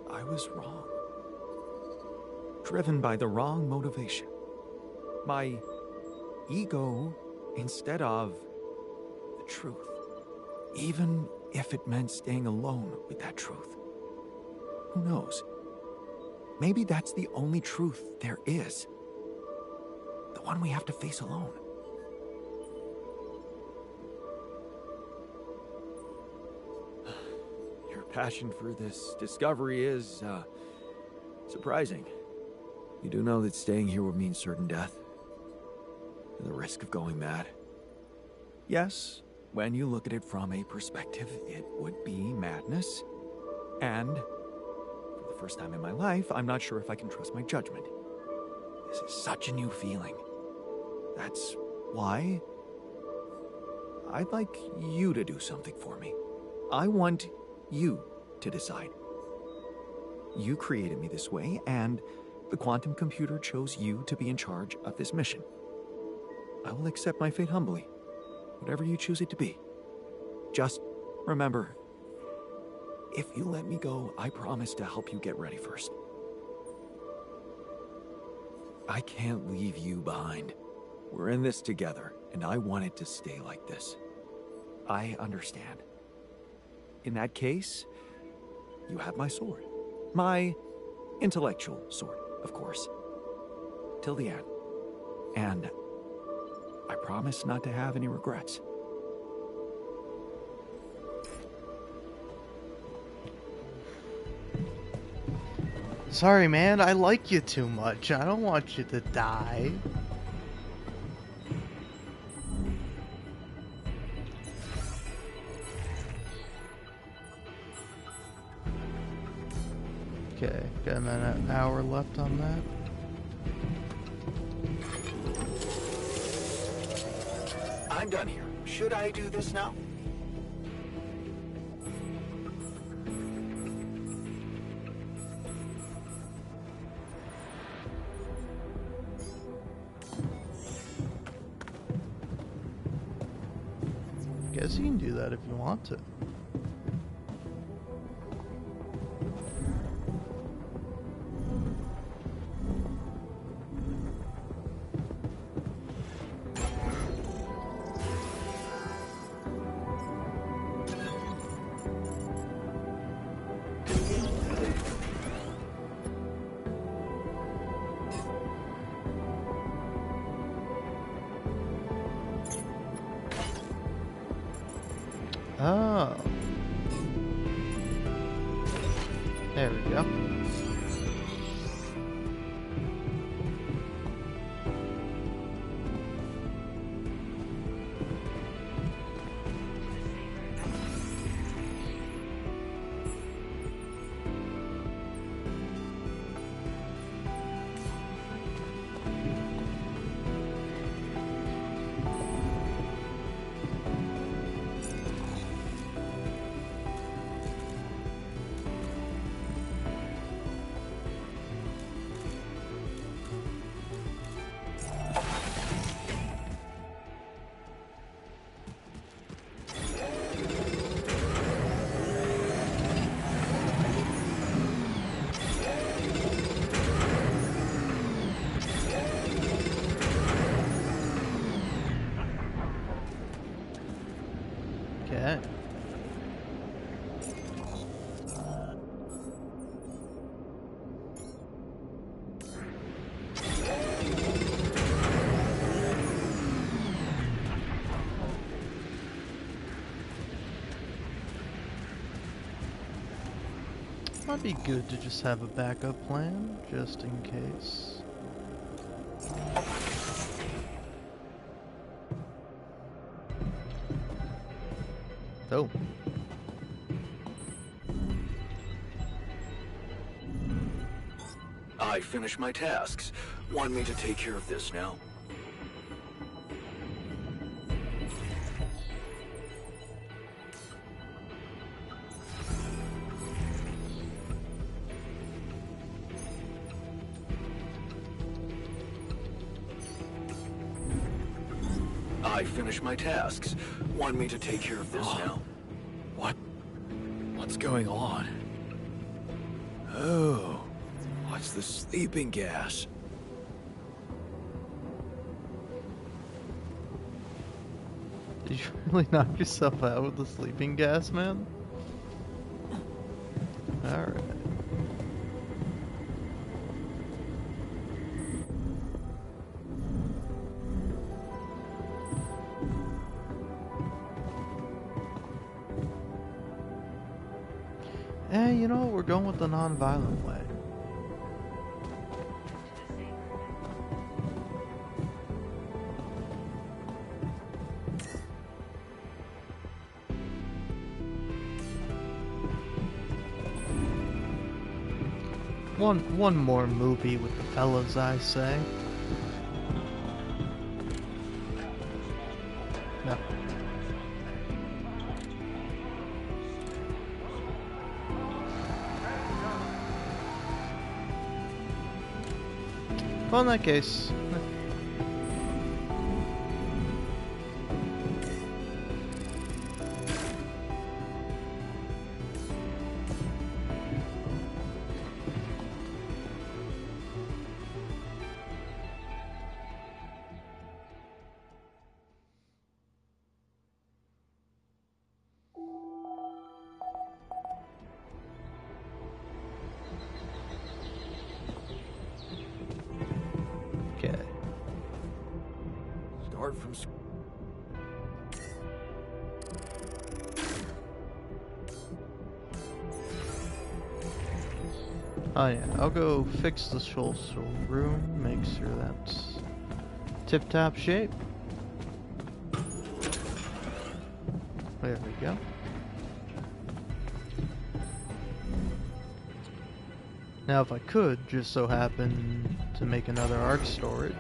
I was wrong? Driven by the wrong motivation. My ego instead of the truth. Even if it meant staying alone with that truth. Who knows? Maybe that's the only truth there is. The one we have to face alone. Your passion for this discovery is, surprising. You do know that staying here would mean certain death? And the risk of going mad? Yes, when you look at it from a perspective, it would be madness. And for the first time in my life, I'm not sure if I can trust my judgment. This is such a new feeling. That's why I'd like you to do something for me. I want you to decide. You created me this way, and the quantum computer chose you to be in charge of this mission. I will accept my fate humbly, whatever you choose it to be. Just remember, if you let me go, I promise to help you get ready first. I can't leave you behind. We're in this together, and I want it to stay like this. I understand. In that case, you have my sword. My intellectual sword, of course. Till the end. And I promise not to have any regrets. Sorry, man, I like you too much. I don't want you to die. Okay, got an hour left on that. I'm done here. Should I do this now? Guess you can do that if you want to. Oh. There we go. Okay. Might be good to just have a backup plan, just in case. Oh. I finished my tasks. Want me to take care of this now? I finished my tasks. Want me to take care of this now? What's going on? Oh, what's the sleeping gas? Did you really knock yourself out with the sleeping gas, man? Alright. Hey, you know what? We're going with the non-violent way. One more movie with the fellas, I say. No. Well, in that case... Okay. Start from Oh yeah, I'll go fix the social room, make sure that's tip-top shape. There we go. Now if I could just so happen to make another arc storage.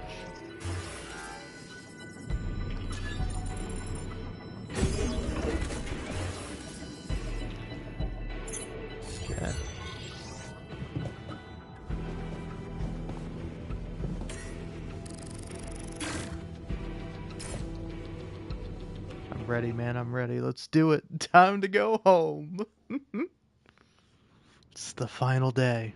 Okay. I'm ready, man, I'm ready. Let's do it. Time to go home. It's the final day.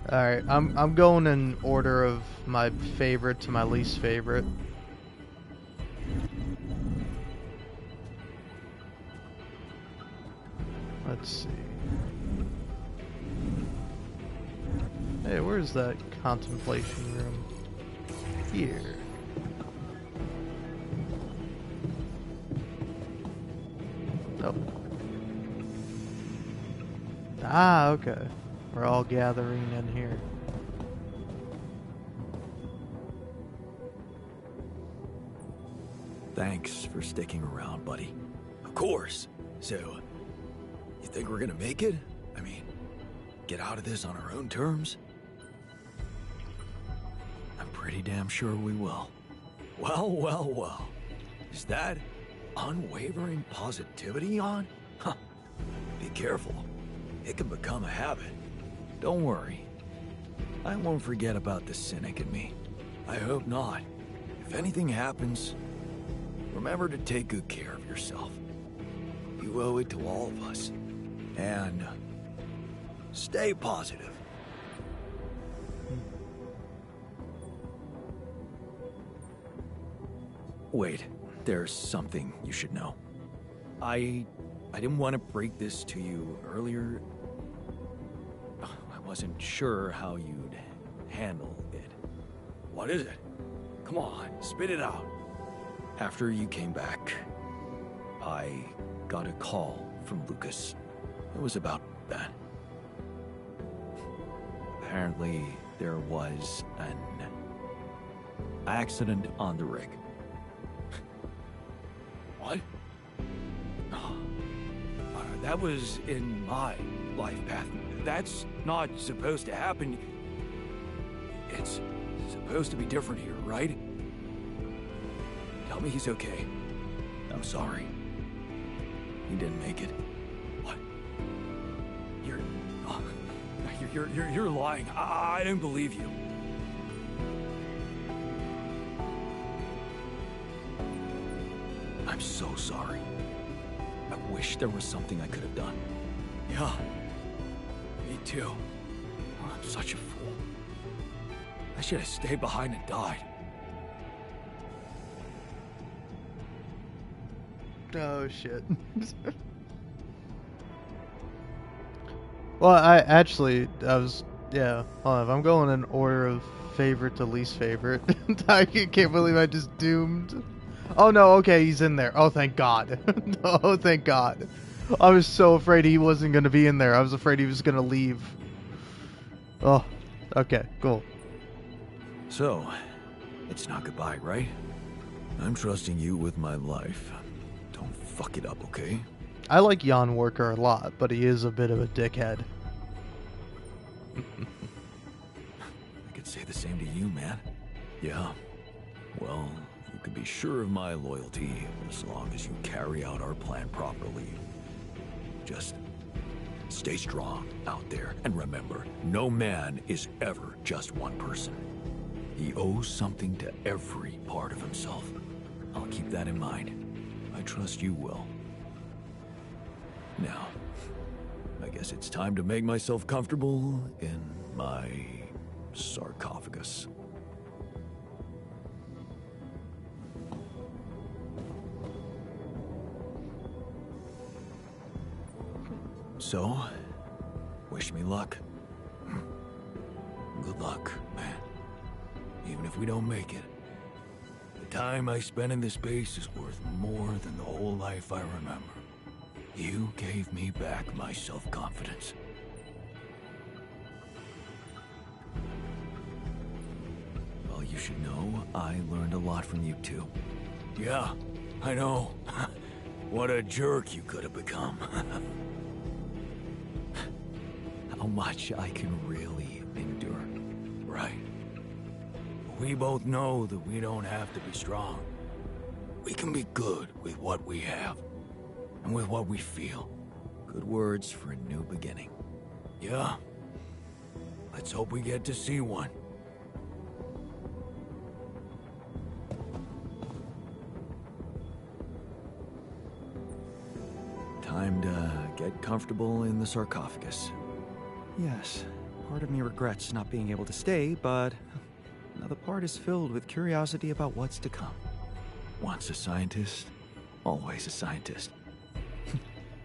Alright, I'm going in order of my favorite to my least favorite. Let's see. Hey, where's that contemplation room? Here. Oh. Ah, okay. We're all gathering in here. Thanks for sticking around, buddy. Of course. So, you think we're gonna make it? I mean, get out of this on our own terms? I'm pretty damn sure we will. Well, well, well. Is that unwavering positivity on? Huh. Be careful. It can become a habit. Don't worry. I won't forget about the cynic in me. I hope not. If anything happens, remember to take good care of yourself. You owe it to all of us. And stay positive. Wait, there's something you should know. I didn't want to break this to you earlier. I wasn't sure how you'd handle it. What is it? Come on, spit it out. After you came back, I got a call from Lucas. It was about that. Apparently, there was an accident on the rig. What? That was in my life path. That's not supposed to happen. It's supposed to be different here, right? Tell me he's okay. I'm sorry. He didn't make it. What? You're lying. I didn't believe you. I'm so sorry. I wish there was something I could have done. Yeah. Me too. I'm such a fool. I should have stayed behind and died. Oh shit. Well, yeah. Hold on, if I'm going in order of favorite to least favorite, I can't believe I just doomed. Oh no, okay, he's in there. Oh, thank God. Oh, thank God. I was so afraid he wasn't going to be in there. I was afraid he was going to leave. Oh, okay, cool. So, it's not goodbye, right? I'm trusting you with my life. Don't fuck it up, okay? I like Jan Worker a lot, but he is a bit of a dickhead. I could say the same to you, man. Yeah. Well, you can be sure of my loyalty as long as you carry out our plan properly. Just stay strong out there, and remember, no man is ever just one person. He owes something to every part of himself. I'll keep that in mind. I trust you will. Now, I guess it's time to make myself comfortable in my sarcophagus. So, wish me luck. Good luck, man. Even if we don't make it, the time I spent in this base is worth more than the whole life I remember. You gave me back my self-confidence. Well, you should know, I learned a lot from you too. Yeah, I know. What a jerk you could have become. How much I can really endure, right? We both know that we don't have to be strong. We can be good with what we have, and with what we feel. Good words for a new beginning. Yeah. Let's hope we get to see one. Time to get comfortable in the sarcophagus. Yes, part of me regrets not being able to stay, but another part is filled with curiosity about what's to come. Once a scientist, always a scientist.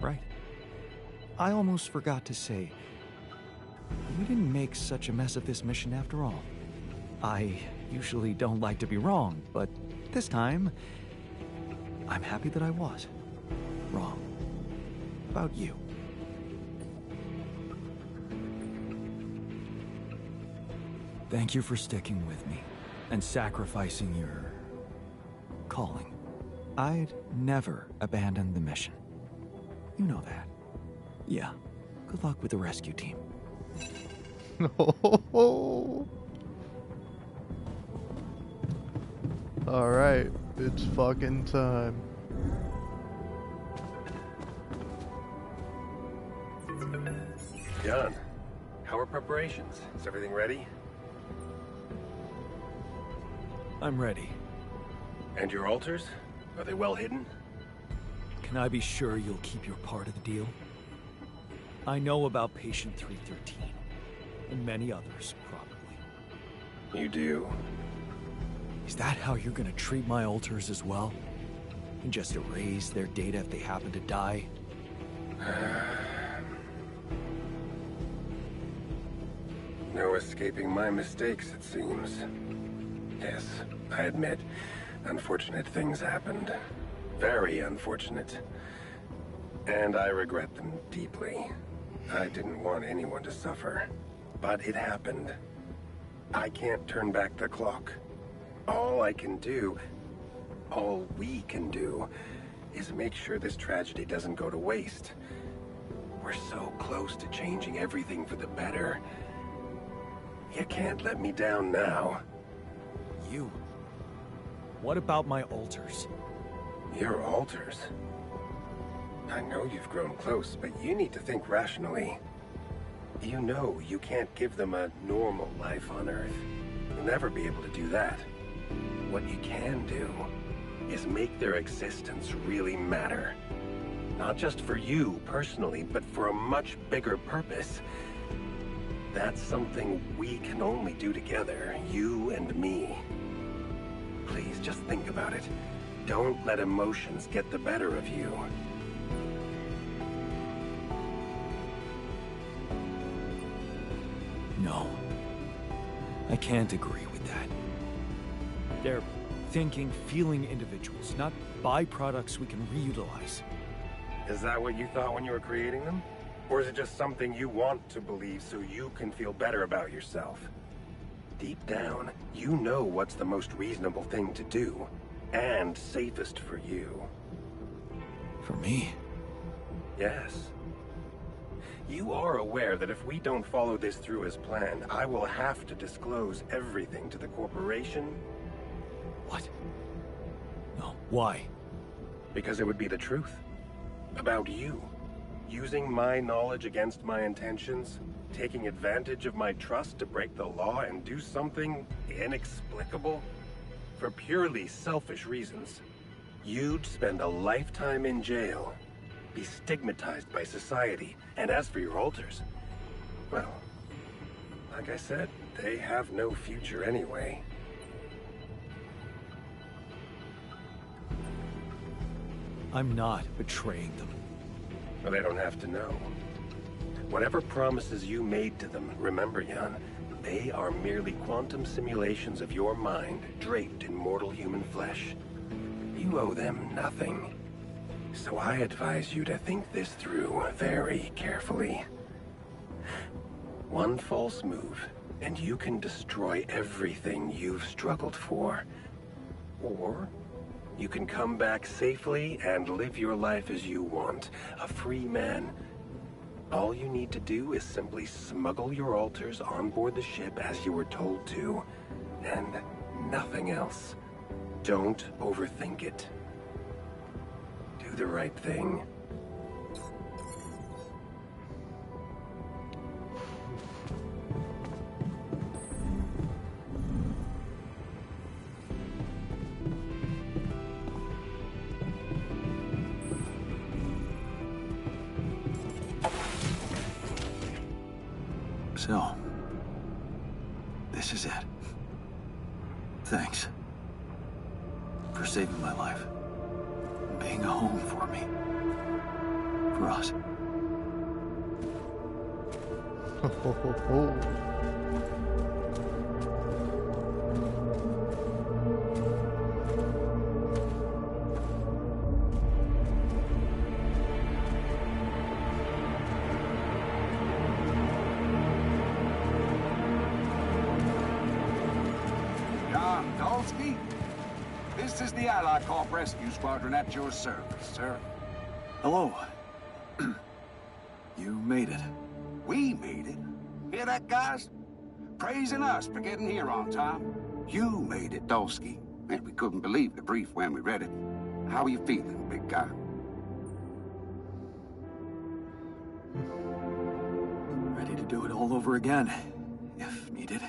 Right. I almost forgot to say, We didn't make such a mess of this mission after all. I usually don't like to be wrong, but this time, I'm happy that I was wrong about you. Thank you for sticking with me and sacrificing your calling. I'd never abandon the mission. You know that. Yeah. Good luck with the rescue team. Alright, it's fucking time. John, how are preparations? Is everything ready? I'm ready. And your altars? Are they well hidden? Can I be sure you'll keep your part of the deal? I know about Patient 313, and many others, probably. You do. Is that how you're gonna treat my alters as well? And just erase their data if they happen to die? No escaping my mistakes, it seems. Yes, I admit, unfortunate things happened. Very unfortunate. And I regret them deeply. I didn't want anyone to suffer. But it happened. I can't turn back the clock. All I can do, all we can do, is make sure this tragedy doesn't go to waste. We're so close to changing everything for the better. You can't let me down now. You? What about my alters? Your alters? I know you've grown close, but you need to think rationally. You know you can't give them a normal life on Earth. You'll never be able to do that. What you can do is make their existence really matter. Not just for you personally, but for a much bigger purpose. That's something we can only do together, you and me. Please, just think about it. Don't let emotions get the better of you. No. I can't agree with that. They're thinking, feeling individuals, not byproducts we can reutilize. Is that what you thought when you were creating them? Or is it just something you want to believe so you can feel better about yourself? Deep down, you know what's the most reasonable thing to do, and safest for you. For me? Yes. You are aware that if we don't follow this through as planned, I will have to disclose everything to the corporation? What? No, why? Because it would be the truth. About you. Using my knowledge against my intentions, taking advantage of my trust to break the law and do something inexplicable for purely selfish reasons. You'd spend a lifetime in jail, be stigmatized by society, and as for your alters, well, like I said, they have no future anyway. I'm not betraying them. Well, they don't have to know. Whatever promises you made to them, remember, Jan, they are merely quantum simulations of your mind draped in mortal human flesh. You owe them nothing. So I advise you to think this through very carefully. One false move, and you can destroy everything you've struggled for. Or you can come back safely and live your life as you want, a free man. All you need to do is simply smuggle your alters on board the ship as you were told to, and nothing else. Don't overthink it. Do the right thing. So, this is it. Thanks for saving my life and being a home for me. For us. John Dolsky? This is the Ally Corp Rescue Squadron at your service, sir. Hello. You made it. We made it. Hear that, guys? Praising us for getting here on time. You made it, Dolsky. And we couldn't believe the brief when we read it. How are you feeling, big guy? Ready to do it all over again, if needed.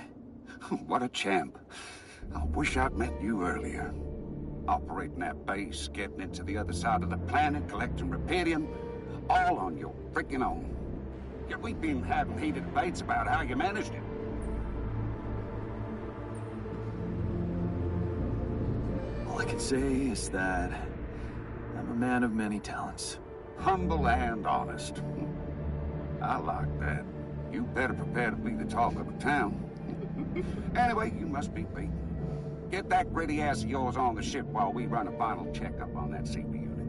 What a champ. I wish I'd met you earlier. Operating that base, getting it to the other side of the planet, collecting Repedium, all on your freaking own. Yet we've been having heated debates about how you managed it. All I can say is that I'm a man of many talents. Humble and honest. I like that. You better prepare to be the talk of the town. Anyway, you must be beaten. Get that gritty ass of yours on the ship while we run a final checkup on that CP unit.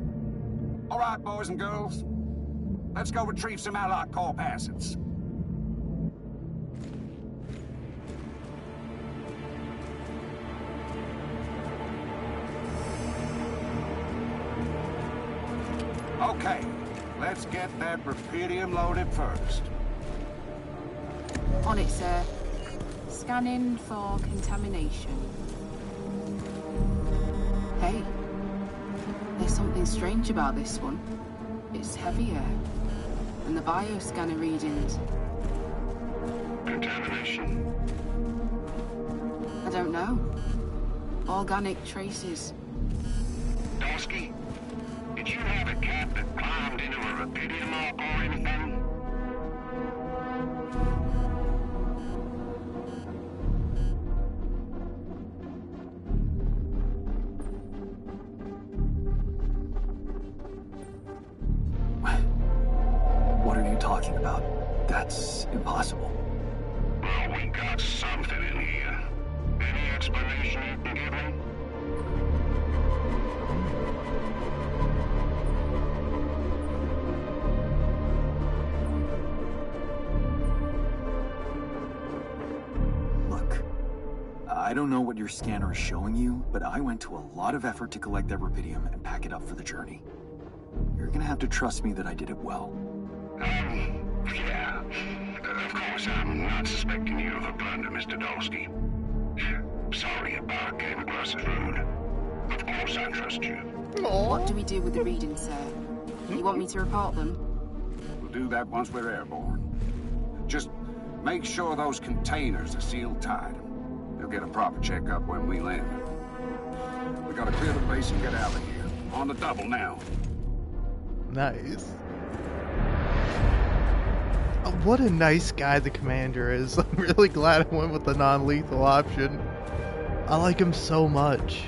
All right, boys and girls. Let's go retrieve some Allied Corp assets. Okay, let's get that Repedium loaded first. On it, sir. Scanning for contamination. Hey, there's something strange about this one. It's heavier. And the bioscanner readings. Contamination? I don't know. Organic traces. Dolsky, did you have a cat that climbed into a Repedium arc or anything? What are you talking about? That's impossible. Well, we got something in here. Any explanation you can give me? Look, I don't know what your scanner is showing you, but I went to a lot of effort to collect that Repedium and pack it up for the journey. You're gonna have to trust me that I did it well. Yeah. Of course, I'm not suspecting you of a blunder, Mr. Dolsky. Sorry if I came across as rude. Of course I trust you. What do we do with the readings, sir? You want me to report them? We'll do that once we're airborne. Just make sure those containers are sealed tight. They'll get a proper checkup when we land. We gotta clear the base and get out of here. On the double now. Nice. Oh, what a nice guy the commander is. I'm really glad I went with the non-lethal option. I like him so much.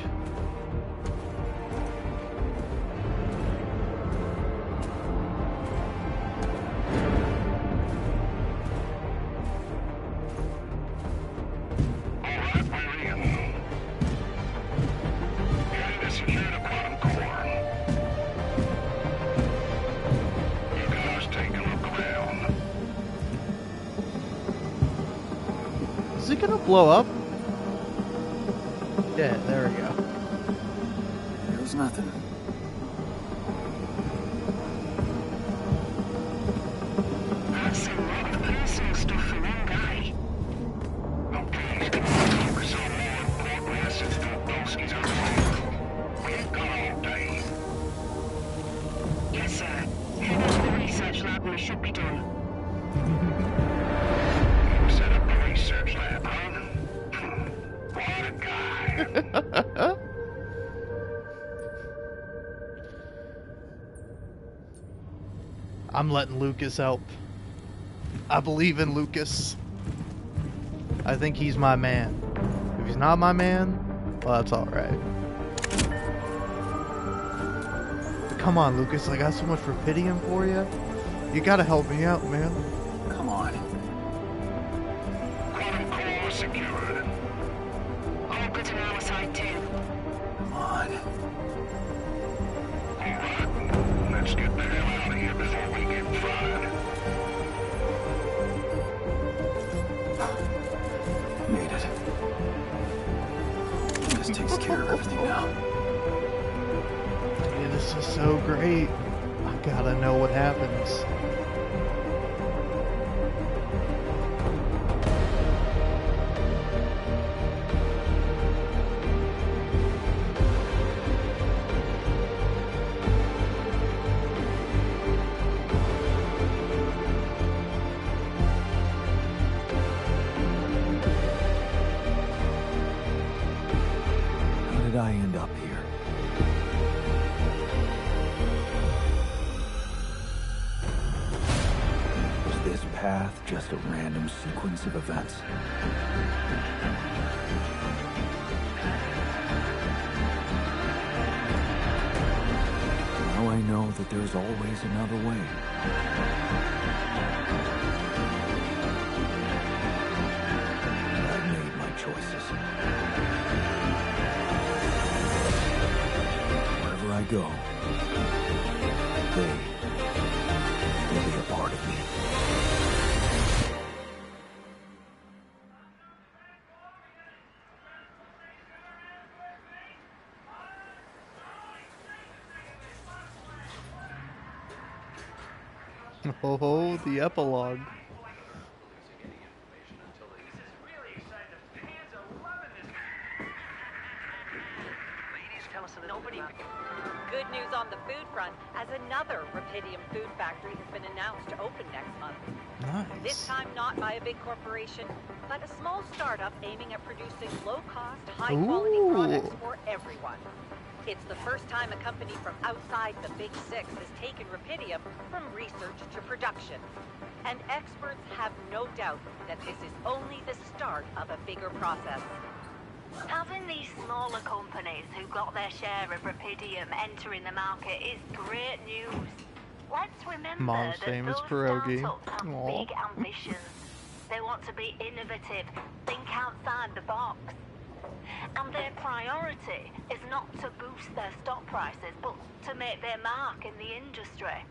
Is it gonna blow up? Yeah, there we go. There's nothing. That's a lot of personal stuff for one guy. Okay, focus on more important assets than Dolsky's on the way. We've got all day. Yes, sir. Head into the research lab and it should be done. Set up a research lab, huh? What a guy. I'm letting Lucas help. I believe in Lucas. I think he's my man. If he's not my man, well, that's alright. But come on, Lucas. I got so much Repedium for you. You gotta help me out, man. Come on. on our side too. Come on. Let's get the hell out of here before we get fried. Made it. This takes care of everything now. Yeah, this is so great. I gotta know what happens. How did I end up here? Was this path just a random sequence of events? Now I know that there's always another way. I've made my choices. Wherever I go, they will be a part of me. Oh, the epilogue. Good news on the food front, as another Rapidium food factory has been announced to open next month. Nice. This time not by a big corporation, but a small startup aiming at producing low-cost, high-quality products for everyone. It's the first time a company from outside the Big Six has taken Rapidium from research to production. And experts have no doubt that this is only the start of a bigger process. Having these smaller companies who got their share of Rapidium entering the market is great news. Let's remember Mom's that famous those pierogi. startups have Aw. big ambitions. They want to be innovative, think outside the box. And their priority is not to boost their stock prices, but to make their mark in the industry.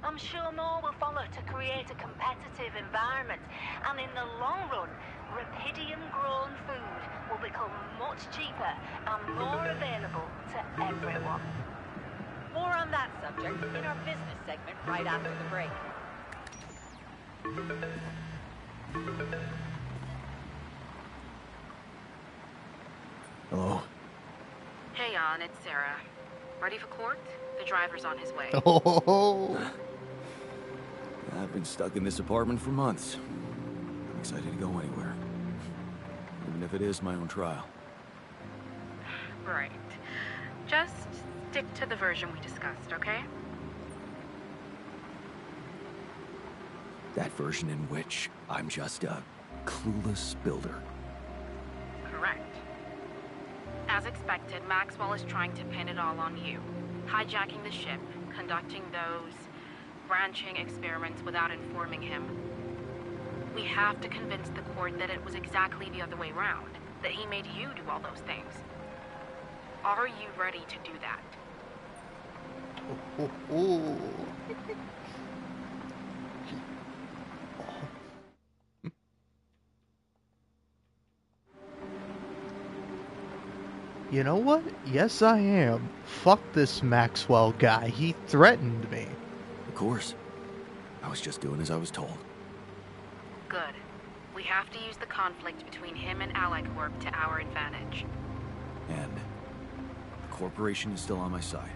I'm sure more will follow to create a competitive environment, and in the long run, Rapidium-grown food will become much cheaper and more available to everyone. More on that subject in our business segment right after the break. Hello? Hey, An, it's Sarah. Ready for court? The driver's on his way. Oh. I've been stuck in this apartment for months. I'm excited to go anywhere. Even if it is my own trial. Right. Just stick to the version we discussed, okay? That version in which I'm just a clueless builder. Correct. As expected, Maxwell is trying to pin it all on you. Hijacking the ship, conducting those branching experiments without informing him. We have to convince the court that it was exactly the other way around, that he made you do all those things. Are you ready to do that? You know what? Yes, I am. Fuck this Maxwell guy. He threatened me. Of course. I was just doing as I was told. Good. We have to use the conflict between him and Ally Corp to our advantage. And the corporation is still on my side.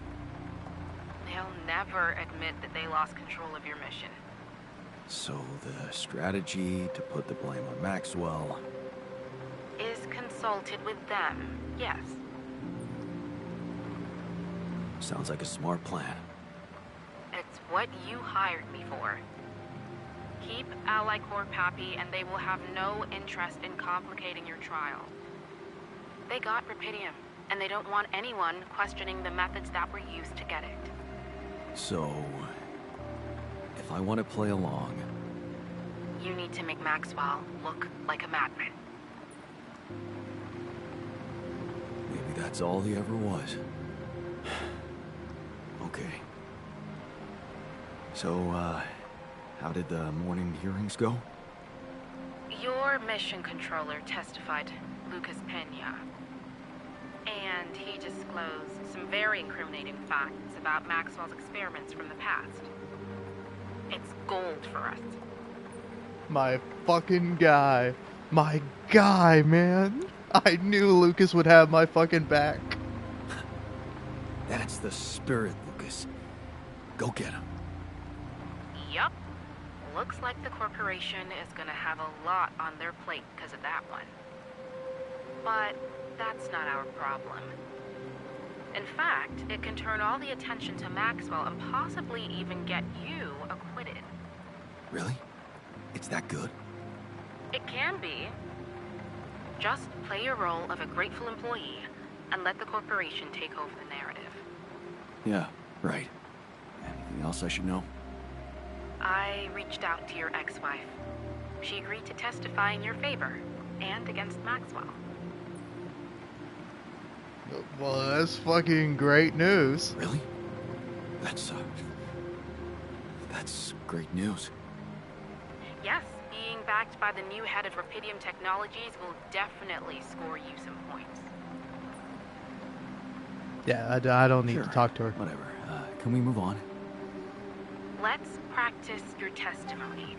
They'll never admit that they lost control of your mission. So the strategy to put the blame on Maxwell Is consulted with them, yes. sounds like a smart plan. It's what you hired me for. Keep Ally Corp happy and they will have no interest in complicating your trial. They got Rapidium, and they don't want anyone questioning the methods that were used to get it. So, if I want to play along, You need to make Maxwell look like a madman. that's all he ever was. Okay. So, how did the morning hearings go? Your mission controller testified, Lucas Pena. And he disclosed some very incriminating facts about Maxwell's experiments from the past. It's gold for us. My fucking guy. My guy, man. I knew Lucas would have my fucking back. That's the spirit, Lucas. Go get him. Yup. Looks like the corporation is gonna have a lot on their plate because of that one. But that's not our problem. In fact, it can turn all the attention to Maxwell and possibly even get you acquitted. Really? It's that good? It can be. Just play your role of a grateful employee and let the corporation take over the narrative. Yeah, right. Anything else I should know? I reached out to your ex-wife. She agreed to testify in your favor and against Maxwell. Well, that's fucking great news. Really? That's great news. Yes, being backed by the new head of Rapidium Technologies will definitely score you some points. Yeah, I don't need to talk to her. Whatever. Can we move on? Let's practice your testimony.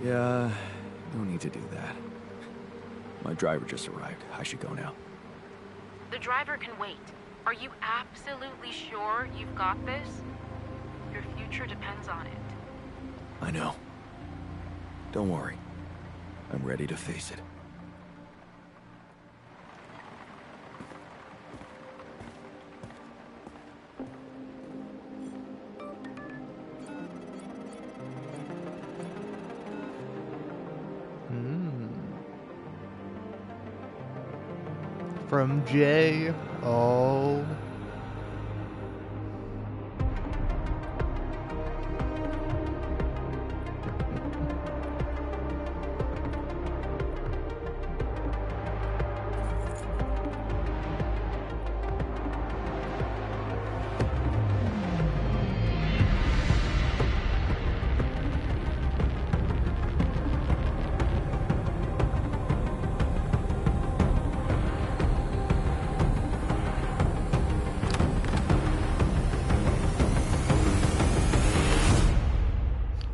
Yeah, no need to do that. My driver just arrived. I should go now. The driver can wait. Are you absolutely sure you've got this? Your future depends on it. I know. Don't worry. I'm ready to face it. From Jay. Oh.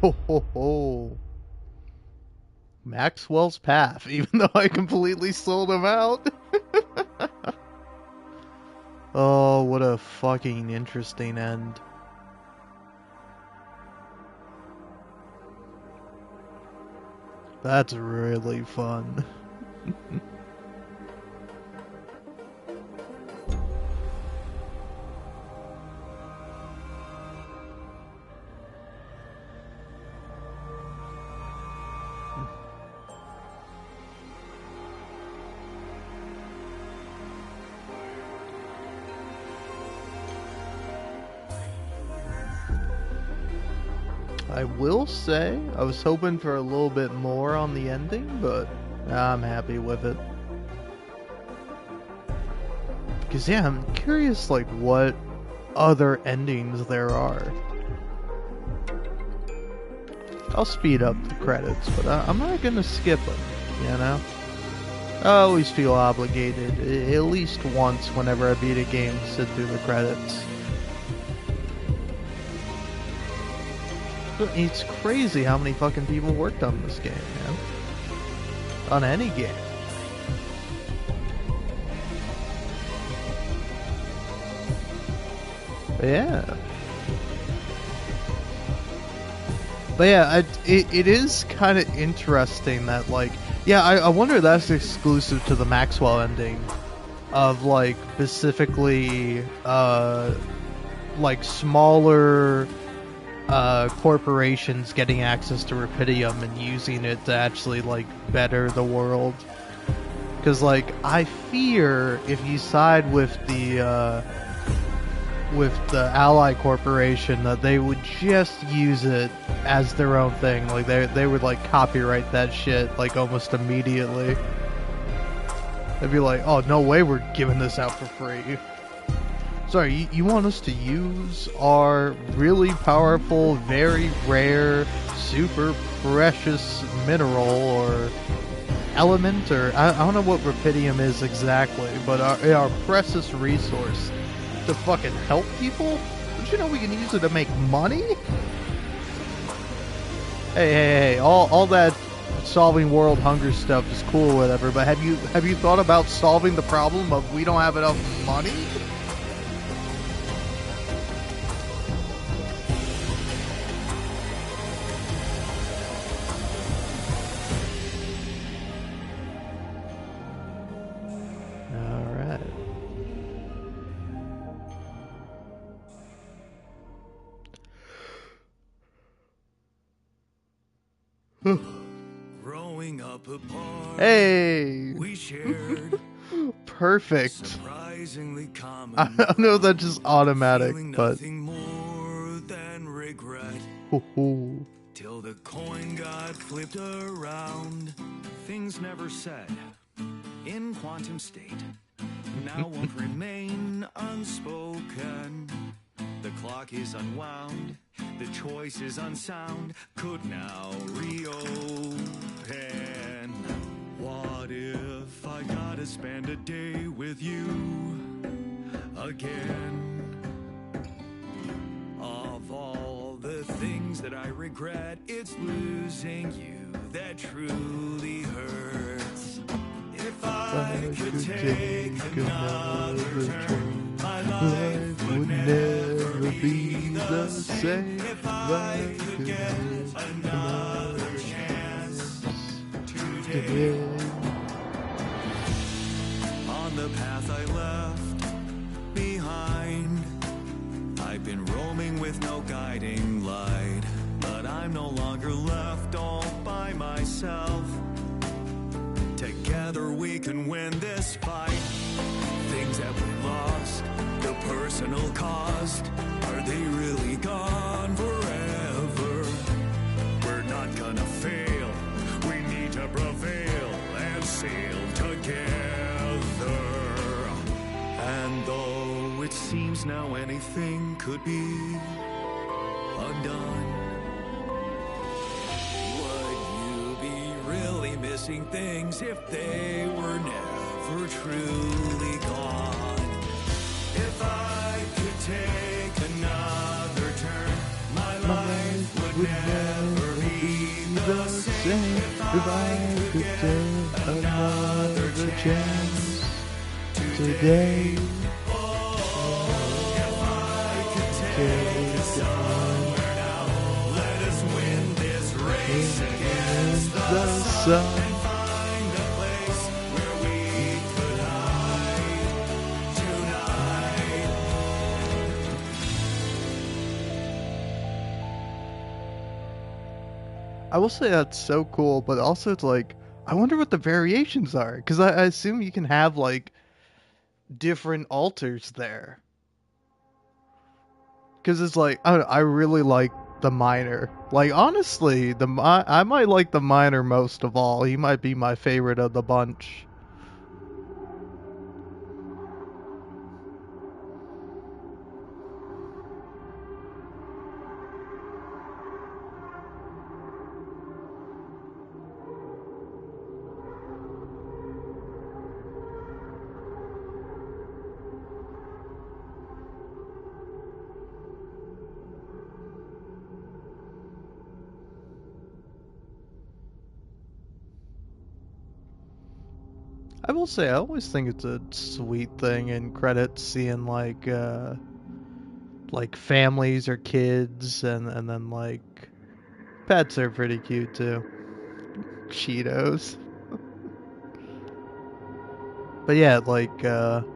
Ho, ho, ho. Maxwell's Path, even though I completely sold him out. Oh, what a fucking interesting end. That's really fun. I will say, I was hoping for a little bit more on the ending, but I'm happy with it. Because yeah, I'm curious like what other endings there are. I'll speed up the credits, but I'm not gonna skip them, you know? I always feel obligated, at least once whenever I beat a game, to sit through the credits. It's crazy how many fucking people worked on this game, man. On any game. But yeah. But yeah, it is kind of interesting that, like, yeah, I wonder if that's exclusive to the Maxwell ending of, like, specifically, like, smaller corporations getting access to Rapidium and using it to actually, like, better the world. Because, like, I fear if you side with the Ally Corporation that they would just use it as their own thing. Like, they would, like, copyright that shit, like, almost immediately. They'd be like, oh, no way we're giving this out for free. Sorry, you want us to use our really powerful, very rare, super precious mineral or element, or I don't know what rubidium is exactly, but our precious resource to fucking help people? Don't you know we can use it to make money? Hey, all that solving world hunger stuff is cool, whatever, but have you thought about solving the problem of we don't have enough money? Growing up apart, Hey! we shared Perfect. surprisingly common. I know that's just automatic, but nothing more than regret. Till the coin got flipped around. Things never said in quantum state now won't remain unspoken. The clock is unwound, the choice is unsound, could now reopen. What if I gotta spend a day with you again? Of all the things that I regret, it's losing you that truly hurts. If I could take another turn, my life would never be the same. If I could get another chance today. On the path I left behind, I've been roaming with no guiding light, but I'm no longer left all by myself. Together we can win this fight. Things that we lost, the personal cost, are they really gone forever? We're not gonna fail, we need to prevail and sail together. And though it seems now anything could be undone, really missing things if they were never truly gone. If I could take another turn, my life would never be the same. If I could take another chance today. If I could take somewhere now, let us win this race against the sun. And find a place where we could hide tonight. I will say that's so cool, but also it's like, I wonder what the variations are, because I assume you can have like different altars there. Because it's like, I really like the miner. Like, honestly, I might like the miner most of all. He might be my favorite of the bunch. I will say, I always think it's a sweet thing in credits seeing like families or kids, and then like pets are pretty cute too. Cheetos. But yeah, like but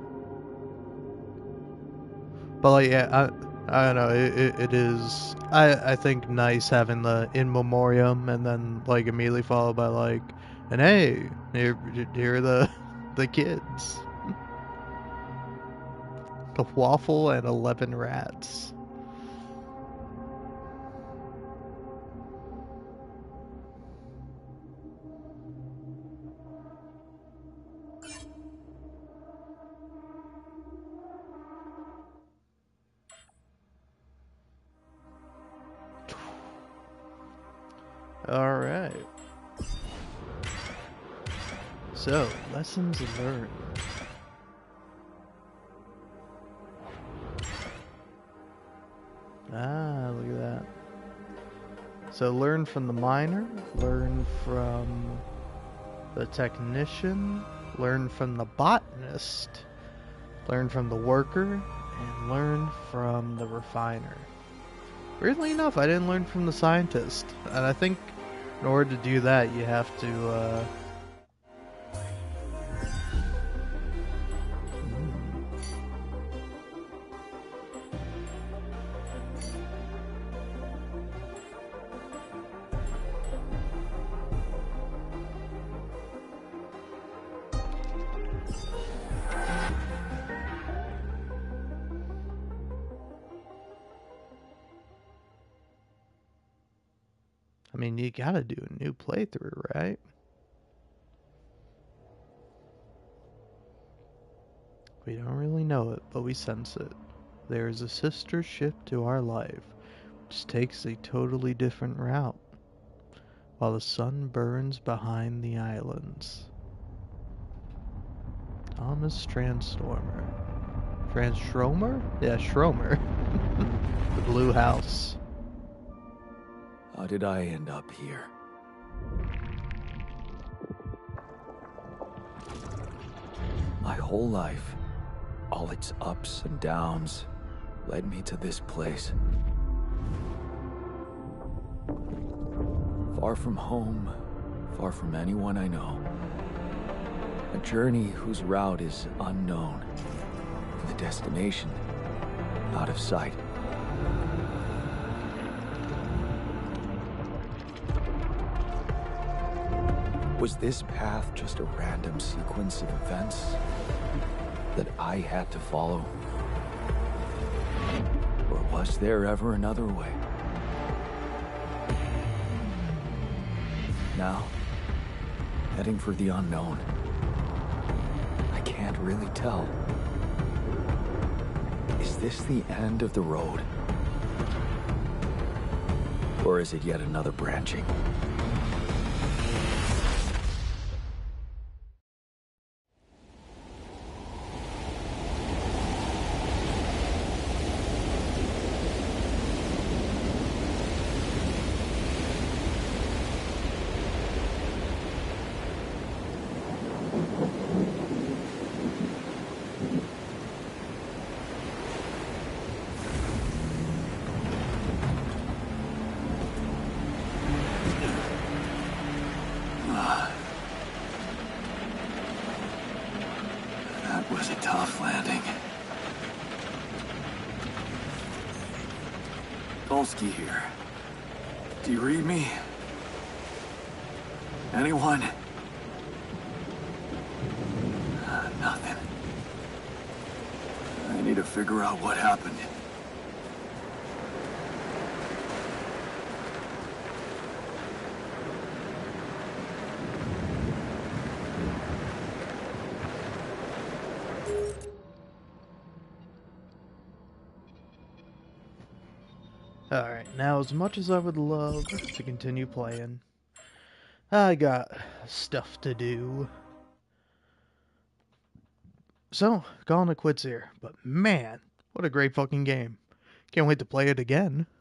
like yeah, I don't know. It is I think nice having the in memoriam and then like immediately followed by like, and hey, here are the kids. The waffle and 11 rats. Alright. So, lessons learned. Ah, look at that. So learn from the miner, learn from the technician, learn from the botanist, learn from the worker, and learn from the refiner. Weirdly enough, I didn't learn from the scientist. And I think in order to do that, you have to, I mean, you gotta do a new playthrough, right? We don't really know it, but we sense it. There is a sister ship to our life, which takes a totally different route, while the sun burns behind the islands. Thomas Transformer. Transtromer? Yeah, Schromer. The Blue House. How did I end up here? My whole life, all its ups and downs, led me to this place. Far from home, far from anyone I know. A journey whose route is unknown. The destination, out of sight. Was this path just a random sequence of events that I had to follow? Or was there ever another way? Now, heading for the unknown. I can't really tell. Is this the end of the road? Or is it yet another branching? That was a tough landing. Dolsky here. Do you read me? Anyone? Nothing. I need to figure out what happened. Alright, now as much as I would love to continue playing, I got stuff to do. So, calling it quits here. But man, what a great fucking game. Can't wait to play it again.